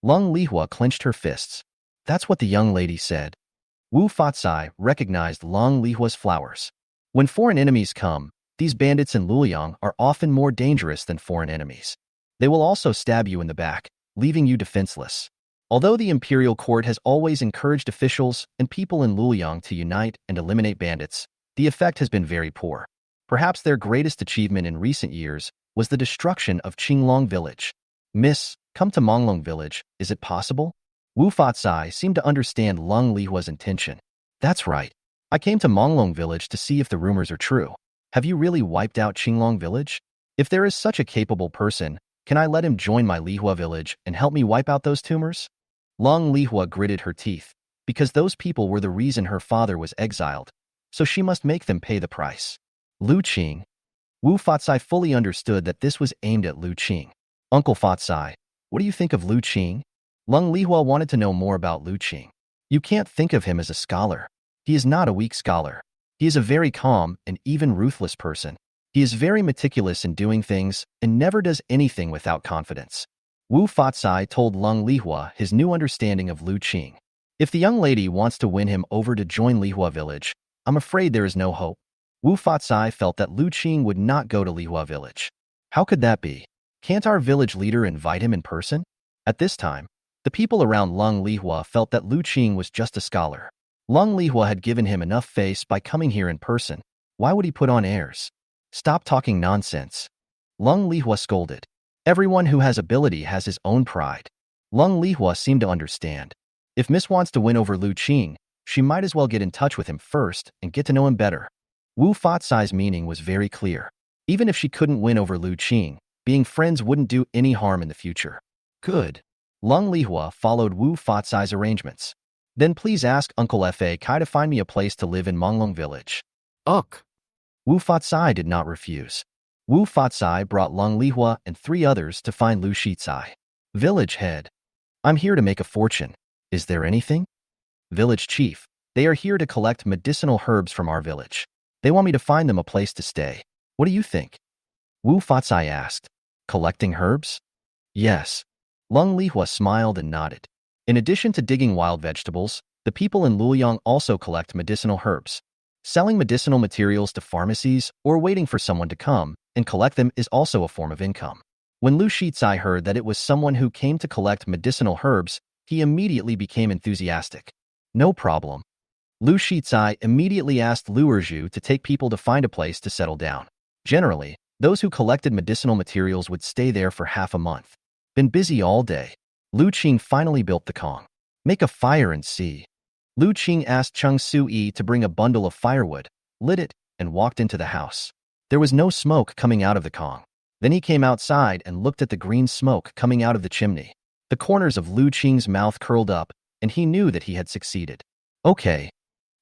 Long Lihua clenched her fists. That's what the young lady said. Wu Fatsai recognized Long Lihua's flowers. When foreign enemies come, these bandits in Luoyang are often more dangerous than foreign enemies. They will also stab you in the back, leaving you defenseless. Although the imperial court has always encouraged officials and people in Luoyang to unite and eliminate bandits, the effect has been very poor. Perhaps their greatest achievement in recent years was the destruction of Qinglong Village. Miss, come to Manglong Village, is it possible? Wu Fatsai seemed to understand Long Lihua's intention. That's right. I came to Manglong Village to see if the rumors are true. Have you really wiped out Qinglong Village? If there is such a capable person, can I let him join my lehua village and help me wipe out those tumors? Long Lehua gritted her teeth, because those people were the reason her father was exiled, so she must make them pay the price. Lu Qing. Wu Fatsai fully understood that this was aimed at Lu Qing. Uncle Fatsai, what do you think of Lu Qing? Lung Lehua wanted to know more about Lu Qing. You can't think of him as a scholar. He is not a weak scholar. He is a very calm and even ruthless person. He is very meticulous in doing things and never does anything without confidence. Wu Fatsai told Lung Lehua his new understanding of Lu Qing. If the young lady wants to win him over to join Lehua village, I'm afraid there is no hope. Wu Fatsai felt that Lu Qing would not go to Lehua village. How could that be? Can't our village leader invite him in person? At this time, the people around Lung Lehua felt that Lu Qing was just a scholar. Lung Lehua had given him enough face by coming here in person. Why would he put on airs? Stop talking nonsense. Lung Lehua scolded. Everyone who has ability has his own pride. Lung Lehua seemed to understand. If Miss wants to win over Lu Qing, she might as well get in touch with him first and get to know him better. Wu Fatsai's meaning was very clear. Even if she couldn't win over Lu Qing, being friends wouldn't do any harm in the future. Good. Lung Lehua followed Wu Fatsai's arrangements. Then please ask Uncle Fa Kai to find me a place to live in Manglong Village. Ok. Wu Fatsai did not refuse. Wu Fatsai brought Lung Lehua and 3 others to find Lu Shitsai. Village head. I'm here to make a fortune. Is there anything? Village chief. They are here to collect medicinal herbs from our village. They want me to find them a place to stay. What do you think? Wu Fatsai asked. Collecting herbs? Yes. Lung Lehua smiled and nodded. In addition to digging wild vegetables, the people in Luoyang also collect medicinal herbs. Selling medicinal materials to pharmacies or waiting for someone to come and collect them is also a form of income. When Lu Shitsai heard that it was someone who came to collect medicinal herbs, he immediately became enthusiastic. No problem. Lu Shitsai immediately asked Lu Erju to take people to find a place to settle down. Generally, those who collected medicinal materials would stay there for half a month. Been busy all day. Lu Qing finally built the Kong. Make a fire and see. Lu Qing asked Chung Su-yi to bring a bundle of firewood, lit it, and walked into the house. There was no smoke coming out of the Kong. Then he came outside and looked at the green smoke coming out of the chimney. The corners of Lu Qing's mouth curled up, and he knew that he had succeeded. Okay.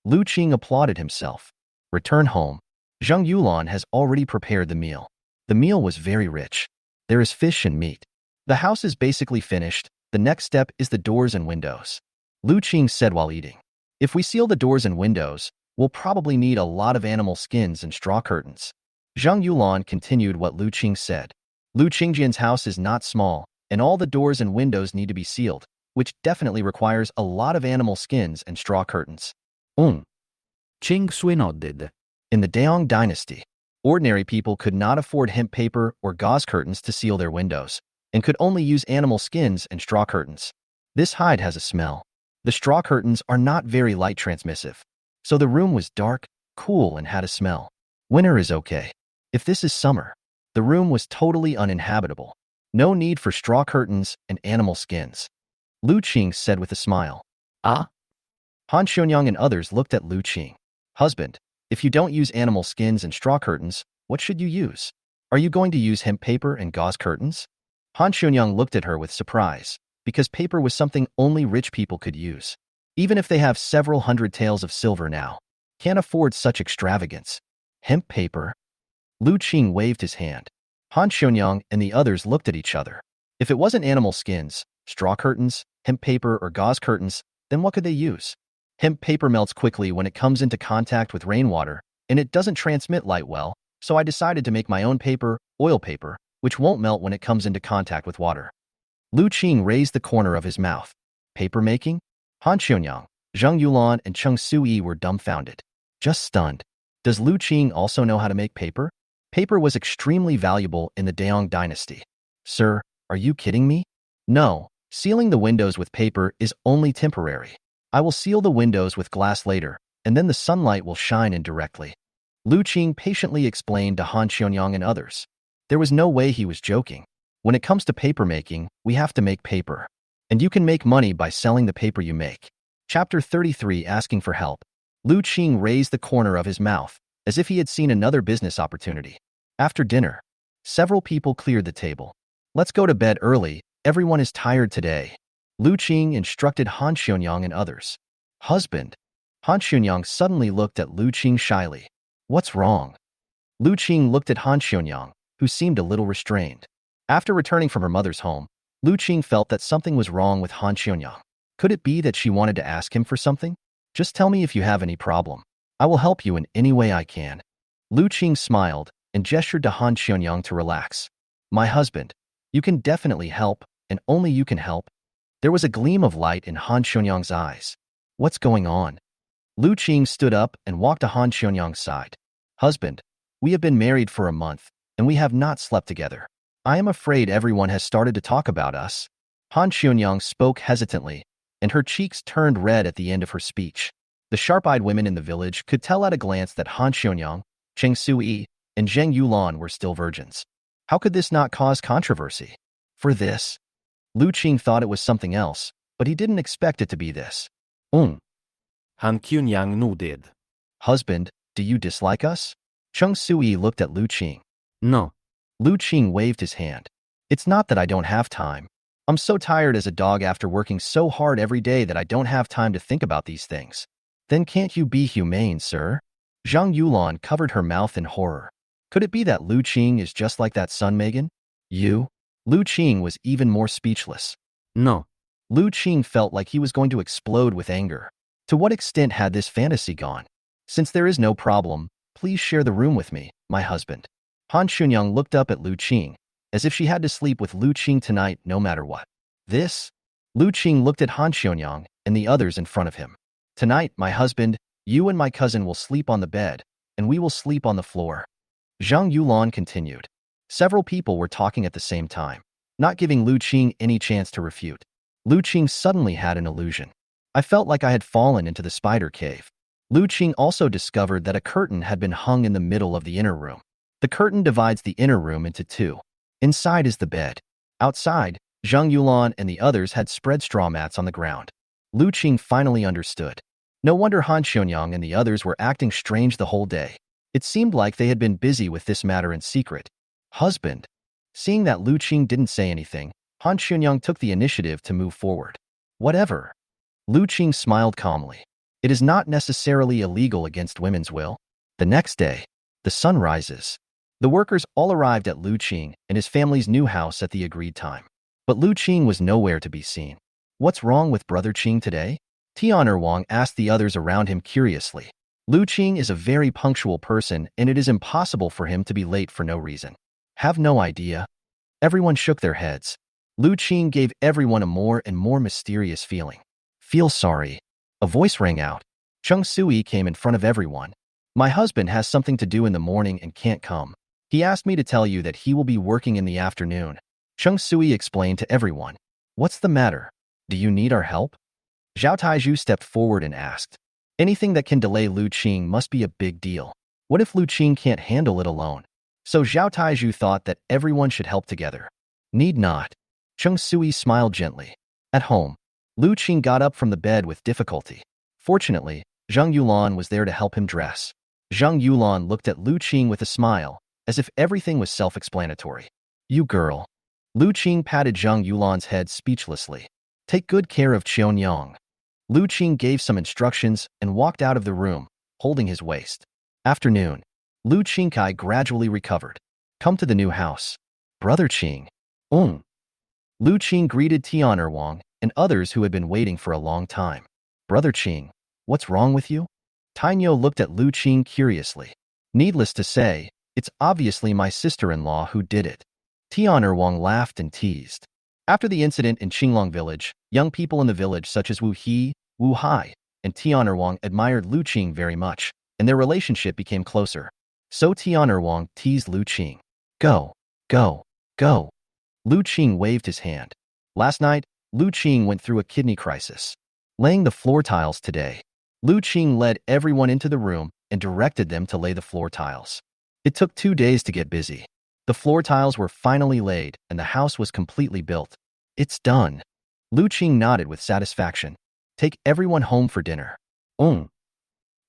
Lu Qing applauded himself. Return home. Zhang Yulan has already prepared the meal. The meal was very rich. There is fish and meat. The house is basically finished. The next step is the doors and windows. Lu Qing said while eating. If we seal the doors and windows, we'll probably need a lot of animal skins and straw curtains. Zhang Yulan continued what Lu Qing said. Lu Qingjian's house is not small, and all the doors and windows need to be sealed, which definitely requires a lot of animal skins and straw curtains. Qing Sui nodded. In the Dayong Dynasty, ordinary people could not afford hemp paper or gauze curtains to seal their windows, and could only use animal skins and straw curtains. This hide has a smell. The straw curtains are not very light transmissive, so the room was dark, cool, and had a smell. Winter is okay. If this is summer, the room was totally uninhabitable. No need for straw curtains and animal skins. Lu Qing said with a smile. Ah? Han Xionyang and others looked at Lu Qing. Husband, if you don't use animal skins and straw curtains, what should you use? Are you going to use hemp paper and gauze curtains? Han Xionyang looked at her with surprise, because paper was something only rich people could use. Even if they have several hundred taels of silver now, can't afford such extravagance. Hemp paper? Lu Qing waved his hand. Han Xionyang and the others looked at each other. If it wasn't animal skins, straw curtains, hemp paper, or gauze curtains, then what could they use? Hemp paper melts quickly when it comes into contact with rainwater, and it doesn't transmit light well, so I decided to make my own paper, oil paper, which won't melt when it comes into contact with water. Lu Qing raised the corner of his mouth. Paper making? Han Xionyang, Zhang Yulan, and Chung Su-yi were dumbfounded. Just stunned. Does Lu Qing also know how to make paper? Paper was extremely valuable in the Dayong Dynasty. Sir, are you kidding me? No, sealing the windows with paper is only temporary. I will seal the windows with glass later, and then the sunlight will shine in directly. Lu Qing patiently explained to Han Xionyang and others. There was no way he was joking. When it comes to paper making, we have to make paper. And you can make money by selling the paper you make. Chapter 33, Asking for Help. Lu Qing raised the corner of his mouth, as if he had seen another business opportunity. After dinner, several people cleared the table. Let's go to bed early, everyone is tired today. Lu Qing instructed Han Xuanyang and others. Husband. Han Xuanyang suddenly looked at Lu Qing shyly. What's wrong? Lu Qing looked at Han Xuanyang, who seemed a little restrained. After returning from her mother's home, Lu Qing felt that something was wrong with Han Xuanyang. Could it be that she wanted to ask him for something? Just tell me if you have any problem. I will help you in any way I can. Lu Qing smiled and gestured to Han Xuanyang to relax. My husband, you can definitely help, and only you can help. There was a gleam of light in Han Xuanyang's eyes. What's going on? Lu Qing stood up and walked to Han Xuanyang's side. Husband, we have been married for a month, and we have not slept together. I am afraid everyone has started to talk about us. Han Xuanyang spoke hesitantly, and her cheeks turned red at the end of her speech. The sharp-eyed women in the village could tell at a glance that Han Xuanyang, Cheng Sui, and Zheng Yulan were still virgins. How could this not cause controversy? For this, Lu Qing thought it was something else, but he didn't expect it to be this. Han Xuanyang nodded. Husband, do you dislike us? Cheng Sui looked at Lu Qing. No. Lu Qing waved his hand. It's not that I don't have time. I'm so tired as a dog after working so hard every day that I don't have time to think about these things. Then can't you be humane, sir? Zhang Yulan covered her mouth in horror. Could it be that Lu Qing is just like that son Megan? You? Lu Qing was even more speechless. No. Lu Qing felt like he was going to explode with anger. To what extent had this fantasy gone? Since there is no problem, please share the room with me, my husband. Han Xuanyang looked up at Lu Qing, as if she had to sleep with Lu Qing tonight no matter what. This? Lu Qing looked at Han Xuanyang and the others in front of him. Tonight, my husband, you and my cousin will sleep on the bed, and we will sleep on the floor. Zhang Yulan continued. Several people were talking at the same time, not giving Lu Qing any chance to refute. Lu Qing suddenly had an illusion. I felt like I had fallen into the spider cave. Lu Qing also discovered that a curtain had been hung in the middle of the inner room. The curtain divides the inner room into two. Inside is the bed. Outside, Zhang Yulan and the others had spread straw mats on the ground. Lu Qing finally understood. No wonder Han Xuanyang and the others were acting strange the whole day. It seemed like they had been busy with this matter in secret. Husband. Seeing that Lu Qing didn't say anything, Han Xuanyang took the initiative to move forward. Whatever. Lu Qing smiled calmly. It is not necessarily illegal against women's will. The next day, the sun rises. The workers all arrived at Lu Qing and his family's new house at the agreed time. But Lu Qing was nowhere to be seen. What's wrong with Brother Qing today? Tian'er Wang asked the others around him curiously. Lu Qing is a very punctual person, and it is impossible for him to be late for no reason. Have no idea. Everyone shook their heads. Lu Qing gave everyone a more and more mysterious feeling. Feel sorry. A voice rang out. Cheng Sui came in front of everyone. My husband has something to do in the morning and can't come. He asked me to tell you that he will be working in the afternoon. Cheng Sui explained to everyone. What's the matter? Do you need our help? Zhao Taizhu stepped forward and asked. Anything that can delay Lu Qing must be a big deal. What if Lu Qing can't handle it alone? So Zhao Taizhu thought that everyone should help together. Need not. Cheng Sui smiled gently. At home, Lu Qing got up from the bed with difficulty. Fortunately, Zhang Yulan was there to help him dress. Zhang Yulan looked at Lu Qing with a smile, as if everything was self-explanatory. You girl. Lu Qing patted Zhang Yulan's head speechlessly. Take good care of Qianyang. Lu Qing gave some instructions and walked out of the room, holding his waist. Afternoon. Lu Qingkai gradually recovered. Come to the new house. Brother Qing. Lu Qing greeted Tian'er Wang and others who had been waiting for a long time. Brother Qing, what's wrong with you? Tainyo looked at Lu Qing curiously. Needless to say, it's obviously my sister-in-law who did it. Tian'er Wang laughed and teased. After the incident in Manglong Village, young people in the village such as Wu He, Wu Hai, and Tian'er Wang admired Lu Qing very much, and their relationship became closer. So Tian'er Wang teased Lu Qing. Go, go, go. Lu Qing waved his hand. Last night, Lu Qing went through a kidney crisis. Laying the floor tiles today. Lu Qing led everyone into the room and directed them to lay the floor tiles. It took 2 days to get busy. The floor tiles were finally laid and the house was completely built. It's done. Lu Qing nodded with satisfaction. Take everyone home for dinner. Lu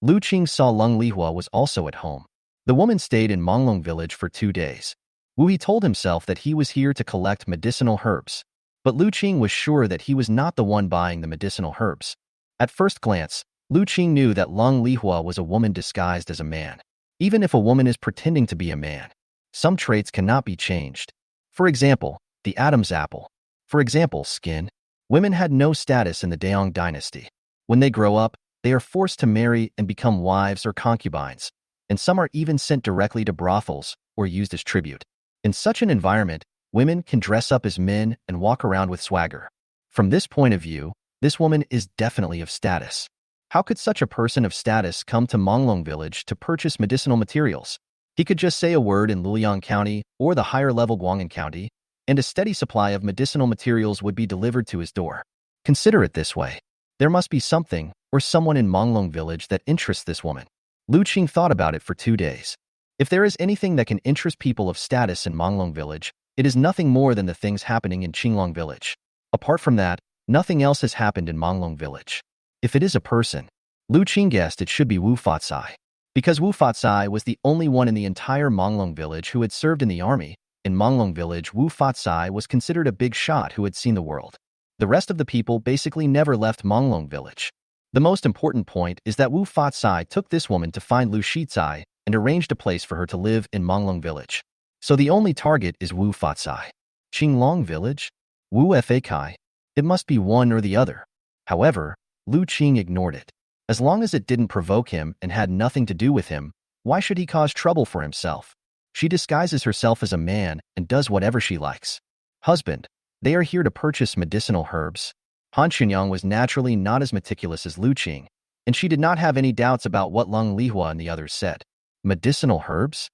Lu Qing saw Lung Lehua was also at home. The woman stayed in Manglong Village for 2 days. Wu He told himself that he was here to collect medicinal herbs, but Lu Qing was sure that he was not the one buying the medicinal herbs. At first glance, Lu Qing knew that Lung Lehua was a woman disguised as a man. Even if a woman is pretending to be a man, some traits cannot be changed. For example, the Adam's apple. For example, skin. Women had no status in the Dayong Dynasty. When they grow up, they are forced to marry and become wives or concubines, and some are even sent directly to brothels or used as tribute. In such an environment, women can dress up as men and walk around with swagger. From this point of view, this woman is definitely of status. How could such a person of status come to Manglong Village to purchase medicinal materials? He could just say a word in Luliang County or the higher-level Guang'an County, and a steady supply of medicinal materials would be delivered to his door. Consider it this way. There must be something or someone in Manglong Village that interests this woman. Lu Qing thought about it for 2 days. If there is anything that can interest people of status in Manglong Village, it is nothing more than the things happening in Qinglong Village. Apart from that, nothing else has happened in Manglong Village. If it is a person, Lu Qing guessed it should be Wu Fatsai. Because Wu Fatsai was the only one in the entire Manglong Village who had served in the army, in Manglong Village Wu Fatsai was considered a big shot who had seen the world. The rest of the people basically never left Manglong Village. The most important point is that Wu Fatsai took this woman to find Lu Shizai and arranged a place for her to live in Manglong Village. So the only target is Wu Fatsai. Qinglong Village? Wu Fa Kai? It must be one or the other. However, Lu Qing ignored it. As long as it didn't provoke him and had nothing to do with him, why should he cause trouble for himself? She disguises herself as a man and does whatever she likes. Husband, they are here to purchase medicinal herbs. Han Xunyang was naturally not as meticulous as Lu Qing, and she did not have any doubts about what Lung Lehua and the others said. Medicinal herbs?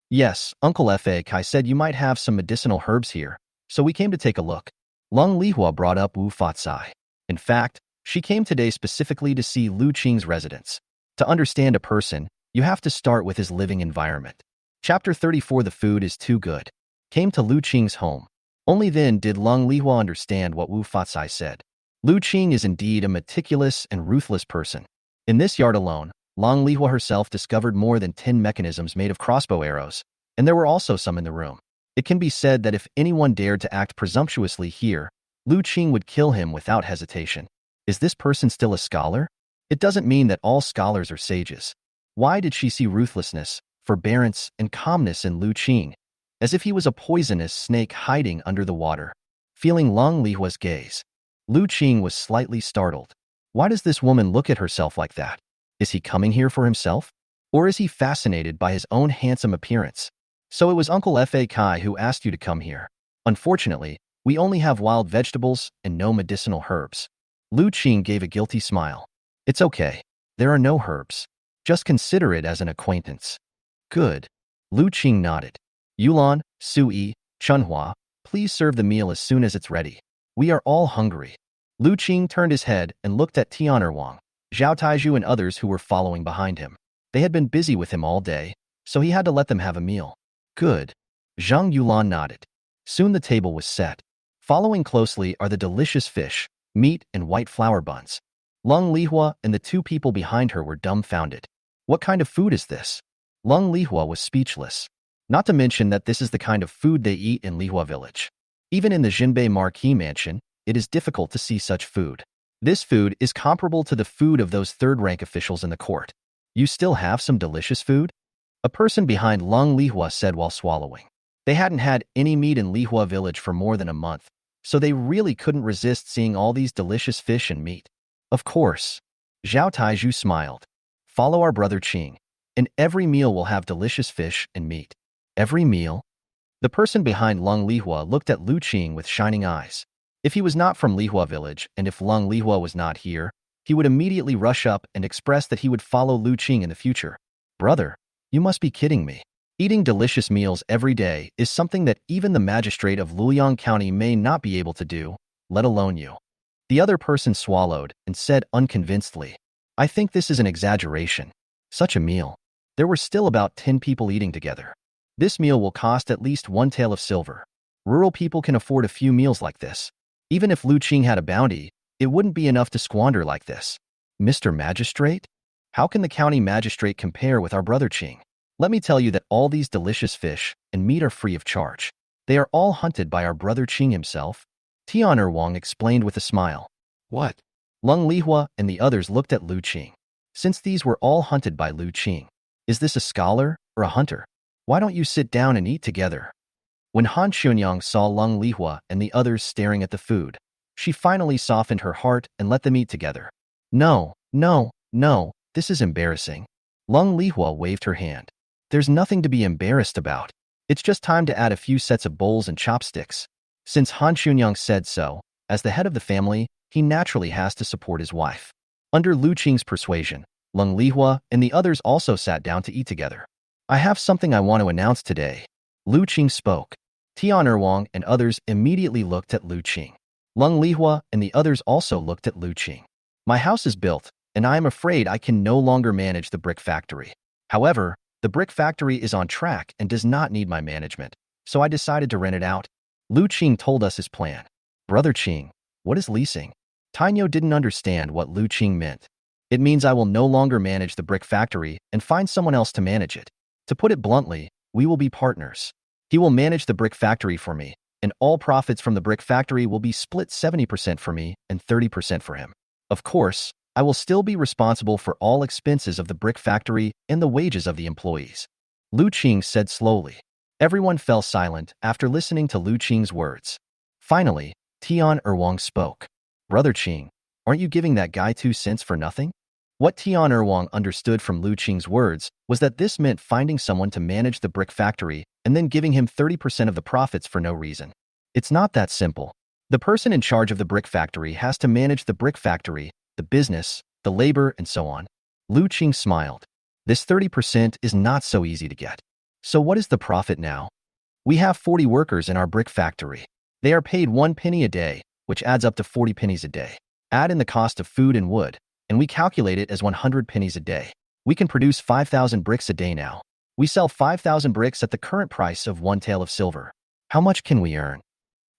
Yes, Uncle Fa Kai said you might have some medicinal herbs here, so we came to take a look. Lung Lehua brought up Wu Fatsai. In fact, she came today specifically to see Lu Qing's residence. To understand a person, you have to start with his living environment. Chapter 34 The food is too good. Came to Lu Qing's home. Only then did Lung Lehua understand what Wu Fatsai said. Lu Qing is indeed a meticulous and ruthless person. In this yard alone, Lung Lehua herself discovered more than 10 mechanisms made of crossbow arrows, and there were also some in the room. It can be said that if anyone dared to act presumptuously here, Lu Qing would kill him without hesitation. Is this person still a scholar? It doesn't mean that all scholars are sages. Why did she see ruthlessness, forbearance, and calmness in Lu Qing, as if he was a poisonous snake hiding under the water? Feeling Lung Lehua's gaze, Lu Qing was slightly startled. Why does this woman look at herself like that? Is he coming here for himself? Or is he fascinated by his own handsome appearance? So it was Uncle Fa Kai who asked you to come here. Unfortunately, we only have wild vegetables and no medicinal herbs. Lu Qing gave a guilty smile. It's okay. There are no herbs. Just consider it as an acquaintance. Good. Lu Qing nodded. Yulan, Sui, Chunhua, please serve the meal as soon as it's ready. We are all hungry. Lu Qing turned his head and looked at Tian'er Wang, Zhao Taizhu and others who were following behind him. They had been busy with him all day, so he had to let them have a meal. Good. Zhang Yulan nodded. Soon the table was set. Following closely are the delicious fish, meat, and white flour buns. Lung Lehua and the 2 people behind her were dumbfounded. What kind of food is this? Lung Lehua was speechless. Not to mention that this is the kind of food they eat in Lehua Village. Even in the Jinbei Marquis Mansion, it is difficult to see such food. This food is comparable to the food of those third-rank officials in the court. You still have some delicious food? A person behind Lung Lehua said while swallowing. They hadn't had any meat in Lehua Village for more than a month, so they really couldn't resist seeing all these delicious fish and meat. Of course. Zhao Taizhu smiled. Follow our brother Qing, and every meal will have delicious fish and meat. Every meal? The person behind Lung Lehua looked at Lu Qing with shining eyes. If he was not from Lehua Village and if Lung Lehua was not here, he would immediately rush up and express that he would follow Lu Qing in the future. Brother, you must be kidding me. Eating delicious meals every day is something that even the magistrate of Luliang County may not be able to do, let alone you. The other person swallowed and said unconvincedly, I think this is an exaggeration. Such a meal. There were still about 10 people eating together. This meal will cost at least 1 tael of silver. Rural people can afford a few meals like this. Even if Lu Qing had a bounty, it wouldn't be enough to squander like this. Mr. Magistrate? How can the county magistrate compare with our brother Qing? Let me tell you that all these delicious fish and meat are free of charge. They are all hunted by our brother Qing himself. Tian Wang explained with a smile. What? Lung Lehua and the others looked at Lu Qing. Since these were all hunted by Lu Qing, is this a scholar or a hunter? Why don't you sit down and eat together? When Han Xunyang saw Lung Lehua and the others staring at the food, she finally softened her heart and let them eat together. No, no, no, this is embarrassing. Lung Lehua waved her hand. There's nothing to be embarrassed about. It's just time to add a few sets of bowls and chopsticks. Since Han Xunyang said so, as the head of the family, he naturally has to support his wife. Under Lu Qing's persuasion, Lung Lehua and the others also sat down to eat together. I have something I want to announce today. Lu Qing spoke. Tian Wang and others immediately looked at Lu Qing. Lung Lehua and the others also looked at Lu Qing. My house is built, and I am afraid I can no longer manage the brick factory. However, the brick factory is on track and does not need my management, so I decided to rent it out. Lu Qing told us his plan. Brother Qing, what is leasing? Tainyo didn't understand what Lu Qing meant. It means I will no longer manage the brick factory and find someone else to manage it. To put it bluntly, we will be partners. He will manage the brick factory for me, and all profits from the brick factory will be split 70% for me and 30% for him. Of course, I will still be responsible for all expenses of the brick factory and the wages of the employees. Lu Qing said slowly. Everyone fell silent after listening to Lu Qing's words. Finally, Tian Wang spoke. Brother Qing, aren't you giving that guy 2 cents for nothing? What Tian Wang understood from Lu Qing's words was that this meant finding someone to manage the brick factory and then giving him 30% of the profits for no reason. It's not that simple. The person in charge of the brick factory has to manage the brick factory, the business, the labor, and so on. Lu Qing smiled. This 30% is not so easy to get. So what is the profit now? We have 40 workers in our brick factory. They are paid 1 penny a day, which adds up to 40 pennies a day. Add in the cost of food and wood, and we calculate it as 100 pennies a day. We can produce 5,000 bricks a day now. We sell 5,000 bricks at the current price of 1 tael of silver. How much can we earn?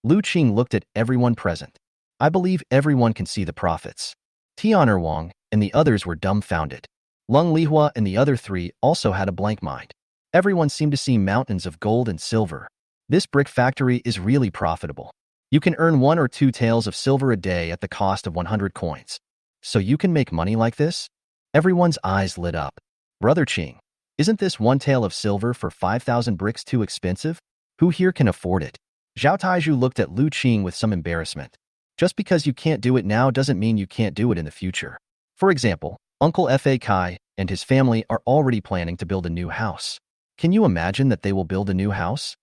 Lu Qing looked at everyone present. I believe everyone can see the profits. Tian Wang and the others were dumbfounded. Lung Lehua and the other 3 also had a blank mind. Everyone seemed to see mountains of gold and silver. This brick factory is really profitable. You can earn 1 or 2 taels of silver a day at the cost of 100 coins. So you can make money like this? Everyone's eyes lit up. Brother Qing, isn't this 1 tael of silver for 5,000 bricks too expensive? Who here can afford it? Zhao Taizhu looked at Lu Qing with some embarrassment. Just because you can't do it now doesn't mean you can't do it in the future. For example, Uncle Fa Kai and his family are already planning to build a new house. Can you imagine that they will build a new house?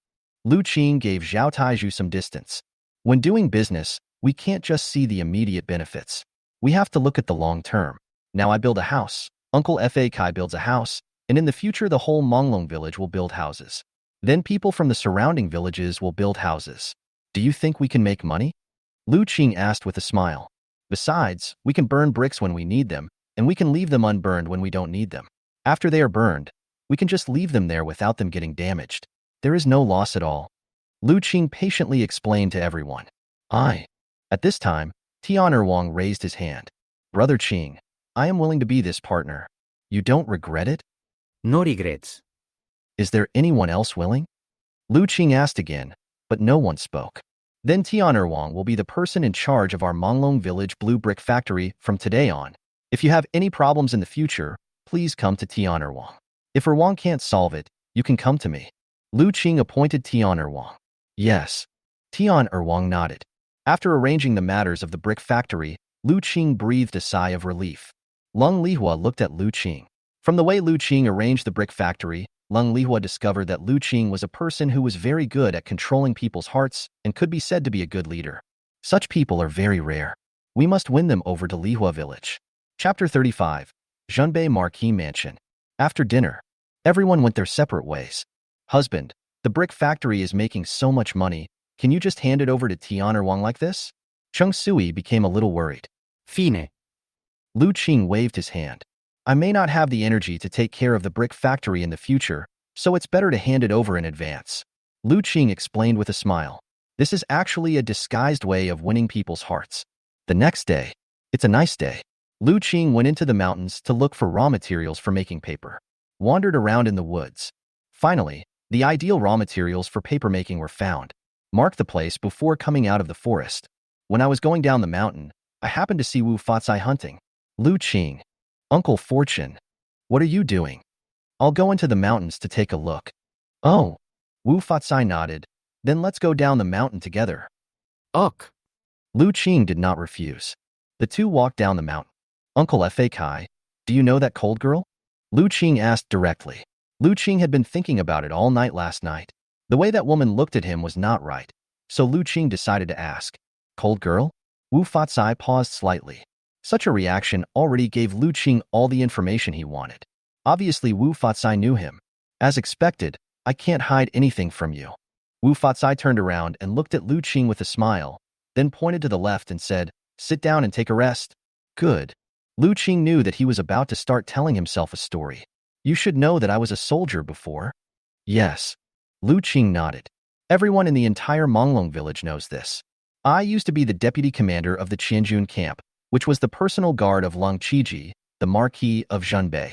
Lu Qing gave Zhao Taizhu some distance. When doing business, we can't just see the immediate benefits. We have to look at the long term. Now I build a house, Uncle Fa Kai builds a house, and in the future the whole Manglong Village will build houses. Then people from the surrounding villages will build houses. Do you think we can make money? Lu Qing asked with a smile. Besides, we can burn bricks when we need them, and we can leave them unburned when we don't need them. After they are burned, we can just leave them there without them getting damaged. There is no loss at all. Lu Qing patiently explained to everyone. At this time, Tian Wang raised his hand. Brother Qing, I am willing to be this partner. You don't regret it? No regrets. Is there anyone else willing? Lu Qing asked again, but no one spoke. Then Tian Wang will be the person in charge of our Manglong Village blue brick factory from today on. If you have any problems in the future, please come to Tian Wang. If Wang can't solve it, you can come to me. Lu Qing appointed Tian Wang. Yes. Tian Wang nodded. After arranging the matters of the brick factory, Lu Qing breathed a sigh of relief. Lung Lehua looked at Lu Qing. From the way Lu Qing arranged the brick factory, Lung Lehua discovered that Lu Qing was a person who was very good at controlling people's hearts and could be said to be a good leader. Such people are very rare. We must win them over to Lehua Village. Chapter 35. Zhunbei Marquis Mansion. After dinner, everyone went their separate ways. Husband, the brick factory is making so much money. Can you just hand it over to Tian Wang like this? Chung Sui became a little worried. Fine. Lu Qing waved his hand. I may not have the energy to take care of the brick factory in the future, so it's better to hand it over in advance. Lu Qing explained with a smile. This is actually a disguised way of winning people's hearts. The next day, it's a nice day. Lu Qing went into the mountains to look for raw materials for making paper, wandered around in the woods. Finally, the ideal raw materials for papermaking were found. Marked the place before coming out of the forest. When I was going down the mountain, I happened to see Wu Fatsai hunting. Lu Qing. Uncle Fortune. What are you doing? I'll go into the mountains to take a look. Oh. Wu Fatsai nodded. Then let's go down the mountain together. Uk. Lu Qing did not refuse. The two walked down the mountain. Uncle Fa Kai, do you know that cold girl? Lu Qing asked directly. Lu Qing had been thinking about it all night last night. The way that woman looked at him was not right, so Lu Qing decided to ask. Cold girl? Wu Fatsai paused slightly. Such a reaction already gave Lu Qing all the information he wanted. Obviously, Wu Fatsai knew him. As expected, I can't hide anything from you. Wu Fatsai turned around and looked at Lu Qing with a smile, then pointed to the left and said, sit down and take a rest. Good. Lu Qing knew that he was about to start telling himself a story. You should know that I was a soldier before. Yes. Lu Qing nodded. Everyone in the entire Manglong Village knows this. I used to be the deputy commander of the Qianjun camp, which was the personal guard of Long Qiji, the Marquis of Zhenbei.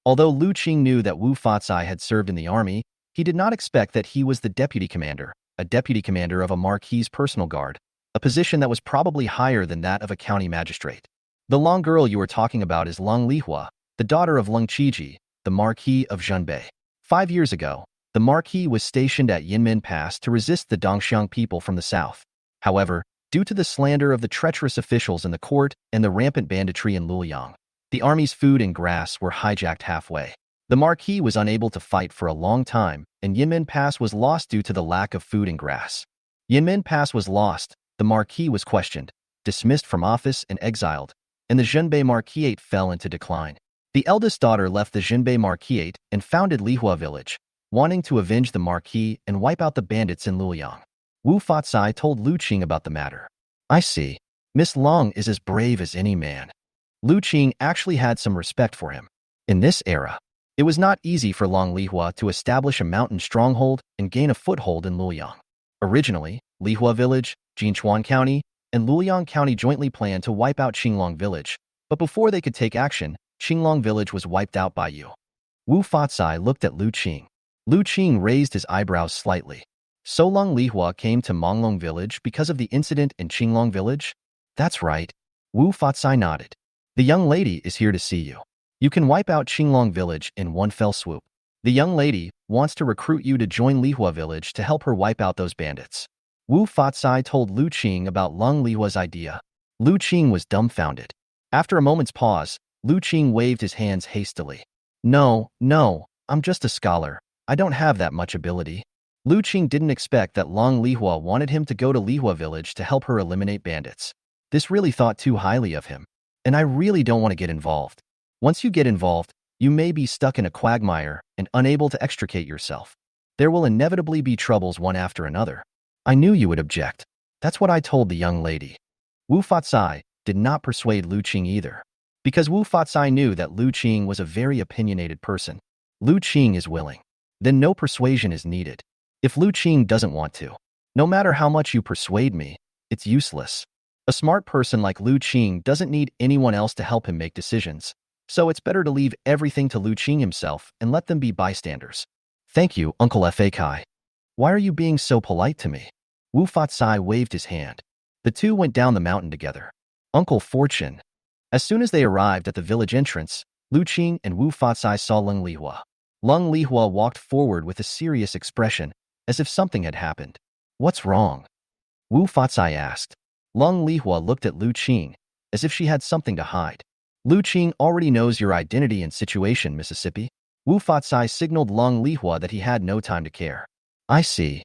Although Lu Qing knew that Wu Fatsai had served in the army, he did not expect that he was the deputy commander, a deputy commander of a Marquis's personal guard, a position that was probably higher than that of a county magistrate. The Long girl you were talking about is Long Lehua, the daughter of Long Qiji, the Marquis of Zhenbei. 5 years ago, the Marquis was stationed at Yinmen Pass to resist the Dongxiang people from the south. However, due to the slander of the treacherous officials in the court and the rampant banditry in Luoyang, the army's food and grass were hijacked halfway. The Marquis was unable to fight for a long time, and Yinmen Pass was lost due to the lack of food and grass. Yinmen Pass was lost, the Marquis was questioned, dismissed from office and exiled, and the Zhenbei Marquisate fell into decline. The eldest daughter left the Zhenbei Marquisate and founded Lehua Village, wanting to avenge the Marquis and wipe out the bandits in Luoyang. Wu Fatsai told Lu Qing about the matter. I see. Miss Long is as brave as any man. Lu Qing actually had some respect for him. In this era, it was not easy for Long Lehua to establish a mountain stronghold and gain a foothold in Luoyang. Originally, Lehua Village, Jinchuan County, and Luoyang County jointly planned to wipe out Qinglong Village, but before they could take action, Qinglong Village was wiped out by you. Wu Fatsai looked at Lu Qing. Lu Qing raised his eyebrows slightly. So Long Lehua came to Manglong Village because of the incident in Qinglong Village? That's right. Wu Fatsai nodded. The young lady is here to see you. You can wipe out Qinglong Village in one fell swoop. The young lady wants to recruit you to join Lehua Village to help her wipe out those bandits. Wu Fatsai told Lu Qing about Long Lehua's idea. Lu Qing was dumbfounded. After a moment's pause, Lu Qing waved his hands hastily. No, I'm just a scholar. I don't have that much ability. Lu Qing didn't expect that Long Lehua wanted him to go to Lehua Village to help her eliminate bandits. This really thought too highly of him. And I really don't want to get involved. Once you get involved, you may be stuck in a quagmire and unable to extricate yourself. There will inevitably be troubles one after another. I knew you would object. That's what I told the young lady. Wu Fatsai did not persuade Lu Qing either, because Wu Fatsai knew that Lu Qing was a very opinionated person. Lu Qing is willing. Then no persuasion is needed. If Lu Qing doesn't want to, no matter how much you persuade me, it's useless. A smart person like Lu Qing doesn't need anyone else to help him make decisions, so it's better to leave everything to Lu Qing himself and let them be bystanders. Thank you, Uncle Fa Kai. Why are you being so polite to me? Wu Fatsai waved his hand. The two went down the mountain together. Uncle Fortune. As soon as they arrived at the village entrance, Lu Qing and Wu Fatsai saw Long Lehua. Long Lehua walked forward with a serious expression, as if something had happened. What's wrong? Wu Fatsai asked. Long Lehua looked at Lu Qing, as if she had something to hide. Lu Qing already knows your identity and situation, Mississippi. Wu Fatsai signaled Long Lehua that he had no time to care. I see.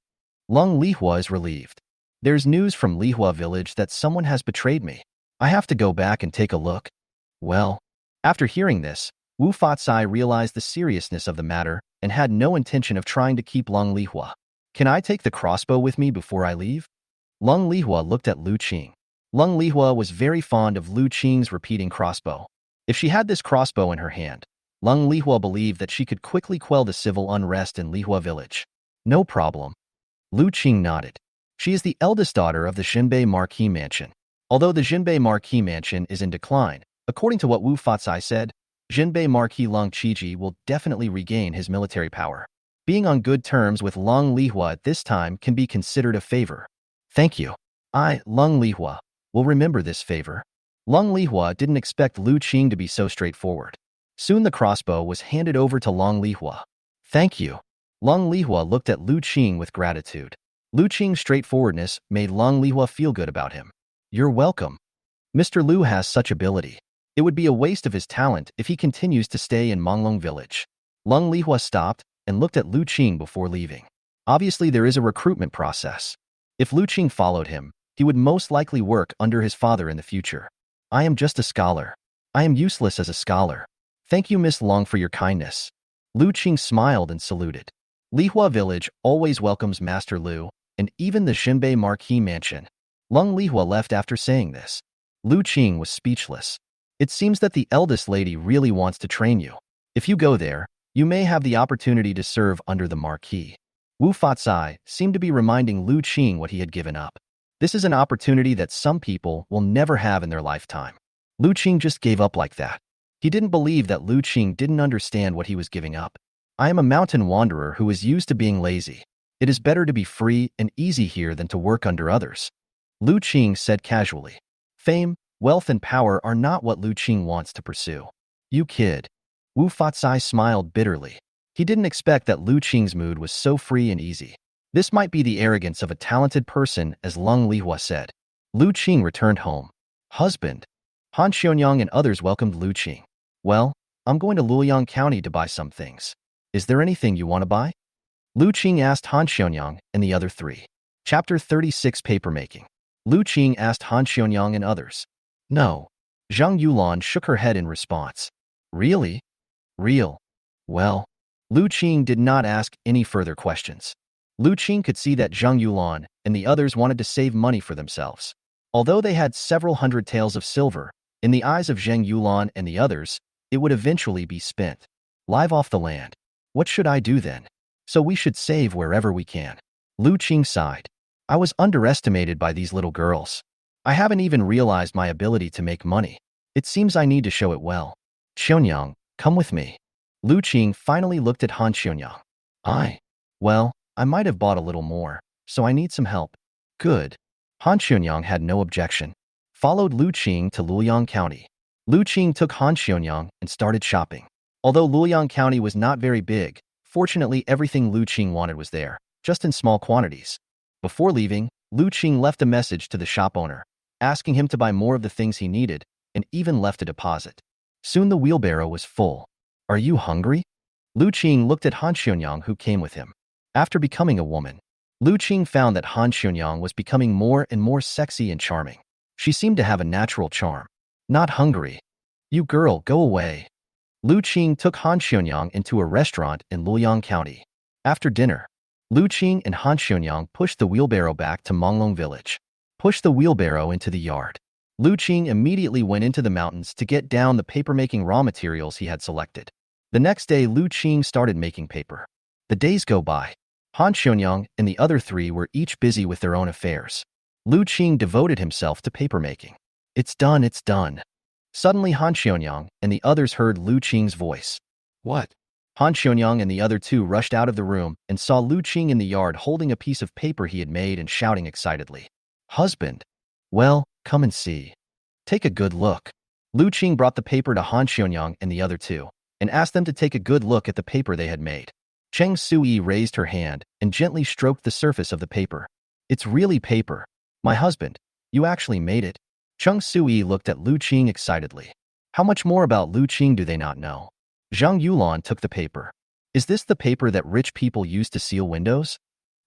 Long Lehua is relieved. There's news from Lehua Village that someone has betrayed me. I have to go back and take a look. Well, after hearing this, Wu Fatsai realized the seriousness of the matter and had no intention of trying to keep Long Lehua. Can I take the crossbow with me before I leave? Long Lehua looked at Lu Qing. Long Lehua was very fond of Lu Qing's repeating crossbow. If she had this crossbow in her hand, Long Lehua believed that she could quickly quell the civil unrest in Lehua Village. No problem. Lu Qing nodded. She is the eldest daughter of the Zhenbei Marquis Mansion. Although the Zhenbei Marquis Mansion is in decline, According to what Wu Fatsai said, Jinbei Marquis Long Qiji will definitely regain his military power. Being on good terms with Long Lehua at this time can be considered a favor. Thank you. I, Long Lehua, will remember this favor. Long Lehua didn't expect Lu Qing to be so straightforward. Soon the crossbow was handed over to Long Lehua. Thank you. Long Lehua looked at Lu Qing with gratitude. Lu Qing's straightforwardness made Long Lehua feel good about him. You're welcome. Mr. Lu has such ability. It would be a waste of his talent if he continues to stay in Manglong Village. Long Lehua stopped and looked at Lu Qing before leaving. Obviously, there is a recruitment process. If Lu Qing followed him, he would most likely work under his father in the future. I am just a scholar. I am useless as a scholar. Thank you, Miss Long, for your kindness. Lu Qing smiled and saluted. Lehua Village always welcomes Master Lu, and even the Jinbei Marquis Mansion. Long Lehua left after saying this. Lu Qing was speechless. It seems that the eldest lady really wants to train you. If you go there, you may have the opportunity to serve under the Marquis. Wu Fatsai seemed to be reminding Lu Qing what he had given up. This is an opportunity that some people will never have in their lifetime. Lu Qing just gave up like that. He didn't believe that Lu Qing didn't understand what he was giving up. I am a mountain wanderer who is used to being lazy. It is better to be free and easy here than to work under others. Lu Qing said casually. Fame, wealth, and power are not what Lu Qing wants to pursue. You kid. Wu Fatsai smiled bitterly. He didn't expect that Lu Qing's mood was so free and easy. This might be the arrogance of a talented person, as Long Lehua said. Lu Qing returned home. Husband. Han Xionyang and others welcomed Lu Qing. Well, I'm going to Luoyang County to buy some things. Is there anything you want to buy? Lu Qing asked Han Xionyang and the other three. Chapter 36 Papermaking. Lu Qing asked Han Xionyang and others. No. Zhang Yulan shook her head in response. Really? Real. Well, Lu Qing did not ask any further questions. Lu Qing could see that Zhang Yulan and the others wanted to save money for themselves. Although they had several hundred taels of silver, in the eyes of Zhang Yulan and the others, it would eventually be spent. Live off the land. What should I do then? So we should save wherever we can. Lu Qing sighed. I was underestimated by these little girls. I haven't even realized my ability to make money. It seems I need to show it well. Xionyang, come with me. Lu Qing finally looked at Han Xionyang. Well, I might have bought a little more, so I need some help. Good. Han Xionyang had no objection. Followed Lu Qing to Luoyang County. Lu Qing took Han Xionyang and started shopping. Although Luoyang County was not very big, fortunately everything Lu Qing wanted was there, just in small quantities. Before leaving, Lu Qing left a message to the shop owner, asking him to buy more of the things he needed, and even left a deposit. Soon the wheelbarrow was full. Are you hungry? Lu Qing looked at Han Xionyang, who came with him. After becoming a woman, Lu Qing found that Han Xionyang was becoming more and more sexy and charming. She seemed to have a natural charm. Not hungry. You girl, go away. Lu Qing took Han Xionyang into a restaurant in Luoyang County. After dinner, Lu Qing and Han Xionyang pushed the wheelbarrow back to Manglong Village. Pushed the wheelbarrow into the yard. Lu Qing immediately went into the mountains to get down the paper-making raw materials he had selected. The next day, Lu Qing started making paper. The days go by. Han Xionyang and the other three were each busy with their own affairs. Lu Qing devoted himself to paper-making. It's done, it's done. Suddenly, Han Xionyang and the others heard Lu Qing's voice. What? Han Xionyang and the other two rushed out of the room and saw Lu Qing in the yard holding a piece of paper he had made and shouting excitedly. Husband. Well, come and see. Take a good look. Lu Qing brought the paper to Han Xionyang and the other two, and asked them to take a good look at the paper they had made. Cheng Sui raised her hand and gently stroked the surface of the paper. It's really paper. My husband, you actually made it. Cheng Sui looked at Lu Qing excitedly. How much more about Lu Qing do they not know? Zhang Yulan took the paper. Is this the paper that rich people use to seal windows?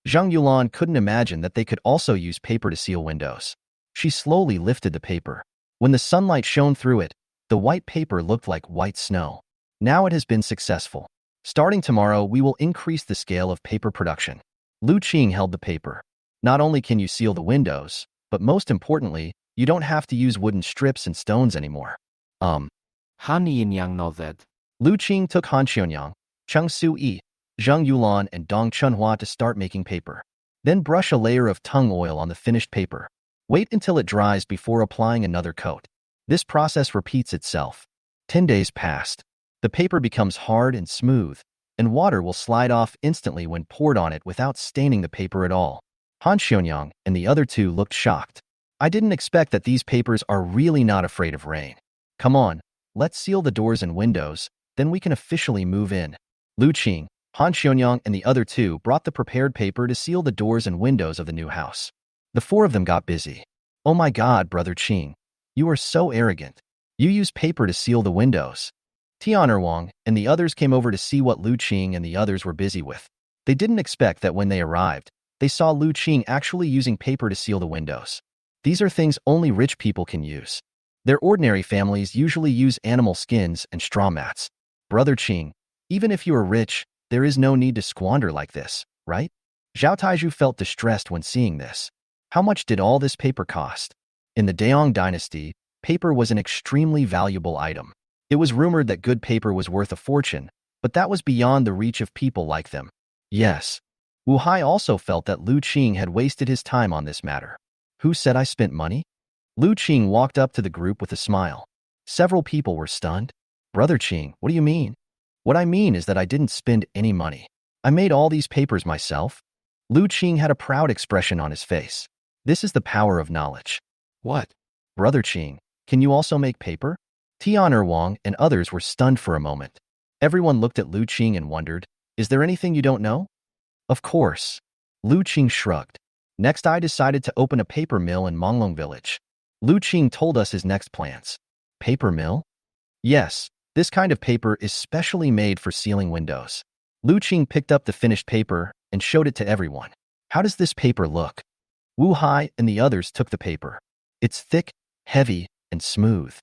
Zhang Yulan couldn't imagine that they could also use paper to seal windows. She slowly lifted the paper. When the sunlight shone through it, the white paper looked like white snow. Now it has been successful. Starting tomorrow, we will increase the scale of paper production. Lu Qing held the paper. Not only can you seal the windows, but most importantly, you don't have to use wooden strips and stones anymore. Han Yin-yang nodded. Lu Qing took Han Xionyang, Cheng Sui, Zhang Yulan, and Dong Chunhua to start making paper. Then brush a layer of tung oil on the finished paper. Wait until it dries before applying another coat. This process repeats itself. 10 days passed. The paper becomes hard and smooth, and water will slide off instantly when poured on it without staining the paper at all. Han Xionyang and the other two looked shocked. I didn't expect that these papers are really not afraid of rain. Come on, let's seal the doors and windows, then we can officially move in. Lu Qing, Han Xionyang, and the other two brought the prepared paper to seal the doors and windows of the new house. The four of them got busy. Oh my God, Brother Qing, you are so arrogant. You use paper to seal the windows. Tian'er and the others came over to see what Lu Qing and the others were busy with. They didn't expect that when they arrived, they saw Lu Qing actually using paper to seal the windows. These are things only rich people can use. Their ordinary families usually use animal skins and straw mats. Brother Qing, even if you are rich, there is no need to squander like this, right? Zhao Taizhu felt distressed when seeing this. How much did all this paper cost? In the Dayong Dynasty, paper was an extremely valuable item. It was rumored that good paper was worth a fortune, but that was beyond the reach of people like them. Yes. Wu Hai also felt that Lu Qing had wasted his time on this matter. Who said I spent money? Lu Qing walked up to the group with a smile. Several people were stunned. Brother Qing, what do you mean? What I mean is that I didn't spend any money. I made all these papers myself. Lu Qing had a proud expression on his face. This is the power of knowledge. What? Brother Qing, can you also make paper? Tian'er and others were stunned for a moment. Everyone looked at Lu Qing and wondered, is there anything you don't know? Of course. Lu Qing shrugged. Next, I decided to open a paper mill in Manglong Village. Lu Qing told us his next plans. Paper mill? Yes, this kind of paper is specially made for sealing windows. Lu Qing picked up the finished paper and showed it to everyone. How does this paper look? Wu Hai and the others took the paper. It's thick, heavy, and smooth.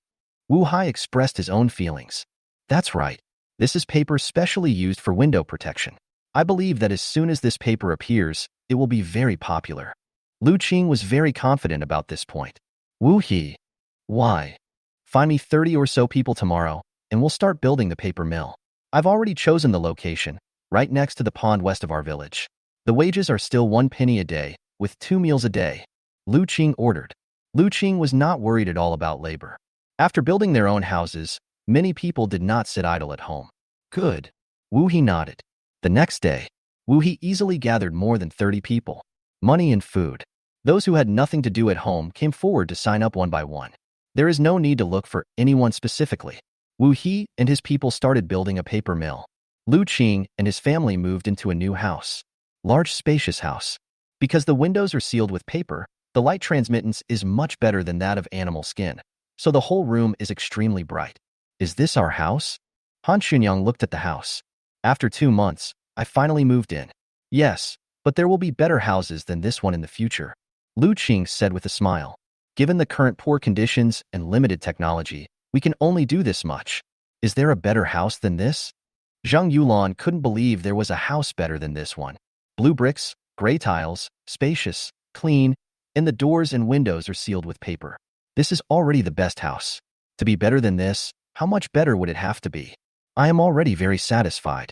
Wu Hai expressed his own feelings. That's right. This is paper specially used for window protection. I believe that as soon as this paper appears, it will be very popular. Lu Qing was very confident about this point. Wu He. Why? Find me 30 or so people tomorrow, and we'll start building the paper mill. I've already chosen the location, right next to the pond west of our village. The wages are still 1 penny a day, with 2 meals a day. Lu Qing ordered. Lu Qing was not worried at all about labor. After building their own houses, many people did not sit idle at home. Good. Wu He nodded. The next day, Wu He easily gathered more than 30 people. Money and food. Those who had nothing to do at home came forward to sign up one by one. There is no need to look for anyone specifically. Wu He and his people started building a paper mill. Lu Qing and his family moved into a new house. Large, spacious house. Because the windows are sealed with paper, the light transmittance is much better than that of animal skin, so the whole room is extremely bright. Is this our house? Han Xionyang looked at the house. After 2 months, I finally moved in. Yes, but there will be better houses than this one in the future. Lu Qing said with a smile. Given the current poor conditions and limited technology, we can only do this much. Is there a better house than this? Zhang Yulan couldn't believe there was a house better than this one. Blue bricks, gray tiles, spacious, clean, and the doors and windows are sealed with paper. This is already the best house. To be better than this, how much better would it have to be? I am already very satisfied.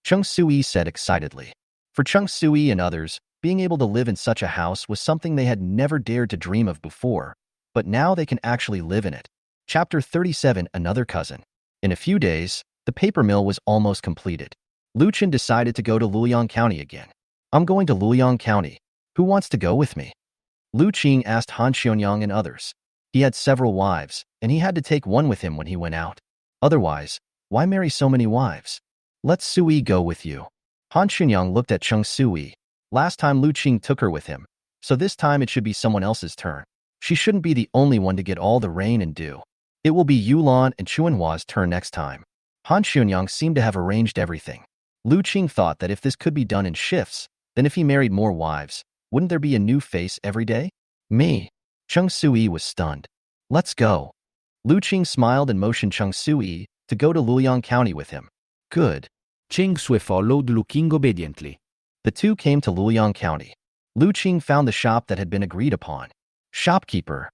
Chung Sui said excitedly. For Chung Sui and others, being able to live in such a house was something they had never dared to dream of before, but now they can actually live in it. Chapter 37, Another Cousin. In a few days, the paper mill was almost completed. Lu Chen decided to go to Luoyang County again. I'm going to Luoyang County. Who wants to go with me? Lu Qing asked Han Xionyang and others. He had several wives, and he had to take one with him when he went out. Otherwise, why marry so many wives? Let Sui go with you. Han Xionyang looked at Chung Sui. Last time Lu Qing took her with him, so this time it should be someone else's turn. She shouldn't be the only one to get all the rain and dew. It will be Yulan and Chuanhua's turn next time. Han Xionyang seemed to have arranged everything. Lu Qing thought that if this could be done in shifts, then if he married more wives, wouldn't there be a new face every day? Me. Chung Sui was stunned. Let's go. Lu Qing smiled and motioned Chung Sui to go to Luoyang County with him. Good. Cheng Sui followed, looking obediently. The two came to Luoyang County. Lu Qing found the shop that had been agreed upon. Shopkeeper.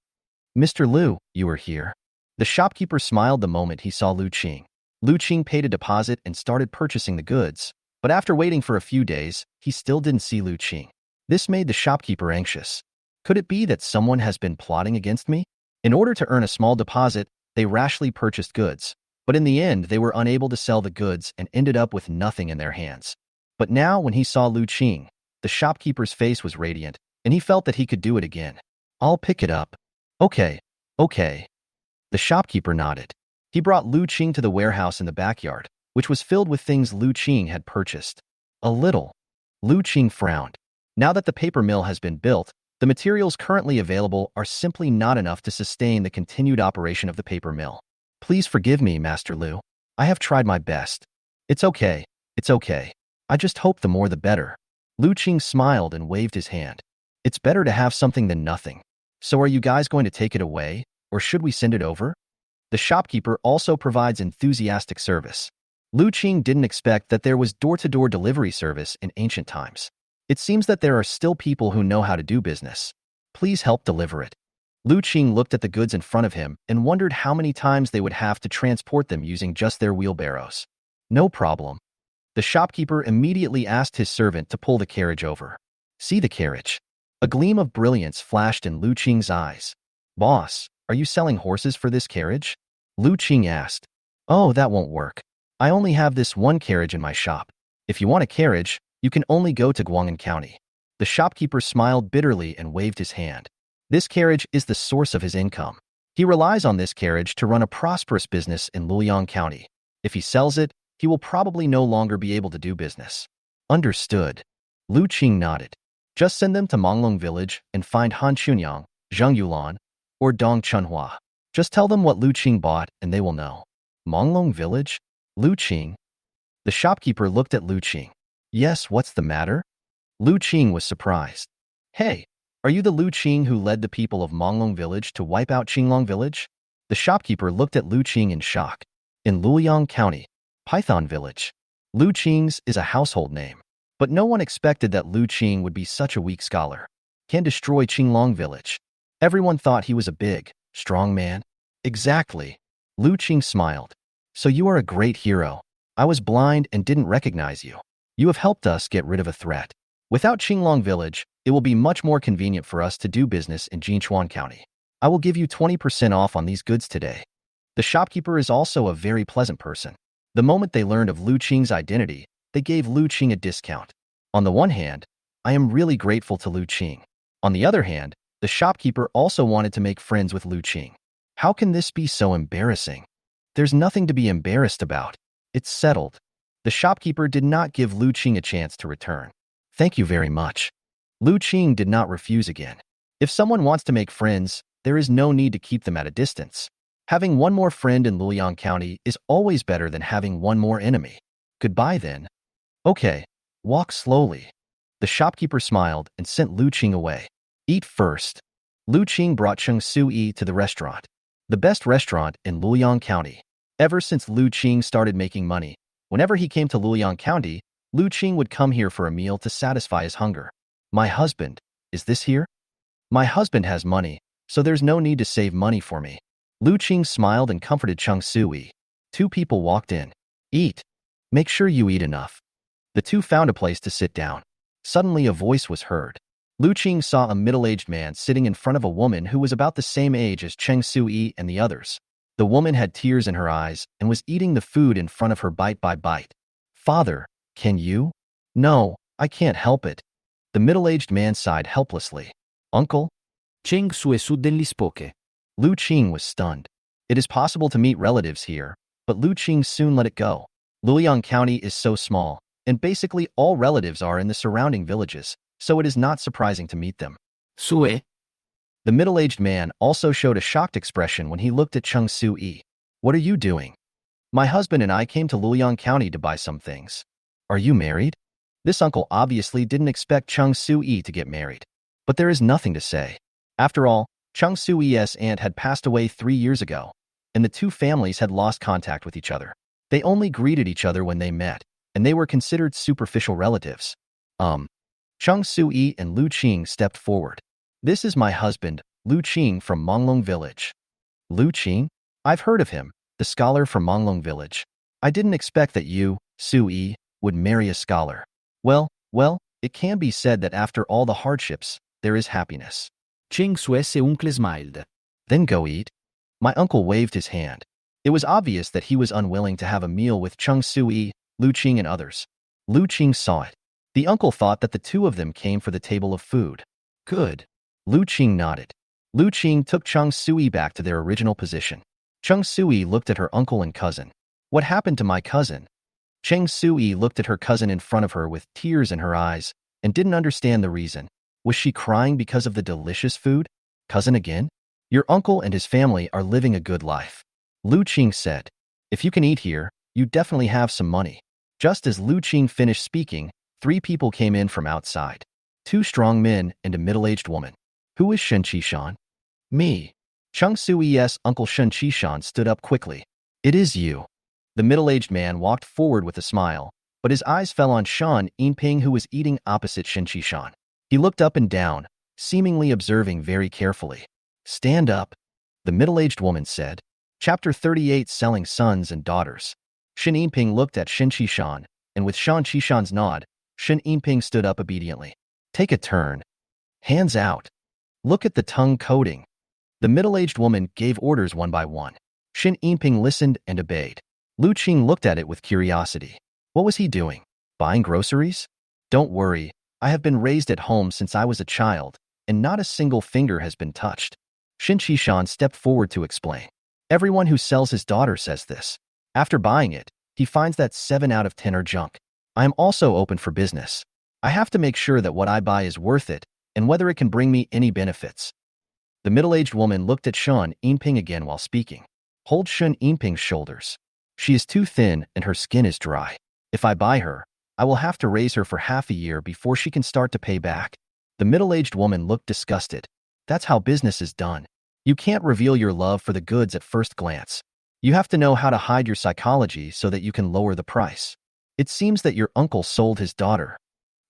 Mr. Lu, you are here. The shopkeeper smiled the moment he saw Lu Qing. Lu Qing paid a deposit and started purchasing the goods, but after waiting for a few days, he still didn't see Lu Qing. This made the shopkeeper anxious. Could it be that someone has been plotting against me? In order to earn a small deposit, they rashly purchased goods, but in the end they were unable to sell the goods and ended up with nothing in their hands. But now when he saw Lu Qing, the shopkeeper's face was radiant, and he felt that he could do it again. I'll pick it up. Okay, okay. The shopkeeper nodded. He brought Lu Qing to the warehouse in the backyard, which was filled with things Lu Qing had purchased. A little. Lu Qing frowned. Now that the paper mill has been built, the materials currently available are simply not enough to sustain the continued operation of the paper mill. Please forgive me, Master Lu. I have tried my best. It's okay. It's okay. I just hope the more the better. Lu Qing smiled and waved his hand. It's better to have something than nothing. So are you guys going to take it away, or should we send it over? The shopkeeper also provides enthusiastic service. Lu Qing didn't expect that there was door-to-door delivery service in ancient times. It seems that there are still people who know how to do business. Please help deliver it. Lu Qing looked at the goods in front of him and wondered how many times they would have to transport them using just their wheelbarrows. No problem. The shopkeeper immediately asked his servant to pull the carriage over. See the carriage. A gleam of brilliance flashed in Lu Qing's eyes. Boss, are you selling horses for this carriage? Lu Qing asked. Oh, that won't work. I only have this one carriage in my shop. If you want a carriage, you can only go to Guang'an County. The shopkeeper smiled bitterly and waved his hand. This carriage is the source of his income. He relies on this carriage to run a prosperous business in Luoyang County. If he sells it, he will probably no longer be able to do business. Understood. Lu Qing nodded. Just send them to Manglong Village and find Han Chunyang, Zheng Yulan, or Dong Chunhua. Just tell them what Lu Qing bought and they will know. Manglong Village? Lu Qing? The shopkeeper looked at Lu Qing. Yes, what's the matter? Lu Qing was surprised. Hey, are you the Lu Qing who led the people of Manglong Village to wipe out Qinglong Village? The shopkeeper looked at Lu Qing in shock. In Luoyang County, Python Village. Lu Qing's is a household name. But no one expected that Lu Qing would be such a weak scholar. Can destroy Qinglong Village. Everyone thought he was a big, strong man. Exactly. Lu Qing smiled. So you are a great hero. I was blind and didn't recognize you. You have helped us get rid of a threat. Without Qinglong Village, it will be much more convenient for us to do business in Jinchuan County. I will give you 20% off on these goods today. The shopkeeper is also a very pleasant person. The moment they learned of Lu Qing's identity, they gave Lu Qing a discount. On the one hand, I am really grateful to Lu Qing. On the other hand, the shopkeeper also wanted to make friends with Lu Qing. How can this be so embarrassing? There's nothing to be embarrassed about. It's settled. The shopkeeper did not give Lu Qing a chance to return. Thank you very much. Lu Qing did not refuse again. If someone wants to make friends, there is no need to keep them at a distance. Having one more friend in Luoyang County is always better than having one more enemy. Goodbye then. Okay, walk slowly. The shopkeeper smiled and sent Lu Qing away. Eat first. Lu Qing brought Cheng Su-yi to the restaurant. The best restaurant in Luoyang County. Ever since Lu Qing started making money, whenever he came to Luoyang County, Lu Qing would come here for a meal to satisfy his hunger. My husband, is this here? My husband has money, so there's no need to save money for me. Lu Qing smiled and comforted Cheng Su-yi. Two people walked in. Eat. Make sure you eat enough. The two found a place to sit down. Suddenly a voice was heard. Lu Qing saw a middle-aged man sitting in front of a woman who was about the same age as Cheng Su-yi and the others. The woman had tears in her eyes and was eating the food in front of her bite by bite. Father, can you? No, I can't help it. The middle-aged man sighed helplessly. Uncle? Cheng Sue suddenly spoke. Lu Qing was stunned. It is possible to meet relatives here, but Lu Qing soon let it go. Luoyang County is so small, and basically all relatives are in the surrounding villages, so it is not surprising to meet them. Sue? The middle-aged man also showed a shocked expression when he looked at Cheng Su-yi. What are you doing? My husband and I came to Luoyang County to buy some things. Are you married? This uncle obviously didn't expect Cheng Su-yi to get married. But there is nothing to say. After all, Cheng Su-yi's aunt had passed away 3 years ago, and the two families had lost contact with each other. They only greeted each other when they met, and they were considered superficial relatives. Cheng Su-yi and Lu Qing stepped forward. This is my husband, Lu Qing from Manglong Village. Lu Qing? I've heard of him, the scholar from Manglong Village. I didn't expect that you, Su-yi, would marry a scholar. Well, it can be said that after all the hardships, there is happiness. Cheng Sue's uncle smiled. Then go eat. My uncle waved his hand. It was obvious that he was unwilling to have a meal with Chung Sui, Lu Qing and others. Lu Qing saw it. The uncle thought that the two of them came for the table of food. Good. Lu Qing nodded. Lu Qing took Chung Sui back to their original position. Chung Sui looked at her uncle and cousin. What happened to my cousin? Cheng Sui looked at her cousin in front of her with tears in her eyes and didn't understand the reason. Was she crying because of the delicious food? Cousin again? Your uncle and his family are living a good life. Lu Qing said. If you can eat here, you definitely have some money. Just as Lu Qing finished speaking, 3 people came in from outside. 2 strong men and a middle-aged woman. Who is Shen Qishan? Me. Chung Sui's uncle Shen Qishan stood up quickly. It is you. The middle-aged man walked forward with a smile, but his eyes fell on Shan Yinping, who was eating opposite Shen Qishan. He looked up and down, seemingly observing very carefully. Stand up, the middle-aged woman said. Chapter 38, Selling Sons and Daughters. Shen Yinping looked at Shen Qishan, and with Shan Qishan's nod, Shen Yinping stood up obediently. Take a turn. Hands out. Look at the tongue coating. The middle-aged woman gave orders one by one. Shen Yinping listened and obeyed. Lu Qing looked at it with curiosity. What was he doing? Buying groceries? Don't worry, I have been raised at home since I was a child, and not a single finger has been touched. Shen Qishan stepped forward to explain. Everyone who sells his daughter says this. After buying it, he finds that 7 out of 10 are junk. I am also open for business. I have to make sure that what I buy is worth it, and whether it can bring me any benefits. The middle-aged woman looked at Shen Yinping again while speaking. Hold Shen Yinping's shoulders. She is too thin and her skin is dry. If I buy her, I will have to raise her for half a year before she can start to pay back. The middle-aged woman looked disgusted. That's how business is done. You can't reveal your love for the goods at first glance. You have to know how to hide your psychology so that you can lower the price. It seems that your uncle sold his daughter.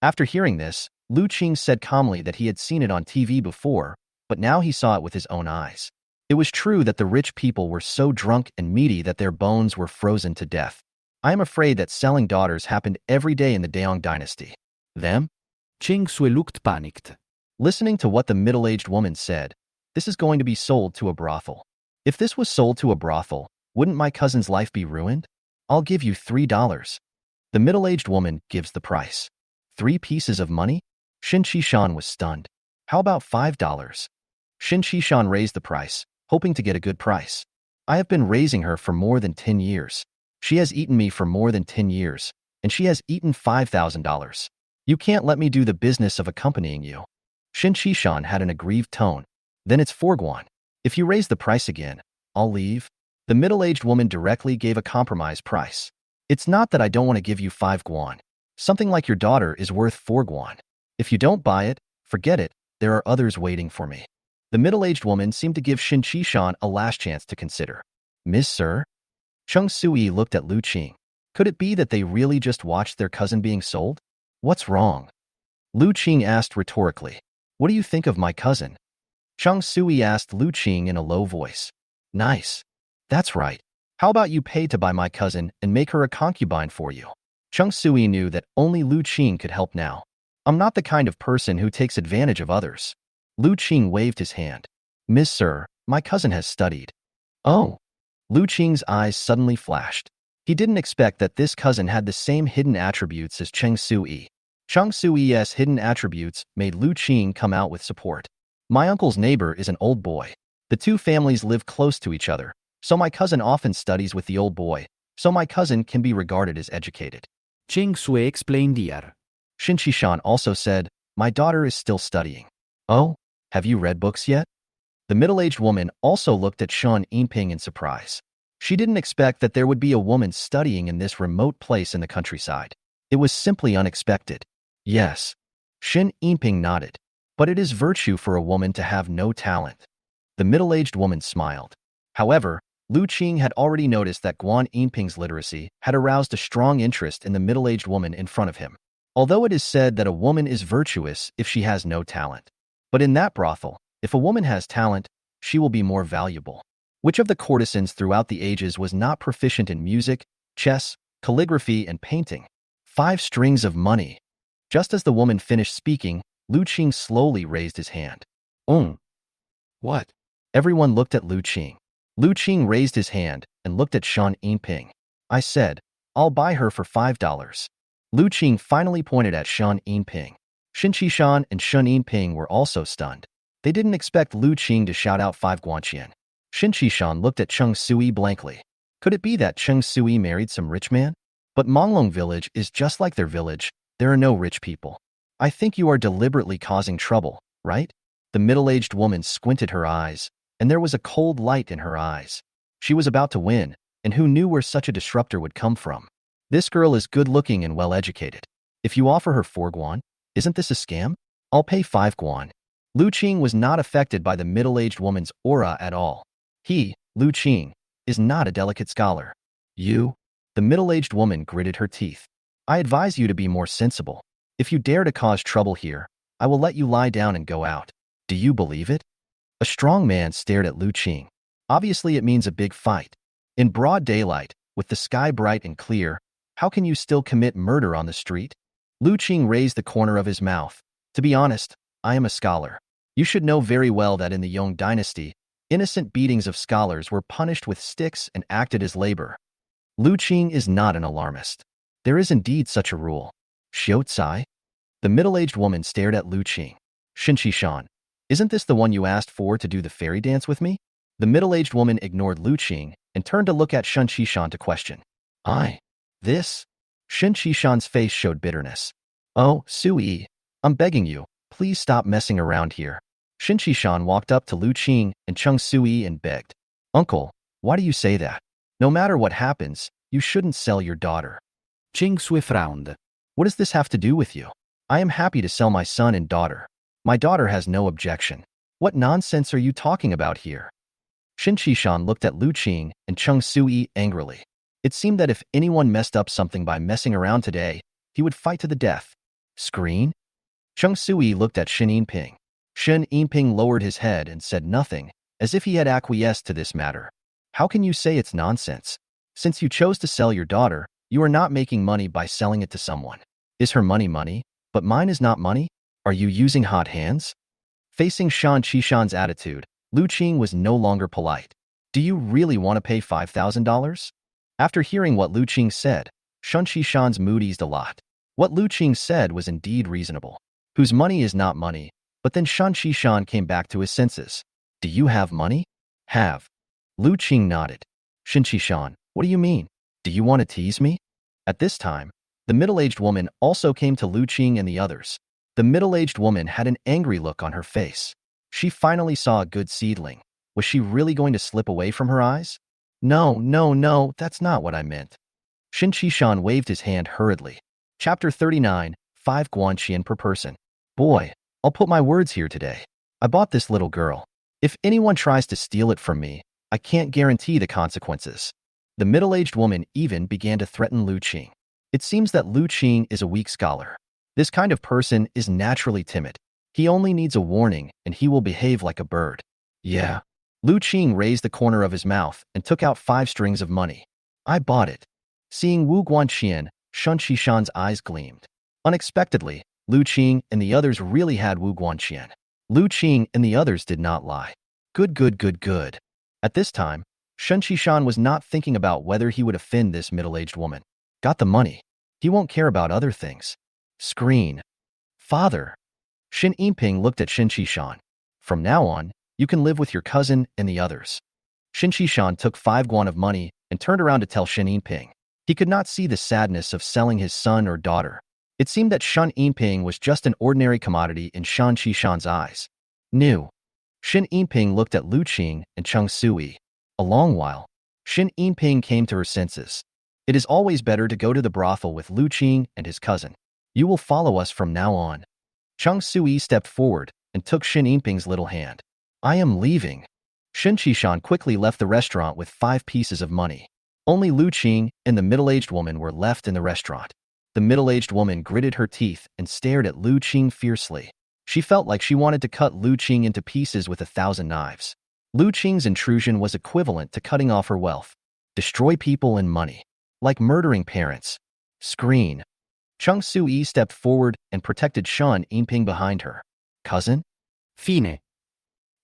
After hearing this, Lu Qing said calmly that he had seen it on TV before, but now he saw it with his own eyes. It was true that the rich people were so drunk and meaty that their bones were frozen to death. I am afraid that selling daughters happened every day in the Dayong Dynasty. Them? Cheng Sui looked panicked. Listening to what the middle-aged woman said, this is going to be sold to a brothel. If this was sold to a brothel, wouldn't my cousin's life be ruined? I'll give you $3. The middle-aged woman gives the price. 3 pieces of money? Shen Qishan was stunned. How about $5? Shen Qishan raised the price, hoping to get a good price. I have been raising her for more than 10 years. She has eaten me for more than 10 years, and she has eaten $5,000. You can't let me do the business of accompanying you. Shen Qishan had an aggrieved tone. Then it's 4 guan. If you raise the price again, I'll leave. The middle-aged woman directly gave a compromise price. It's not that I don't want to give you 5 guan. Something like your daughter is worth 4 guan. If you don't buy it, forget it, there are others waiting for me. The middle-aged woman seemed to give Shen Qishan a last chance to consider. Miss Sir? Chung Sui looked at Lu Qing. Could it be that they really just watched their cousin being sold? What's wrong? Lu Qing asked rhetorically. What do you think of my cousin? Chung Sui asked Lu Qing in a low voice. Nice. That's right. How about you pay to buy my cousin and make her a concubine for you? Chung Sui knew that only Lu Qing could help now. I'm not the kind of person who takes advantage of others. Lu Qing waved his hand. Miss Sir, my cousin has studied. Oh. Lu Qing's eyes suddenly flashed. He didn't expect that this cousin had the same hidden attributes as Cheng Sui. Chung Sui's hidden attributes made Lu Qing come out with support. My uncle's neighbor is an old boy. The 2 families live close to each other, so my cousin often studies with the old boy, so my cousin can be regarded as educated. Cheng Sui explained here. Shen Qishan also said, my daughter is still studying. Oh? Have you read books yet? The middle-aged woman also looked at Shen Yinping in surprise. She didn't expect that there would be a woman studying in this remote place in the countryside. It was simply unexpected. Yes. Shen Yinping nodded. But it is virtue for a woman to have no talent. The middle-aged woman smiled. However, Lu Qing had already noticed that Guan Yinping's literacy had aroused a strong interest in the middle-aged woman in front of him. Although it is said that a woman is virtuous if she has no talent. But in that brothel, if a woman has talent, she will be more valuable. Which of the courtesans throughout the ages was not proficient in music, chess, calligraphy, and painting? 5 strings of money. Just as the woman finished speaking, Lu Qing slowly raised his hand. What? Everyone looked at Lu Qing. Lu Qing raised his hand and looked at Shan Yinping. I said, I'll buy her for $5. Lu Qing finally pointed at Shan Yinping. Shin Qishan and Shan Yinping were also stunned. They didn't expect Lu Qing to shout out 5 guanqian. Shin Qishan looked at Cheng Sui blankly. Could it be that Cheng Sui married some rich man? But Manglong Village is just like their village. There are no rich people. I think you are deliberately causing trouble, right? The middle-aged woman squinted her eyes, and there was a cold light in her eyes. She was about to win, and who knew where such a disruptor would come from? This girl is good-looking and well-educated. If you offer her 4 guan, isn't this a scam? I'll pay 5 guan. Lu Qing was not affected by the middle-aged woman's aura at all. He, Lu Qing, is not a delicate scholar. You? The middle-aged woman gritted her teeth. I advise you to be more sensible. If you dare to cause trouble here, I will let you lie down and go out. Do you believe it? A strong man stared at Lu Qing. Obviously, it means a big fight. In broad daylight, with the sky bright and clear, how can you still commit murder on the street? Lu Qing raised the corner of his mouth. To be honest, I am a scholar. You should know very well that in the Dayong Dynasty, innocent beatings of scholars were punished with sticks and acted as labor. Lu Qing is not an alarmist. There is indeed such a rule. Xiao Tsai? The middle-aged woman stared at Lu Qing. Shin Qishan, isn't this the one you asked for to do the fairy dance with me? The middle-aged woman ignored Lu Qing and turned to look at Shin Qishan to question. This? Shin Qishan's face showed bitterness. Oh, Sui, I'm begging you, please stop messing around here. Shin Qishan walked up to Lu Qing and Cheng Sui and begged. Uncle, why do you say that? No matter what happens, you shouldn't sell your daughter. Cheng Sui frowned. What does this have to do with you? I am happy to sell my son and daughter. My daughter has no objection. What nonsense are you talking about here? Shin Qishan looked at Lu Qing and Cheng Sui angrily. It seemed that if anyone messed up something by messing around today, he would fight to the death. Screen? Cheng Sui looked at Shin Yinping. Shin Yinping lowered his head and said nothing, as if he had acquiesced to this matter. How can you say it's nonsense? Since you chose to sell your daughter, you are not making money by selling it to someone. Is her money money, but mine is not money? Are you using hot hands? Facing Shan Qishan's attitude, Lu Qing was no longer polite. Do you really want to pay $5,000? After hearing what Lu Qing said, Shan Qishan's mood eased a lot. What Lu Qing said was indeed reasonable. Whose money is not money? But then Shan Qishan came back to his senses. Do you have money? Have. Lu Qing nodded. Shin Qishan, what do you mean? Do you want to tease me? At this time, the middle-aged woman also came to Lu Qing and the others. The middle-aged woman had an angry look on her face. She finally saw a good seedling. Was she really going to slip away from her eyes? No, that's not what I meant. Shin Qishan waved his hand hurriedly. Chapter 39, 5 guanqian per person. Boy, I'll put my words here today. I bought this little girl. If anyone tries to steal it from me, I can't guarantee the consequences. The middle-aged woman even began to threaten Lu Qing. It seems that Lu Qing is a weak scholar. This kind of person is naturally timid. He only needs a warning and he will behave like a bird. Yeah. Lu Qing raised the corner of his mouth and took out 5 strings of money. I bought it. Seeing Wu Guanqian, Shan Qishan's eyes gleamed. Unexpectedly, Lu Qing and the others really had Wu Guanqian. Lu Qing and the others did not lie. Good. At this time, Shan Qishan was not thinking about whether he would offend this middle-aged woman. Got the money. He won't care about other things. Screen. Father. Shin Yinping looked at Shin Qishan. From now on, you can live with your cousin and the others. Shin Qishan took 5 guan of money and turned around to tell Shin Yinping. He could not see the sadness of selling his son or daughter. It seemed that Shan Yinping was just an ordinary commodity in Shan Qishan's eyes. New. Shin Yinping looked at Lu Qing and Cheng Sui. A long while, Shin Yinping came to her senses. It is always better to go to the brothel with Lu Qing and his cousin. You will follow us from now on. Cheng Sui stepped forward and took Shin Yinping's little hand. I am leaving. Shin Qishan quickly left the restaurant with 5 pieces of money. Only Lu Qing and the middle-aged woman were left in the restaurant. The middle-aged woman gritted her teeth and stared at Lu Qing fiercely. She felt like she wanted to cut Lu Qing into pieces with 1,000 knives. Lu Qing's intrusion was equivalent to cutting off her wealth. Destroy people and money. Like murdering parents. Screen. Cheng Sui stepped forward and protected Shan Yinping behind her. Cousin? Fine.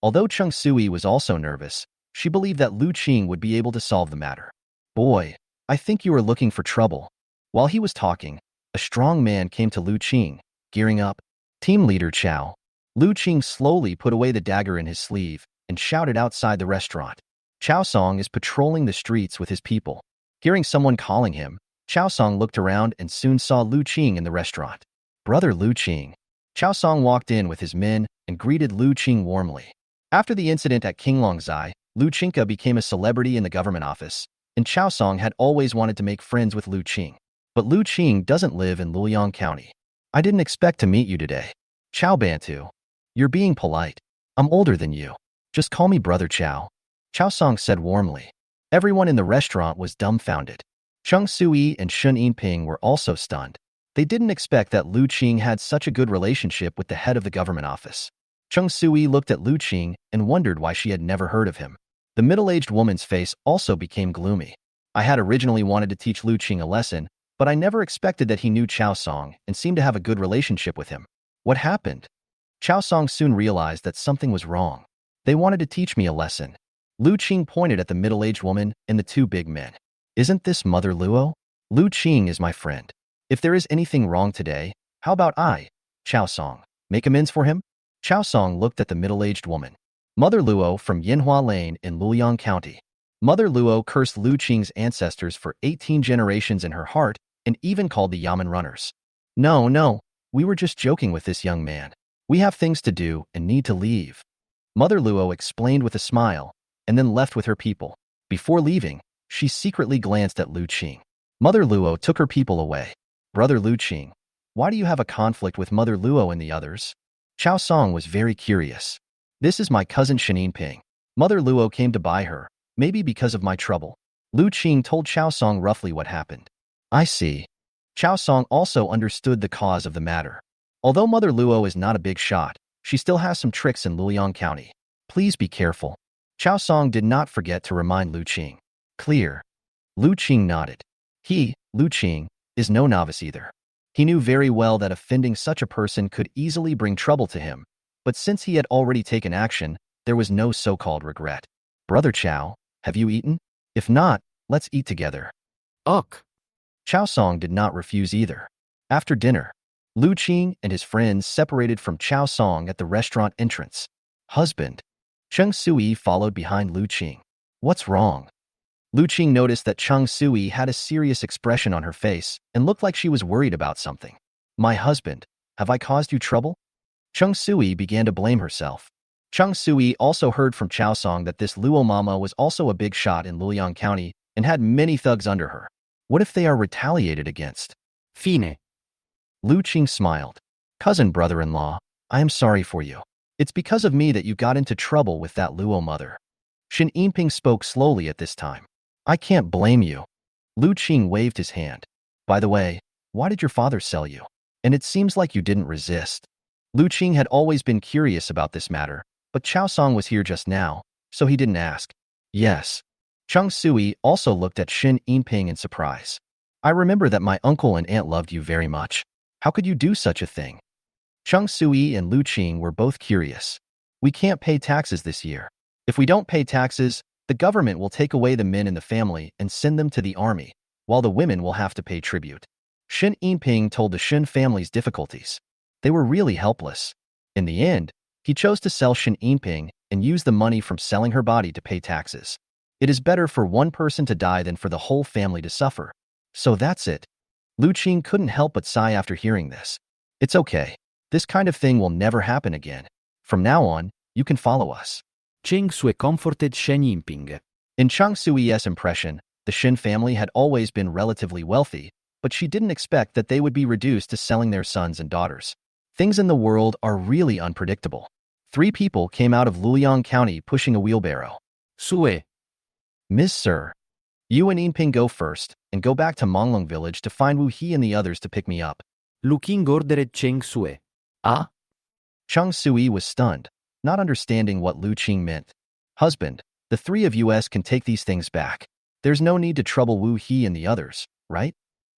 Although Chung Sui was also nervous, she believed that Lu Qing would be able to solve the matter. Boy, I think you are looking for trouble. While he was talking, a strong man came to Lu Qing, gearing up. Team leader Chow. Lu Qing slowly put away the dagger in his sleeve and shouted outside the restaurant. Chow Song is patrolling the streets with his people. Hearing someone calling him, Chow Song looked around and soon saw Lu Qing in the restaurant. Brother Lu Qing. Chow Song walked in with his men and greeted Lu Qing warmly. After the incident at Qinglongzai, Lu Qingka became a celebrity in the government office, and Chow Song had always wanted to make friends with Lu Qing. But Lu Qing doesn't live in Luoyang County. I didn't expect to meet you today. Chow Bantu. You're being polite. I'm older than you. Just call me Brother Chow. Chow Song said warmly. Everyone in the restaurant was dumbfounded. Chung Sui and Shun Yinping were also stunned. They didn't expect that Lu Qing had such a good relationship with the head of the government office. Chung Sui looked at Lu Qing and wondered why she had never heard of him. The middle-aged woman's face also became gloomy. I had originally wanted to teach Lu Qing a lesson, but I never expected that he knew Chow Song and seemed to have a good relationship with him. What happened? Chow Song soon realized that something was wrong. They wanted to teach me a lesson. Lu Qing pointed at the middle-aged woman and the two big men. Isn't this Mother Luo? Lu Qing is my friend. If there is anything wrong today, how about I, Chow Song, make amends for him? Chow Song looked at the middle-aged woman. Mother Luo from Yinhua Lane in Luoyang County. Mother Luo cursed Lu Qing's ancestors for 18 generations in her heart and even called the Yamen runners. No, we were just joking with this young man. We have things to do and need to leave. Mother Luo explained with a smile and then left with her people. Before leaving, she secretly glanced at Lu Qing. Mother Luo took her people away. Brother Lu Qing, why do you have a conflict with Mother Luo and the others? Chow Song was very curious. This is my cousin Shen Ping. Mother Luo came to buy her, maybe because of my trouble. Lu Qing told Chow Song roughly what happened. I see. Chow Song also understood the cause of the matter. Although Mother Luo is not a big shot, she still has some tricks in Luoyang County. Please be careful. Chow Song did not forget to remind Lu Qing. Clear. Lu Qing nodded. He, Lu Qing, is no novice either. He knew very well that offending such a person could easily bring trouble to him, but since he had already taken action, there was no so-called regret. Brother Chow, have you eaten? If not, let's eat together. Uk. Chow Song did not refuse either. After dinner, Lu Qing and his friends separated from Chow Song at the restaurant entrance. Husband. Chung Sui followed behind Lu Qing. What's wrong? Lu Qing noticed that Chung Sui had a serious expression on her face and looked like she was worried about something. My husband, have I caused you trouble? Chung Sui began to blame herself. Chung Sui also heard from Chow Song that this Luo Mama was also a big shot in Luoyang County and had many thugs under her. What if they are retaliated against? Fine. Lu Qing smiled. Cousin brother-in-law, I am sorry for you. It's because of me that you got into trouble with that Luo mother. Shen Yinping spoke slowly at this time. I can't blame you. Lu Qing waved his hand. By the way, why did your father sell you? And it seems like you didn't resist. Lu Qing had always been curious about this matter, but Chow Song was here just now, so he didn't ask. Yes. Chung Sui also looked at Shen Yinping in surprise. I remember that my uncle and aunt loved you very much. How could you do such a thing? Chung Sui and Lu Qing were both curious. We can't pay taxes this year. If we don't pay taxes, the government will take away the men in the family and send them to the army, while the women will have to pay tribute. Shen Yinping told the Shen family's difficulties. They were really helpless. In the end, he chose to sell Shen Yinping and use the money from selling her body to pay taxes. It is better for one person to die than for the whole family to suffer. So that's it. Lu Qing couldn't help but sigh after hearing this. It's okay. This kind of thing will never happen again. From now on, you can follow us. Cheng Sui comforted Shen Yinping. In Chung Sui's impression, the Shen family had always been relatively wealthy, but she didn't expect that they would be reduced to selling their sons and daughters. Things in the world are really unpredictable. 3 people came out of Luoyang County pushing a wheelbarrow. Sue. Miss Sir, you and Yinping go first, and go back to Manglong Village to find Wu He and the others to pick me up. Lu Qing ordered Cheng Sui. Ah? Chung Sui was stunned, not understanding what Lu Qing meant. Husband, the 3 of us can take these things back. There's no need to trouble Wu He and the others, right?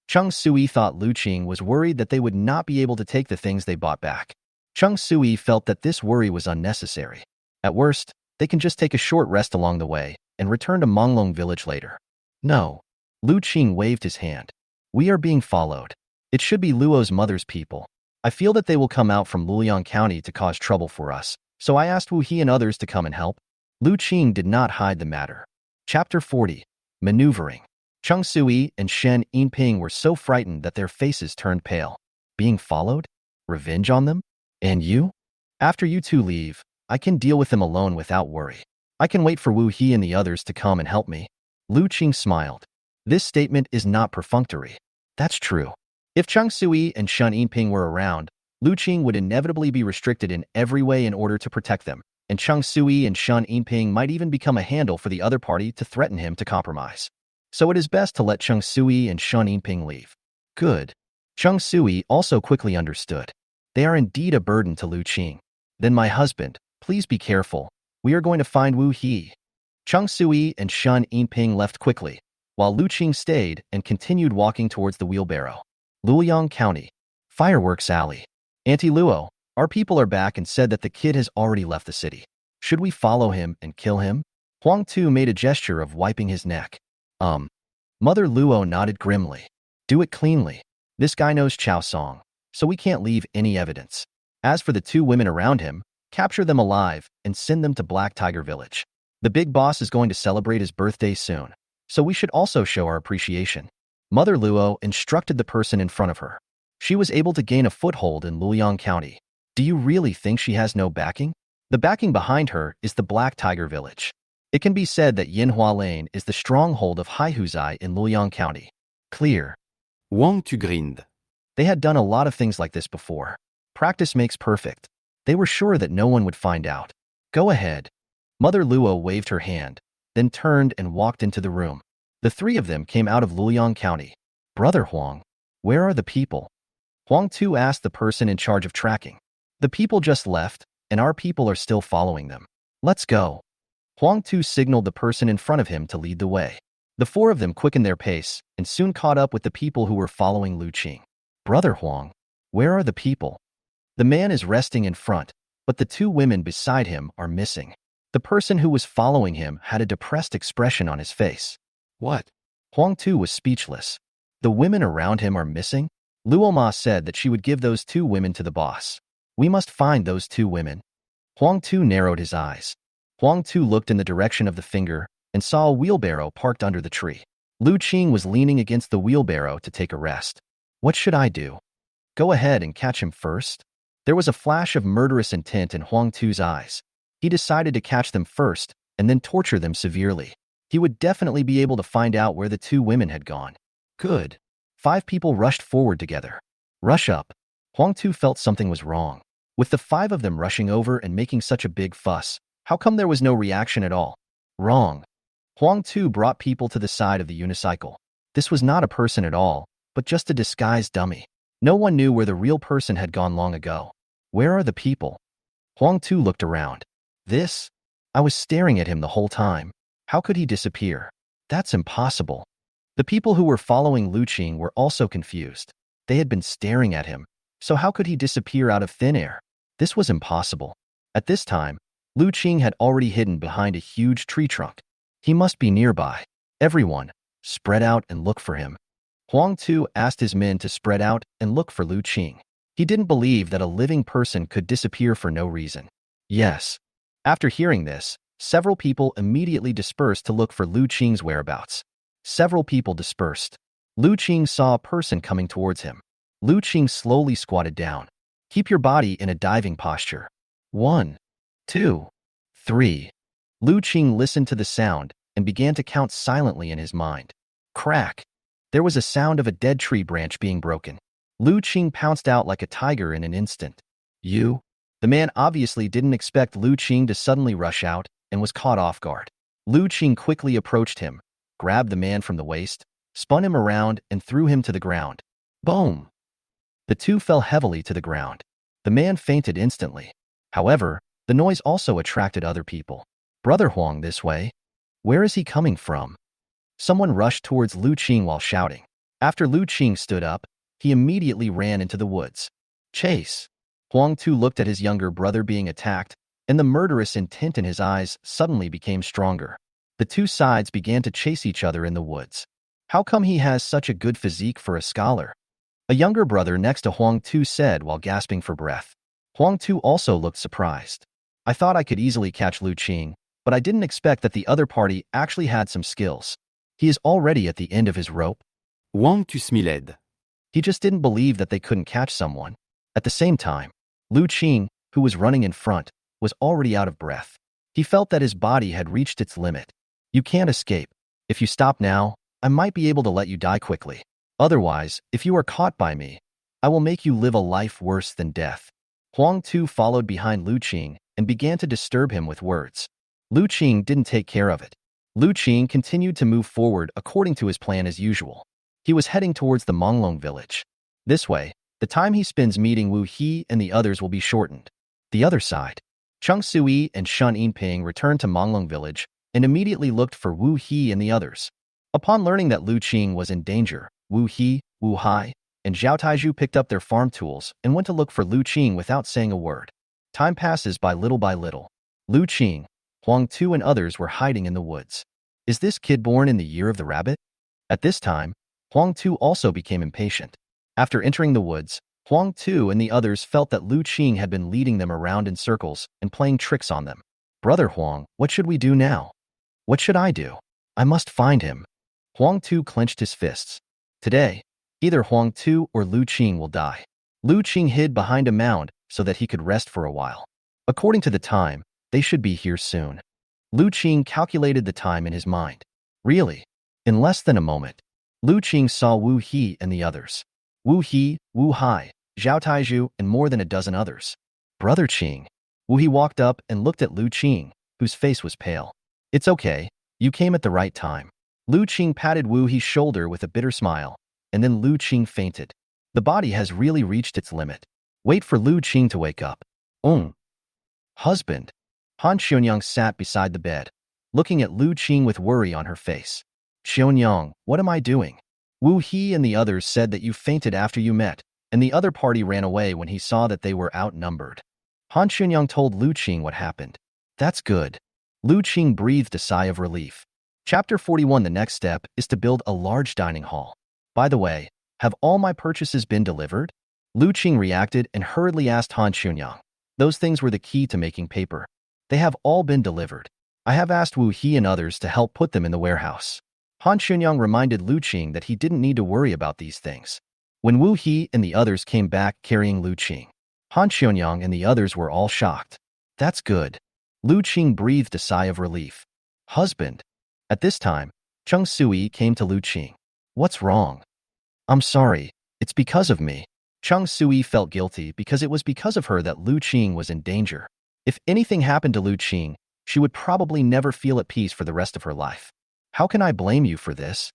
Chung Sui thought Lu Qing was worried that they would not be able to take the things they bought back. Chung Sui felt that this worry was unnecessary. At worst, they can just take a short rest along the way and return to Manglong Village later. No. Lu Qing waved his hand. We are being followed. It should be Luo's mother's people. I feel that they will come out from Luliang County to cause trouble for us, so I asked Wu He and others to come and help. Lu Qing did not hide the matter. Chapter 40. Maneuvering. Cheng Sui and Shen Yinping were so frightened that their faces turned pale. Being followed? Revenge on them? And you? After you two leave, I can deal with them alone without worry. I can wait for Wu He and the others to come and help me. Lu Qing smiled. This statement is not perfunctory. That's true. If Cheng Sui and Shen Yinping were around, Lu Qing would inevitably be restricted in every way in order to protect them, and Cheng Sui and Shen Yinping might even become a handle for the other party to threaten him to compromise. So it is best to let Cheng Sui and Shen Yinping leave. Good. Cheng Sui also quickly understood. They are indeed a burden to Lu Qing. Then my husband, please be careful. We are going to find Wu He. Cheng Sui and Shen Yinping left quickly, while Lu Qing stayed and continued walking towards the wheelbarrow. Luliang County. Fireworks Alley. Auntie Luo, our people are back and said that the kid has already left the city. Should we follow him and kill him? Huang Tu made a gesture of wiping his neck. Mother Luo nodded grimly. Do it cleanly. This guy knows Chao Song, so we can't leave any evidence. As for the two women around him, capture them alive and send them to Black Tiger Village. The big boss is going to celebrate his birthday soon, so we should also show our appreciation. Mother Luo instructed the person in front of her. She was able to gain a foothold in Luliang County. Do you really think she has no backing? The backing behind her is the Black Tiger Village. It can be said that Yinhua Lane is the stronghold of Haihuzai in Luliang County. Clear. Wang Tu grinned. They had done a lot of things like this before. Practice makes perfect. They were sure that no one would find out. Go ahead. Mother Luo waved her hand, then turned and walked into the room. The three of them came out of Luliang County. Brother Huang, where are the people? Huang Tu asked the person in charge of tracking. The people just left, and our people are still following them. Let's go. Huang Tu signaled the person in front of him to lead the way. The four of them quickened their pace and soon caught up with the people who were following Lu Qing. Brother Huang, where are the people? The man is resting in front, but the two women beside him are missing. The person who was following him had a depressed expression on his face. What? Huang Tu was speechless. The women around him are missing? Luo Ma said that she would give those two women to the boss. We must find those two women. Huang Tu narrowed his eyes. Huang Tu looked in the direction of the finger and saw a wheelbarrow parked under the tree. Lu Qing was leaning against the wheelbarrow to take a rest. What should I do? Go ahead and catch him first? There was a flash of murderous intent in Huang Tu's eyes. He decided to catch them first and then torture them severely. He would definitely be able to find out where the two women had gone. Good. 5 people rushed forward together. Rush up. Huang Tu felt something was wrong. With the 5 of them rushing over and making such a big fuss, how come there was no reaction at all? Wrong. Huang Tu brought people to the side of the unicycle. This was not a person at all, but just a disguised dummy. No one knew where the real person had gone long ago. Where are the people? Huang Tu looked around. This? I was staring at him the whole time. How could he disappear? That's impossible. The people who were following Lu Qing were also confused. They had been staring at him, so how could he disappear out of thin air? This was impossible. At this time, Lu Qing had already hidden behind a huge tree trunk. He must be nearby. Everyone, spread out and look for him. Huang Tu asked his men to spread out and look for Lu Qing. He didn't believe that a living person could disappear for no reason. Yes. After hearing this, several people immediately dispersed to look for Lu Qing's whereabouts. Several people dispersed. Lu Qing saw a person coming towards him. Lu Qing slowly squatted down. Keep your body in a diving posture. 1, 2, 3. Lu Qing listened to the sound and began to count silently in his mind. Crack. There was a sound of a dead tree branch being broken. Lu Qing pounced out like a tiger in an instant. You? The man obviously didn't expect Lu Qing to suddenly rush out and was caught off guard. Lu Qing quickly approached him, grabbed the man from the waist, spun him around and threw him to the ground. Boom! The two fell heavily to the ground. The man fainted instantly. However, the noise also attracted other people. Brother Huang this way? Where is he coming from? Someone rushed towards Lu Qing while shouting. After Lu Qing stood up, he immediately ran into the woods. Chase! Huang Tu looked at his younger brother being attacked and the murderous intent in his eyes suddenly became stronger. The two sides began to chase each other in the woods. How come he has such a good physique for a scholar? A younger brother next to Huang Tu said while gasping for breath. Huang Tu also looked surprised. I thought I could easily catch Lu Qing, but I didn't expect that the other party actually had some skills. He is already at the end of his rope. Huang Tu smiled. He just didn't believe that they couldn't catch someone. At the same time, Lu Qing, who was running in front, was already out of breath. He felt that his body had reached its limit. You can't escape. If you stop now, I might be able to let you die quickly. Otherwise, if you are caught by me, I will make you live a life worse than death. Huang Tu followed behind Lu Qing and began to disturb him with words. Lu Qing didn't take care of it. Lu Qing continued to move forward according to his plan as usual. He was heading towards the Manglong Village. This way, the time he spends meeting Wu He and the others will be shortened. The other side. Chung Sui and Shun Yinping returned to Manglong Village and immediately looked for Wu He and the others. Upon learning that Lu Qing was in danger, Wu He, Wu Hai, and Zhao Taiju picked up their farm tools and went to look for Lu Qing without saying a word. Time passes by little by little. Lu Qing, Huang Tu and others were hiding in the woods. Is this kid born in the year of the rabbit? At this time, Huang Tu also became impatient. After entering the woods, Huang Tu and the others felt that Lu Qing had been leading them around in circles and playing tricks on them. Brother Huang, what should we do now? What should I do? I must find him. Huang Tu clenched his fists. Today, either Huang Tu or Lu Qing will die. Lu Qing hid behind a mound so that he could rest for a while. According to the time, they should be here soon. Lu Qing calculated the time in his mind. Really? In less than a moment, Lu Qing saw Wu He and the others. Wu He, Wu Hai, Zhao Taiju, and more than a dozen others. Brother Qing. Wu He walked up and looked at Lu Qing, whose face was pale. It's okay. You came at the right time. Lu Qing patted Wu He's shoulder with a bitter smile, and then Lu Qing fainted. The body has really reached its limit. Wait for Lu Qing to wake up. Husband. Han Xionyang sat beside the bed, looking at Lu Qing with worry on her face. Xionyang, what am I doing? Wu He and the others said that you fainted after you met, and the other party ran away when he saw that they were outnumbered. Han Xionyang told Lu Qing what happened. That's good. Lu Qing breathed a sigh of relief. Chapter 41. The next step is to build a large dining hall. By the way, have all my purchases been delivered? Lu Qing reacted and hurriedly asked Han Xionyang. Those things were the key to making paper. They have all been delivered. I have asked Wu He and others to help put them in the warehouse. Han Xionyang reminded Lu Qing that he didn't need to worry about these things. When Wu He and the others came back carrying Lu Qing, Han Xionyang and the others were all shocked. That's good. Lu Qing breathed a sigh of relief. Husband. At this time, Chung Sui came to Lu Qing. What's wrong? I'm sorry. It's because of me. Chung Sui felt guilty because it was because of her that Lu Qing was in danger. If anything happened to Lu Qing, she would probably never feel at peace for the rest of her life. How can I blame you for this?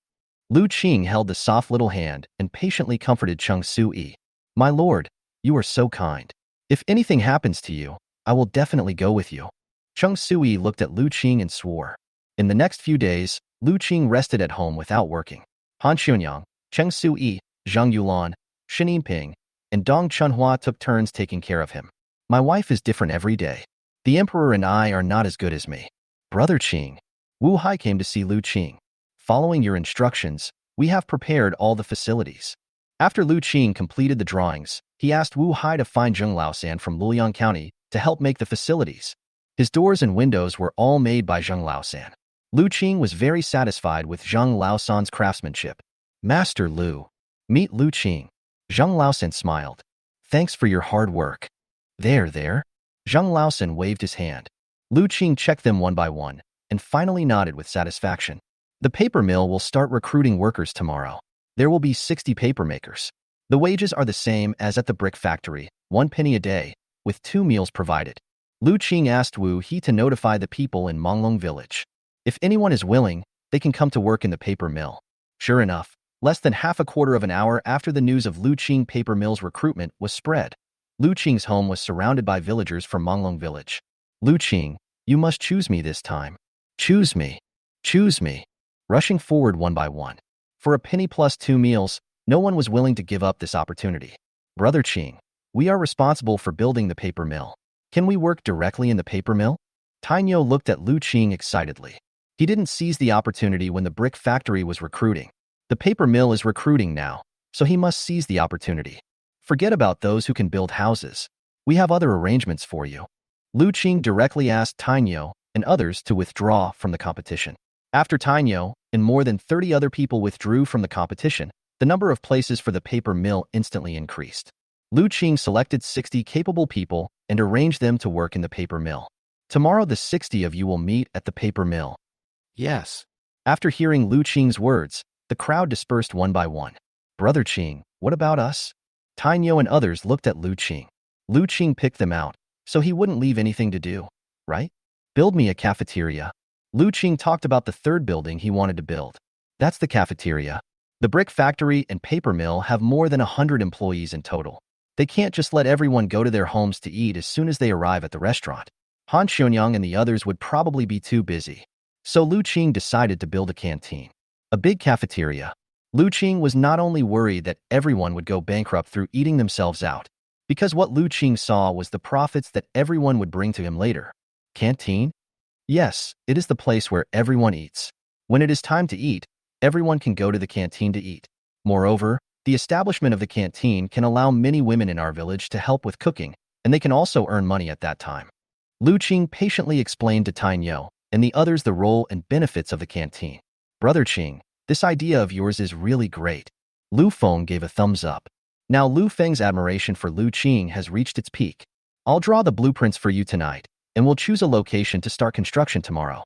Lu Qing held the soft little hand and patiently comforted Chung Sui. My lord, you are so kind. If anything happens to you, I will definitely go with you. Chung Sui looked at Lu Qing and swore. In the next few days, Lu Qing rested at home without working. Han Xionyang, Cheng Sui, Zhang Yulan, Shen Yinping, and Dong Chunhua took turns taking care of him. My wife is different every day. The emperor and I are not as good as me. Brother Qing. Wu Hai came to see Lu Qing. Following your instructions, we have prepared all the facilities. After Lu Qing completed the drawings, he asked Wu Hai to find Zheng Laosan from Luoyang County to help make the facilities. His doors and windows were all made by Zheng Laosan. Lu Qing was very satisfied with Zheng Laosan's craftsmanship. Master Lu. Meet Lu Qing. Zheng Laosan smiled. Thanks for your hard work. There. Zheng Laosan waved his hand. Lu Qing checked them one by one and finally nodded with satisfaction. The paper mill will start recruiting workers tomorrow. There will be 60 paper makers. The wages are the same as at the brick factory, 1 penny a day, with 2 meals provided. Lu Qing asked Wu He to notify the people in Manglong Village. If anyone is willing, they can come to work in the paper mill. Sure enough, less than half a quarter of an hour after the news of Lu Qing paper mill's recruitment was spread, Lu Qing's home was surrounded by villagers from Manglong Village. Lu Qing, you must choose me this time. Choose me. Choose me. Rushing forward one by one. For a penny plus 2 meals, no one was willing to give up this opportunity. Brother Qing, we are responsible for building the paper mill. Can we work directly in the paper mill? Tainyo looked at Lu Qing excitedly. He didn't seize the opportunity when the brick factory was recruiting. The paper mill is recruiting now, so he must seize the opportunity. Forget about those who can build houses. We have other arrangements for you. Lu Qing directly asked Tainyo and others to withdraw from the competition. After Tainyo and more than 30 other people withdrew from the competition, the number of places for the paper mill instantly increased. Lu Qing selected 60 capable people and arranged them to work in the paper mill. Tomorrow the 60 of you will meet at the paper mill. Yes. After hearing Lu Qing's words, the crowd dispersed one by one. Brother Qing, what about us? Tainyo and others looked at Lu Qing. Lu Qing picked them out, so he wouldn't leave anything to do, right? Build me a cafeteria. Lu Qing talked about the third building he wanted to build. That's the cafeteria. The brick factory and paper mill have more than 100 employees in total. They can't just let everyone go to their homes to eat as soon as they arrive at the restaurant. Han Xionyang and the others would probably be too busy. So Lu Qing decided to build a canteen. A big cafeteria. Lu Qing was not only worried that everyone would go bankrupt through eating themselves out, because what Lu Qing saw was the profits that everyone would bring to him later. Canteen? Yes, it is the place where everyone eats. When it is time to eat, everyone can go to the canteen to eat. Moreover, the establishment of the canteen can allow many women in our village to help with cooking, and they can also earn money at that time. Lu Qing patiently explained to Tainyo and the others the role and benefits of the canteen. Brother Qing, this idea of yours is really great. Lu Feng gave a thumbs up. Now Lu Feng's admiration for Lu Qing has reached its peak. I'll draw the blueprints for you tonight, and we'll choose a location to start construction tomorrow.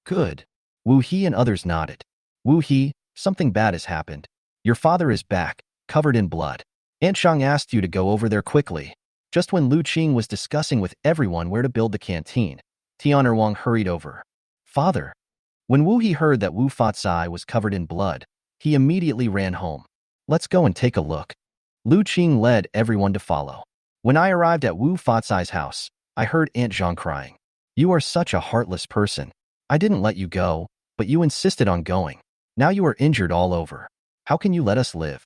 Good. Wu He and others nodded. Wu He, something bad has happened. Your father is back, covered in blood. Aunt Zhang asked you to go over there quickly. Just when Lu Qing was discussing with everyone where to build the canteen, Tian'er Wang hurried over. Father. When Wu He heard that Wu Fatsai was covered in blood, he immediately ran home. Let's go and take a look. Lu Qing led everyone to follow. When I arrived at Wu Fatsai's house, I heard Aunt Zhang crying. You are such a heartless person. I didn't let you go, but you insisted on going. Now you are injured all over. How can you let us live?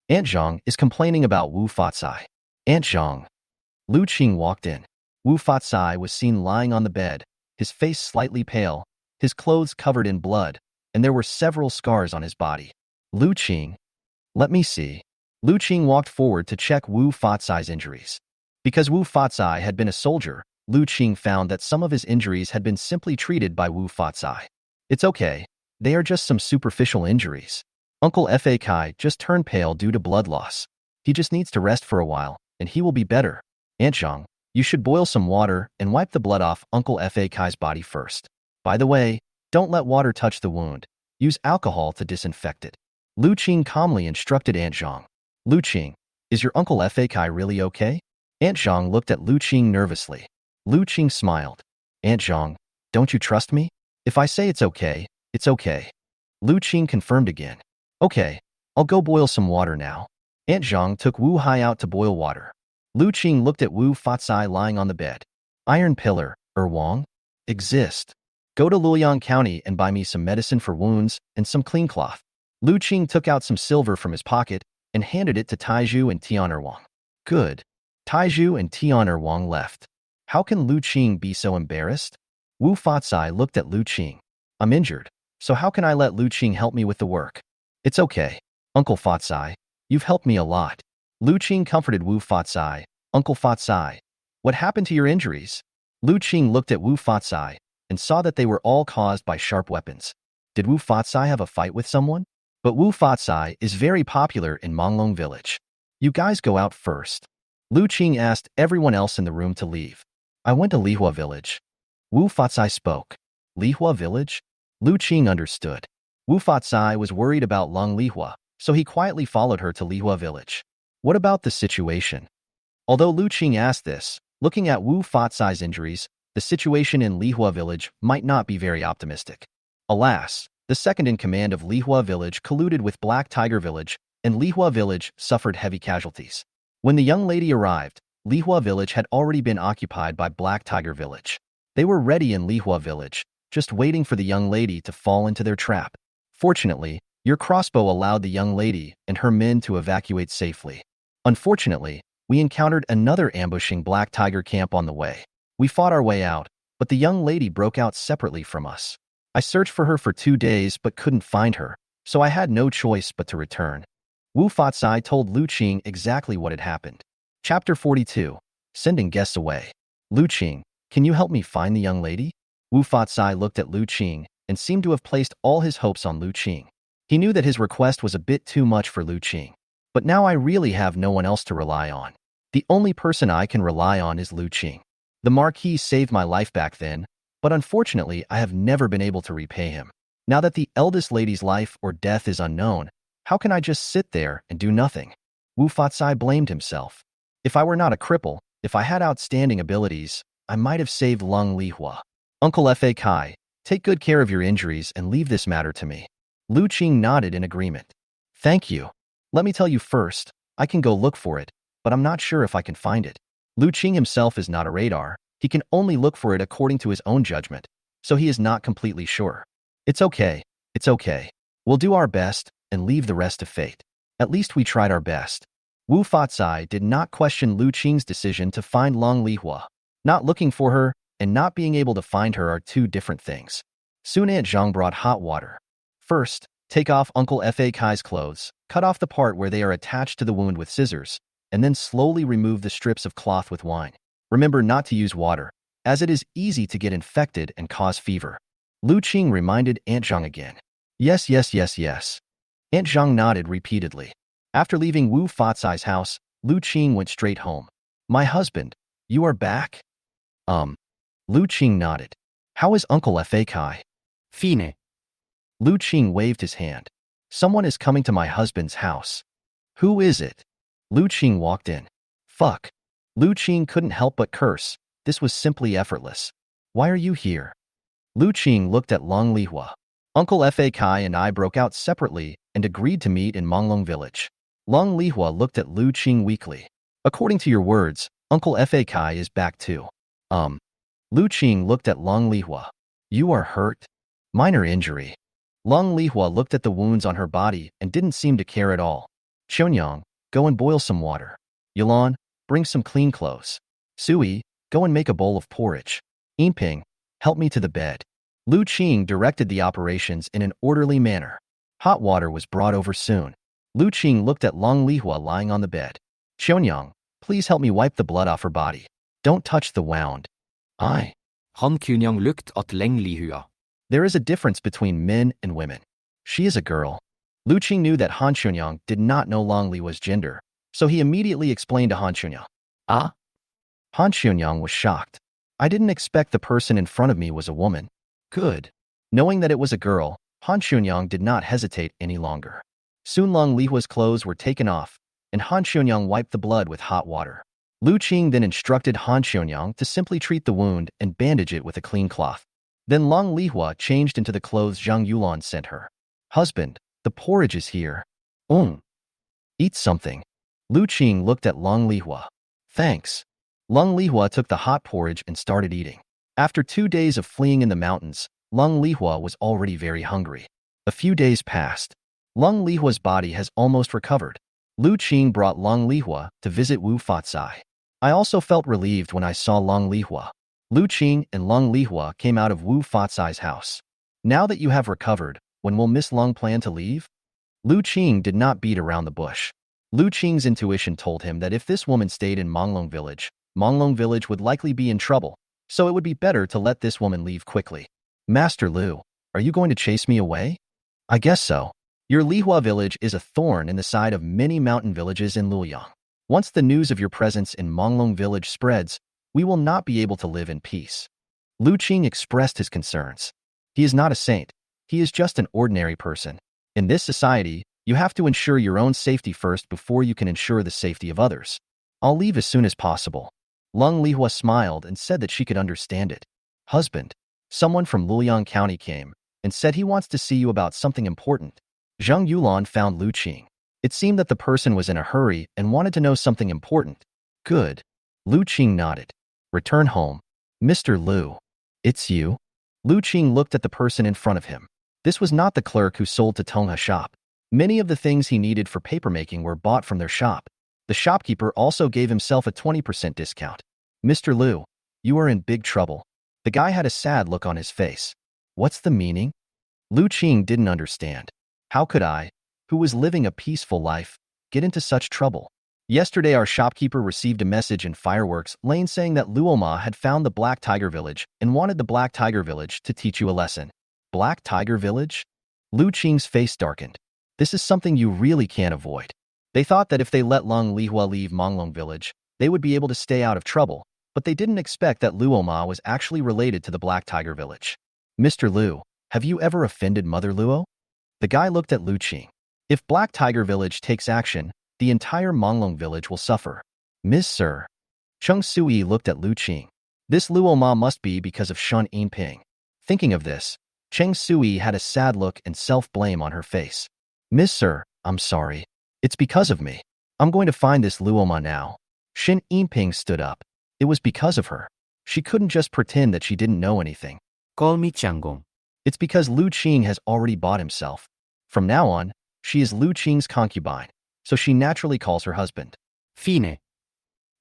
Aunt Zhang is complaining about Wu Fatsai. Aunt Zhang. Lu Qing walked in. Wu Fatsai was seen lying on the bed, his face slightly pale, his clothes covered in blood, and there were several scars on his body. Lu Qing. Let me see. Lu Qing walked forward to check Wu Fatsai's injuries. Because Wu Fatsai had been a soldier, Lu Qing found that some of his injuries had been simply treated by Wu Fatsai. It's okay. They are just some superficial injuries. Uncle Fa Kai just turned pale due to blood loss. He just needs to rest for a while, and he will be better. Aunt Zhang, you should boil some water and wipe the blood off Uncle Fa Kai's body first. By the way, don't let water touch the wound. Use alcohol to disinfect it. Lu Qing calmly instructed Aunt Zhang. Lu Qing, is your Uncle Fa Kai really okay? Aunt Zhang looked at Lu Qing nervously. Lu Qing smiled. Aunt Zhang, don't you trust me? If I say it's okay, it's okay. Lu Qing confirmed again. Okay, I'll go boil some water now. Aunt Zhang took Wu Hai out to boil water. Lu Qing looked at Wu Fatsai lying on the bed. Iron pillar, Wang? Exist. Go to Luoyang County and buy me some medicine for wounds and some clean cloth. Lu Qing took out some silver from his pocket and handed it to Taizhu and Tian'er Wang. Good. Taizhu and Tian'er Wang left. How can Lu Qing be so embarrassed? Wu Fatsai looked at Lu Qing. I'm injured, so how can I let Lu Qing help me with the work? It's okay. Uncle Fatsai, you've helped me a lot. Lu Qing comforted Wu Fatsai. Uncle Fatsai, what happened to your injuries? Lu Qing looked at Wu Fatsai and saw that they were all caused by sharp weapons. Did Wu Fatsai have a fight with someone? But Wu Fatsai is very popular in Manglong Village. You guys go out first. Lu Qing asked everyone else in the room to leave. I went to Lehua Village. Wu Fatsai spoke. Lehua Village? Lu Qing understood. Wu Fatsai was worried about Lung Lehua, so he quietly followed her to Lehua Village. What about the situation? Although Lu Qing asked this, looking at Wu Fatsai's injuries, the situation in Lehua Village might not be very optimistic. Alas, the second in command of Lehua Village colluded with Black Tiger Village, and Lehua Village suffered heavy casualties. When the young lady arrived, Lehua Village had already been occupied by Black Tiger Village. They were ready in Lehua Village, just waiting for the young lady to fall into their trap. Fortunately, your crossbow allowed the young lady and her men to evacuate safely. Unfortunately, we encountered another ambushing Black Tiger camp on the way. We fought our way out, but the young lady broke out separately from us. I searched for her for 2 days but couldn't find her, so I had no choice but to return. Wu Fatsai told Lu Qing exactly what had happened. Chapter 42. Sending guests away. Lu Qing, can you help me find the young lady? Wu Fatsai looked at Lu Qing and seemed to have placed all his hopes on Lu Qing. He knew that his request was a bit too much for Lu Qing. But now I really have no one else to rely on. The only person I can rely on is Lu Qing. The Marquis saved my life back then, but unfortunately I have never been able to repay him. Now that the eldest lady's life or death is unknown, how can I just sit there and do nothing? Wu Fatsai blamed himself. If I were not a cripple, if I had outstanding abilities, I might have saved Lung Lehua. Uncle Fa Kai, take good care of your injuries and leave this matter to me. Lu Qing nodded in agreement. Thank you. Let me tell you first, I can go look for it, but I'm not sure if I can find it. Lu Qing himself is not a radar. He can only look for it according to his own judgment, so he is not completely sure. It's okay. It's okay. We'll do our best and leave the rest to fate. At least we tried our best. Wu Fatsai did not question Lu Qing's decision to find Long Lehua. Not looking for her and not being able to find her are two different things. Soon Aunt Zhang brought hot water. First, take off Uncle Fa Kai's clothes, cut off the part where they are attached to the wound with scissors, and then slowly remove the strips of cloth with wine. Remember not to use water, as it is easy to get infected and cause fever. Lu Qing reminded Aunt Zhang again. Yes, yes, yes, yes. Aunt Zhang nodded repeatedly. After leaving Wu Fatsai's house, Lu Qing went straight home. My husband, you are back? Lu Qing nodded. How is Uncle Fa Kai? Fine. Lu Qing waved his hand. Someone is coming to my husband's house. Who is it? Lu Qing walked in. Fuck. Lu Qing couldn't help but curse. This was simply effortless. Why are you here? Lu Qing looked at Long Lehua. Uncle Fa Kai and I broke out separately and agreed to meet in Manglong Village. Long Lehua looked at Lu Qing weakly. According to your words, Uncle Fa Kai is back too. Lu Qing looked at Long Lehua. You are hurt? Minor injury. Long Lehua looked at the wounds on her body and didn't seem to care at all. Qionyang, go and boil some water. Yulan, bring some clean clothes. Sui, go and make a bowl of porridge. Yinping, help me to the bed. Lu Qing directed the operations in an orderly manner. Hot water was brought over soon. Lu Qing looked at Long Lehua lying on the bed. Qionyang, please help me wipe the blood off her body. Don't touch the wound. Han Qionyang looked at Leng Lehua. There is a difference between men and women. She is a girl. Lu Qing knew that Han Qionyang did not know Long Lehua's gender, so he immediately explained to Han Qionyang. Ah? Han Qionyang was shocked. I didn't expect the person in front of me was a woman. Good. Knowing that it was a girl, Han Qionyang did not hesitate any longer. Soon Long Lehua's clothes were taken off, and Han Qionyang wiped the blood with hot water. Lu Qing then instructed Han Qionyang to simply treat the wound and bandage it with a clean cloth. Then Long Lehua changed into the clothes Zhang Yulan sent her. Husband, the porridge is here. Eat something. Lu Qing looked at Long Lehua. Thanks. Long Lehua took the hot porridge and started eating. After 2 days of fleeing in the mountains, Long Lehua was already very hungry. A few days passed. Long Lehua's body has almost recovered. Lu Qing brought Long Lehua to visit Wu Fatsai. I also felt relieved when I saw Long Lehua. Lu Qing and Long Lehua came out of Wu Fatsai's house. Now that you have recovered, when will Miss Long plan to leave? Lu Qing did not beat around the bush. Lu Qing's intuition told him that if this woman stayed in Manglong Village would likely be in trouble, so it would be better to let this woman leave quickly. Master Lu, are you going to chase me away? I guess so. Your Lehua village is a thorn in the side of many mountain villages in Luoyang. Once the news of your presence in Manglong Village spreads, we will not be able to live in peace. Lu Qing expressed his concerns. He is not a saint. He is just an ordinary person. In this society, you have to ensure your own safety first before you can ensure the safety of others. I'll leave as soon as possible. Long Lehua smiled and said that she could understand it. Husband, someone from Luoyang County came and said he wants to see you about something important. Zhang Yulan found Lu Qing. It seemed that the person was in a hurry and wanted to know something important. Good. Lu Qing nodded. Return home. Mr. Lu. It's you? Lu Qing looked at the person in front of him. This was not the clerk who sold to Tongha shop. Many of the things he needed for papermaking were bought from their shop. The shopkeeper also gave himself a 20% discount. Mr. Lu, You are in big trouble. The guy had a sad look on his face. What's the meaning? Lu Qing didn't understand. How could I, who was living a peaceful life, get into such trouble? Yesterday, our shopkeeper received a message in Fireworks Lane saying that Luoma had found the Black Tiger Village and wanted the Black Tiger Village to teach you a lesson. Black Tiger Village? Lu Qing's face darkened. This is something you really can't avoid. They thought that if they let Lung Lehua leave Manglong Village, they would be able to stay out of trouble, but they didn't expect that Luoma was actually related to the Black Tiger Village. Mr. Lu, have you ever offended Mother Luo? The guy looked at Lu Qing. If Black Tiger Village takes action, the entire Manglong Village will suffer. Miss Sir. Cheng Sui looked at Lu Qing. This Luoma must be because of Shun Yinping. Thinking of this, Cheng Sui had a sad look and self-blame on her face. Miss Sir, I'm sorry. It's because of me. I'm going to find this Luoma now. Shin Yinping stood up. It was because of her. She couldn't just pretend that she didn't know anything. Call me Changgong. It's because Lu Qing has already bought himself. From now on, she is Lu Qing's concubine, so she naturally calls her husband. Fine.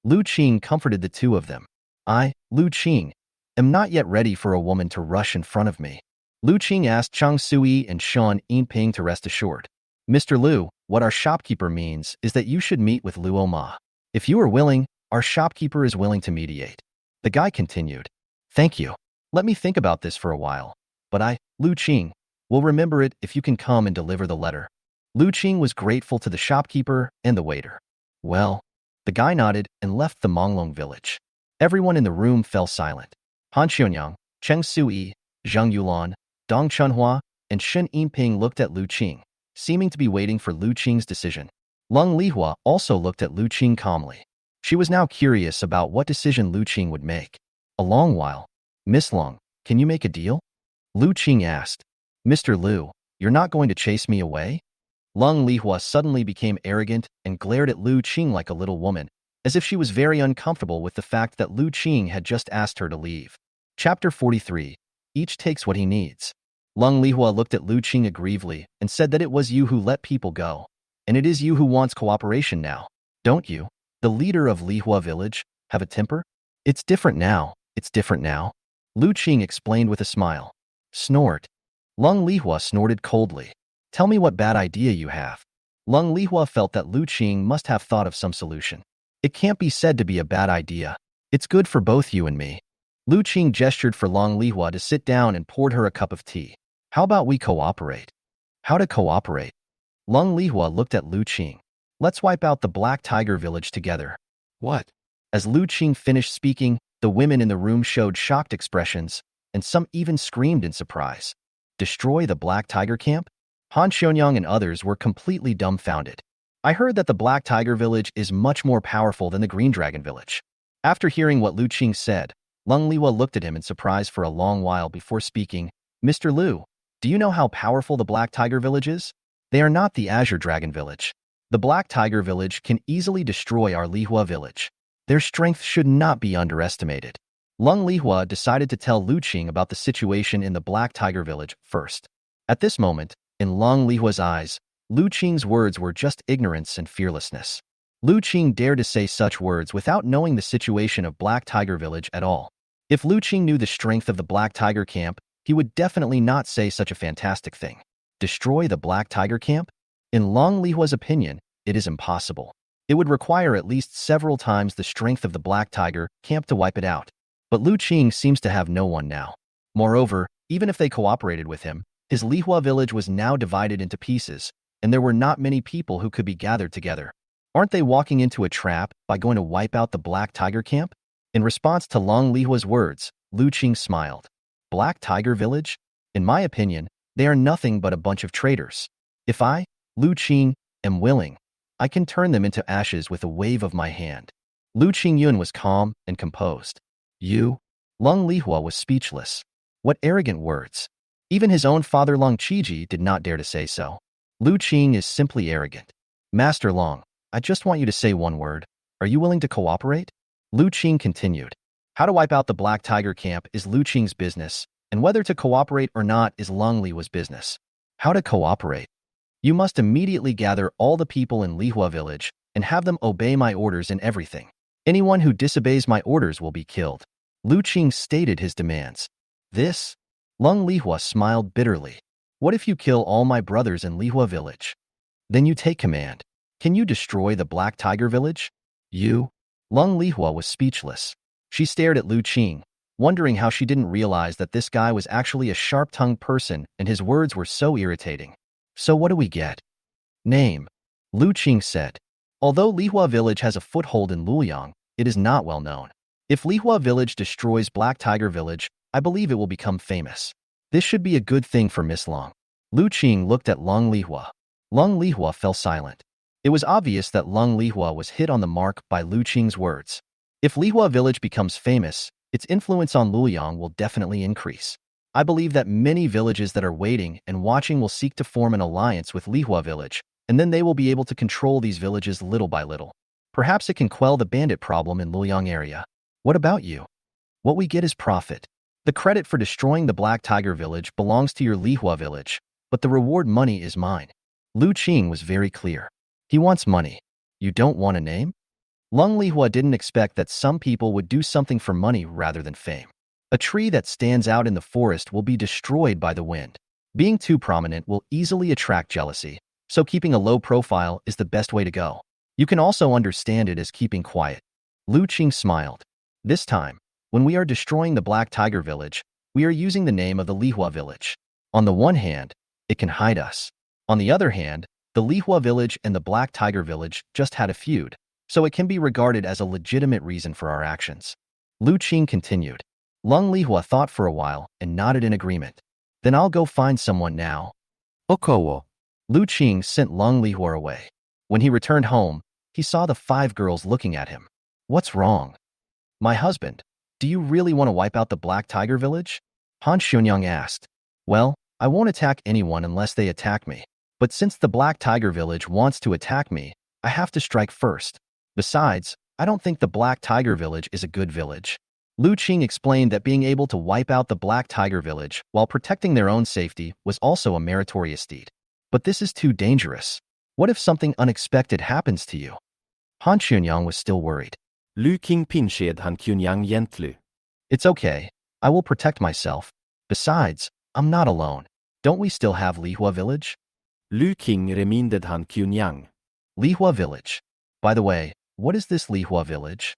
Lu Qing comforted the two of them. I, Lu Qing, am not yet ready for a woman to rush in front of me. Lu Qing asked Chang Sui and Sean Yinping to rest assured. Mr. Lu, what our shopkeeper means is that you should meet with Luoma. If you are willing, our shopkeeper is willing to mediate. The guy continued. Thank you. Let me think about this for a while. But I, Lu Qing, will remember it if you can come and deliver the letter. Lu Qing was grateful to the shopkeeper and the waiter. Well, the guy nodded and left the Manglong Village. Everyone in the room fell silent. Han Xionyang, Cheng Sui, Zhang Yulan, Dong Chunhua, and Shen Yinping looked at Lu Qing, seeming to be waiting for Lu Qing's decision. Lung Lehua also looked at Lu Qing calmly. She was now curious about what decision Lu Qing would make. A long while. Miss Lung, can you make a deal? Lu Qing asked. Mr. Lu, you're not going to chase me away? Lung Lehua suddenly became arrogant and glared at Lu Qing like a little woman, as if she was very uncomfortable with the fact that Lu Qing had just asked her to leave. Chapter 43. Each takes what he needs. Lung Lehua looked at Lu Qing aggrievely and said that it was you who let people go, and it is you who wants cooperation now. Don't you, the leader of Lehua Village, have a temper? It's different now. It's different now. Lu Qing explained with a smile. Snort. Lung Lehua snorted coldly. Tell me what bad idea you have. Lung Lehua felt that Lu Qing must have thought of some solution. It can't be said to be a bad idea. It's good for both you and me. Lu Qing gestured for Lung Lehua to sit down and poured her a cup of tea. How about we cooperate? How to cooperate? Lung Lehua looked at Lu Qing. Let's wipe out the Black Tiger Village together. What? As Lu Qing finished speaking, the women in the room showed shocked expressions, and some even screamed in surprise. Destroy the Black Tiger Camp? Han Xionyang and others were completely dumbfounded. I heard that the Black Tiger Village is much more powerful than the Green Dragon Village. After hearing what Lu Qing said, Lung Lehua looked at him in surprise for a long while before speaking. Mr. Lu, do you know how powerful the Black Tiger Village is? They are not the Azure Dragon Village. The Black Tiger Village can easily destroy our Lehua Village. Their strength should not be underestimated. Lung Lehua decided to tell Lu Qing about the situation in the Black Tiger Village first. At this moment, in Lung Lehua's eyes, Lu Qing's words were just ignorance and fearlessness. Lu Qing dared to say such words without knowing the situation of Black Tiger Village at all. If Lu Qing knew the strength of the Black Tiger Camp, he would definitely not say such a fantastic thing. Destroy the Black Tiger Camp? In Lung Lehua's opinion, it is impossible. It would require at least several times the strength of the Black Tiger Camp to wipe it out. But Lu Qing seems to have no one now. Moreover, even if they cooperated with him, his Lehua village was now divided into pieces, and there were not many people who could be gathered together. Aren't they walking into a trap by going to wipe out the Black Tiger Camp? In response to Lung Lehua's words, Lu Qing smiled. Black Tiger Village? In my opinion, they are nothing but a bunch of traitors. If I, Lu Qing, am willing, I can turn them into ashes with a wave of my hand. Lu Qingyun was calm and composed. You? Lung Lehua was speechless. What arrogant words. Even his own father Lung Qiji did not dare to say so. Lu Qing is simply arrogant. Master Long, I just want you to say one word. Are you willing to cooperate? Lu Qing continued. How to wipe out the Black Tiger Camp is Lu Qing's business, and whether to cooperate or not is Lung Lehua's business. How to cooperate? You must immediately gather all the people in Lehua Village and have them obey my orders in everything. Anyone who disobeys my orders will be killed. Lu Qing stated his demands. This? Lung Lehua smiled bitterly. What if you kill all my brothers in Lehua village? Then you take command. Can you destroy the Black Tiger village? You? Lung Lehua was speechless. She stared at Lu Qing, wondering how she didn't realize that this guy was actually a sharp-tongued person and his words were so irritating. So what do we get? Name. Lu Qing said. Although Lehua village has a foothold in Luoyang, it is not well known. If Lehua village destroys Black Tiger village, I believe it will become famous. This should be a good thing for Miss Long. Lu Qing looked at Lung Lehua. Lung Lehua fell silent. It was obvious that Lung Lehua was hit on the mark by Lu Qing's words. If Lehua village becomes famous, its influence on Luoyang will definitely increase. I believe that many villages that are waiting and watching will seek to form an alliance with Lehua village, and then they will be able to control these villages little by little. Perhaps it can quell the bandit problem in Luoyang area. What about you? What we get is profit. The credit for destroying the Black Tiger village belongs to your Lehua village, but the reward money is mine. Lu Qing was very clear. He wants money. You don't want a name? Lung Lehua didn't expect that some people would do something for money rather than fame. A tree that stands out in the forest will be destroyed by the wind. Being too prominent will easily attract jealousy, so keeping a low profile is the best way to go. You can also understand it as keeping quiet. Lu Qing smiled. This time, when we are destroying the Black Tiger village, we are using the name of the Lehua village. On the one hand, it can hide us. On the other hand, the Lehua village and the Black Tiger village just had a feud, so it can be regarded as a legitimate reason for our actions. Lu Qing continued. Lung Lehua thought for a while and nodded in agreement. Then I'll go find someone now. Okowo. Lu Qing sent Lung Lehua away. When he returned home, he saw the 5 girls looking at him. What's wrong? My husband, do you really want to wipe out the Black Tiger village? Han Xuanyang asked. Well, I won't attack anyone unless they attack me. But since the Black Tiger village wants to attack me, I have to strike first. Besides, I don't think the Black Tiger village is a good village. Lu Qing explained that being able to wipe out the Black Tiger village while protecting their own safety was also a meritorious deed. But this is too dangerous. What if something unexpected happens to you? Han Xuanyang was still worried. Lu Qing pinshed Han Xuanyang gently. It's okay. I will protect myself. Besides, I'm not alone. Don't we still have Lehua village? Lu Qing reminded Han Xuanyang. Lehua village. By the way, what is this Lehua village?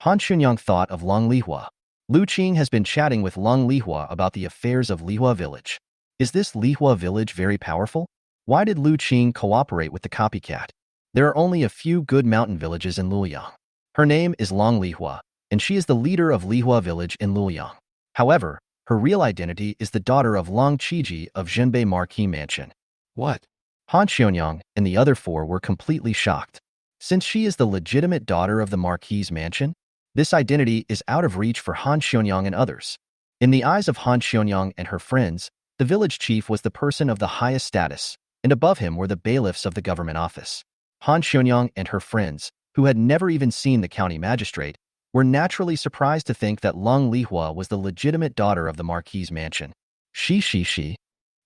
Han Xuanyang thought of Lung Lehua. Lu Qing has been chatting with Lung Lehua about the affairs of Lehua village. Is this Lehua village very powerful? Why did Lu Qing cooperate with the copycat? There are only a few good mountain villages in Luoyang. Her name is Lung Lehua, and she is the leader of Lehua village in Luoyang. However, her real identity is the daughter of Long Qiji of Zhenbei Marquis Mansion. What? Han Xuanyang and the other 4 were completely shocked. Since she is the legitimate daughter of the Marquis Mansion, this identity is out of reach for Han Xuanyang and others. In the eyes of Han Xuanyang and her friends, the village chief was the person of the highest status, and above him were the bailiffs of the government office. Han Xuanyang and her friends, who had never even seen the county magistrate, were naturally surprised to think that Lung Lehua was the legitimate daughter of the Marquis Mansion. She.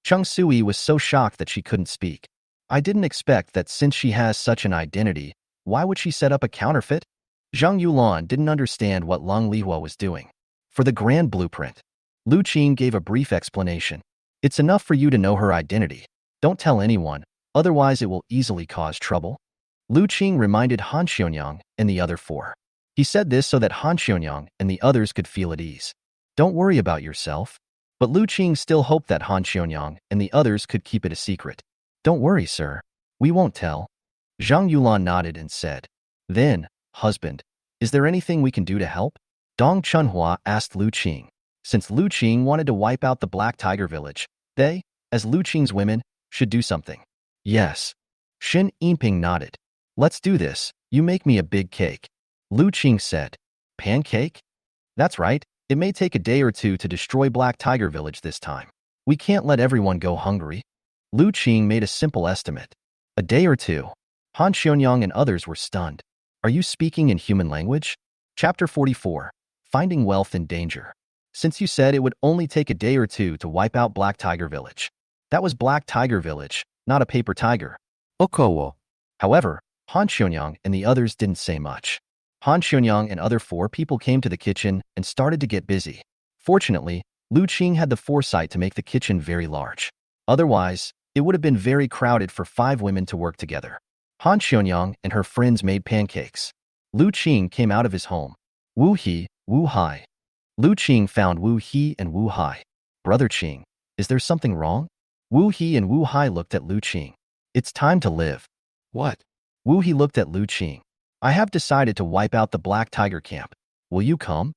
Chung Sui was so shocked that she couldn't speak. I didn't expect that since she has such an identity, why would she set up a counterfeit? Zhang Yulan didn't understand what Lung Lehua was doing. For the grand blueprint, Lu Qing gave a brief explanation. It's enough for you to know her identity. Don't tell anyone, otherwise it will easily cause trouble. Lu Qing reminded Han Xuanyang and the other 4. He said this so that Han Xuanyang and the others could feel at ease. Don't worry about yourself. But Lu Qing still hoped that Han Xuanyang and the others could keep it a secret. Don't worry, sir. We won't tell. Zhang Yulan nodded and said. Then, husband, is there anything we can do to help? Dong Chunhua asked Lu Qing. Since Lu Qing wanted to wipe out the Black Tiger village, they, as Lu Qing's women, should do something. Yes. Shin Yinping nodded. Let's do this. You make me a big cake. Lu Qing said. Pancake? That's right. It may take a day or 2 to destroy Black Tiger village this time. We can't let everyone go hungry. Lu Qing made a simple estimate. A day or 2. Han Xuanyang and others were stunned. Are you speaking in human language? Chapter 44. Finding wealth in danger. Since you said it would only take a day or 2 to wipe out Black Tiger village. That was Black Tiger village, not a paper tiger. Okowo. However, Han Xuanyang and the others didn't say much. Han Xuanyang and other 4 people came to the kitchen and started to get busy. Fortunately, Lu Qing had the foresight to make the kitchen very large. Otherwise, it would have been very crowded for 5 women to work together. Han Xuanyang and her friends made pancakes. Lu Qing came out of his home. Wu He, Wu Hai. Lu Qing found Wu He and Wu Hai. Brother Qing, is there something wrong? Wu He and Wu Hai looked at Lu Qing. It's time to live. What? Wu He looked at Lu Qing. I have decided to wipe out the Black Tiger camp. Will you come?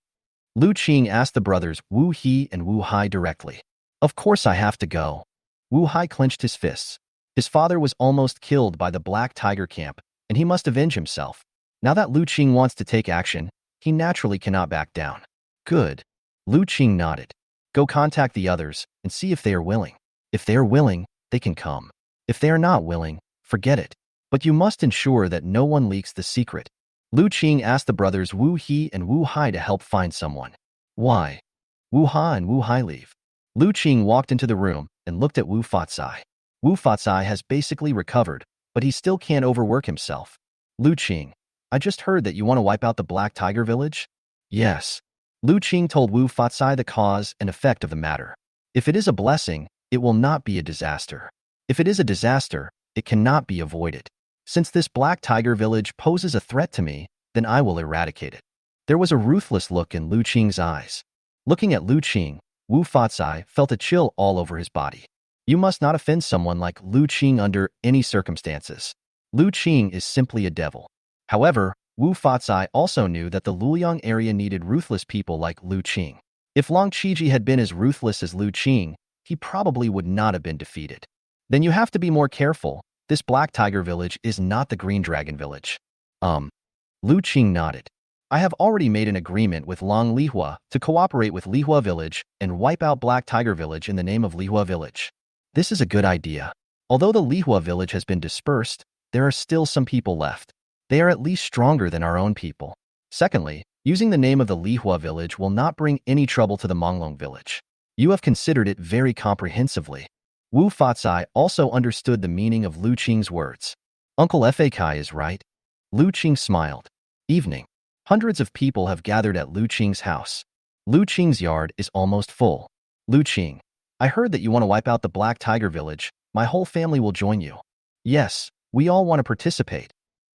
Lu Qing asked the brothers Wu He and Wu Hai directly. Of course I have to go. Wu Hai clenched his fists. His father was almost killed by the Black Tiger camp, and he must avenge himself. Now that Lu Qing wants to take action, he naturally cannot back down. Good. Lu Qing nodded. Go contact the others and see if they are willing. If they are willing, they can come. If they are not willing, forget it. But you must ensure that no one leaks the secret. Lu Qing asked the brothers Wu He and Wu Hai to help find someone. Why? Wu Ha and Wu Hai leave. Lu Qing walked into the room and looked at Wu Fatsai. Wu Fatsai has basically recovered, but he still can't overwork himself. Lu Qing, I just heard that you want to wipe out the Black Tiger village? Yes. Lu Qing told Wu Fatsai the cause and effect of the matter. If it is a blessing, it will not be a disaster. If it is a disaster, it cannot be avoided. Since this Black Tiger village poses a threat to me, then I will eradicate it. There was a ruthless look in Lu Qing's eyes. Looking at Lu Qing, Wu Fatsai felt a chill all over his body. You must not offend someone like Lu Qing under any circumstances. Lu Qing is simply a devil. However, Wu Fatsai also knew that the Luoyang area needed ruthless people like Lu Qing. If Long Qiji had been as ruthless as Lu Qing, he probably would not have been defeated. Then you have to be more careful. This Black Tiger village is not the Green Dragon village. Lu Qing nodded. I have already made an agreement with Long Lehua to cooperate with Lehua village and wipe out Black Tiger village in the name of Lehua village. This is a good idea. Although the Lehua village has been dispersed, there are still some people left. They are at least stronger than our own people. Secondly, using the name of the Lehua village will not bring any trouble to the Manglong Village. You have considered it very comprehensively. Wu Fatsai also understood the meaning of Lu Qing's words. Uncle Fakai is right. Lu Qing smiled. Evening. Hundreds of people have gathered at Lu Qing's house. Lu Qing's yard is almost full. Lu Qing, I heard that you want to wipe out the Black Tiger village. My whole family will join you. Yes, we all want to participate.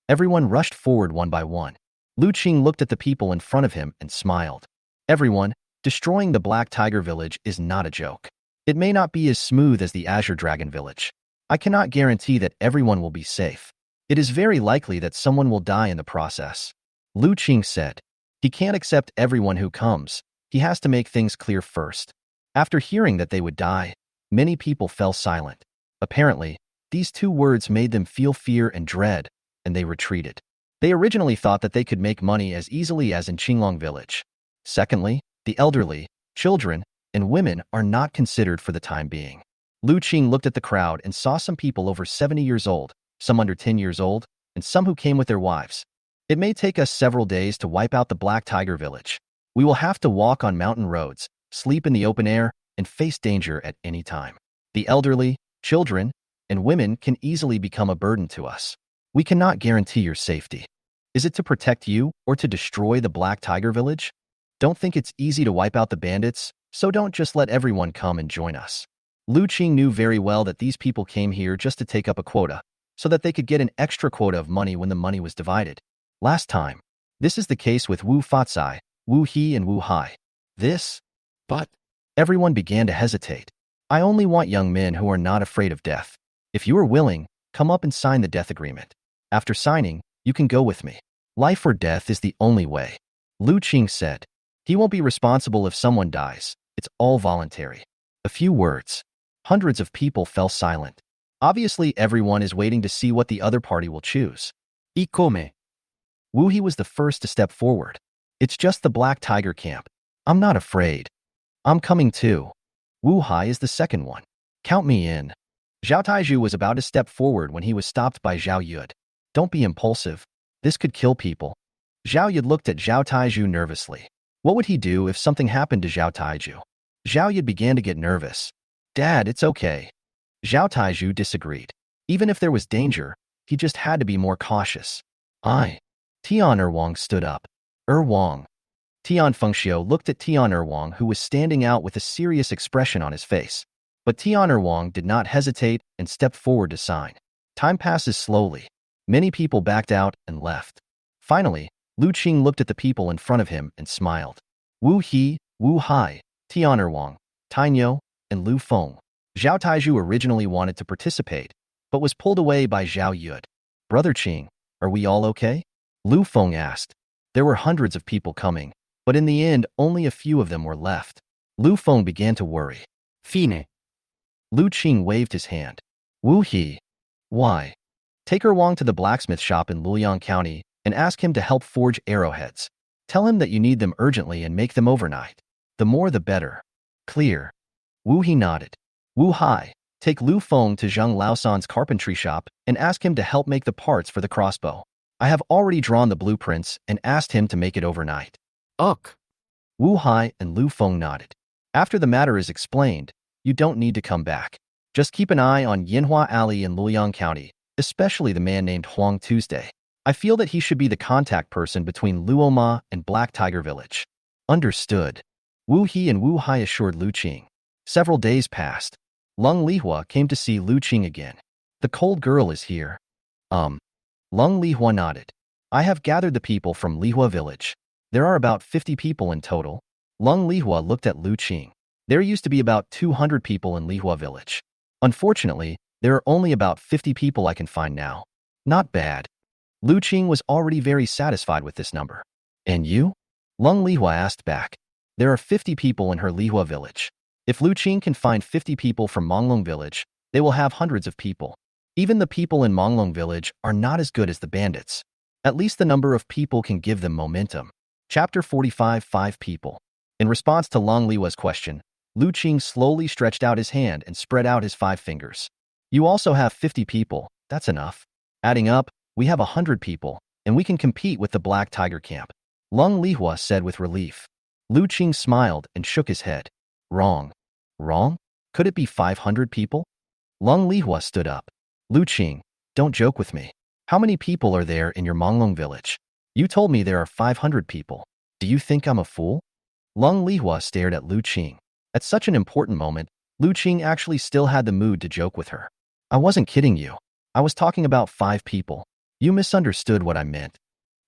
Everyone rushed forward one by one. Lu Qing looked at the people in front of him and smiled. Everyone, destroying the Black Tiger village is not a joke. It may not be as smooth as the Azure Dragon village. I cannot guarantee that everyone will be safe. It is very likely that someone will die in the process. Lu Qing said. He can't accept everyone who comes. He has to make things clear first. After hearing that they would die, many people fell silent. Apparently, these 2 words made them feel fear and dread, and they retreated. They originally thought that they could make money as easily as in Qinglong Village. Secondly, the elderly, children, and women are not considered for the time being. Lu Qing looked at the crowd and saw some people over 70 years old, some under 10 years old, and some who came with their wives. It may take us several days to wipe out the Black Tiger village. We will have to walk on mountain roads, sleep in the open air, and face danger at any time. The elderly, children, and women can easily become a burden to us. We cannot guarantee your safety. Is it to protect you or to destroy the Black Tiger village? Don't think it's easy to wipe out the bandits, so don't just let everyone come and join us. Lu Qing knew very well that these people came here just to take up a quota, so that they could get an extra quota of money when the money was divided. Last time. This is the case with Wu Fatsai, Wu He, and Wu Hai. But everyone began to hesitate. I only want young men who are not afraid of death. If you are willing, come up and sign the death agreement. After signing, you can go with me. Life or death is the only way. Lu Qing said. He won't be responsible if someone dies. It's all voluntary. A few words. Hundreds of people fell silent. Obviously, everyone is waiting to see what the other party will choose. Ikome. Wu He was the first to step forward. It's just the Black Tiger camp. I'm not afraid. I'm coming too. Wu Hai is the second one. Count me in. Zhao Taiju was about to step forward when he was stopped by Zhao Yud. Don't be impulsive. This could kill people. Zhao Yud looked at Zhao Taiju nervously. What would he do if something happened to Zhao Taiju? Zhao Yud began to get nervous. Dad, it's okay. Zhao Taiju disagreed. Even if there was danger, he just had to be more cautious. Tian Wang stood up. Wang. Tian Fengxiu looked at Tian Wang, who was standing out with a serious expression on his face. But Tian Wang did not hesitate and stepped forward to sign. Time passes slowly. Many people backed out and left. Finally, Lu Qing looked at the people in front of him and smiled. Wu He, Wu Hai, Tian Wang, Tainyo, and Lu Feng. Zhao Taizhu originally wanted to participate, but was pulled away by Zhao Yud. Brother Qing, are we all okay? Lu Feng asked. There were hundreds of people coming, but in the end, only a few of them were left. Lu Feng began to worry. Fine. Lu Qing waved his hand. Wu He. Why? Take Wang to the blacksmith shop in Luoyang County and ask him to help forge arrowheads. Tell him that you need them urgently and make them overnight. The more the better. Clear. Wu He nodded. Wu Hai, take Lu Feng to Zhang Laosan's carpentry shop and ask him to help make the parts for the crossbow. I have already drawn the blueprints and asked him to make it overnight. Ok. Wu Hai and Lu Feng nodded. After the matter is explained, you don't need to come back. Just keep an eye on Yinhua Alley in Luoyang County, especially the man named Huang Tuesday. I feel that he should be the contact person between Luoma and Black Tiger Village. Understood. Wu He and Wu Hai assured Lu Qing. Several days passed. Lung Lehua came to see Lu Qing again. The cold girl is here. Lung Lehua nodded. I have gathered the people from Lehua Village. There are about 50 people in total. Lung Lehua looked at Lu Qing. There used to be about 200 people in Lehua Village. Unfortunately, there are only about 50 people I can find now. Not bad. Lu Qing was already very satisfied with this number. And you? Lung Lehua asked back. There are 50 people in her Lehua Village. If Lu Qing can find 50 people from Manglong Village, they will have hundreds of people. Even the people in Manglong Village are not as good as the bandits. At least the number of people can give them momentum. Chapter 45 5 people. In response to Lung Lehua's question, Lu Qing slowly stretched out his hand and spread out his 5 fingers. You also have 50 people, that's enough. Adding up, we have 100 people, and we can compete with the Black Tiger camp. Lung Lehua said with relief. Lu Qing smiled and shook his head. Wrong. Wrong? Could it be 500 people? Lung Lehua stood up. Lu Qing, don't joke with me. How many people are there in your Manglong Village? You told me there are 500 people. Do you think I'm a fool? Lung Lehua stared at Lu Qing. At such an important moment, Lu Qing actually still had the mood to joke with her. I wasn't kidding you. I was talking about 5 people. You misunderstood what I meant.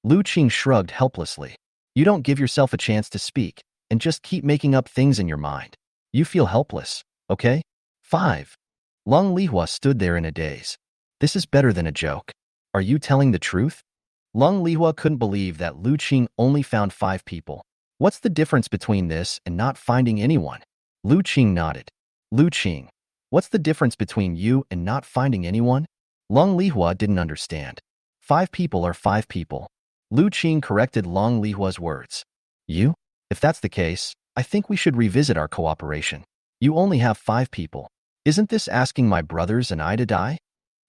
Lu Qing shrugged helplessly. You don't give yourself a chance to speak, and just keep making up things in your mind. You feel helpless, okay? 5. Lung Lehua stood there in a daze. This is better than a joke. Are you telling the truth? Lung Lehua couldn't believe that Lu Qing only found 5 people. What's the difference between this and not finding anyone? Lu Qing nodded. Lu Qing, what's the difference between you and not finding anyone? Lung Lehua didn't understand. 5 people are 5 people. Lu Qing corrected Lung Lehua's words. You? If that's the case, I think we should revisit our cooperation. You only have 5 people. Isn't this asking my brothers and I to die?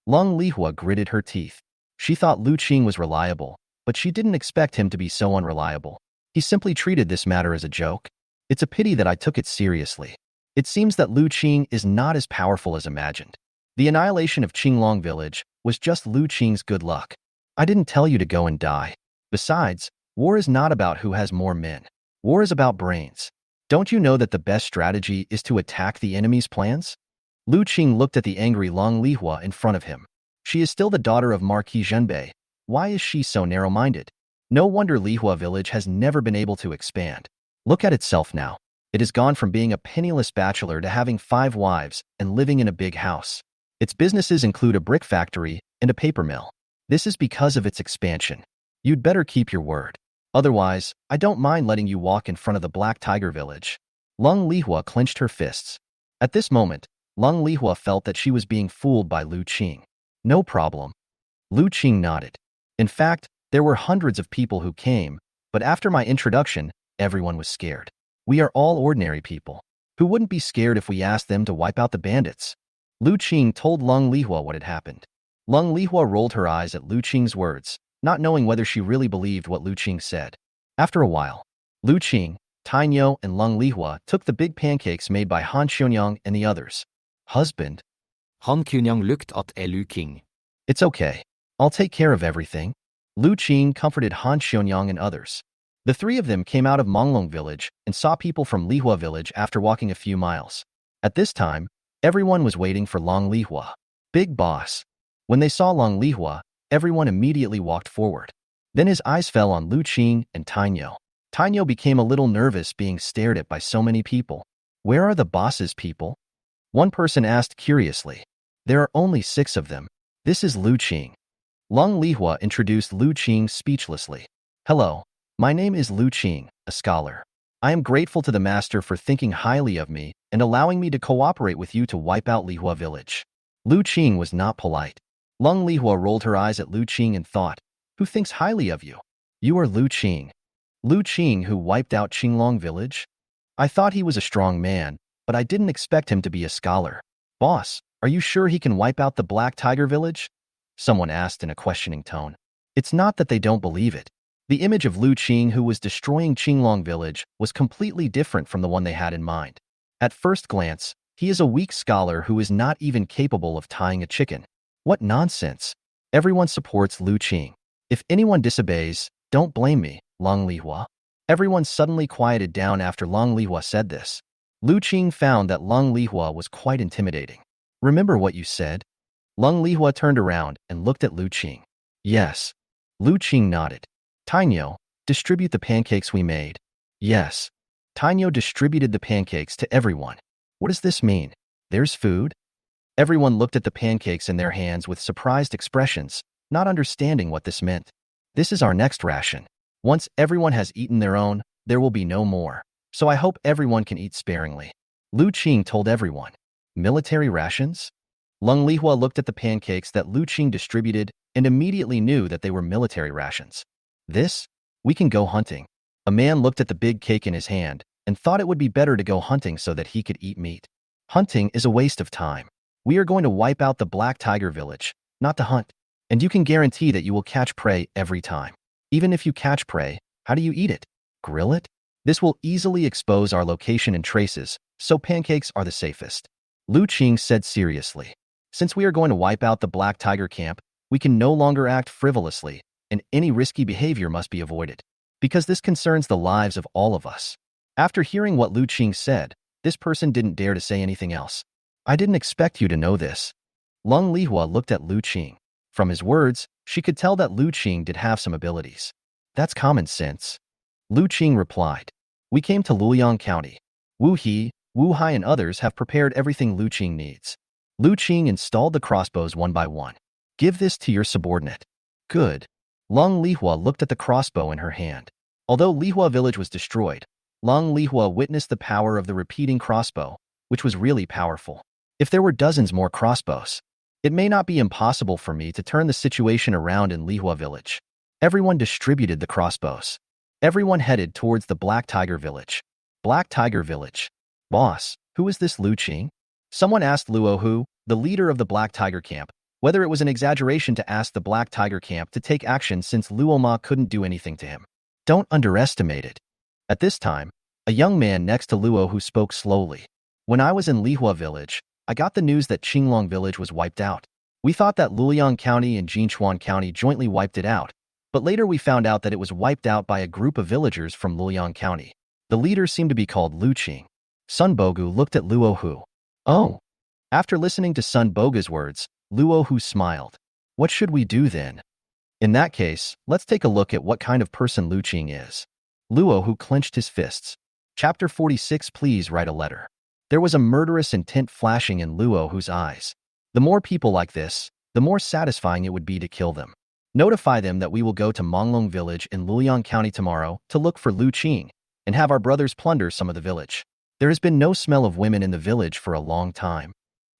Lung Lehua gritted her teeth. She thought Lu Qing was reliable, but she didn't expect him to be so unreliable. He simply treated this matter as a joke. It's a pity that I took it seriously. It seems that Lu Qing is not as powerful as imagined. The annihilation of Qinglong Village was just Lu Qing's good luck. I didn't tell you to go and die. Besides, war is not about who has more men. War is about brains. Don't you know that the best strategy is to attack the enemy's plans? Lu Qing looked at the angry Lung Lehua in front of him. She is still the daughter of Marquis Zhenbei. Why is she so narrow-minded? No wonder Lehua Village has never been able to expand. Look at itself now. It has gone from being a penniless bachelor to having 5 wives and living in a big house. Its businesses include a brick factory and a paper mill. This is because of its expansion. You'd better keep your word. Otherwise, I don't mind letting you walk in front of the Black Tiger Village. Lung Lehua clenched her fists. At this moment, Lung Lehua felt that she was being fooled by Lu Qing. No problem. Lu Qing nodded. In fact, there were hundreds of people who came, but after my introduction, everyone was scared. We are all ordinary people. Who wouldn't be scared if we asked them to wipe out the bandits? Lu Qing told Lung Lehua what had happened. Lung Lehua rolled her eyes at Lu Qing's words, not knowing whether she really believed what Lu Qing said. After a while, Lu Qing, Tainyo, and Lung Lehua took the big pancakes made by Han Xionyang and the others. Husband? Han Kunyang looked at Lu Qing. It's okay. I'll take care of everything. Lu Qing comforted Han Xionyang and others. The three of them came out of Manglong Village and saw people from Lehua Village after walking a few miles. At this time, everyone was waiting for Long Lehua. Big boss. When they saw Long Lehua, everyone immediately walked forward. Then his eyes fell on Lu Qing and Tainyo. Tainyo became a little nervous being stared at by so many people. Where are the boss's people? One person asked curiously. There are only 6 of them. This is Lu Qing. Long Lehua introduced Lu Qing speechlessly. Hello, my name is Lu Qing, a scholar. I am grateful to the master for thinking highly of me and allowing me to cooperate with you to wipe out Lehua Village. Lu Qing was not polite. Long Lehua rolled her eyes at Lu Qing and thought, who thinks highly of you? You are Lu Qing. Lu Qing who wiped out Qinglong Village? I thought he was a strong man, but I didn't expect him to be a scholar. Boss, are you sure he can wipe out the Black Tiger Village? Someone asked in a questioning tone. It's not that they don't believe it. The image of Lu Qing who was destroying Qinglong Village was completely different from the one they had in mind. At first glance, he is a weak scholar who is not even capable of tying a chicken. What nonsense. Everyone supports Lu Qing. If anyone disobeys, don't blame me, Long Lehua. Everyone suddenly quieted down after Long Lehua said this. Lu Qing found that Long Lehua was quite intimidating. Remember what you said? Long Lehua turned around and looked at Lu Qing. Yes. Lu Qing nodded. Tainyo, distribute the pancakes we made. Yes. Tainyo distributed the pancakes to everyone. What does this mean? There's food? Everyone looked at the pancakes in their hands with surprised expressions, not understanding what this meant. This is our next ration. Once everyone has eaten their own, there will be no more. So I hope everyone can eat sparingly. Lu Qing told everyone. Military rations? Long Lehua looked at the pancakes that Lu Qing distributed and immediately knew that they were military rations. This? We can go hunting. A man looked at the big cake in his hand and thought it would be better to go hunting so that he could eat meat. Hunting is a waste of time. We are going to wipe out the Black Tiger Village, not to hunt. And you can guarantee that you will catch prey every time. Even if you catch prey, how do you eat it? Grill it? This will easily expose our location and traces, so pancakes are the safest. Lu Qing said seriously. Since we are going to wipe out the Black Tiger camp, we can no longer act frivolously, and any risky behavior must be avoided, because this concerns the lives of all of us. After hearing what Lu Qing said, this person didn't dare to say anything else. I didn't expect you to know this. Long Lehua looked at Lu Qing. From his words, she could tell that Lu Qing did have some abilities. That's common sense. Lu Qing replied. We came to Luoyang County. Wu He, Wu Hai and others have prepared everything Lu Qing needs. Lu Qing installed the crossbows one by one. Give this to your subordinate. Good. Long Lehua looked at the crossbow in her hand. Although Lehua Village was destroyed, Long Lehua witnessed the power of the repeating crossbow, which was really powerful. If there were dozens more crossbows, it may not be impossible for me to turn the situation around in Lehua Village. Everyone distributed the crossbows. Everyone headed towards the Black Tiger Village. Black Tiger Village. Boss, who is this Lu Qing? Someone asked Luo Hu, the leader of the Black Tiger camp, whether it was an exaggeration to ask the Black Tiger camp to take action since Luo Ma couldn't do anything to him. Don't underestimate it. At this time, a young man next to Luo Hu spoke slowly. When I was in Lehua Village, I got the news that Qinglong Village was wiped out. We thought that Luoyang County and Jinchuan County jointly wiped it out, but later we found out that it was wiped out by a group of villagers from Luoyang County. The leader seemed to be called Lu Qing. Sun Bogu looked at Luo Hu. Oh. After listening to Sun Bogu's words, Luo Hu smiled. What should we do then? In that case, let's take a look at what kind of person Lu Qing is. Luo Hu clenched his fists. Chapter 46. Please write a letter. There was a murderous intent flashing in Luo Hu's eyes. The more people like this, the more satisfying it would be to kill them. Notify them that we will go to Manglong Village in Luoyang County tomorrow to look for Lu Qing and have our brothers plunder some of the village. There has been no smell of women in the village for a long time.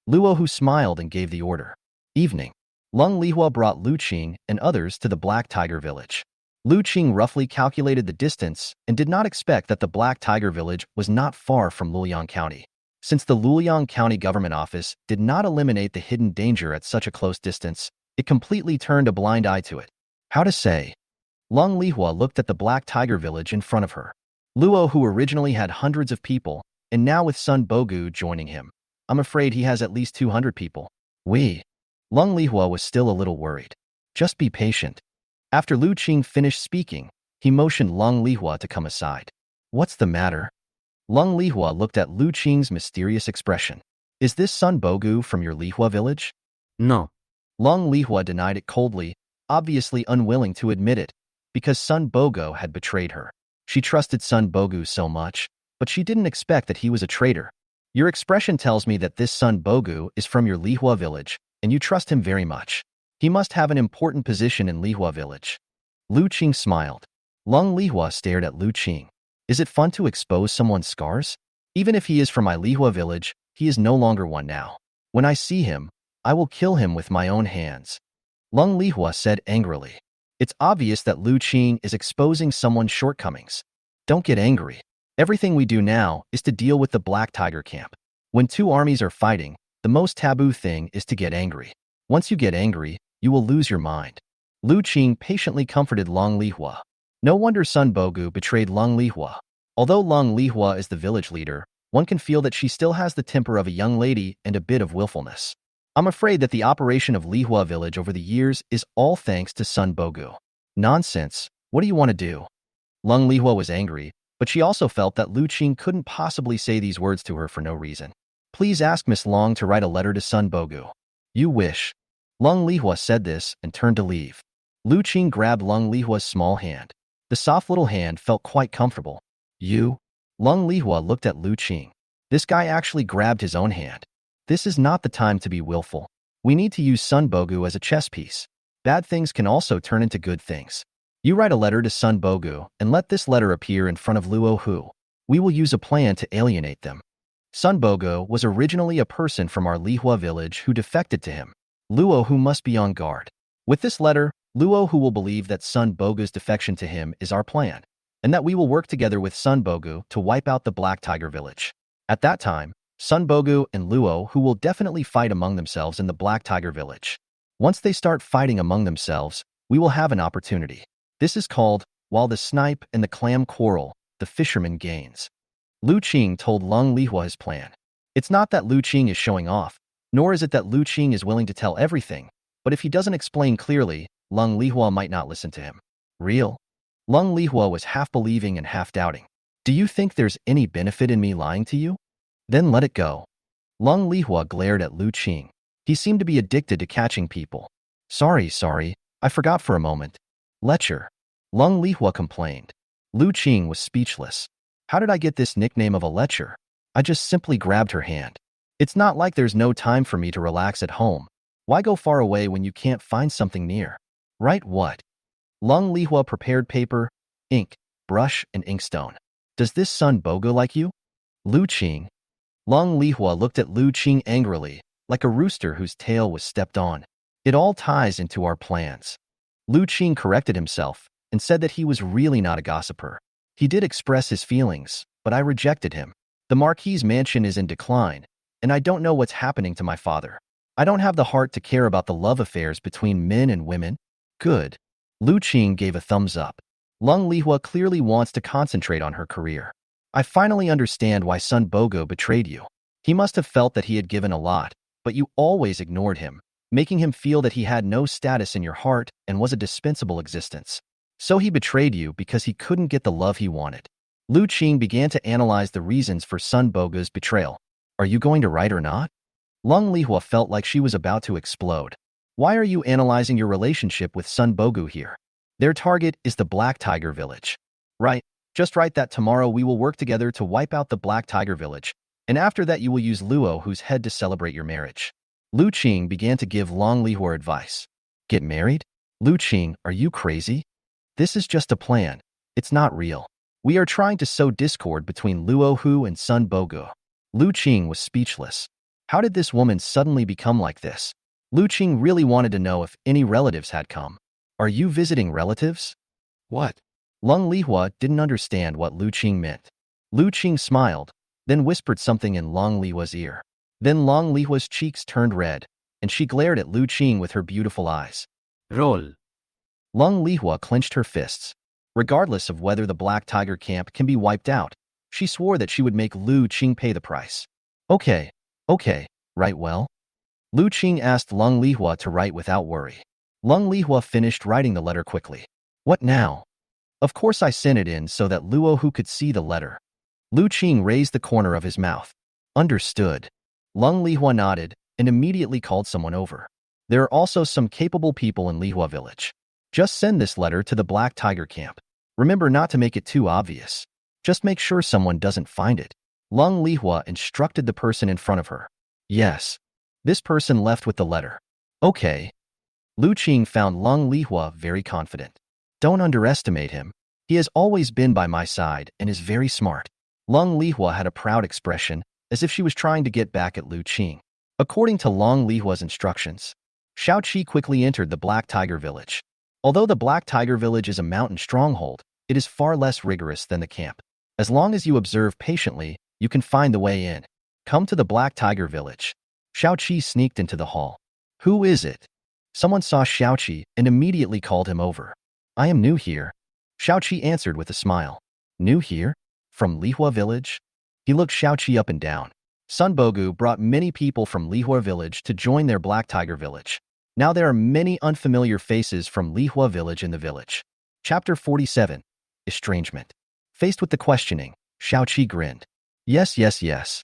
Luo Hu smiled and gave the order. Evening. Long Lehua brought Lu Qing and others to the Black Tiger Village. Lu Qing roughly calculated the distance and did not expect that the Black Tiger Village was not far from Luoyang County. Since the Luoyang County Government Office did not eliminate the hidden danger at such a close distance, it completely turned a blind eye to it. How to say? Long Lehua looked at the Black Tiger Village in front of her. Luo, who originally had hundreds of people, and now with Sun Bogu joining him, I'm afraid he has at least 200 people. Long Lehua was still a little worried. Just be patient. After Lu Qing finished speaking, he motioned Long Lehua to come aside. What's the matter? Long Lehua looked at Lu Qing's mysterious expression. Is this Sun Bogu from your Lehua village? No. Long Lehua denied it coldly, obviously unwilling to admit it, because Sun Bogo had betrayed her. She trusted Sun Bogu so much, but she didn't expect that he was a traitor. Your expression tells me that this Sun Bogu is from your Lehua village, and you trust him very much. He must have an important position in Lehua village. Lu Qing smiled. Long Lehua stared at Lu Qing. Is it fun to expose someone's scars? Even if he is from my Lehua village, he is no longer one now. When I see him, I will kill him with my own hands. Long Lehua said angrily. It's obvious that Lu Qing is exposing someone's shortcomings. Don't get angry. Everything we do now is to deal with the Black Tiger camp. When two armies are fighting, the most taboo thing is to get angry. Once you get angry, you will lose your mind. Lu Qing patiently comforted Long Lehua. No wonder Sun Bogu betrayed Long Lehua. Although Long Lehua is the village leader, one can feel that she still has the temper of a young lady and a bit of willfulness. I'm afraid that the operation of Lehua village over the years is all thanks to Sun Bogu. Nonsense. What do you want to do? Long Lehua was angry, but she also felt that Lu Qing couldn't possibly say these words to her for no reason. Please ask Miss Long to write a letter to Sun Bogu. You wish. Long Lehua said this and turned to leave. Lu Qing grabbed Long Lehua's small hand. The soft little hand felt quite comfortable. You? Long Lehua looked at Lu Qing. This guy actually grabbed his own hand. This is not the time to be willful. We need to use Sun Bogu as a chess piece. Bad things can also turn into good things. You write a letter to Sun Bogu and let this letter appear in front of Luo Hu. We will use a plan to alienate them. Sun Bogu was originally a person from our Lehua village who defected to him. Luo Hu must be on guard. With this letter, Luo Hu will believe that Sun Bogu's defection to him is our plan, and that we will work together with Sun Bogu to wipe out the Black Tiger village. At that time, Sun Bogu and Luo Hu will definitely fight among themselves in the Black Tiger village. Once they start fighting among themselves, we will have an opportunity. This is called, while the snipe and the clam quarrel, the fisherman gains. Lu Qing told Long Lehua his plan. It's not that Lu Qing is showing off, nor is it that Lu Qing is willing to tell everything, but if he doesn't explain clearly, Long Lehua might not listen to him. Real? Long Lehua was half believing and half doubting. Do you think there's any benefit in me lying to you? Then let it go. Long Lehua glared at Lu Qing. He seemed to be addicted to catching people. Sorry, I forgot for a moment. Lecher. Long Lehua complained. Lu Qing was speechless. How did I get this nickname of a lecher? I just simply grabbed her hand. It's not like there's no time for me to relax at home. Why go far away when you can't find something near? Right what? Long Lehua prepared paper, ink, brush, and inkstone. Does this Sun Bogu like you? Lu Qing. Long Lehua looked at Lu Qing angrily, like a rooster whose tail was stepped on. It all ties into our plans. Lu Qing corrected himself and said that he was really not a gossiper. He did express his feelings, but I rejected him. The Marquis's mansion is in decline, and I don't know what's happening to my father. I don't have the heart to care about the love affairs between men and women. Good. Lu Qing gave a thumbs up. Long Lehua clearly wants to concentrate on her career. I finally understand why Sun Bogu betrayed you. He must have felt that he had given a lot, but you always ignored him, making him feel that he had no status in your heart and was a dispensable existence. So he betrayed you because he couldn't get the love he wanted. Lu Qing began to analyze the reasons for Sun Bogu's betrayal. Are you going to write or not? Long Lehua felt like she was about to explode. Why are you analyzing your relationship with Sun Bogu here? Their target is the Black Tiger village. Right, just write that tomorrow we will work together to wipe out the Black Tiger village, and after that you will use Luo Hu's head to celebrate your marriage. Lu Qing began to give Long Lehua advice. Get married? Lu Qing, are you crazy? This is just a plan. It's not real. We are trying to sow discord between Luo Hu and Sun Bogu. Lu Qing was speechless. How did this woman suddenly become like this? Lu Qing really wanted to know if any relatives had come. Are you visiting relatives? What? Long Lehua didn't understand what Lu Qing meant. Lu Qing smiled, then whispered something in Long Lehua's ear. Then Long Lehua's cheeks turned red, and she glared at Lu Qing with her beautiful eyes. Roll. Long Lehua clenched her fists. Regardless of whether the Black Tiger camp can be wiped out, she swore that she would make Lu Qing pay the price. Okay, write well. Lu Qing asked Long Lehua to write without worry. Lung Lehua finished writing the letter quickly. What now? Of course I sent it in so that Luo Hu could see the letter. Lu Qing raised the corner of his mouth. Understood. Lung Lehua nodded and immediately called someone over. There are also some capable people in Lehua Village. Just send this letter to the Black Tiger camp. Remember not to make it too obvious. Just make sure someone doesn't find it. Lung Lehua instructed the person in front of her. Yes. This person left with the letter. Okay. Lu Qing found Lung Lehua very confident. Don't underestimate him. He has always been by my side and is very smart. Lung Lehua had a proud expression, as if she was trying to get back at Lu Qing. According to Lung Lehua's instructions, Xiao Qi quickly entered the Black Tiger Village. Although the Black Tiger Village is a mountain stronghold, it is far less rigorous than the camp. As long as you observe patiently, you can find the way in. Come to the Black Tiger Village. Xiao Qi sneaked into the hall. Who is it? Someone saw Xiao Qi and immediately called him over. I am new here. Xiao Qi answered with a smile. New here? From Lehua Village? He looked Xiao Qi up and down. Sun Bogu brought many people from Lehua Village to join their Black Tiger Village. Now there are many unfamiliar faces from Lehua Village in the village. Chapter 47. Estrangement. Faced with the questioning, Xiao Qi grinned. Yes, yes, yes.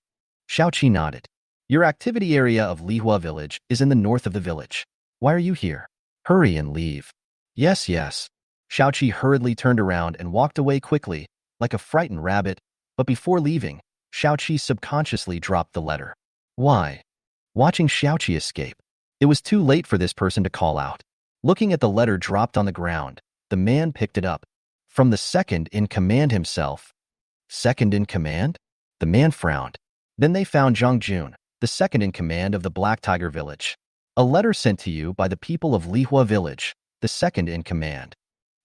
Xiao Qi nodded. Your activity area of Lehua Village is in the north of the village. Why are you here? Hurry and leave. Yes, yes. Xiao Qi hurriedly turned around and walked away quickly, like a frightened rabbit, but before leaving, Xiao Qi subconsciously dropped the letter. Why? Watching Xiao Qi escape. It was too late for this person to call out. Looking at the letter dropped on the ground, the man picked it up. From the second in command himself. Second in command? The man frowned. Then they found Zhang Jun, the second in command of the Black Tiger Village. A letter sent to you by the people of Lehua Village, the second in command.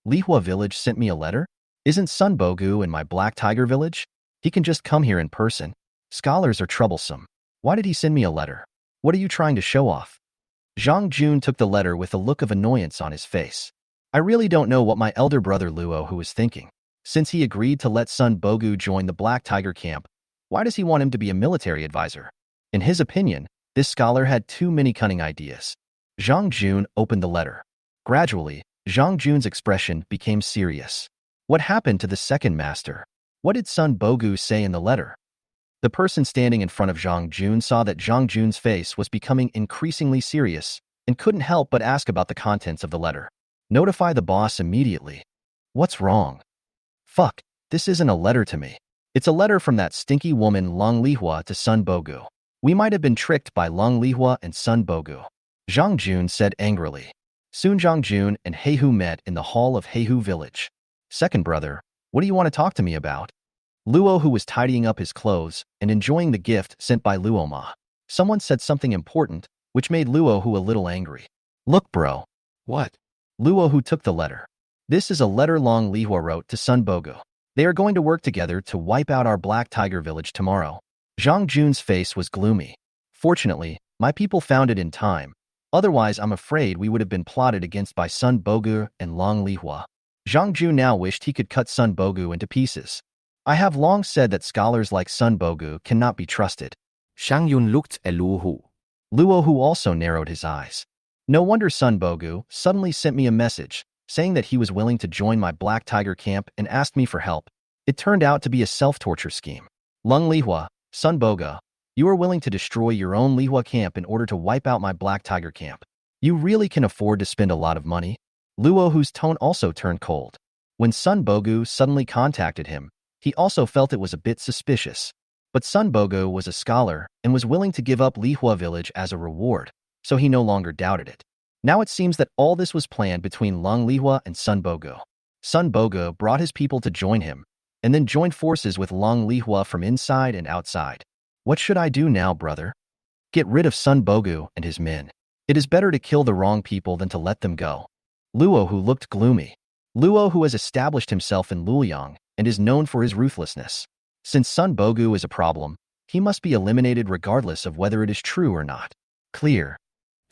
Lehua Village sent me a letter? Isn't Sun Bogu in my Black Tiger Village? He can just come here in person. Scholars are troublesome. Why did he send me a letter? What are you trying to show off? Zhang Jun took the letter with a look of annoyance on his face. I really don't know what my elder brother Luo Hu is thinking. Since he agreed to let Sun Bogu join the Black Tiger camp, why does he want him to be a military advisor? In his opinion, this scholar had too many cunning ideas. Zhang Jun opened the letter. Gradually, Zhang Jun's expression became serious. What happened to the second master? What did Sun Bogu say in the letter? The person standing in front of Zhang Jun saw that Zhang Jun's face was becoming increasingly serious and couldn't help but ask about the contents of the letter. Notify the boss immediately. What's wrong? Fuck, this isn't a letter to me. It's a letter from that stinky woman Lung Lehua to Sun Bogu. We might have been tricked by Lung Lehua and Sun Bogu. Zhang Jun said angrily. Soon Zhang Jun and Heihu met in the hall of Heihu Village. Second brother, what do you want to talk to me about? Luo Hu was tidying up his clothes and enjoying the gift sent by Luo Ma. Someone said something important, which made Luo Hu a little angry. Look, bro. What? Luo Hu took the letter. This is a letter Lung Lehua wrote to Sun Bogu. They are going to work together to wipe out our Black Tiger Village tomorrow. Zhang Jun's face was gloomy. Fortunately, my people found it in time. Otherwise, I'm afraid we would have been plotted against by Sun Bogu and Lung Lehua. Zhang Jun now wished he could cut Sun Bogu into pieces. I have long said that scholars like Sun Bogu cannot be trusted. Zhang Yun looked at Luo Hu. Luo Hu also narrowed his eyes. No wonder Sun Bogu suddenly sent me a message, saying that he was willing to join my Black Tiger camp and asked me for help. It turned out to be a self-torture scheme. Lung Lehua, Sun Bogu, you are willing to destroy your own Lehua camp in order to wipe out my Black Tiger camp. You really can afford to spend a lot of money? Luo Hu's tone also turned cold. When Sun Bogu suddenly contacted him, he also felt it was a bit suspicious. But Sun Bogu was a scholar and was willing to give up Lehua Village as a reward, so he no longer doubted it. Now it seems that all this was planned between Lung Lehua and Sun Bogu. Sun Bogu brought his people to join him, and then joined forces with Lung Lehua from inside and outside. What should I do now, brother? Get rid of Sun Bogu and his men. It is better to kill the wrong people than to let them go. Luo Hu looked gloomy. Luo Hu has established himself in Luoyang and is known for his ruthlessness. Since Sun Bogu is a problem, he must be eliminated regardless of whether it is true or not. Clear.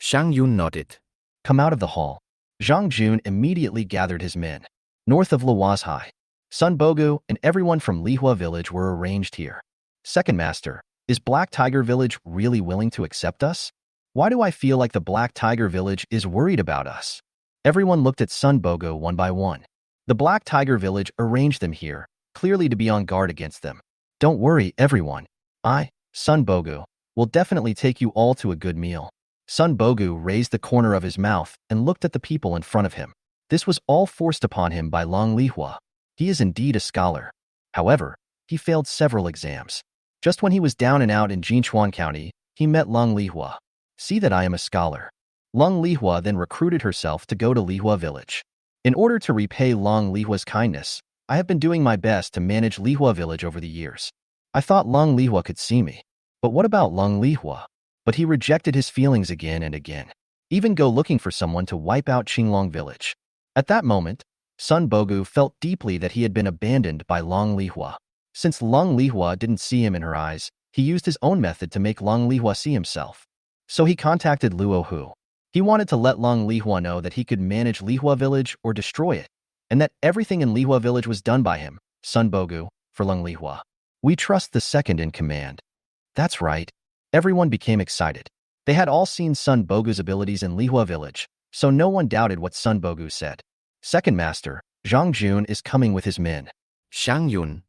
Zhang Yun nodded. Come out of the hall. Zhang Jun immediately gathered his men. North of Luozhai, Sun Bogu and everyone from Lehua Village were arranged here. Second Master, is Black Tiger Village really willing to accept us? Why do I feel like the Black Tiger Village is worried about us? Everyone looked at Sun Bogo one by one. The Black Tiger Village arranged them here, clearly to be on guard against them. Don't worry, everyone. I, Sun Bogo, will definitely take you all to a good meal. Sun Bogu raised the corner of his mouth and looked at the people in front of him. This was all forced upon him by Long Lehua. He is indeed a scholar. However, he failed several exams. Just when he was down and out in Jinchuan County, he met Long Lehua. See that I am a scholar. Long Lehua then recruited herself to go to Lehua Village. In order to repay Long Lehua's kindness, I have been doing my best to manage Lehua Village over the years. I thought Long Lehua could see me. But what about Long Lehua? But he rejected his feelings again and again. Even go looking for someone to wipe out Qinglong Village. At that moment, Sun Bogu felt deeply that he had been abandoned by Long Lehua. Since Long Lehua didn't see him in her eyes, he used his own method to make Long Lehua see himself. So he contacted Luo Hu. He wanted to let Long Lehua know that he could manage Lehua Village or destroy it, and that everything in Lehua Village was done by him, Sun Bogu, for Long Lehua. We trust the second in command. That's right. Everyone became excited. They had all seen Sun Bogu's abilities in Lehua Village, so no one doubted what Sun Bogu said. Second Master, Zhang Jun is coming with his men. Zhang Yun.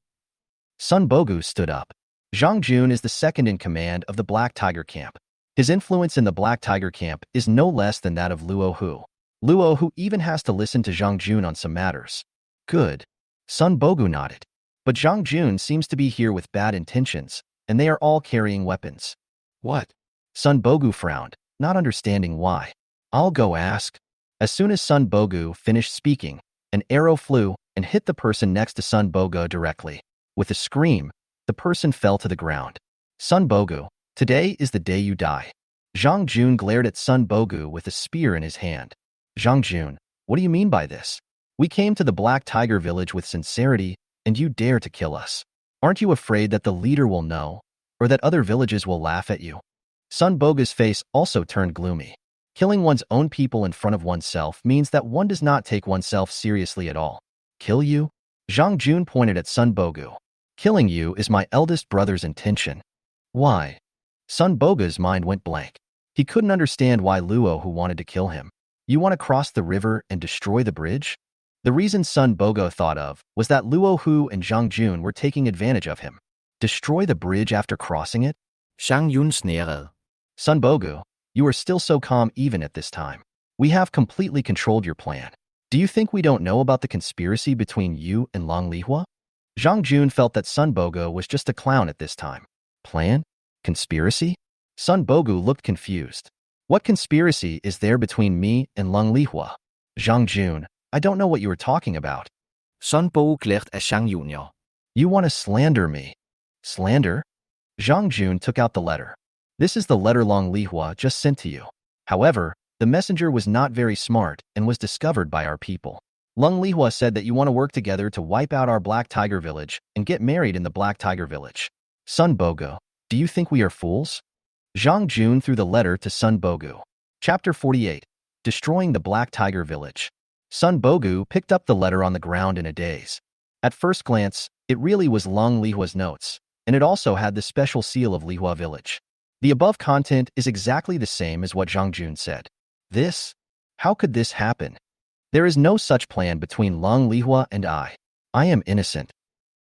Sun Bogu stood up. Zhang Jun is the second in command of the Black Tiger Camp. His influence in the Black Tiger Camp is no less than that of Luo Hu. Luo Hu even has to listen to Zhang Jun on some matters. Good. Sun Bogu nodded. But Zhang Jun seems to be here with bad intentions, and they are all carrying weapons. What? Sun Bogu frowned, not understanding why. I'll go ask. As soon as Sun Bogu finished speaking, an arrow flew and hit the person next to Sun Bogu directly. With a scream, the person fell to the ground. Sun Bogu, today is the day you die. Zhang Jun glared at Sun Bogu with a spear in his hand. Zhang Jun, what do you mean by this? We came to the Black Tiger Village with sincerity, and you dare to kill us. Aren't you afraid that the leader will know, or that other villages will laugh at you? Sun Bogu's face also turned gloomy. Killing one's own people in front of oneself means that one does not take oneself seriously at all. Kill you? Zhang Jun pointed at Sun Bogu. Killing you is my eldest brother's intention. Why? Sun Bogu's mind went blank. He couldn't understand why Luo Hu wanted to kill him. You want to cross the river and destroy the bridge? The reason Sun Bogu thought of was that Luo Hu and Zhang Jun were taking advantage of him. Destroy the bridge after crossing it? Zhang Yun sneerede. Sun Bogu, you are still so calm even at this time. We have completely controlled your plan. Do you think we don't know about the conspiracy between you and Long Lehua? Zhang Jun felt that Sun Bogu was just a clown at this time. Plan? Conspiracy? Sun Bogu looked confused. What conspiracy is there between me and Long Lehua? Zhang Jun, I don't know what you are talking about. Sun Bogu glared at Zhang Yun. You want to slander me? Slander? Zhang Jun took out the letter. This is the letter Long Lehua just sent to you. However, the messenger was not very smart and was discovered by our people. Long Lehua said that you want to work together to wipe out our Black Tiger Village and get married in the Black Tiger Village. Sun Bogu, do you think we are fools? Zhang Jun threw the letter to Sun Bogu. Chapter 48. Destroying the Black Tiger Village. Sun Bogu picked up the letter on the ground in a daze. At first glance, it really was Long Lehua's notes, and it also had the special seal of Lehua Village. The above content is exactly the same as what Zhang Jun said. This? How could this happen? There is no such plan between Long Lehua and I. I am innocent.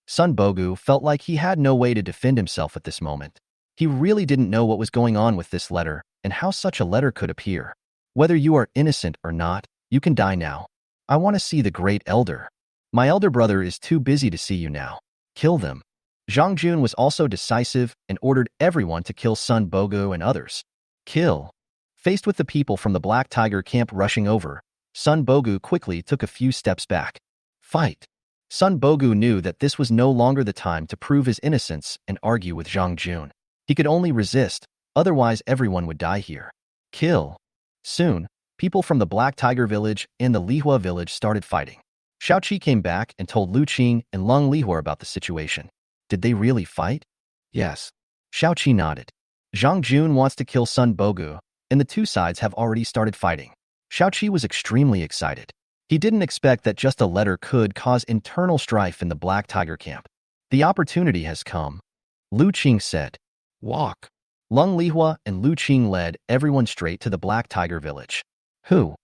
Sun Bogu felt like he had no way to defend himself at this moment. He really didn't know what was going on with this letter and how such a letter could appear. Whether you are innocent or not, you can die now. I want to see the great elder. My elder brother is too busy to see you now. Kill them. Zhang Jun was also decisive and ordered everyone to kill Sun Bogu and others. Kill. Faced with the people from the Black Tiger camp rushing over, Sun Bogu quickly took a few steps back. Fight. Sun Bogu knew that this was no longer the time to prove his innocence and argue with Zhang Jun. He could only resist, otherwise everyone would die here. Kill. Soon, people from the Black Tiger Village and the Lehua Village started fighting. Xiaoqi came back and told Lu Qing and Long Lehua about the situation. Did they really fight? Yes. Xiaoqi nodded. Zhang Jun wants to kill Sun Bogu, and the two sides have already started fighting. Xiaoqi was extremely excited. He didn't expect that just a letter could cause internal strife in the Black Tiger camp. The opportunity has come. Lu Qing said. Walk. Long Lehua and Lu Qing led everyone straight to the Black Tiger Village. Who?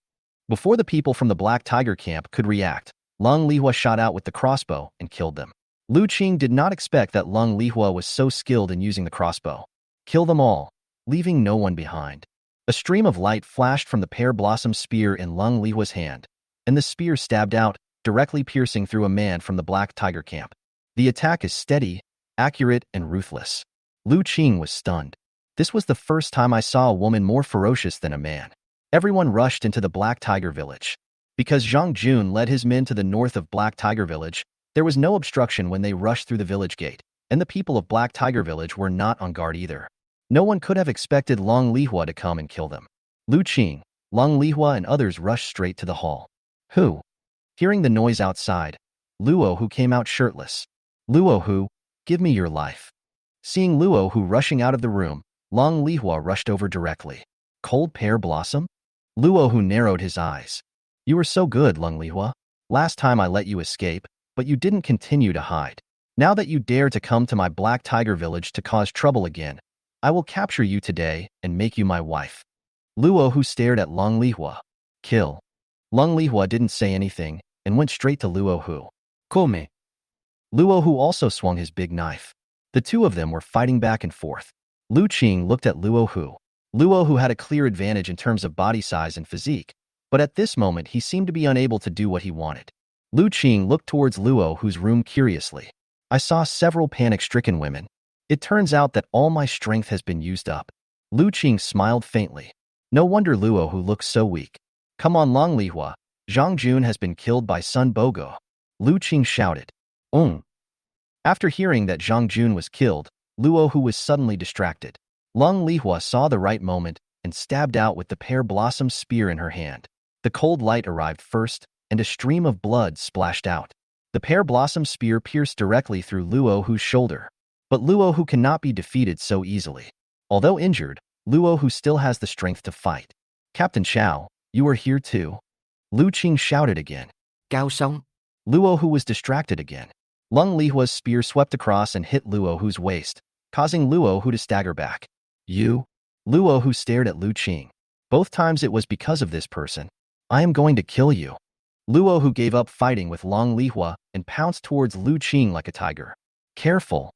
Before the people from the Black Tiger camp could react, Lung Lehua shot out with the crossbow and killed them. Lu Qing did not expect that Lung Lehua was so skilled in using the crossbow. Kill them all, leaving no one behind. A stream of light flashed from the pear blossom spear in Lung Lehua's hand, and the spear stabbed out, directly piercing through a man from the Black Tiger camp. The attack is steady, accurate, and ruthless. Lu Qing was stunned. This was the first time I saw a woman more ferocious than a man. Everyone rushed into the Black Tiger Village. Because Zhang Jun led his men to the north of Black Tiger Village, there was no obstruction when they rushed through the village gate, and the people of Black Tiger Village were not on guard either. No one could have expected Lung Lehua to come and kill them. Lu Qing, Lung Lehua, and others rushed straight to the hall. Who? Hearing the noise outside, Luo Hu came out shirtless. Luo Hu, give me your life. Seeing Luo Hu rushing out of the room, Lung Lehua rushed over directly. Cold pear blossom? Luo Hu narrowed his eyes. You were so good, Lung Lehua. Last time I let you escape, but you didn't continue to hide. Now that you dare to come to my Black Tiger Village to cause trouble again, I will capture you today and make you my wife. Luo Hu stared at Lung Lehua. Kill. Lung Lehua didn't say anything and went straight to Luo Hu. Come. Luo Hu also swung his big knife. The two of them were fighting back and forth. Lu Qing looked at Luo Hu. Luo Hu had a clear advantage in terms of body size and physique, but at this moment he seemed to be unable to do what he wanted. Lu Qing looked towards Luo Hu's room curiously. I saw several panic-stricken women. It turns out that all my strength has been used up. Lu Qing smiled faintly. No wonder Luo Hu looks so weak. Come on, Lung Lehua. Zhang Jun has been killed by Sun Bogo. Lu Qing shouted. After hearing that Zhang Jun was killed, Luo Hu was suddenly distracted. Lung Lehua saw the right moment and stabbed out with the pear blossom spear in her hand. The cold light arrived first, and a stream of blood splashed out. The pear blossom spear pierced directly through Luo Hu's shoulder. But Luo Hu cannot be defeated so easily. Although injured, Luo Hu still has the strength to fight. Captain Xiao, you are here too? Lu Qing shouted again. Cao Song. Luo Hu was distracted again. Lung Lehua's spear swept across and hit Luo Hu's waist, causing Luo Hu to stagger back. You? Luo Hu stared at Lu Qing. Both times it was because of this person. I am going to kill you. Luo Hu gave up fighting with Lung Lehua and pounced towards Lu Qing like a tiger. Careful.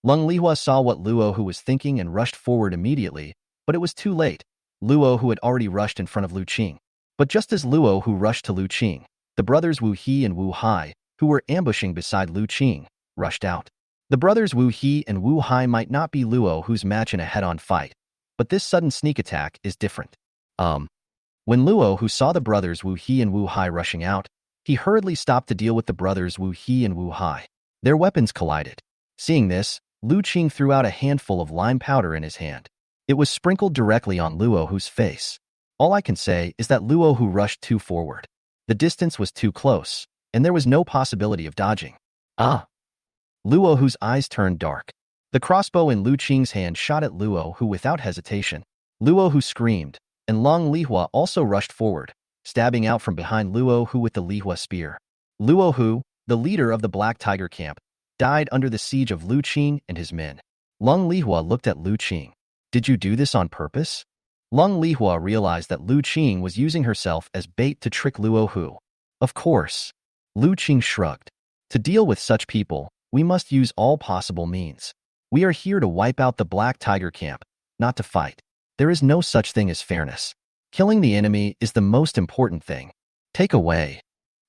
Lung Lehua saw what Luo Hu was thinking and rushed forward immediately, but it was too late. Luo Hu had already rushed in front of Lu Qing. But just as Luo Hu rushed to Lu Qing, the brothers Wu He and Wu Hai, who were ambushing beside Lu Qing, rushed out. The brothers Wu He and Wu Hai might not be Luo Hu's match in a head-on fight, but this sudden sneak attack is different. When Luo Hu saw the brothers Wu He and Wu Hai rushing out, he hurriedly stopped to deal with the brothers Wu He and Wu Hai. Their weapons collided. Seeing this, Lu Qing threw out a handful of lime powder in his hand. It was sprinkled directly on Luo Hu's face. All I can say is that Luo Hu rushed too forward. The distance was too close, and there was no possibility of dodging. Luo Hu's eyes turned dark. The crossbow in Lu Qing's hand shot at Luo Hu without hesitation. Luo Hu screamed, and Lung Lehua also rushed forward, stabbing out from behind Luo Hu with the lehua spear. Luo Hu, the leader of the Black Tiger camp, died under the siege of Lu Qing and his men. Lung Lehua looked at Lu Qing. Did you do this on purpose? Lung Lehua realized that Lu Qing was using herself as bait to trick Luo Hu. Of course. Lu Qing shrugged. To deal with such people, we must use all possible means. We are here to wipe out the Black Tiger camp, not to fight. There is no such thing as fairness. Killing the enemy is the most important thing. Take away.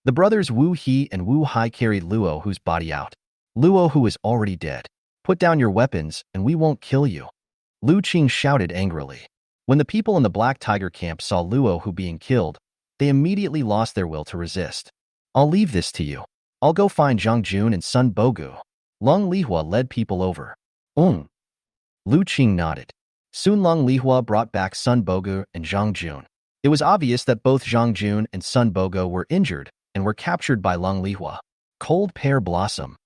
The brothers Wu He and Wu Hai carried Luo Hu's body out. Luo Hu is already dead. Put down your weapons and we won't kill you. Lu Qing shouted angrily. When the people in the Black Tiger camp saw Luo Hu being killed, they immediately lost their will to resist. I'll leave this to you. I'll go find Zhang Jun and Sun Bogu. Lung Lehua led people over. Lu Qing nodded. Soon Lung Lehua brought back Sun Bogu and Zhang Jun. It was obvious that both Zhang Jun and Sun Bogu were injured and were captured by Lung Lehua. Cold pear blossom.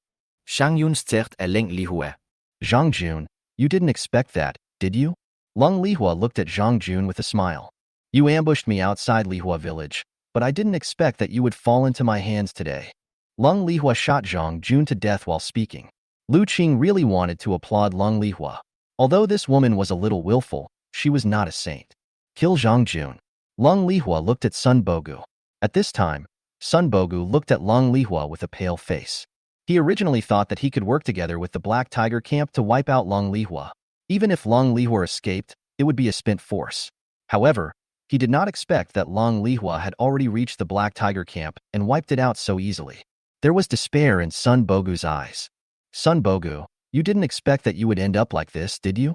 Zhang Yun stert Leng Lehua. Zhang Jun, you didn't expect that, did you? Lung Lehua looked at Zhang Jun with a smile. You ambushed me outside Lehua village, but I didn't expect that you would fall into my hands today. Lung Lehua shot Zhang Jun to death while speaking. Lu Qing really wanted to applaud Lung Lehua. Although this woman was a little willful, she was not a saint. Kill Zhang Jun. Long Lehua looked at Sun Bogu. At this time, Sun Bogu looked at Long Lehua with a pale face. He originally thought that he could work together with the Black Tiger camp to wipe out Long Lehua. Even if Long Lehua escaped, it would be a spent force. However, he did not expect that Long Lehua had already reached the Black Tiger camp and wiped it out so easily. There was despair in Sun Bogu's eyes. Sun Bogu, you didn't expect that you would end up like this, did you?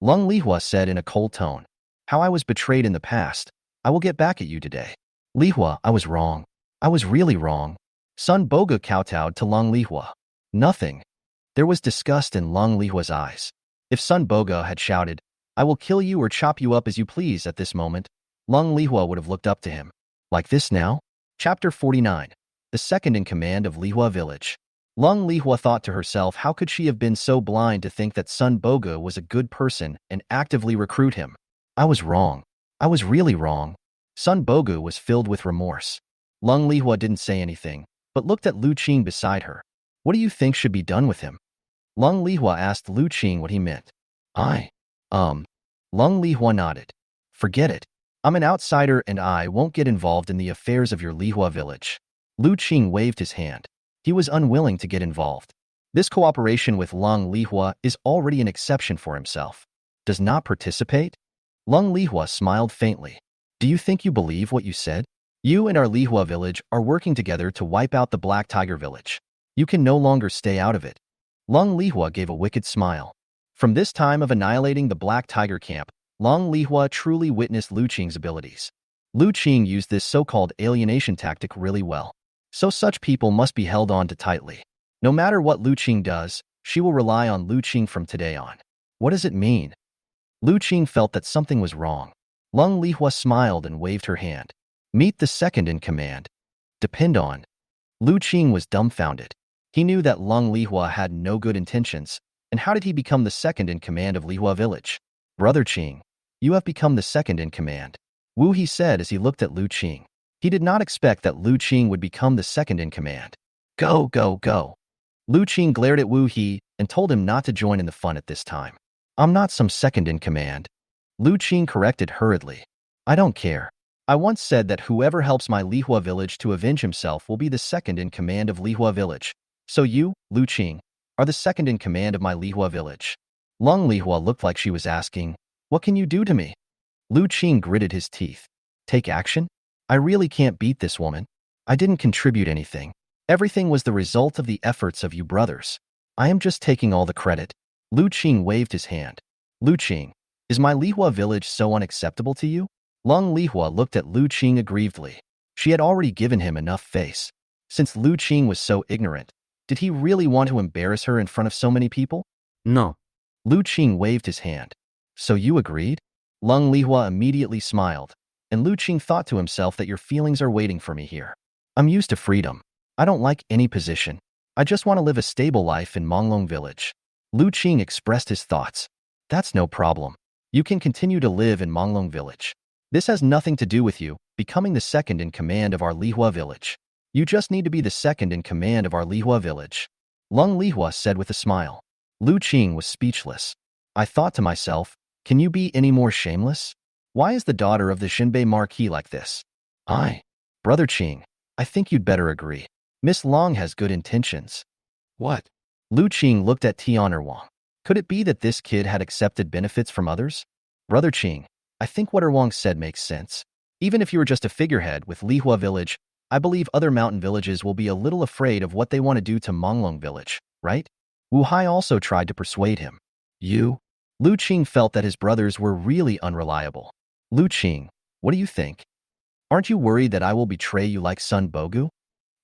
Long Lehua said in a cold tone. How I was betrayed in the past. I will get back at you today. Lehua, I was wrong. I was really wrong. Sun Bogu kowtowed to Long Lehua. Nothing. There was disgust in Long Lehua's eyes. If Sun Bogu had shouted, I will kill you or chop you up as you please at this moment, Long Lehua would have looked up to him. Like this now? Chapter 49. The second in command of Lehua Village. Long Lehua thought to herself, how could she have been so blind to think that Sun Bogu was a good person and actively recruit him? I was wrong. I was really wrong. Sun Bogu was filled with remorse. Long Lehua didn't say anything, but looked at Lu Qing beside her. What do you think should be done with him? Long Lehua asked Lu Qing what he meant. Long Lehua nodded. Forget it. I'm an outsider and I won't get involved in the affairs of your Lehua village. Lu Qing waved his hand. He was unwilling to get involved. This cooperation with Long Lehua is already an exception for himself. Does not participate? Long Lehua smiled faintly. Do you think you believe what you said? You and our Lehua village are working together to wipe out the Black Tiger village. You can no longer stay out of it. Long Lehua gave a wicked smile. From this time of annihilating the Black Tiger camp, Long Lehua truly witnessed Lu Qing's abilities. Lu Qing used this so-called alienation tactic really well. So such people must be held on to tightly. No matter what Lu Qing does, she will rely on Lu Qing from today on. What does it mean? Lu Qing felt that something was wrong. Long Lehua smiled and waved her hand. Meet the second in command. Depend on. Lu Qing was dumbfounded. He knew that Long Lehua had no good intentions, and how did he become the second in command of Lehua village? Brother Qing, you have become the second in command. Wu He said as he looked at Lu Qing. He did not expect that Lu Qing would become the second in command. Go, go, go. Lu Qing glared at Wu He and told him not to join in the fun at this time. I'm not some second in command. Lu Qing corrected hurriedly. I don't care. I once said that whoever helps my Lehua village to avenge himself will be the second in command of Lehua village. So you, Lu Qing, are the second in command of my Lehua village. Long Lehua looked like she was asking, what can you do to me? Lu Qing gritted his teeth. Take action? I really can't beat this woman. I didn't contribute anything. Everything was the result of the efforts of you brothers. I am just taking all the credit. Lu Qing waved his hand. Lu Qing, is my Lehua village so unacceptable to you? Long Lehua looked at Lu Qing aggrievedly. She had already given him enough face. Since Lu Qing was so ignorant, did he really want to embarrass her in front of so many people? No. Lu Qing waved his hand. So you agreed? Long Lehua immediately smiled, and Lu Qing thought to himself that your feelings are waiting for me here. I'm used to freedom. I don't like any position. I just want to live a stable life in Manglong Village. Lu Qing expressed his thoughts. That's no problem. You can continue to live in Manglong Village. This has nothing to do with you becoming the second in command of our Lehua village. You just need to be the second in command of our Lehua village. Long Lehua said with a smile. Lu Qing was speechless. I thought to myself, can you be any more shameless? Why is the daughter of the Xinbei Marquis like this? Brother Qing, I think you'd better agree. Miss Long has good intentions. What? Lu Qing looked at Tian Wang. Could it be that this kid had accepted benefits from others? Brother Qing, I think what Wang said makes sense. Even if you were just a figurehead with Lehua village, I believe other mountain villages will be a little afraid of what they want to do to Manglong village, right? Wu Hai also tried to persuade him. You? Lu Qing felt that his brothers were really unreliable. Lu Qing, what do you think? Aren't you worried that I will betray you like Sun Bogu?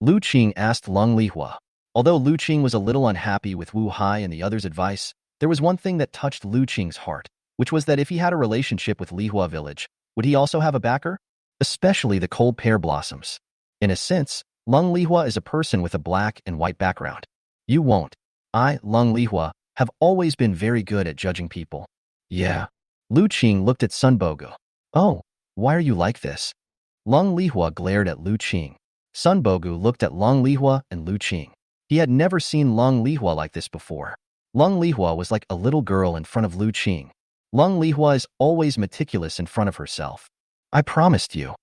Lu Qing asked Long Lehua. Although Lu Qing was a little unhappy with Wu Hai and the others' advice, there was one thing that touched Lu Qing's heart, which was that if he had a relationship with Lehua village, would he also have a backer? Especially the cold pear blossoms. In a sense, Long Lehua is a person with a black and white background. You won't. I, Long Lehua, have always been very good at judging people. Yeah. Lu Qing looked at Sun Bogu. Oh, why are you like this? Long Lehua glared at Lu Qing. Sun Bogu looked at Long Lehua and Lu Qing. He had never seen Long Lehua like this before. Long Lehua was like a little girl in front of Lu Qing. Long Lehua is always meticulous in front of herself. I promised you.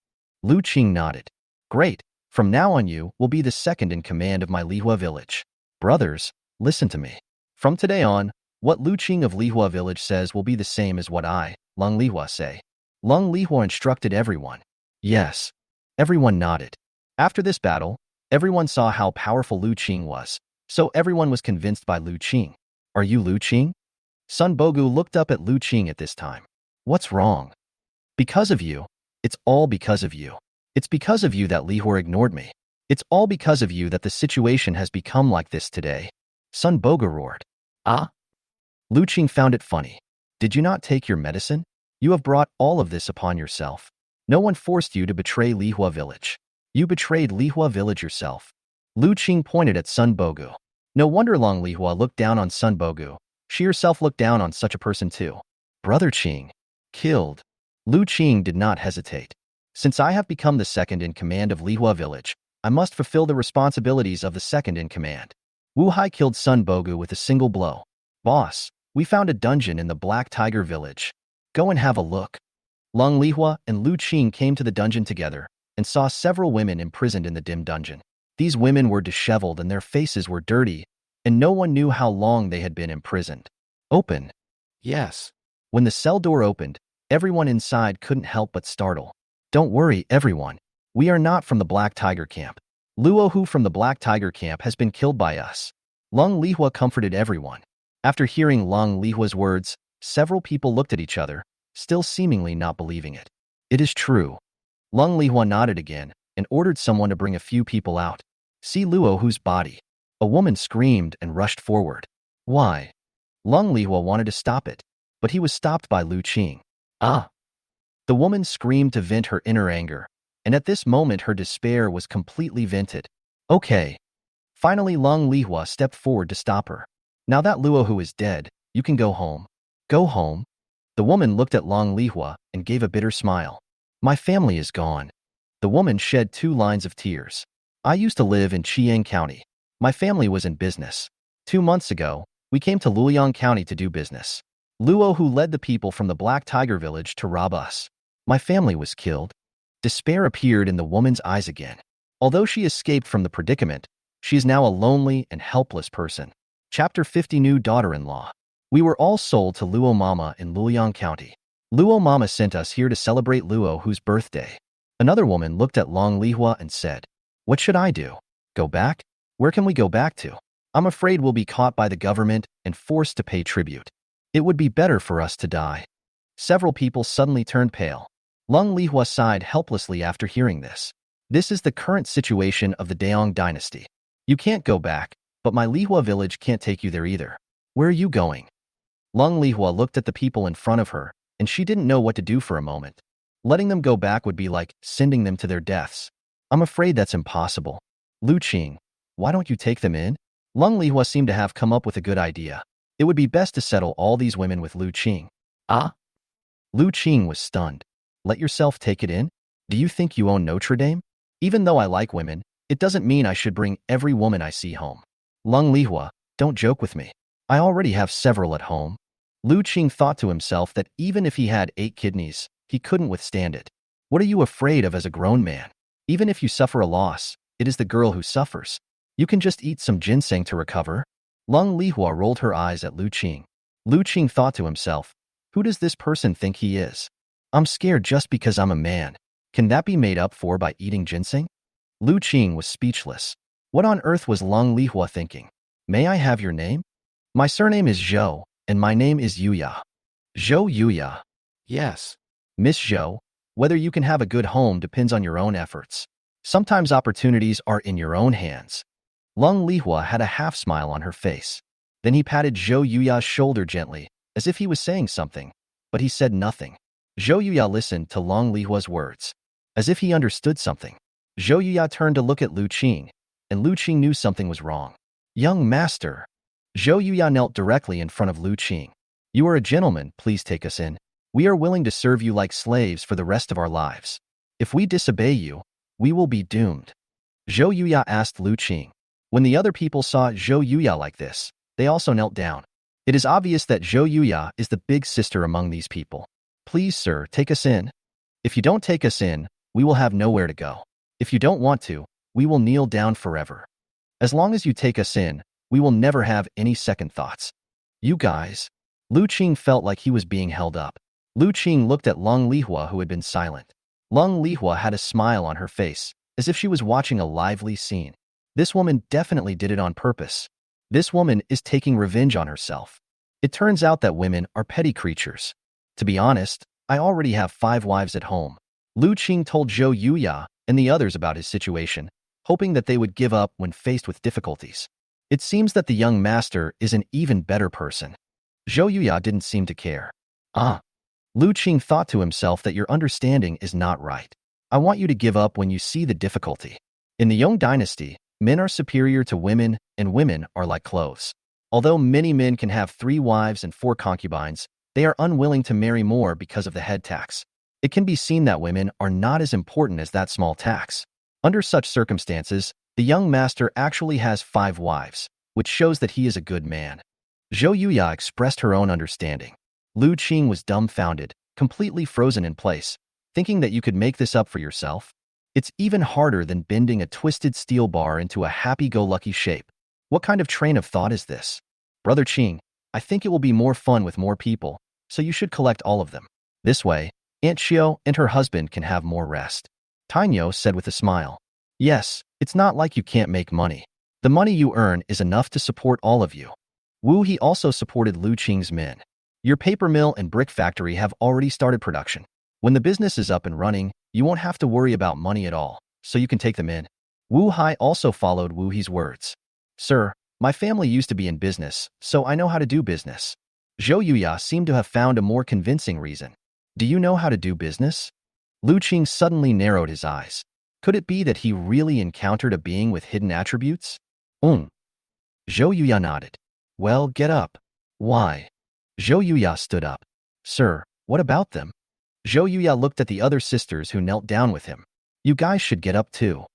Lu Qing nodded. Great. From now on you will be the second in command of my lehua village. Brothers, listen to me. From today on, what Lu Qing of Lehua village says will be the same as what I, Lung Lehua, say. Lung Lehua instructed everyone. Yes. Everyone nodded. After this battle, everyone saw how powerful Lu Qing was, so everyone was convinced by Lu Qing. Are you Lu Qing? Sun Bogu looked up at Lu Qing at this time. What's wrong? Because of you. It's all because of you. It's because of you that Lehua ignored me. It's all because of you that the situation has become like this today. Sun Bogu roared. Ah? Lu Qing found it funny. Did you not take your medicine? You have brought all of this upon yourself. No one forced you to betray Lehua village. You betrayed Lehua village yourself. Lu Qing pointed at Sun Bogu. No wonder Long Lehua looked down on Sun Bogu. She herself looked down on such a person too. Brother Qing. Killed. Lu Qing did not hesitate. Since I have become the second in command of Lehua village, I must fulfill the responsibilities of the second in command. Wu Hai killed Sun Bogu with a single blow. Boss, we found a dungeon in the Black Tiger village. Go and have a look. Long Lehua and Lu Qing came to the dungeon together and saw several women imprisoned in the dim dungeon. These women were disheveled and their faces were dirty, and no one knew how long they had been imprisoned. Open. Yes. When the cell door opened, everyone inside couldn't help but startle. Don't worry, everyone. We are not from the Black Tiger camp. Luohu from the Black Tiger camp has been killed by us. Lung Lehua comforted everyone. After hearing Lung Lehua's words, several people looked at each other, still seemingly not believing it. It is true. Lung Lehua nodded again and ordered someone to bring a few people out. See Luohu's body. A woman screamed and rushed forward. Why? Lung Lehua wanted to stop it, but he was stopped by Lu Qing. Ah! The woman screamed to vent her inner anger, and at this moment her despair was completely vented. Okay. Finally Lung Lehua stepped forward to stop her. Now that Luohu is dead, you can go home. Go home? The woman looked at Lung Lehua and gave a bitter smile. My family is gone. The woman shed 2 lines of tears. I used to live in Chiang County. My family was in business. 2 months ago, we came to Luoyang County to do business. Luohu led the people from the Black Tiger village to rob us. My family was killed. Despair appeared in the woman's eyes again. Although she escaped from the predicament, she is now a lonely and helpless person. Chapter 50 New Daughter-in-Law. We were all sold to Luo Mama in Luoyang County. Luo Mama sent us here to celebrate Luohu's birthday. Another woman looked at Long Lehua and said, What should I do? Go back? Where can we go back to? I'm afraid we'll be caught by the government and forced to pay tribute. It would be better for us to die. Several people suddenly turned pale. Lung Lehua sighed helplessly after hearing this. This is the current situation of the Dayong Dynasty. You can't go back, but my Lehua village can't take you there either. Where are you going? Lung Lehua looked at the people in front of her, and she didn't know what to do for a moment. Letting them go back would be like sending them to their deaths. I'm afraid that's impossible. Lu Qing, why don't you take them in? Lung Lehua seemed to have come up with a good idea. It would be best to settle all these women with Lu Qing. Ah? Lu Qing was stunned. Let yourself take it in? Do you think you own Notre Dame? Even though I like women, it doesn't mean I should bring every woman I see home. Lung Lehua, don't joke with me. I already have several at home. Lu Qing thought to himself that even if he had 8 kidneys, he couldn't withstand it. What are you afraid of as a grown man? Even if you suffer a loss, it is the girl who suffers. You can just eat some ginseng to recover. Lung Lehua rolled her eyes at Lu Qing. Lu Qing thought to himself, who does this person think he is? I'm scared just because I'm a man. Can that be made up for by eating ginseng? Lu Qing was speechless. What on earth was Lung Lehua thinking? May I have your name? My surname is Zhou, and my name is Yuya. Zhou Yuya. Yes. Miss Zhou, whether you can have a good home depends on your own efforts. Sometimes opportunities are in your own hands. Lung Lehua had a half-smile on her face. Then he patted Zhou Yuya's shoulder gently, as if he was saying something, but he said nothing. Zhou Yuya listened to Lung Lehua's words, as if he understood something. Zhou Yuya turned to look at Lu Qing, and Lu Qing knew something was wrong. Young master. Zhou Yuya knelt directly in front of Lu Qing. You are a gentleman, please take us in. We are willing to serve you like slaves for the rest of our lives. If we disobey you, we will be doomed. Zhou Yuya asked Lu Qing. When the other people saw Zhou Yuya like this, they also knelt down. It is obvious that Zhou Yuya is the big sister among these people. Please, sir, take us in. If you don't take us in, we will have nowhere to go. If you don't want to, we will kneel down forever. As long as you take us in, we will never have any second thoughts. You guys. Lu Qing felt like he was being held up. Lu Qing looked at Lung Lehua, who had been silent. Lung Lehua had a smile on her face, as if she was watching a lively scene. This woman definitely did it on purpose. This woman is taking revenge on herself. It turns out that women are petty creatures. To be honest, I already have 5 wives at home. Lu Qing told Zhou Yuya and the others about his situation, hoping that they would give up when faced with difficulties. It seems that the young master is an even better person. Zhou Yuya didn't seem to care. Lu Qing thought to himself that your understanding is not right. I want you to give up when you see the difficulty. In the Dayong Dynasty, men are superior to women and women are like clothes. Although many men can have 3 wives and 4 concubines, they are unwilling to marry more because of the head tax. It can be seen that women are not as important as that small tax. Under such circumstances, the young master actually has 5 wives, which shows that he is a good man. Zhou Yuya expressed her own understanding. Lu Qing was dumbfounded, completely frozen in place, thinking that you could make this up for yourself. It's even harder than bending a twisted steel bar into a happy-go-lucky shape. What kind of train of thought is this? Brother Qing, I think it will be more fun with more people, so you should collect all of them. This way, Aunt Xiao and her husband can have more rest. Tainyo said with a smile. Yes, it's not like you can't make money. The money you earn is enough to support all of you. Wu He also supported Lu Qing's men. Your paper mill and brick factory have already started production. When the business is up and running, you won't have to worry about money at all, so you can take them in. Wu Hai also followed Wu He's words. Sir, my family used to be in business, so I know how to do business. Zhou Yuya seemed to have found a more convincing reason. Do you know how to do business? Lu Qing suddenly narrowed his eyes. Could it be that he really encountered a being with hidden attributes? Zhou Yuya nodded. Well, get up. Why? Zhou Yuya stood up. Sir, what about them? Zhou Yuya looked at the other sisters who knelt down with him. You guys should get up too.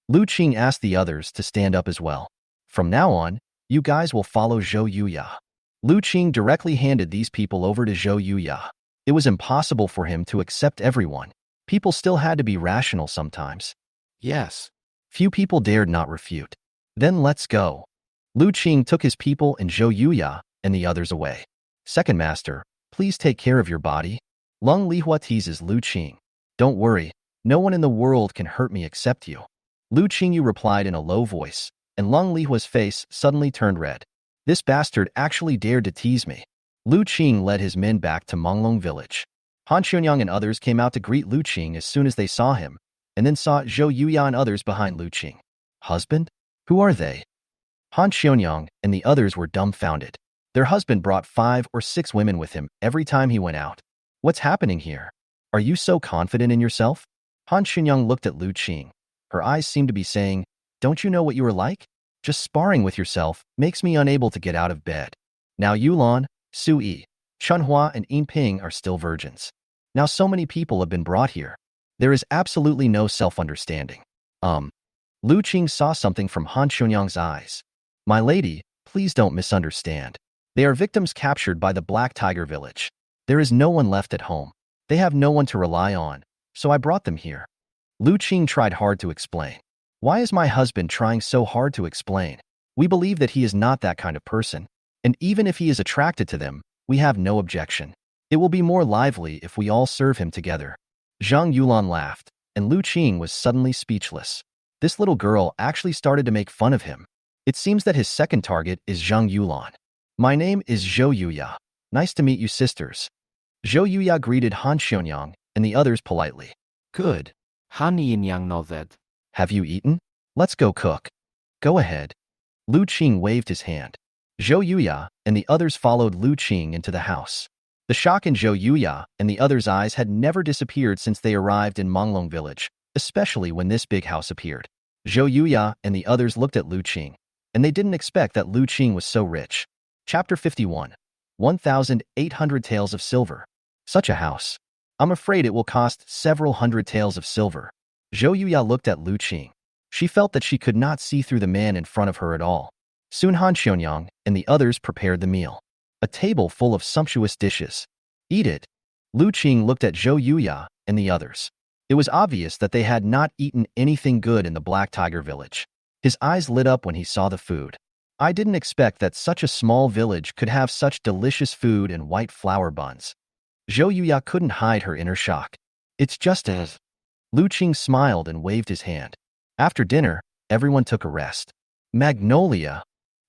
Lu Qing asked the others to stand up as well. From now on, you guys will follow Zhou Yuya. Lu Qing directly handed these people over to Zhou Yuya. It was impossible for him to accept everyone. People still had to be rational sometimes. Yes. Few people dared not refute. Then let's go. Lu Qing took his people and Zhou Yuya and the others away. Second master, please take care of your body. Lung Lehua teases Lu Qing. Don't worry, no one in the world can hurt me except you. Lu Qingyu replied in a low voice, and Lung Lehua's face suddenly turned red. This bastard actually dared to tease me. Lu Qing led his men back to Manglong Village. Han Xuanyang and others came out to greet Lu Qing as soon as they saw him, and then saw Zhou Yuya and others behind Lu Qing. Husband? Who are they? Han Xuanyang and the others were dumbfounded. Their husband brought 5 or 6 women with him every time he went out. What's happening here? Are you so confident in yourself? Han Xuanyang looked at Lu Qing. Her eyes seemed to be saying, don't you know what you are like? Just sparring with yourself makes me unable to get out of bed. Now Yulan, Su Yi, Chunhua and Yin Ping are still virgins. Now so many people have been brought here. There is absolutely no self-understanding. Lu Qing saw something from Han Xuanyang's eyes. My lady, please don't misunderstand. They are victims captured by the Black Tiger Village. There is no one left at home. They have no one to rely on, so I brought them here. Lu Qing tried hard to explain. Why is my husband trying so hard to explain? We believe that he is not that kind of person, and even if he is attracted to them, we have no objection. It will be more lively if we all serve him together. Zhang Yulan laughed, and Lu Qing was suddenly speechless. This little girl actually started to make fun of him. It seems that his second target is Zhang Yulan. My name is Zhou Yuya. Nice to meet you, sisters. Zhou Yuya greeted Han Xuanyang and the others politely. Good. Han Yin-yang nodded. Have you eaten? Let's go cook. Go ahead. Lu Qing waved his hand. Zhou Yuya and the others followed Lu Qing into the house. The shock in Zhou Yuya and the others' eyes had never disappeared since they arrived in Manglong Village, especially when this big house appeared. Zhou Yuya and the others looked at Lu Qing, and they didn't expect that Lu Qing was so rich. Chapter 51. 1,800 taels of silver. Such a house. I'm afraid it will cost several hundred taels of silver. Zhou Yuya looked at Lu Qing. She felt that she could not see through the man in front of her at all. Soon Han Xuanyang and the others prepared the meal. A table full of sumptuous dishes. Eat it. Lu Qing looked at Zhou Yuya and the others. It was obvious that they had not eaten anything good in the Black Tiger village. His eyes lit up when he saw the food. I didn't expect that such a small village could have such delicious food and white flour buns. Zhou Yuya couldn't hide her inner shock. It's just as... Lu Qing smiled and waved his hand. After dinner, everyone took a rest. Magnolia.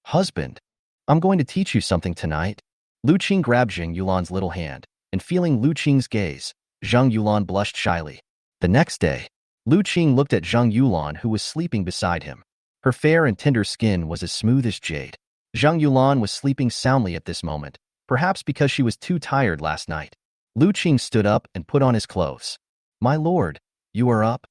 Husband. I'm going to teach you something tonight. Lu Qing grabbed Zhang Yulan's little hand, and feeling Lu Qing's gaze, Zhang Yulan blushed shyly. The next day, Lu Qing looked at Zhang Yulan who was sleeping beside him. Her fair and tender skin was as smooth as jade. Zhang Yulan was sleeping soundly at this moment, perhaps because she was too tired last night. Lu Qing stood up and put on his clothes. My lord, you are up?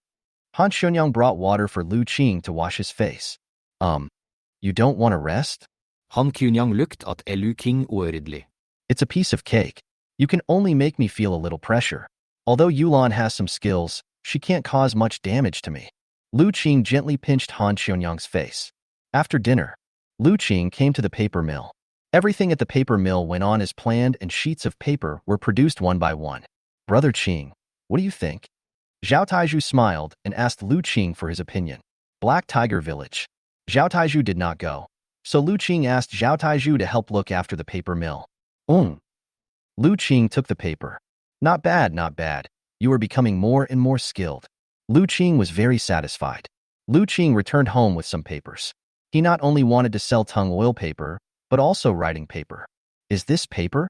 Han Xuanyang brought water for Lu Qing to wash his face. You don't want to rest? Han Kunyang looked at Lu Qing worriedly. It's a piece of cake. You can only make me feel a little pressure. Although Yulan has some skills, she can't cause much damage to me. Lu Qing gently pinched Han Xuanyang's face. After dinner, Lu Qing came to the paper mill. Everything at the paper mill went on as planned and sheets of paper were produced one by one. Brother Qing, what do you think? Zhao Taizhu smiled and asked Lu Qing for his opinion. Black Tiger Village. Zhao Taizhu did not go, so Lu Qing asked Zhao Taizhu to help look after the paper mill. Lu Qing took the paper. Not bad, not bad. You are becoming more and more skilled. Lu Qing was very satisfied. Lu Qing returned home with some papers. He not only wanted to sell tung oil paper, but also writing paper. Is this paper?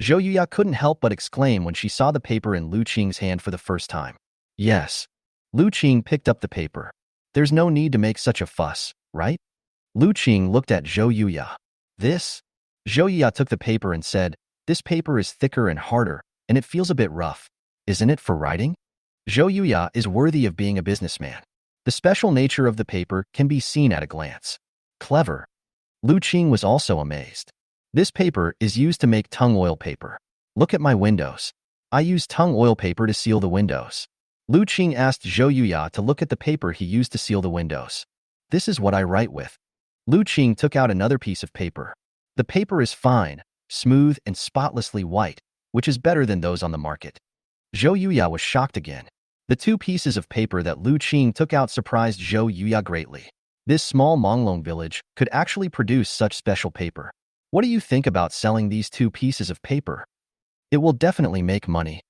Zhou Yuya couldn't help but exclaim when she saw the paper in Lu Qing's hand for the first time. Yes. Lu Qing picked up the paper. There's no need to make such a fuss, right? Lu Qing looked at Zhou Yuya. This? Zhou Yuya took the paper and said, this paper is thicker and harder, and it feels a bit rough. Isn't it for writing? Zhou Yuya is worthy of being a businessman. The special nature of the paper can be seen at a glance. Clever. Lu Qing was also amazed. This paper is used to make tung oil paper. Look at my windows. I use tung oil paper to seal the windows. Lu Qing asked Zhou Yuya to look at the paper he used to seal the windows. This is what I write with. Lu Qing took out another piece of paper. The paper is fine, smooth, and spotlessly white, which is better than those on the market. Zhou Yuya was shocked again. The two pieces of paper that Lu Qing took out surprised Zhou Yuya greatly. This small Manglong village could actually produce such special paper. What do you think about selling these two pieces of paper? It will definitely make money.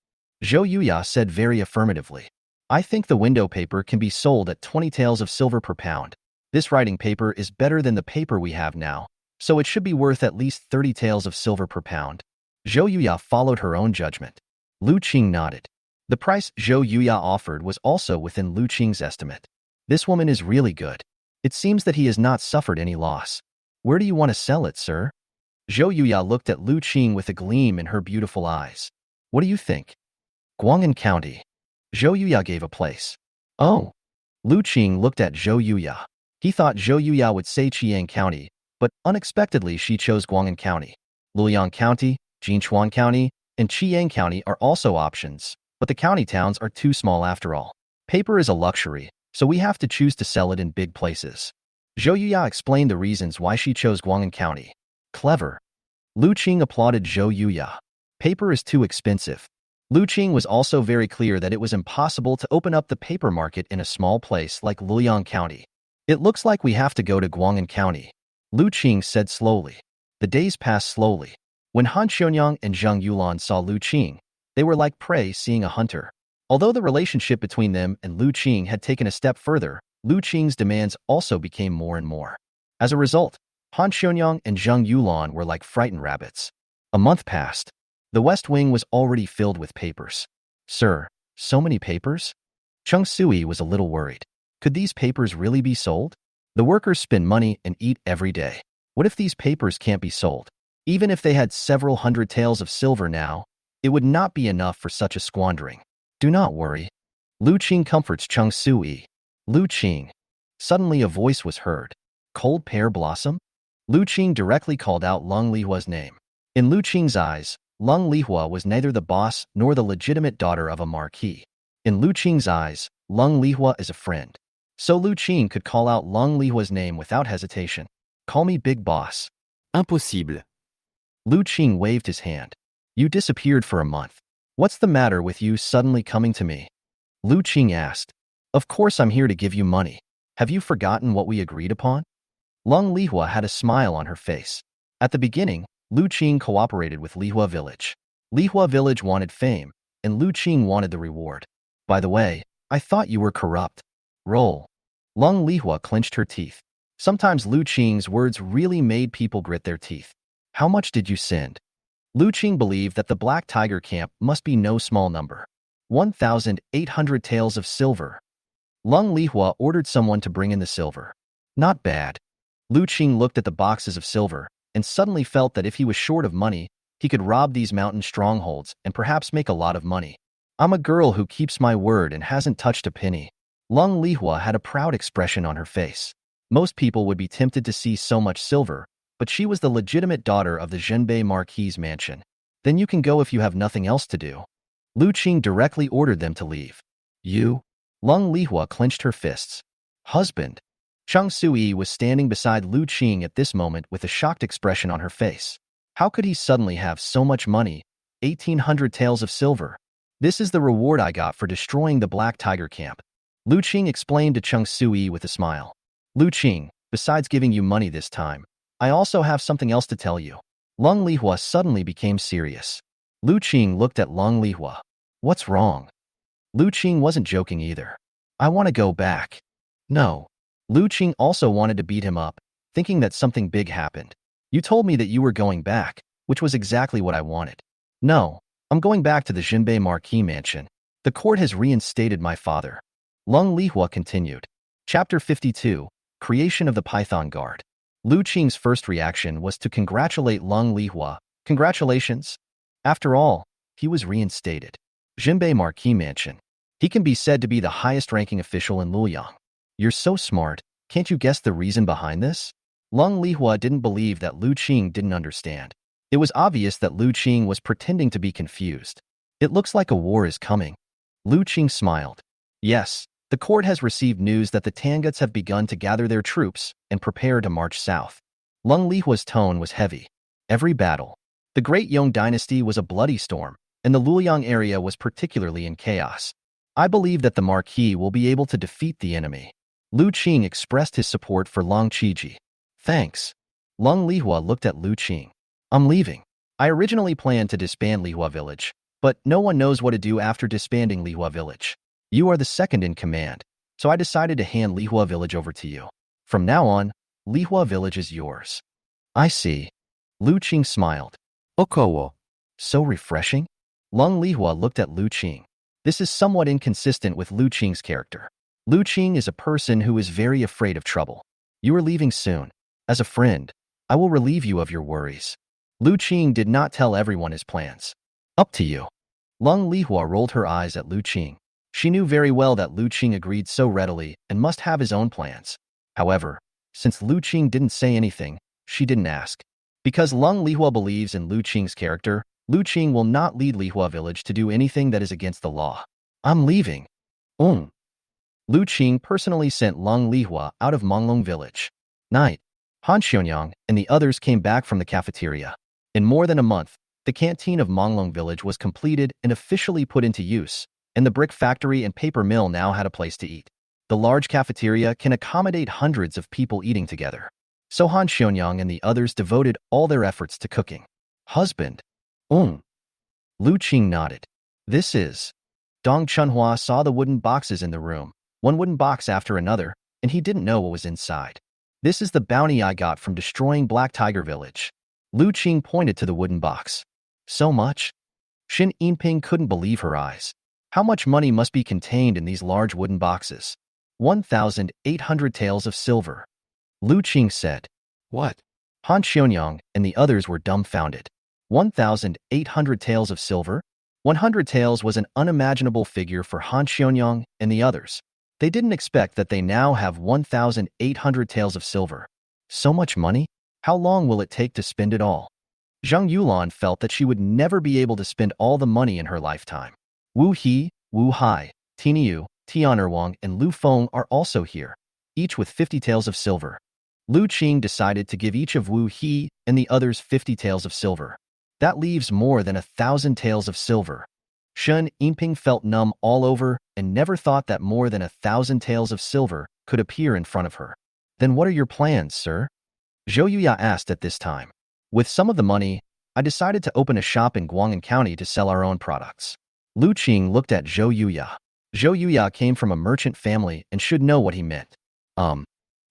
Zhou Yuya said very affirmatively. I think the window paper can be sold at 20 taels of silver per pound. This writing paper is better than the paper we have now, so it should be worth at least 30 taels of silver per pound. Zhou Yuya followed her own judgment. Lu Qing nodded. The price Zhou Yuya offered was also within Lu Qing's estimate. This woman is really good. It seems that he has not suffered any loss. Where do you want to sell it, sir? Zhou Yuya looked at Lu Qing with a gleam in her beautiful eyes. What do you think? Guang'an County. Zhou Yuya gave a place. Oh. Lu Qing looked at Zhou Yuya. He thought Zhou Yuya would say Chiang County, but unexpectedly she chose Guang'an County. Luoyang County, Jinchuan County, and Chiang County are also options, but the county towns are too small after all. Paper is a luxury, so we have to choose to sell it in big places. Zhou Yuya explained the reasons why she chose Guang'an County. Clever. Lu Qing applauded Zhou Yuya. Paper is too expensive. Lu Qing was also very clear that it was impossible to open up the paper market in a small place like Luoyang County. It looks like we have to go to Guang'an County. Lu Qing said slowly. The days passed slowly. When Han Xuanyang and Zhang Yulan saw Lu Qing, they were like prey seeing a hunter. Although the relationship between them and Lu Qing had taken a step further, Lu Qing's demands also became more and more. As a result, Han Xuanyang and Zhang Yulan were like frightened rabbits. A month passed. The West Wing was already filled with papers. Sir, so many papers? Chung Sui was a little worried. Could these papers really be sold? The workers spend money and eat every day. What if these papers can't be sold? Even if they had several hundred taels of silver now, it would not be enough for such a squandering. Do not worry. Lu Qing comforts Chung Sui. Lu Qing. Suddenly a voice was heard. Cold pear blossom? Lu Qing directly called out Lung Lihua's name. In Lu Qing's eyes, Lung Lihua was neither the boss nor the legitimate daughter of a marquis. In Lu Qing's eyes, Lung Lihua is a friend. So Lu Qing could call out Lung Lihua's name without hesitation. Call me Big Boss. Impossible. Lu Qing waved his hand. You disappeared for a month. What's the matter with you suddenly coming to me? Lu Qing asked. Of course I'm here to give you money. Have you forgotten what we agreed upon? Lung Lehua had a smile on her face. At the beginning, Lu Qing cooperated with Lehua Village. Lehua Village wanted fame, and Lu Qing wanted the reward. By the way, I thought you were corrupt. Roll. Lung Lehua clenched her teeth. Sometimes Lu Qing's words really made people grit their teeth. How much did you send? Lu Qing believed that the Black Tiger camp must be no small number. 1,800 taels of silver. Lung Lehua ordered someone to bring in the silver. Not bad. Lu Qing looked at the boxes of silver and suddenly felt that if he was short of money, he could rob these mountain strongholds and perhaps make a lot of money. I'm a girl who keeps my word and hasn't touched a penny. Lung Lehua had a proud expression on her face. Most people would be tempted to see so much silver, but she was the legitimate daughter of the Zhenbei Marquis's mansion. Then you can go if you have nothing else to do. Lu Qing directly ordered them to leave. You? Lung Lehua clenched her fists. Husband. Cheng Sui was standing beside Lu Qing at this moment with a shocked expression on her face. How could he suddenly have so much money? 1,800 taels of silver. This is the reward I got for destroying the Black Tiger camp. Lu Qing explained to Cheng Sui with a smile. Lu Qing, besides giving you money this time, I also have something else to tell you. Lung Lehua suddenly became serious. Lu Qing looked at Lung Lehua. What's wrong? Lu Qing wasn't joking either. I want to go back. No. Lu Qing also wanted to beat him up, thinking that something big happened. You told me that you were going back, which was exactly what I wanted. No, I'm going back to the Zhenbei Marquis mansion. The court has reinstated my father. Lung Lehua continued. Chapter 52, Creation of the Python Guard. Lu Qing's first reaction was to congratulate Lung Lehua. Congratulations. After all, he was reinstated. Zhenbei Marquis mansion. He can be said to be the highest-ranking official in Luoyang. You're so smart, can't you guess the reason behind this? Lung Lehua didn't believe that Lu Qing didn't understand. It was obvious that Lu Qing was pretending to be confused. It looks like a war is coming. Lu Qing smiled. Yes, the court has received news that the Tanguts have begun to gather their troops and prepare to march south. Lung Lehua's tone was heavy. Every battle. The Great Dayong Dynasty was a bloody storm, and the Luoyang area was particularly in chaos. I believe that the Marquis will be able to defeat the enemy. Lu Qing expressed his support for Long Qiji. Thanks. Lung Lehua looked at Lu Qing. I'm leaving. I originally planned to disband Lehua Village, but no one knows what to do after disbanding Lehua Village. You are the second in command, so I decided to hand Lehua Village over to you. From now on, Lehua Village is yours. I see. Lu Qing smiled. Okowo. So refreshing? Lung Lehua looked at Lu Qing. This is somewhat inconsistent with Lu Qing's character. Lu Qing is a person who is very afraid of trouble. You are leaving soon. As a friend, I will relieve you of your worries. Lu Qing did not tell everyone his plans. Up to you. Lung Lehua rolled her eyes at Lu Qing. She knew very well that Lu Qing agreed so readily and must have his own plans. However, since Lu Qing didn't say anything, she didn't ask. Because Lung Lehua believes in Lu Qing's character, Lu Qing will not lead Lehua Village to do anything that is against the law. I'm leaving. Lu Qing personally sent Lung Lehua out of Manglong Village. Night. Han Xionyang and the others came back from the cafeteria. In more than a month, the canteen of Manglong Village was completed and officially put into use, and the brick factory and paper mill now had a place to eat. The large cafeteria can accommodate hundreds of people eating together. So Han Xionyang and the others devoted all their efforts to cooking. Husband. Lu Qing nodded. This is. Dong Chunhua saw the wooden boxes in the room, one wooden box after another, and he didn't know what was inside. This is the bounty I got from destroying Black Tiger Village. Lu Qing pointed to the wooden box. So much? Xin Yinping couldn't believe her eyes. How much money must be contained in these large wooden boxes? 1,800 taels of silver. Lu Qing said. What? Han Xionyang and the others were dumbfounded. 1,800 taels of silver? 100 taels was an unimaginable figure for Han Xionyang and the others. They didn't expect that they now have 1,800 taels of silver. So much money? How long will it take to spend it all? Zhang Yulan felt that she would never be able to spend all the money in her lifetime. Wu He, Wu Hai, Tiniu, Tianerwang, and Lu Feng are also here, each with 50 taels of silver. Lu Qing decided to give each of Wu He and the others 50 taels of silver. That leaves more than 1,000 taels of silver. Shun Yinping felt numb all over and never thought that more than 1,000 taels of silver could appear in front of her. Then what are your plans, sir? Zhou Yuya asked at this time. With some of the money, I decided to open a shop in Guang'an County to sell our own products. Lu Qing looked at Zhou Yuya. Zhou Yuya came from a merchant family and should know what he meant. Zhou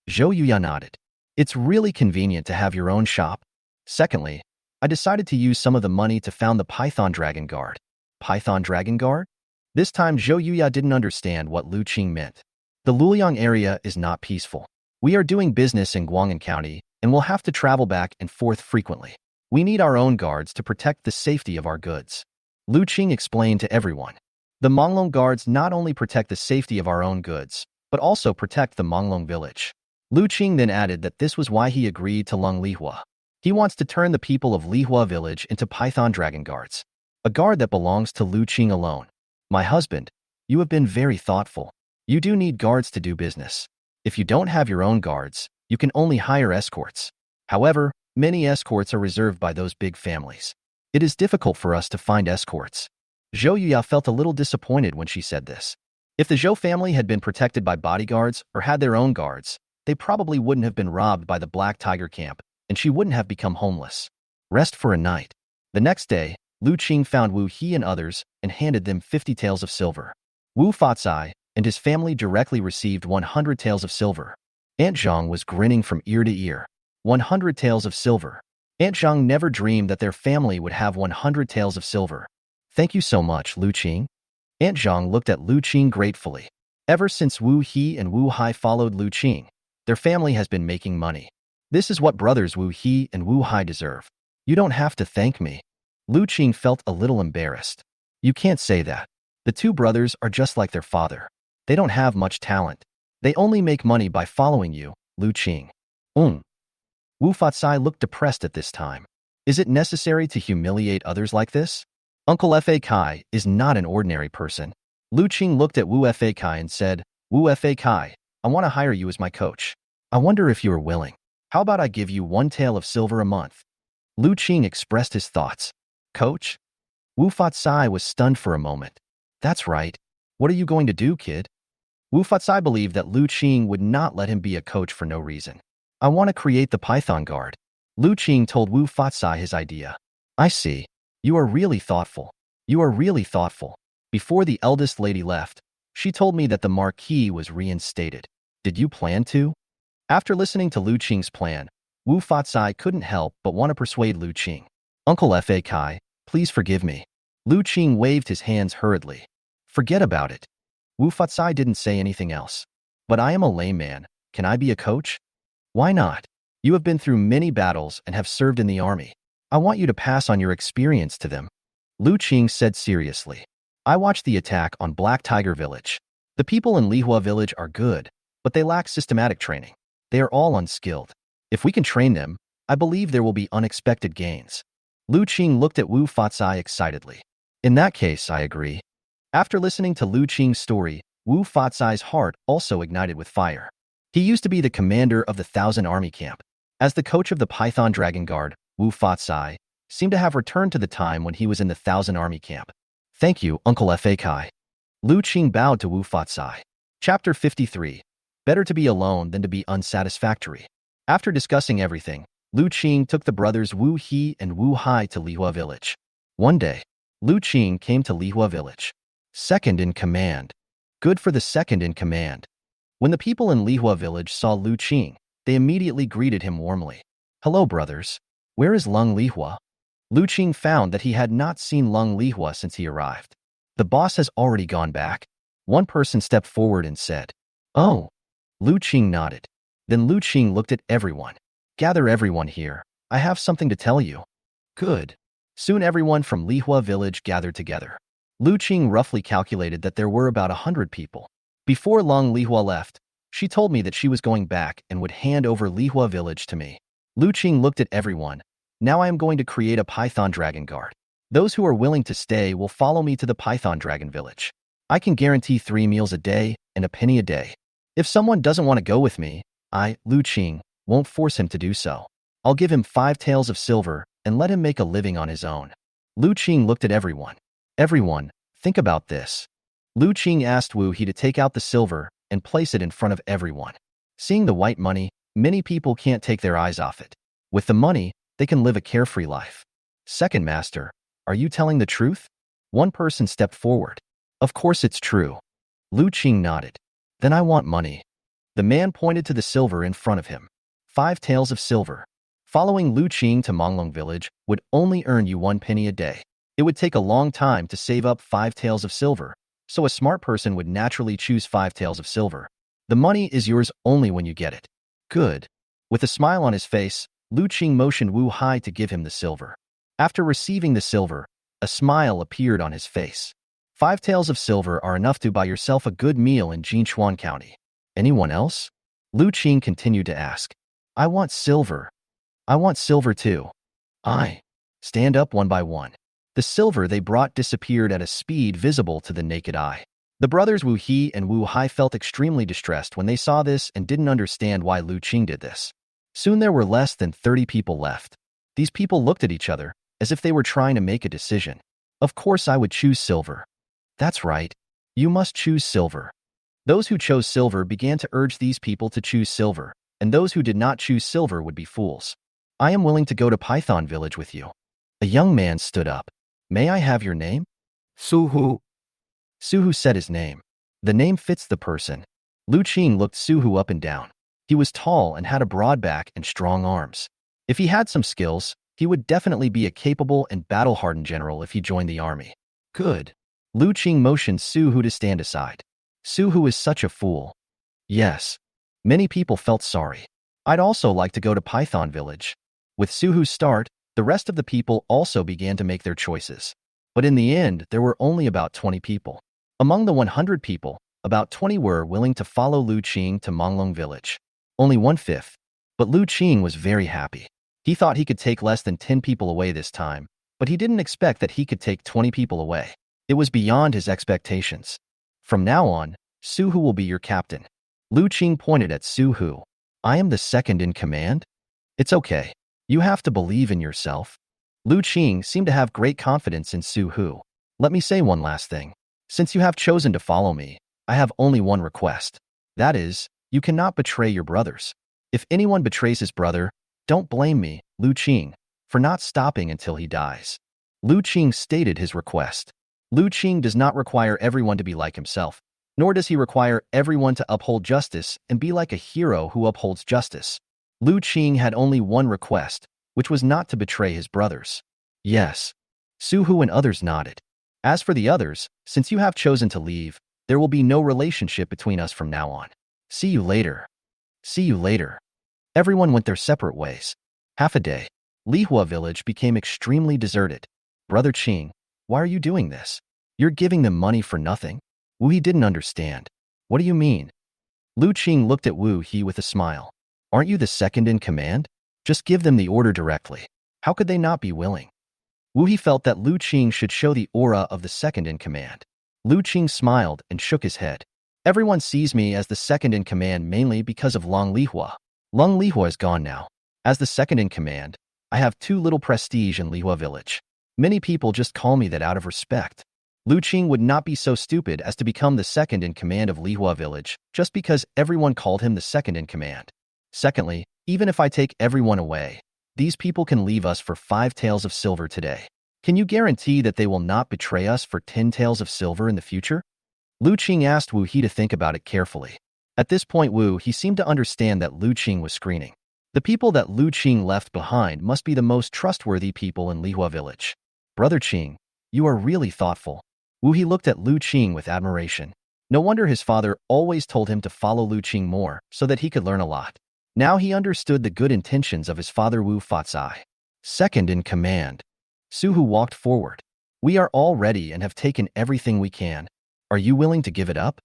Yuya nodded. It's really convenient to have your own shop. Secondly, I decided to use some of the money to found the Python Dragon Guard. Python Dragon Guard? This time Zhou Yuya didn't understand what Lu Qing meant. The Luliang area is not peaceful. We are doing business in Guang'an County and will have to travel back and forth frequently. We need our own guards to protect the safety of our goods. Lu Qing explained to everyone. The Manglong guards not only protect the safety of our own goods, but also protect the Manglong Village. Lu Qing then added that this was why he agreed to lung lehua. He wants to turn the people of Lehua Village into Python Dragon Guards. A guard that belongs to Lu Qing alone. My husband, you have been very thoughtful. You do need guards to do business. If you don't have your own guards, you can only hire escorts. However, many escorts are reserved by those big families. It is difficult for us to find escorts. Zhou Yuya felt a little disappointed when she said this. If the Zhou family had been protected by bodyguards or had their own guards, they probably wouldn't have been robbed by the Black Tiger camp, and she wouldn't have become homeless. Rest for a night. The next day, Lu Qing found Wu He and others and handed them 50 taels of silver. Wu Fatsai and his family directly received 100 taels of silver. Aunt Zhang was grinning from ear to ear. 100 taels of silver. Aunt Zhang never dreamed that their family would have 100 taels of silver. Thank you so much, Lu Qing. Aunt Zhang looked at Lu Qing gratefully. Ever since Wu He and Wu Hai followed Lu Qing, their family has been making money. This is what brothers Wu He and Wu Hai deserve. You don't have to thank me. Lu Qing felt a little embarrassed. You can't say that. The two brothers are just like their father. They don't have much talent. They only make money by following you, Lu Qing. Wu Fatsai looked depressed at this time. Is it necessary to humiliate others like this? Uncle Fa Kai is not an ordinary person. Lu Qing looked at Wu Fa Kai and said, Wu Fa Kai, I want to hire you as my coach. I wonder if you are willing. How about I give you 1 tael of silver a month? Lu Qing expressed his thoughts. Coach? Wu Fatsai was stunned for a moment. That's right. What are you going to do, kid? Wu Fatsai believed that Lu Qing would not let him be a coach for no reason. I want to create the Python Guard. Lu Qing told Wu Fatsai his idea. I see. You are really thoughtful. You are really thoughtful. Before the eldest lady left, she told me that the marquee was reinstated. Did you plan to? After listening to Lu Qing's plan, Wu Fatsai couldn't help but want to persuade Lu Qing. Uncle Fa Kai, please forgive me. Lu Qing waved his hands hurriedly. Forget about it. Wu Fatsai didn't say anything else. But I am a layman. Can I be a coach? Why not? You have been through many battles and have served in the army. I want you to pass on your experience to them. Lu Qing said seriously. I watched the attack on Black Tiger Village. The people in Lehua Village are good, but they lack systematic training. They are all unskilled. If we can train them, I believe there will be unexpected gains. Lu Qing looked at Wu Fatsai excitedly. In that case, I agree. After listening to Lu Qing's story, Wu Fatsai's heart also ignited with fire. He used to be the commander of the 1,000 Army Camp. As the coach of the Python Dragon Guard, Wu Fatsai seemed to have returned to the time when he was in the 1,000 Army Camp. Thank you, Uncle Fa Kai. Lu Qing bowed to Wu Fatsai. Chapter 53. Better to be alone than to be unsatisfactory. After discussing everything, Lu Qing took the brothers Wu He and Wu Hai to Lehua Village. One day, Lu Qing came to Lehua Village. Second in command. Good for the second in command. When the people in Lehua Village saw Lu Qing, they immediately greeted him warmly. Hello, brothers. Where is Lung Lehua? Lu Qing found that he had not seen Lung Lehua since he arrived. The boss has already gone back. One person stepped forward and said, Oh. Lu Qing nodded. Then Lu Qing looked at everyone. Gather everyone here. I have something to tell you. Good. Soon everyone from Lehua Village gathered together. Lu Qing roughly calculated that there were about 100 people. Before Lung Lehua left, she told me that she was going back and would hand over Lehua Village to me. Lu Qing looked at everyone. Now I am going to create a Python Dragon Guard. Those who are willing to stay will follow me to the Python Dragon Village. I can guarantee 3 meals a day and a penny a day. If someone doesn't want to go with me, I, Lu Qing, won't force him to do so. I'll give him 5 taels of silver and let him make a living on his own. Lu Qing looked at everyone. Everyone, Think about this. Lu Qing asked Wu He to take out the silver and place it in front of everyone. Seeing the white money, many people can't take their eyes off it. With the money, they can live a carefree life. Second master, are you telling the truth? One person stepped forward. Of course it's true. Lu Qing nodded. Then I want money. The man pointed to the silver in front of him. 5 taels of silver. Following Lu Qing to Manglong Village would only earn you 1 penny a day. It would take a long time to save up 5 taels of silver, so a smart person would naturally choose 5 taels of silver. The money is yours only when you get it. Good. With a smile on his face, Lu Qing motioned Wu Hai to give him the silver. After receiving the silver, a smile appeared on his face. 5 taels of silver are enough to buy yourself a good meal in Jinchuan County. Anyone else? Lu Qing continued to ask. I want silver. I want silver too. Stand up one by one. The silver they brought disappeared at a speed visible to the naked eye. The brothers Wu He and Wu Hai felt extremely distressed when they saw this and didn't understand why Lu Qing did this. Soon there were less than 30 people left. These people looked at each other as if they were trying to make a decision. Of course I would choose silver. That's right. You must choose silver. Those who chose silver began to urge these people to choose silver, and those who did not choose silver would be fools. I am willing to go to Python Village with you. A young man stood up. May I have your name? Suhu. Suhu said his name. The name fits the person. Lu Qing looked Suhu up and down. He was tall and had a broad back and strong arms. If he had some skills, he would definitely be a capable and battle-hardened general if he joined the army. Good. Lu Qing motioned Suhu to stand aside. Suhu is such a fool. Yes. Many people felt sorry. I'd also like to go to Python Village. With Suhu's start, the rest of the people also began to make their choices. But in the end, there were only about 20 people. Among the 100 people, about 20 were willing to follow Lu Qing to Manglong Village. Only 1/5. But Lu Qing was very happy. He thought he could take less than 10 people away this time, but he didn't expect that he could take 20 people away. It was beyond his expectations. From now on, Suhu will be your captain. Lu Qing pointed at Suhu. I am the second in command? It's okay. You have to believe in yourself. Lu Qing seemed to have great confidence in Suhu. Let me say one last thing. Since you have chosen to follow me, I have only one request. That is, you cannot betray your brothers. If anyone betrays his brother, don't blame me, Lu Qing, for not stopping until he dies. Lu Qing stated his request. Lu Qing does not require everyone to be like himself, nor does he require everyone to uphold justice and be like a hero who upholds justice. Lu Qing had only one request, which was not to betray his brothers. Yes. Suhu and others nodded. As for the others, since you have chosen to leave, there will be no relationship between us from now on. See you later. See you later. Everyone went their separate ways. Half a day. Lehua Village became extremely deserted. Brother Qing, why are you doing this? You're giving them money for nothing? Wu He didn't understand. What do you mean? Lu Qing looked at Wu He with a smile. Aren't you the second in command? Just give them the order directly. How could they not be willing? Wu He felt that Lu Qing should show the aura of the second in command. Lu Qing smiled and shook his head. Everyone sees me as the second in command mainly because of Long Lehua. Long Lehua is gone now. As the second in command, I have too little prestige in Lehua Village. Many people just call me that out of respect. Lu Qing would not be so stupid as to become the second in command of Lehua Village just because everyone called him the second in command. Secondly, even if I take everyone away, these people can leave us for 5 taels of silver today. Can you guarantee that they will not betray us for 10 taels of silver in the future? Lu Qing asked Wu He to think about it carefully. At this point, Wu He seemed to understand that Lu Qing was screening. The people that Lu Qing left behind must be the most trustworthy people in Lehua Village. Brother Qing, you are really thoughtful. Wu He looked at Lu Qing with admiration. No wonder his father always told him to follow Lu Qing more so that he could learn a lot. Now he understood the good intentions of his father Wu Fatsai. Second in command. Suhu walked forward. We are all ready and have taken everything we can. Are you willing to give it up?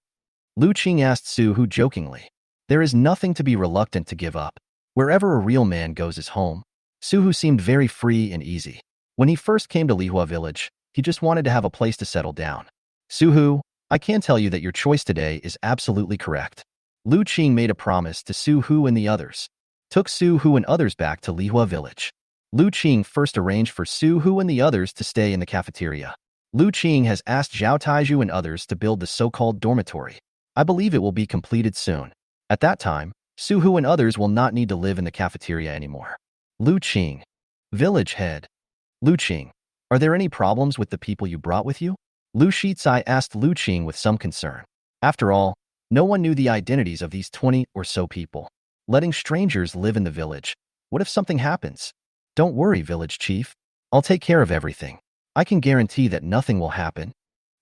Lu Qing asked Suhu jokingly. There is nothing to be reluctant to give up. Wherever a real man goes is home. Suhu seemed very free and easy. When he first came to Lehua Village, he just wanted to have a place to settle down. Suhu, I can tell you that your choice today is absolutely correct. Lu Qing made a promise to Suhu and the others. Took Suhu and others back to Lehua Village. Lu Qing first arranged for Suhu and the others to stay in the cafeteria. Lu Qing has asked Zhao Taiju and others to build the so-called dormitory. I believe it will be completed soon. At that time, Su Hu and others will not need to live in the cafeteria anymore. Lu Qing. Village head. Lu Qing. Are there any problems with the people you brought with you? Lu Shizai asked Lu Qing with some concern. After all, no one knew the identities of these 20 or so people. Letting strangers live in the village. What if something happens? Don't worry, village chief. I'll take care of everything. I can guarantee that nothing will happen.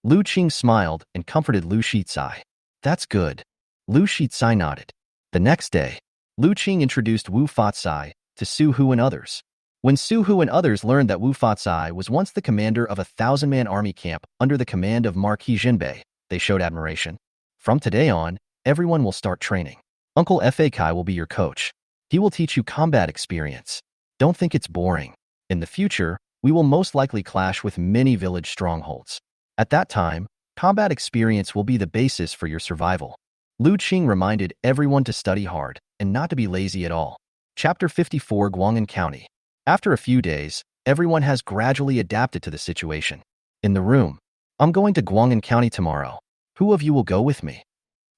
Lu Qing smiled and comforted Lu Shizai. That's good. Lu Shizai nodded. The next day, Lu Qing introduced Wu Fatsai to Su Hu and others. When Su Hu and others learned that Wu Fatsai was once the commander of a 1,000-man army camp under the command of Marquis Jinbei, they showed admiration. From today on, everyone will start training. Uncle Fa Kai will be your coach. He will teach you combat experience. Don't think it's boring. In the future, we will most likely clash with many village strongholds. At that time, combat experience will be the basis for your survival. Lu Qing reminded everyone to study hard and not to be lazy at all. Chapter 54, Guang'an County. After a few days, everyone has gradually adapted to the situation. In the room, I'm going to Guang'an County tomorrow. Who of you will go with me?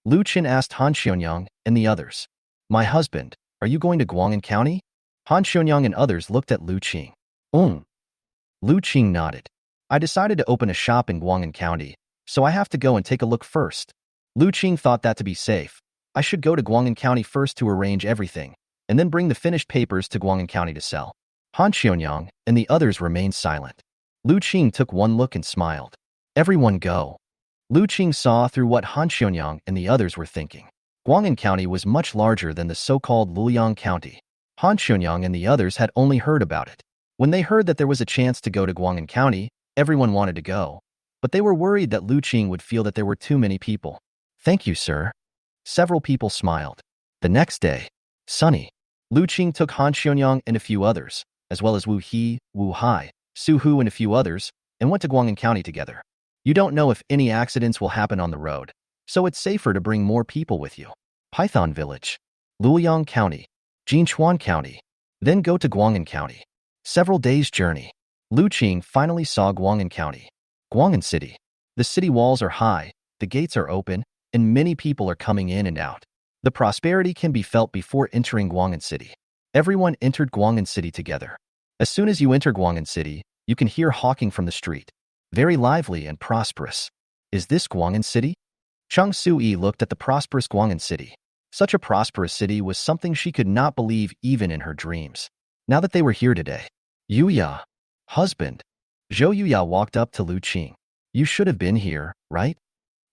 Lu Qin asked Han Xionyang and the others. My husband, are you going to Guang'an County? Han Xionyang and others looked at Lu Qing. Lu Qing nodded. I decided to open a shop in Guang'an County, so I have to go and take a look first. Lu Qing thought that to be safe, I should go to Guang'an County first to arrange everything, and then bring the finished papers to Guang'an County to sell. Han Xionyang and the others remained silent. Lu Qing took one look and smiled. Everyone go. Lu Qing saw through what Han Xionyang and the others were thinking. Guang'an County was much larger than the so-called Luliang County. Han Xionyang and the others had only heard about it. When they heard that there was a chance to go to Guang'an County, everyone wanted to go, but they were worried that Lu Qing would feel that there were too many people. Thank you, sir. Several people smiled. The next day, sunny. Lu Qing took Han Xionyang and a few others, as well as Wu He, Wu Hai, Su Hu and a few others, and went to Guang'an County together. You don't know if any accidents will happen on the road, so it's safer to bring more people with you. Python Village, Luliang County, Jinchuan County, then go to Guang'an County. Several days' journey. Lu Qing finally saw Guang'an County. Guang'an City. The city walls are high, the gates are open, and many people are coming in and out. The prosperity can be felt before entering Guang'an City. Everyone entered Guang'an City together. As soon as you enter Guang'an City, you can hear hawking from the street. Very lively and prosperous. Is this Guang'an City? Chang Sui looked at the prosperous Guang'an City. Such a prosperous city was something she could not believe even in her dreams. Now that they were here today. Yuya, husband. Zhou Yuya walked up to Lu Qing. You should have been here, right?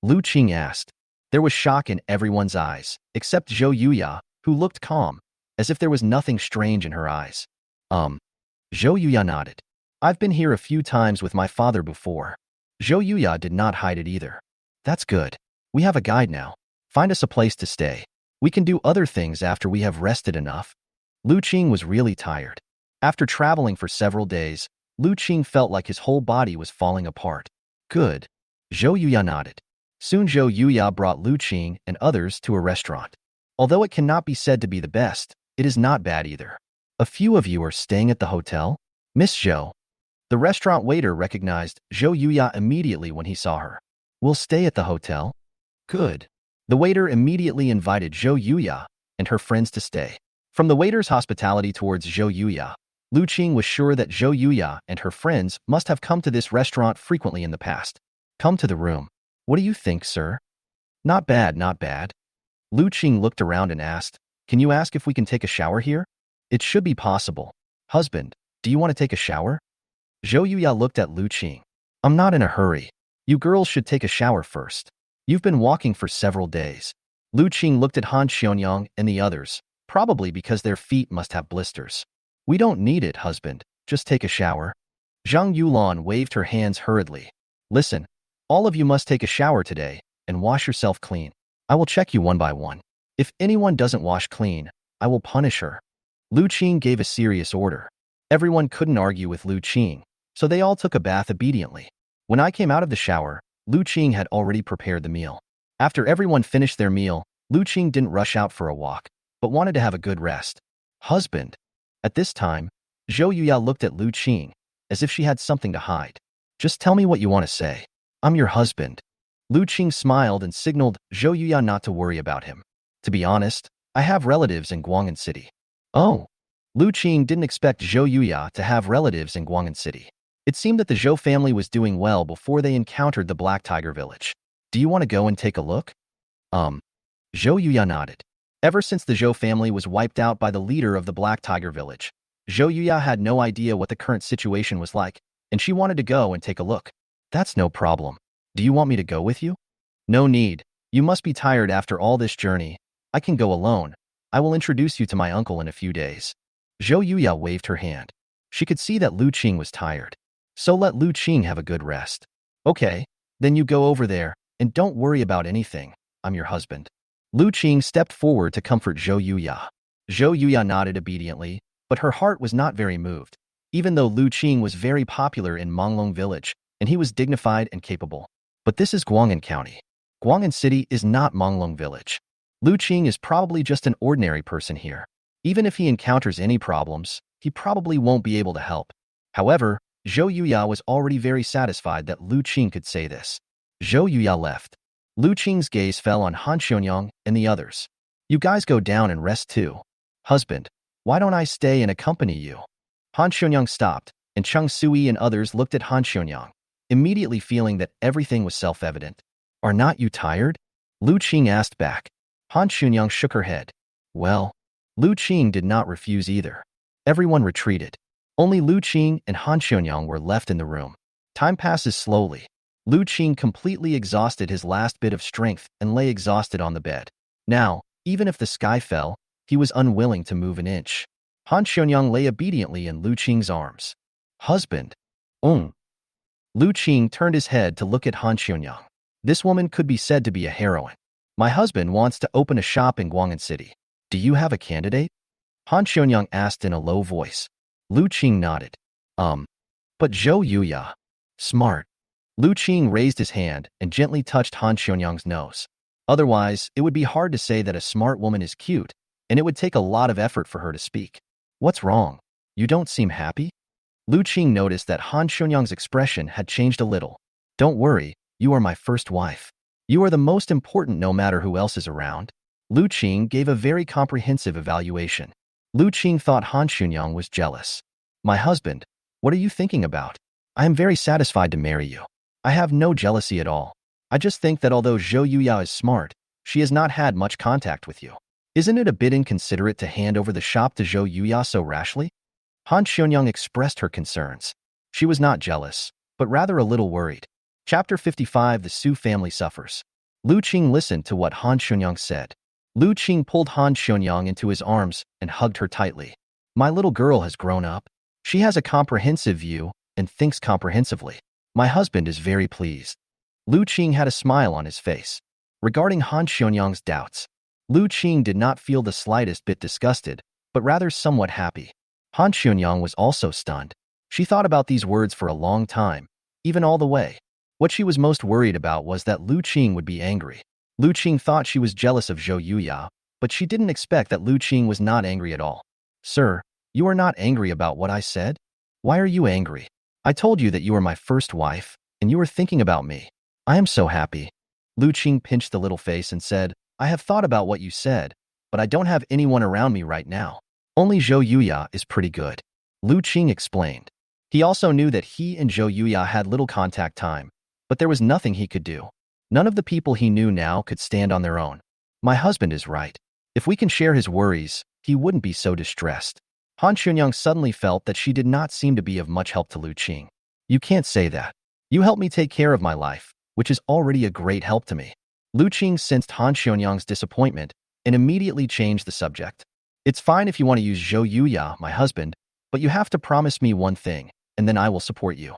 Lu Qing asked. There was shock in everyone's eyes, except Zhou Yuya, who looked calm, as if there was nothing strange in her eyes. Zhou Yuya nodded. I've been here a few times with my father before. Zhou Yuya did not hide it either. That's good. We have a guide now. Find us a place to stay. We can do other things after we have rested enough. Lu Qing was really tired. After traveling for several days, Lu Qing felt like his whole body was falling apart. Good. Zhou Yuya nodded. Soon Zhou Yuya brought Lu Qing and others to a restaurant. Although it cannot be said to be the best, it is not bad either. A few of you are staying at the hotel? Miss Zhou. The restaurant waiter recognized Zhou Yuya immediately when he saw her. We'll stay at the hotel? Good. The waiter immediately invited Zhou Yuya and her friends to stay. From the waiter's hospitality towards Zhou Yuya, Lu Qing was sure that Zhou Yuya and her friends must have come to this restaurant frequently in the past. Come to the room. What do you think, sir? Not bad, not bad. Lu Qing looked around and asked, Can you ask if we can take a shower here? It should be possible. Husband, do you want to take a shower? Zhou Yuya looked at Lu Qing. I'm not in a hurry. You girls should take a shower first. You've been walking for several days. Lu Qing looked at Han Xionyang and the others, probably because their feet must have blisters. We don't need it, husband. Just take a shower. Zhang Yulan waved her hands hurriedly. Listen, all of you must take a shower today and wash yourself clean. I will check you one by one. If anyone doesn't wash clean, I will punish her. Lu Qing gave a serious order. Everyone couldn't argue with Lu Qing, so they all took a bath obediently. When I came out of the shower, Lu Qing had already prepared the meal. After everyone finished their meal, Lu Qing didn't rush out for a walk, but wanted to have a good rest. Husband. At this time, Zhou Yuya looked at Lu Qing, as if she had something to hide. Just tell me what you want to say. I'm your husband. Lu Qing smiled and signaled Zhou Yuya not to worry about him. To be honest, I have relatives in Guang'an City. Oh. Lu Qing didn't expect Zhou Yuya to have relatives in Guang'an City. It seemed that the Zhou family was doing well before they encountered the Black Tiger Village. Do you want to go and take a look? Zhou Yuya nodded. Ever since the Zhou family was wiped out by the leader of the Black Tiger Village, Zhou Yuya had no idea what the current situation was like, and she wanted to go and take a look. That's no problem. Do you want me to go with you? No need. You must be tired after all this journey. I can go alone. I will introduce you to my uncle in a few days. Zhou Yuya waved her hand. She could see that Lu Qing was tired. So let Lu Qing have a good rest. Okay, then you go over there, and don't worry about anything. I'm your husband. Lu Qing stepped forward to comfort Zhou Yuya. Zhou Yuya nodded obediently, but her heart was not very moved, even though Lu Qing was very popular in Manglong Village, and he was dignified and capable. But this is Guang'an County. Guang'an City is not Manglong Village. Lu Qing is probably just an ordinary person here. Even if he encounters any problems, he probably won't be able to help. However, Zhou Yuya was already very satisfied that Lu Qing could say this. Zhou Yuya left. Lu Qing's gaze fell on Han Xionyang and the others. You guys go down and rest too. Husband, why don't I stay and accompany you? Han Xionyang stopped, and Cheng Sui and others looked at Han Xionyang, immediately feeling that everything was self-evident. Are not you tired? Lu Qing asked back. Han Xionyang shook her head. Well, Lu Qing did not refuse either. Everyone retreated. Only Lu Qing and Han Xionyang were left in the room. Time passes slowly. Lu Qing completely exhausted his last bit of strength and lay exhausted on the bed. Now, even if the sky fell, he was unwilling to move an inch. Han Xionyang lay obediently in Lu Qing's arms. Husband. Lu Qing turned his head to look at Han Xionyang. This woman could be said to be a heroine. My husband wants to open a shop in Guang'an City. Do you have a candidate? Han Xionyang asked in a low voice. Lu Qing nodded. But Zhou Yuya. Smart. Lu Qing raised his hand and gently touched Han Xionyang's nose. Otherwise, it would be hard to say that a smart woman is cute, and it would take a lot of effort for her to speak. What's wrong? You don't seem happy? Lu Qing noticed that Han Xionyang's expression had changed a little. Don't worry, you are my first wife. You are the most important no matter who else is around. Lu Qing gave a very comprehensive evaluation. Lu Qing thought Han Xionyang was jealous. My husband, what are you thinking about? I am very satisfied to marry you. I have no jealousy at all. I just think that although Zhou Yuya is smart, she has not had much contact with you. Isn't it a bit inconsiderate to hand over the shop to Zhou Yuya so rashly? Han Xionyang expressed her concerns. She was not jealous, but rather a little worried. Chapter 55 The Su Family Suffers. Lu Qing listened to what Han Xionyang said. Lu Qing pulled Han Xionyang into his arms and hugged her tightly. My little girl has grown up. She has a comprehensive view and thinks comprehensively. My husband is very pleased. Lu Qing had a smile on his face. Regarding Han Xionyang's doubts, Lu Qing did not feel the slightest bit disgusted, but rather somewhat happy. Han Xionyang was also stunned. She thought about these words for a long time, even all the way. What she was most worried about was that Lu Qing would be angry. Lu Qing thought she was jealous of Zhou Yuya, but she didn't expect that Lu Qing was not angry at all. Sir, you are not angry about what I said? Why are you angry? I told you that you were my first wife, and you were thinking about me. I am so happy. Lu Qing pinched the little face and said, I have thought about what you said, but I don't have anyone around me right now. Only Zhou Yuya is pretty good. Lu Qing explained. He also knew that he and Zhou Yuya had little contact time, but there was nothing he could do. None of the people he knew now could stand on their own. My husband is right. If we can share his worries, he wouldn't be so distressed. Han Xionyang suddenly felt that she did not seem to be of much help to Lu Qing. You can't say that. You help me take care of my life, which is already a great help to me. Lu Qing sensed Han Xionyang's disappointment and immediately changed the subject. It's fine if you want to use Zhou Yuya, my husband, but you have to promise me one thing, and then I will support you.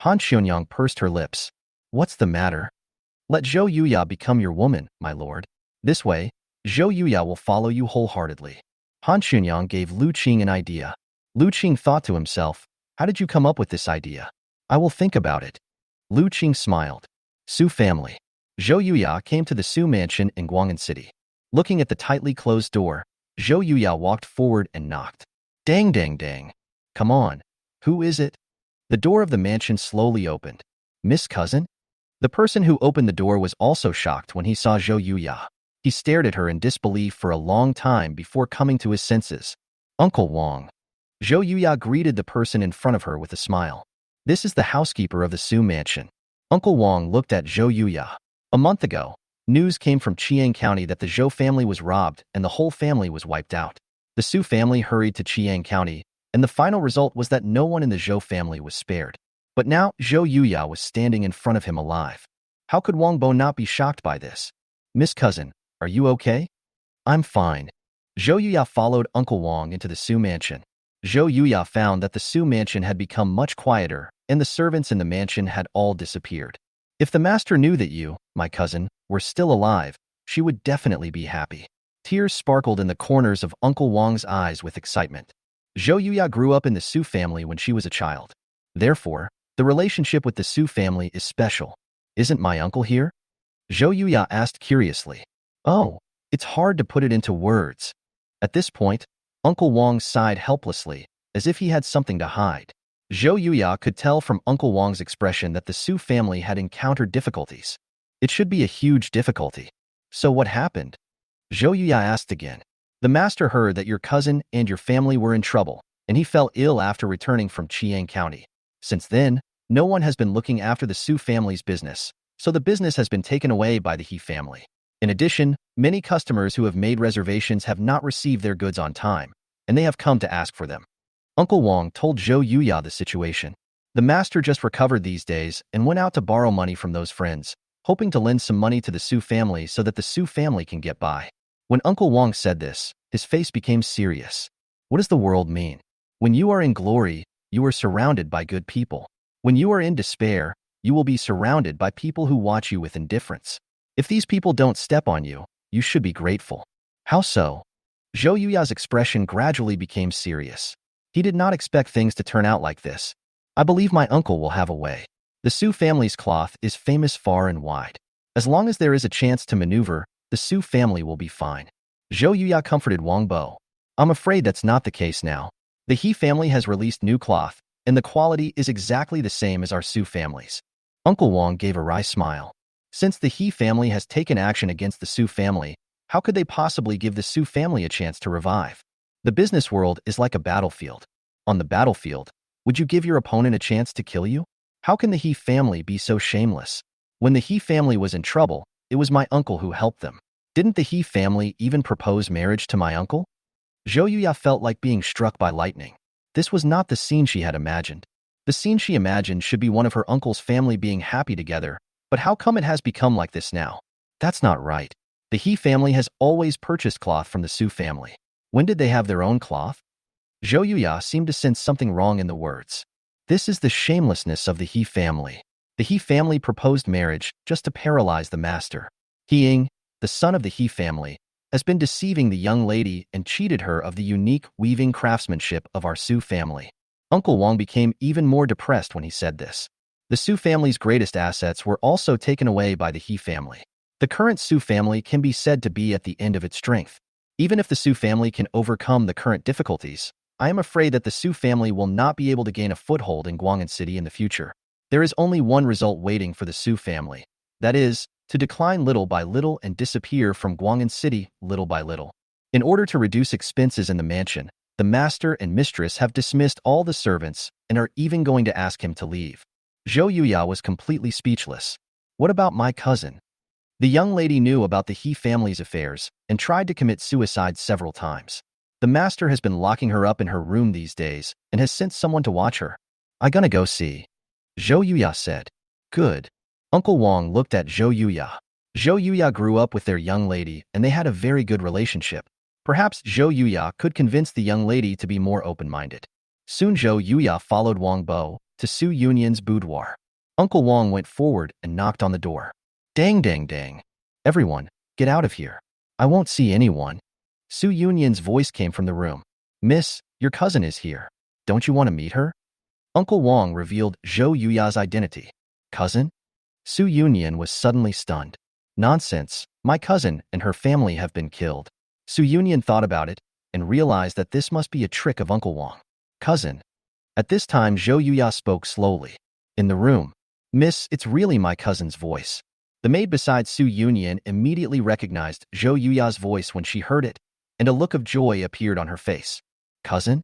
Han Xionyang pursed her lips. What's the matter? Let Zhou Yuya become your woman, my lord. This way, Zhou Yuya will follow you wholeheartedly. Han Xionyang gave Lu Qing an idea. Lu Qing thought to himself, how did you come up with this idea? I will think about it. Lu Qing smiled. Su family. Zhou Yuya came to the Su mansion in Guang'an City. Looking at the tightly closed door, Zhou Yuya walked forward and knocked. Dang dang dang. Come on. Who is it? The door of the mansion slowly opened. Miss Cousin? The person who opened the door was also shocked when he saw Zhou Yuya. He stared at her in disbelief for a long time before coming to his senses. Uncle Wang. Zhou Yuya greeted the person in front of her with a smile. This is the housekeeper of the Su mansion. Uncle Wang looked at Zhou Yuya. A month ago, news came from Chiang County that the Zhou family was robbed and the whole family was wiped out. The Su family hurried to Chiang County, and the final result was that no one in the Zhou family was spared. But now Zhou Yuya was standing in front of him alive. How could Wang Bo not be shocked by this? Miss Cousin, are you okay? I'm fine. Zhou Yuya followed Uncle Wang into the Su mansion. Zhou Yuya found that the Su mansion had become much quieter, and the servants in the mansion had all disappeared. If the master knew that you, my cousin, were still alive, she would definitely be happy. Tears sparkled in the corners of Uncle Wang's eyes with excitement. Zhou Yuya grew up in the Su family when she was a child. Therefore, the relationship with the Su family is special. Isn't my uncle here? Zhou Yuya asked curiously. Oh, it's hard to put it into words. At this point, Uncle Wang sighed helplessly, as if he had something to hide. Zhou Yuya could tell from Uncle Wang's expression that the Su family had encountered difficulties. It should be a huge difficulty. So what happened? Zhou Yuya asked again. The master heard that your cousin and your family were in trouble, and he fell ill after returning from Chiang County. Since then, no one has been looking after the Su family's business, so the business has been taken away by the He family. In addition, many customers who have made reservations have not received their goods on time, and they have come to ask for them. Uncle Wang told Zhou Yuya the situation. The master just recovered these days and went out to borrow money from those friends, hoping to lend some money to the Su family so that the Su family can get by. When Uncle Wang said this, his face became serious. What does the world mean? When you are in glory, you are surrounded by good people. When you are in despair, you will be surrounded by people who watch you with indifference. If these people don't step on you, you should be grateful. How so? Zhou Yuya's expression gradually became serious. He did not expect things to turn out like this. I believe my uncle will have a way. The Su family's cloth is famous far and wide. As long as there is a chance to maneuver, the Su family will be fine. Zhou Yuya comforted Wang Bo. I'm afraid that's not the case now. The He family has released new cloth, and the quality is exactly the same as our Su families. Uncle Wang gave a wry smile. Since the He family has taken action against the Su family, how could they possibly give the Su family a chance to revive? The business world is like a battlefield. On the battlefield, would you give your opponent a chance to kill you? How can the He family be so shameless? When the He family was in trouble, it was my uncle who helped them. Didn't the He family even propose marriage to my uncle? Zhou Yuya felt like being struck by lightning. This was not the scene she had imagined. The scene she imagined should be one of her uncle's family being happy together, but how come it has become like this now? That's not right. The He family has always purchased cloth from the Su family. When did they have their own cloth? Zhou Yuya seemed to sense something wrong in the words. This is the shamelessness of the He family. The He family proposed marriage just to paralyze the master. He Ying, the son of the He family, has been deceiving the young lady and cheated her of the unique weaving craftsmanship of our Su family. Uncle Wang became even more depressed when he said this. The Su family's greatest assets were also taken away by the He family. The current Su family can be said to be at the end of its strength. Even if the Su family can overcome the current difficulties, I am afraid that the Su family will not be able to gain a foothold in Guang'an City in the future. There is only one result waiting for the Su family. That is, to decline little by little and disappear from Guang'an City little by little. In order to reduce expenses in the mansion, the master and mistress have dismissed all the servants and are even going to ask him to leave. Zhou Yuya was completely speechless. What about my cousin? The young lady knew about the He family's affairs and tried to commit suicide several times. The master has been locking her up in her room these days and has sent someone to watch her. I gonna go see. Zhou Yuya said. Good. Uncle Wang looked at Zhou Yuya. Zhou Yuya grew up with their young lady and they had a very good relationship. Perhaps Zhou Yuya could convince the young lady to be more open-minded. Soon Zhou Yuya followed Wang Bo to Su Yunyan's boudoir. Uncle Wang went forward and knocked on the door. Dang dang dang. Everyone, get out of here. I won't see anyone. Su Yunyan's voice came from the room. Miss, your cousin is here. Don't you want to meet her? Uncle Wang revealed Zhou Yuya's identity. Cousin? Su Yunyan was suddenly stunned. Nonsense, my cousin and her family have been killed. Su Yunyan thought about it and realized that this must be a trick of Uncle Wang. Cousin. At this time, Zhou Yuya spoke slowly. In the room. Miss, it's really my cousin's voice. The maid beside Su Yunyan immediately recognized Zhou Yuya's voice when she heard it, and a look of joy appeared on her face. Cousin?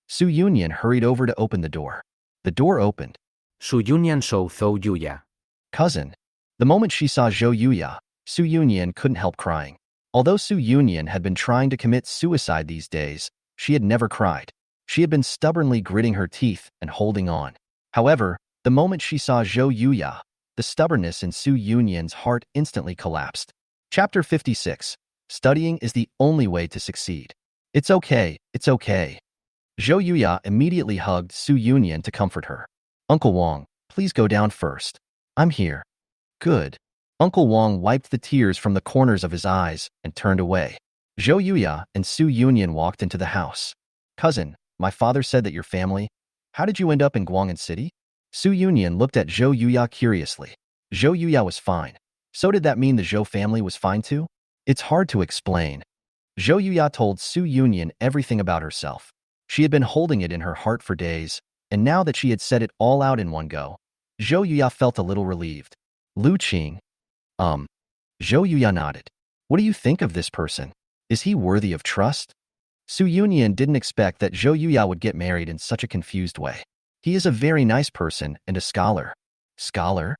Su Yunyan hurried over to open the door. The door opened. Su Yunyan shou Zhou Yuya. Cousin. The moment she saw Zhou Yuya, Su Yunyan couldn't help crying. Although Su Yunyan had been trying to commit suicide these days, she had never cried. She had been stubbornly gritting her teeth and holding on. However, the moment she saw Zhou Yuya, the stubbornness in Su Yunyan's heart instantly collapsed. Chapter 56. Studying is the only way to succeed. It's okay, it's okay. Zhou Yuya immediately hugged Su Yunyan to comfort her. Uncle Wang, please go down first. I'm here. Good. Uncle Wang wiped the tears from the corners of his eyes and turned away. Zhou Yuya and Su Yunyan walked into the house. Cousin, my father said that your family. How did you end up in Guang'an City? Su Yunyan looked at Zhou Yuya curiously. Zhou Yuya was fine. So did that mean the Zhou family was fine too? It's hard to explain. Zhou Yuya told Su Yunyan everything about herself. She had been holding it in her heart for days, and now that she had said it all out in one go, Zhou Yuya felt a little relieved. Lu Qing. Zhou Yuya nodded. What do you think of this person? Is he worthy of trust? Su Yunyan didn't expect that Zhou Yuya would get married in such a confused way. He is a very nice person and a scholar. Scholar?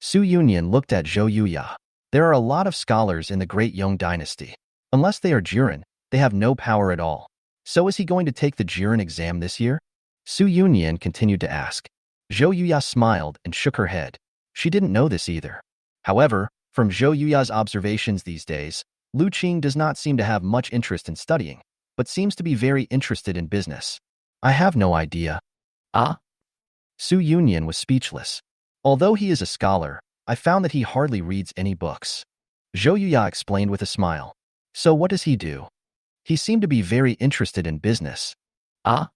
Su Yunyan looked at Zhou Yuya. There are a lot of scholars in the great Dayong Dynasty. Unless they are Jiren, they have no power at all. So is he going to take the Jiren exam this year? Su Yunyan continued to ask. Zhou Yuya smiled and shook her head. She didn't know this either. However, from Zhou Yuya's observations these days, Lu Qing does not seem to have much interest in studying, but seems to be very interested in business. I have no idea. Ah? Su Yunyan was speechless. Although he is a scholar, I found that he hardly reads any books. Zhou Yuya explained with a smile. So what does he do? He seemed to be very interested in business. Ah?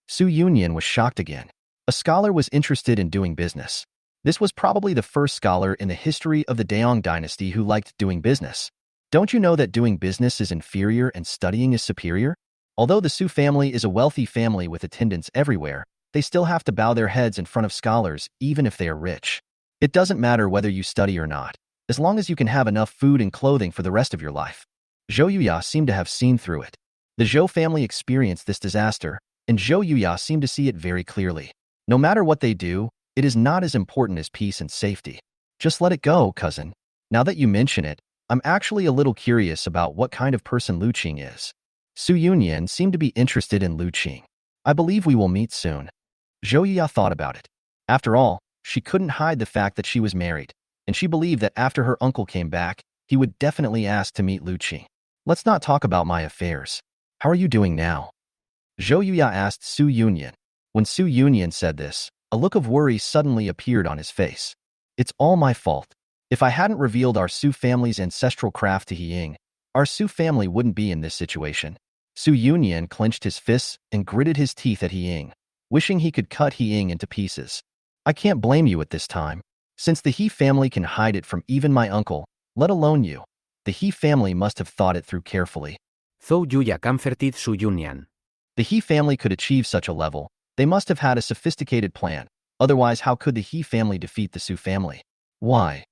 Su Yunyan was shocked again. A scholar was interested in doing business. This was probably the first scholar in the history of the Dayong Dynasty who liked doing business. Don't you know that doing business is inferior and studying is superior? Although the Su family is a wealthy family with attendants everywhere, they still have to bow their heads in front of scholars even if they are rich. It doesn't matter whether you study or not, as long as you can have enough food and clothing for the rest of your life. Zhou Yuya seemed to have seen through it. The Zhou family experienced this disaster, and Zhou Yuya seemed to see it very clearly. No matter what they do, it is not as important as peace and safety. Just let it go, cousin. Now that you mention it, I'm actually a little curious about what kind of person Lu Qing is. Su Yunyan seemed to be interested in Lu Qing. I believe we will meet soon. Zhou Yuya thought about it. After all, she couldn't hide the fact that she was married, and she believed that after her uncle came back, he would definitely ask to meet Lu Qing. Let's not talk about my affairs. How are you doing now? Zhou Yuya asked Su Yunyan. When Su Yunyan said this, a look of worry suddenly appeared on his face. It's all my fault. If I hadn't revealed our Su family's ancestral craft to He Ying, our Su family wouldn't be in this situation. Su Yunyan clenched his fists and gritted his teeth at He Ying, wishing he could cut He Ying into pieces. I can't blame you at this time. Since the He family can hide it from even my uncle, let alone you, the He family must have thought it through carefully. Zhou Yuya comforted Su Yunyan. The He family could achieve such a level. They must have had a sophisticated plan. Otherwise, how could the He family defeat the Su family? Why?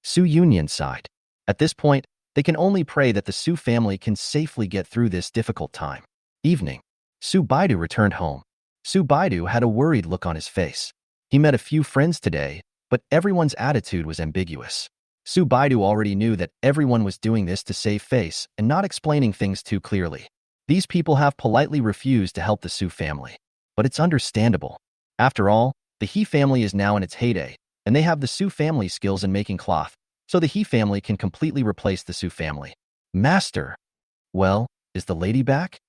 Su Yunyan sighed. At this point, they can only pray that the Su family can safely get through this difficult time. Evening. Su Baidu returned home. Su Baidu had a worried look on his face. He met a few friends today, but everyone's attitude was ambiguous. Su Baidu already knew that everyone was doing this to save face and not explaining things too clearly. These people have politely refused to help the Su family. But it's understandable. After all, the He family is now in its heyday, and they have the Su family skills in making cloth, so the He family can completely replace the Su family. Master! Well, is the lady back?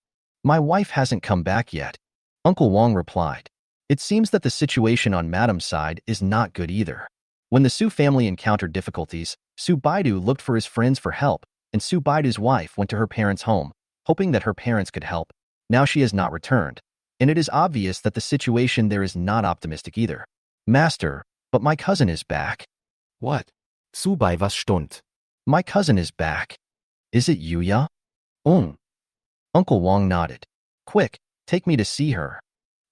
My wife hasn't come back yet. Uncle Wang replied. It seems that the situation on Madam's side is not good either. When the Su family encountered difficulties, Su Baidu looked for his friends for help, and Su Baidu's wife went to her parents' home, hoping that her parents could help. Now she has not returned, and it is obvious that the situation there is not optimistic either. Master, but my cousin is back. What? Su Bai was stund. My cousin is back. Is it Yuya? Uncle Wang nodded. Quick, take me to see her.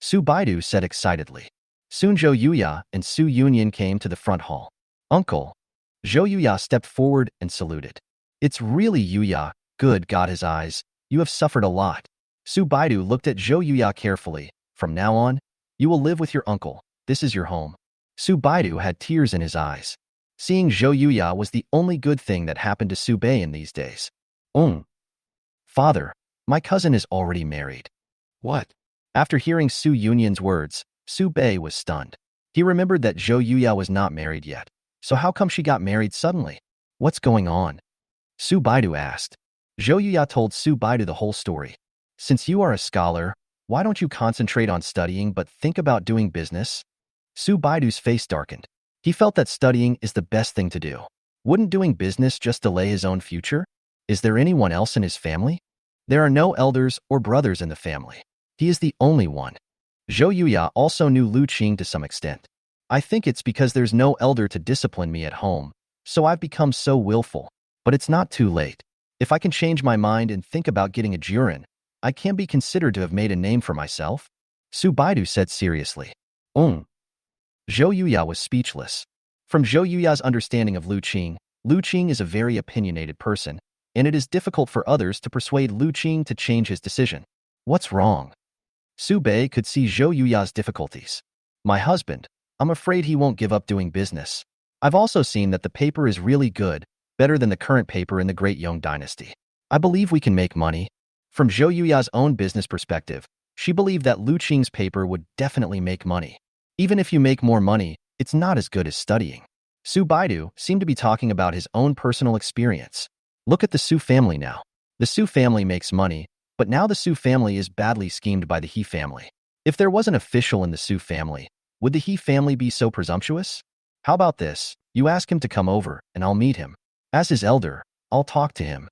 Su Baidu said excitedly. Soon Zhou Yuya and Su Yunyan came to the front hall. Uncle. Zhou Yuya stepped forward and saluted. It's really Yuya, good got his eyes, you have suffered a lot. Su Baidu looked at Zhou Yuya carefully. From now on, you will live with your uncle, this is your home. Su Baidu had tears in his eyes. Seeing Zhou Yuya was the only good thing that happened to Su Bei in these days. Father, my cousin is already married. What? After hearing Su Yunyan's words, Su Bei was stunned. He remembered that Zhou Yuya was not married yet. So how come she got married suddenly? What's going on? Su Baidu asked. Zhou Yuya told Su Baidu the whole story. Since you are a scholar, why don't you concentrate on studying but think about doing business? Su Baidu's face darkened. He felt that studying is the best thing to do. Wouldn't doing business just delay his own future? Is there anyone else in his family? There are no elders or brothers in the family. He is the only one. Zhou Yuya also knew Lu Qing to some extent. I think it's because there's no elder to discipline me at home, so I've become so willful. But it's not too late. If I can change my mind and think about getting a jurin, I can be considered to have made a name for myself, Su Baidu said seriously. Zhou Yuya was speechless. From Zhou Yuya's understanding of Lu Qing is a very opinionated person, and it is difficult for others to persuade Lu Qing to change his decision. What's wrong? Su Bei could see Zhou Yuya's difficulties. My husband, I'm afraid he won't give up doing business. I've also seen that the paper is really good, better than the current paper in the Great Dayong Dynasty. I believe we can make money. From Zhou Yuya's own business perspective, she believed that Lu Qing's paper would definitely make money. Even if you make more money, it's not as good as studying. Su Baidu seemed to be talking about his own personal experience. Look at the Su family now. The Su family makes money, but now the Su family is badly schemed by the He family. If there was an official in the Su family, would the He family be so presumptuous? How about this? You ask him to come over, and I'll meet him. As his elder, I'll talk to him.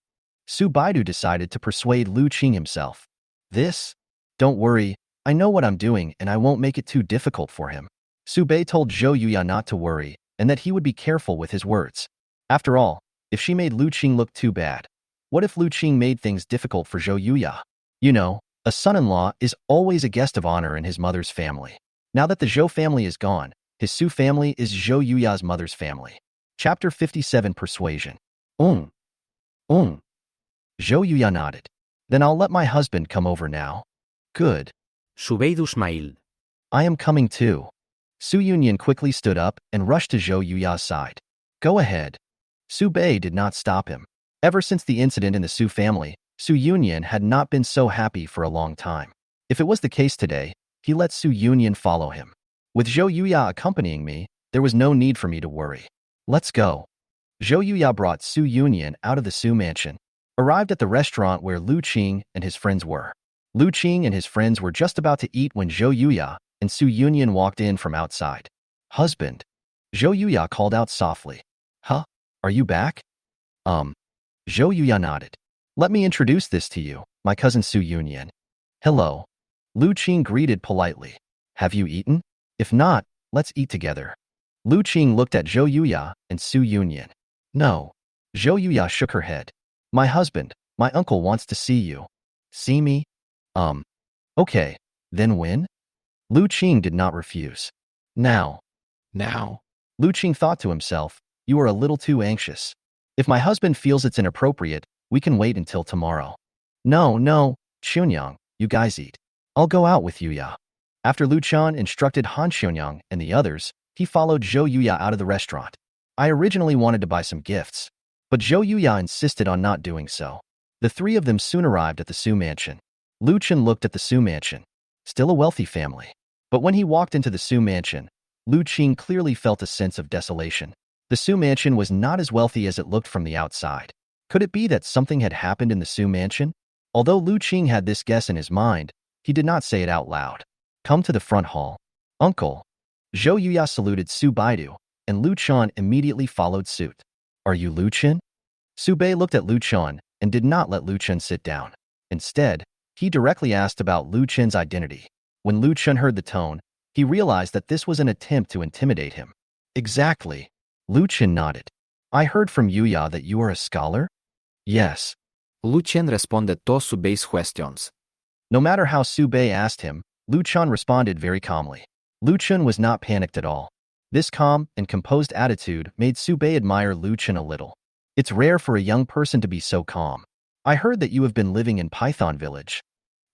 Su Baidu decided to persuade Lu Qing himself. This? Don't worry, I know what I'm doing and I won't make it too difficult for him. Su Bei told Zhou Yuya not to worry and that he would be careful with his words. After all, if she made Lu Qing look too bad, what if Lu Qing made things difficult for Zhou Yuya? You know, a son-in-law is always a guest of honor in his mother's family. Now that the Zhou family is gone, his Su family is Zhou Yuya's mother's family. Chapter 57 Persuasion. Zhou Yuya nodded. Then I'll let my husband come over now. Good. Su Beidu smiled. I am coming too. Su Yunyan quickly stood up and rushed to Zhou Yuya's side. Go ahead. Su Bei did not stop him. Ever since the incident in the Su family, Su Yunyan had not been so happy for a long time. If it was the case today, he let Su Yunyan follow him. With Zhou Yuya accompanying me, there was no need for me to worry. Let's go. Zhou Yuya brought Su Yunyan out of the Su mansion, arrived at the restaurant where Lu Qing and his friends were. Lu Qing and his friends were just about to eat when Zhou Yuya and Su Yunyan walked in from outside. Husband. Zhou Yuya called out softly. Huh? Are you back? Zhou Yuya nodded. Let me introduce this to you, my cousin Su Yunyan. Hello. Lu Qing greeted politely. Have you eaten? If not, let's eat together. Lu Qing looked at Zhou Yuya and Su Yunyan. No. Zhou Yuya shook her head. My husband, my uncle wants to see you. See me? Okay. Then when? Lu Qing did not refuse. Now. Lu Qing thought to himself, you are a little too anxious. If my husband feels it's inappropriate, we can wait until tomorrow. No, Chunyang, you guys eat. I'll go out with Yuya. After Lu Chan instructed Han Chunyang and the others, he followed Zhou Yuya out of the restaurant. I originally wanted to buy some gifts, but Zhou Yuya insisted on not doing so. The three of them soon arrived at the Su mansion. Lu Chen looked at the Su mansion. Still a wealthy family. But when he walked into the Su mansion, Lu Qing clearly felt a sense of desolation. The Su mansion was not as wealthy as it looked from the outside. Could it be that something had happened in the Su mansion? Although Lu Qing had this guess in his mind, he did not say it out loud. Come to the front hall. Uncle. Zhou Yuya saluted Su Baidu, and Lu Chan immediately followed suit. Are you Lu Chen? Su Bei looked at Lu Chan and did not let Lu Chen sit down. Instead, he directly asked about Lu Chen's identity. When Lu Chen heard the tone, he realized that this was an attempt to intimidate him. Exactly. Lu Chen nodded. I heard from Yuya that you are a scholar? Yes. Lu Chen responded to Su Bei's questions. No matter how Su Bei asked him, Lu Chun responded very calmly. Lu Chun was not panicked at all. This calm and composed attitude made Su Bei admire Lu Chun a little. It's rare for a young person to be so calm. I heard that you have been living in Python Village.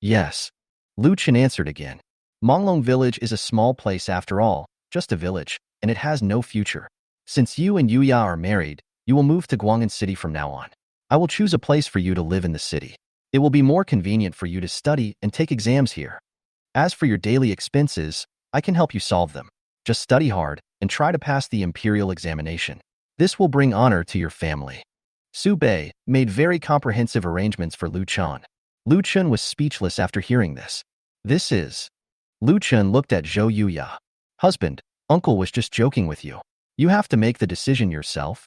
Yes. Lu Chun answered again. Manglong Village is a small place after all, just a village, and it has no future. Since you and Yuya are married, you will move to Guang'an City from now on. I will choose a place for you to live in the city. It will be more convenient for you to study and take exams here. As for your daily expenses, I can help you solve them. Just study hard and try to pass the imperial examination. This will bring honor to your family. Su Bei made very comprehensive arrangements for Lu Chun. Lu Chun was speechless after hearing this. This is... Lu Chun looked at Zhou Yuya. Husband, uncle was just joking with you. You have to make the decision yourself.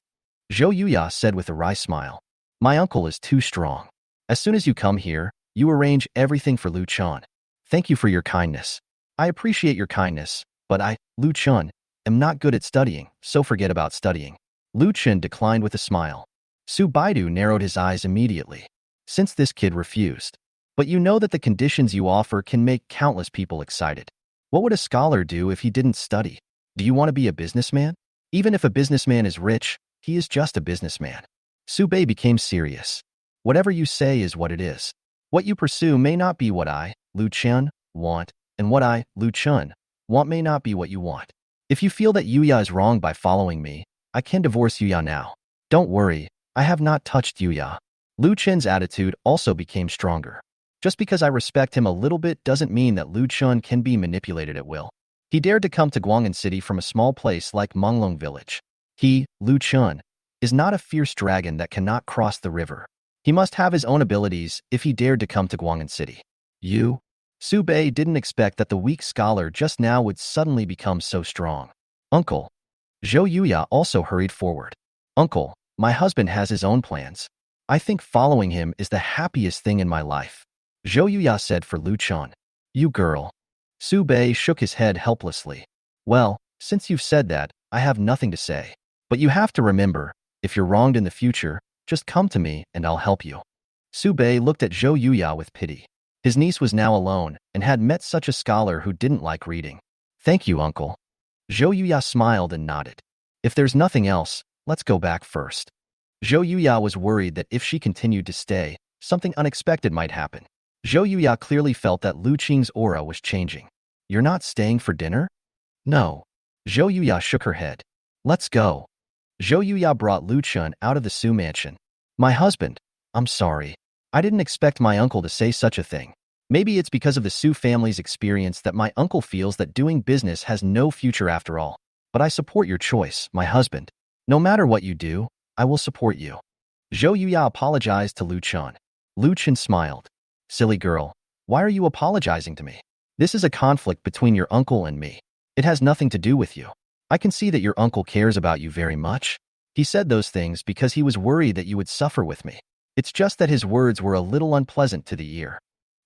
Zhou Yuya said with a wry smile. My uncle is too strong. As soon as you come here, you arrange everything for Lu Chun. Thank you for your kindness. I appreciate your kindness, but I, Lu Chun, am not good at studying, so forget about studying. Lu Chun declined with a smile. Su Baidu narrowed his eyes immediately. Since this kid refused. But you know that the conditions you offer can make countless people excited. What would a scholar do if he didn't study? Do you want to be a businessman? Even if a businessman is rich, he is just a businessman. Su Bei became serious. Whatever you say is what it is. What you pursue may not be what I, Lu Chun, want, and what I, Lu Chun, want may not be what you want. If you feel that Yuya is wrong by following me, I can divorce Yuya now. Don't worry, I have not touched Yuya. Lu Chun's attitude also became stronger. Just because I respect him a little bit doesn't mean that Lu Chun can be manipulated at will. He dared to come to Guang'an City from a small place like Manglong Village. He, Lu Chun, is not a fierce dragon that cannot cross the river. He must have his own abilities if he dared to come to Guang'an City. You? Su Bei didn't expect that the weak scholar just now would suddenly become so strong. Uncle. Zhou Yuya also hurried forward. Uncle, my husband has his own plans. I think following him is the happiest thing in my life. Zhou Yuya said for Lu Chun. You girl. Su Bei shook his head helplessly. Well, since you've said that, I have nothing to say. But you have to remember, if you're wronged in the future, just come to me and I'll help you. Su Bei looked at Zhou Yuya with pity. His niece was now alone and had met such a scholar who didn't like reading. Thank you, uncle. Zhou Yuya smiled and nodded. If there's nothing else, let's go back first. Zhou Yuya was worried that if she continued to stay, something unexpected might happen. Zhou Yuya clearly felt that Lu Qing's aura was changing. You're not staying for dinner? No. Zhou Yuya shook her head. Let's go. Zhou Yuya brought Lu Chun out of the Su mansion. My husband, I'm sorry. I didn't expect my uncle to say such a thing. Maybe it's because of the Su family's experience that my uncle feels that doing business has no future after all. But I support your choice, my husband. No matter what you do, I will support you. Zhou Yuya apologized to Lu Chun. Lu Chun smiled. Silly girl, why are you apologizing to me? This is a conflict between your uncle and me. It has nothing to do with you. I can see that your uncle cares about you very much. He said those things because he was worried that you would suffer with me. It's just that his words were a little unpleasant to the ear.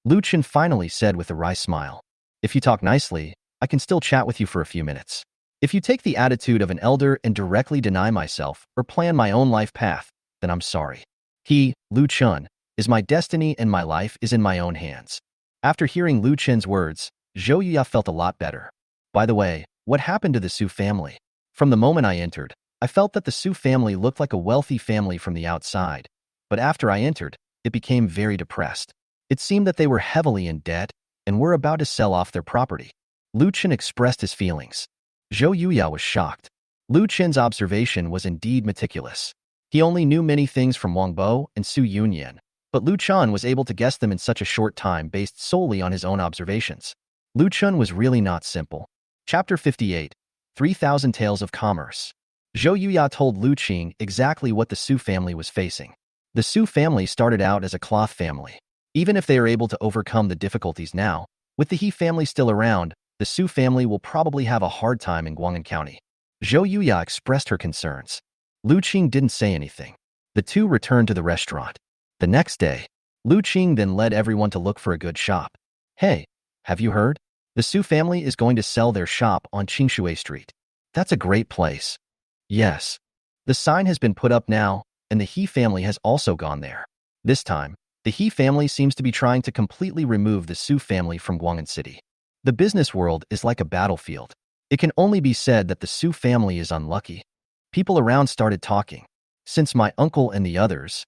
Lu Chun finally said with a wry smile. If you talk nicely, I can still chat with you for a few minutes. If you take the attitude of an elder and directly deny myself or plan my own life path, then I'm sorry. He, Lu Chun, is my destiny and my life is in my own hands. After hearing Lu Chun's words, Zhou Yuya felt a lot better. By the way, what happened to the Su family? From the moment I entered, I felt that the Su family looked like a wealthy family from the outside, but after I entered, it became very depressed. It seemed that they were heavily in debt and were about to sell off their property. Lu Chun expressed his feelings. Zhou Yuya was shocked. Lu Chun's observation was indeed meticulous. He only knew many things from Wang Bo and Su Yunyan, but Lu Chun was able to guess them in such a short time based solely on his own observations. Lu Chun was really not simple. Chapter 58, 3000 Tales of Commerce. Zhou Yuya told Lu Qing exactly what the Su family was facing. The Su family started out as a cloth family. Even if they are able to overcome the difficulties now, with the He family still around, the Su family will probably have a hard time in Guang'an County. Zhou Yuya expressed her concerns. Lu Qing didn't say anything. The two returned to the restaurant. The next day, Lu Qing then led everyone to look for a good shop. Hey, have you heard? The Su family is going to sell their shop on Qingshui Street. That's a great place. Yes. The sign has been put up now, and the He family has also gone there. This time, the He family seems to be trying to completely remove the Su family from Guang'an City. The business world is like a battlefield. It can only be said that the Su family is unlucky. People around started talking. Since my uncle and the others,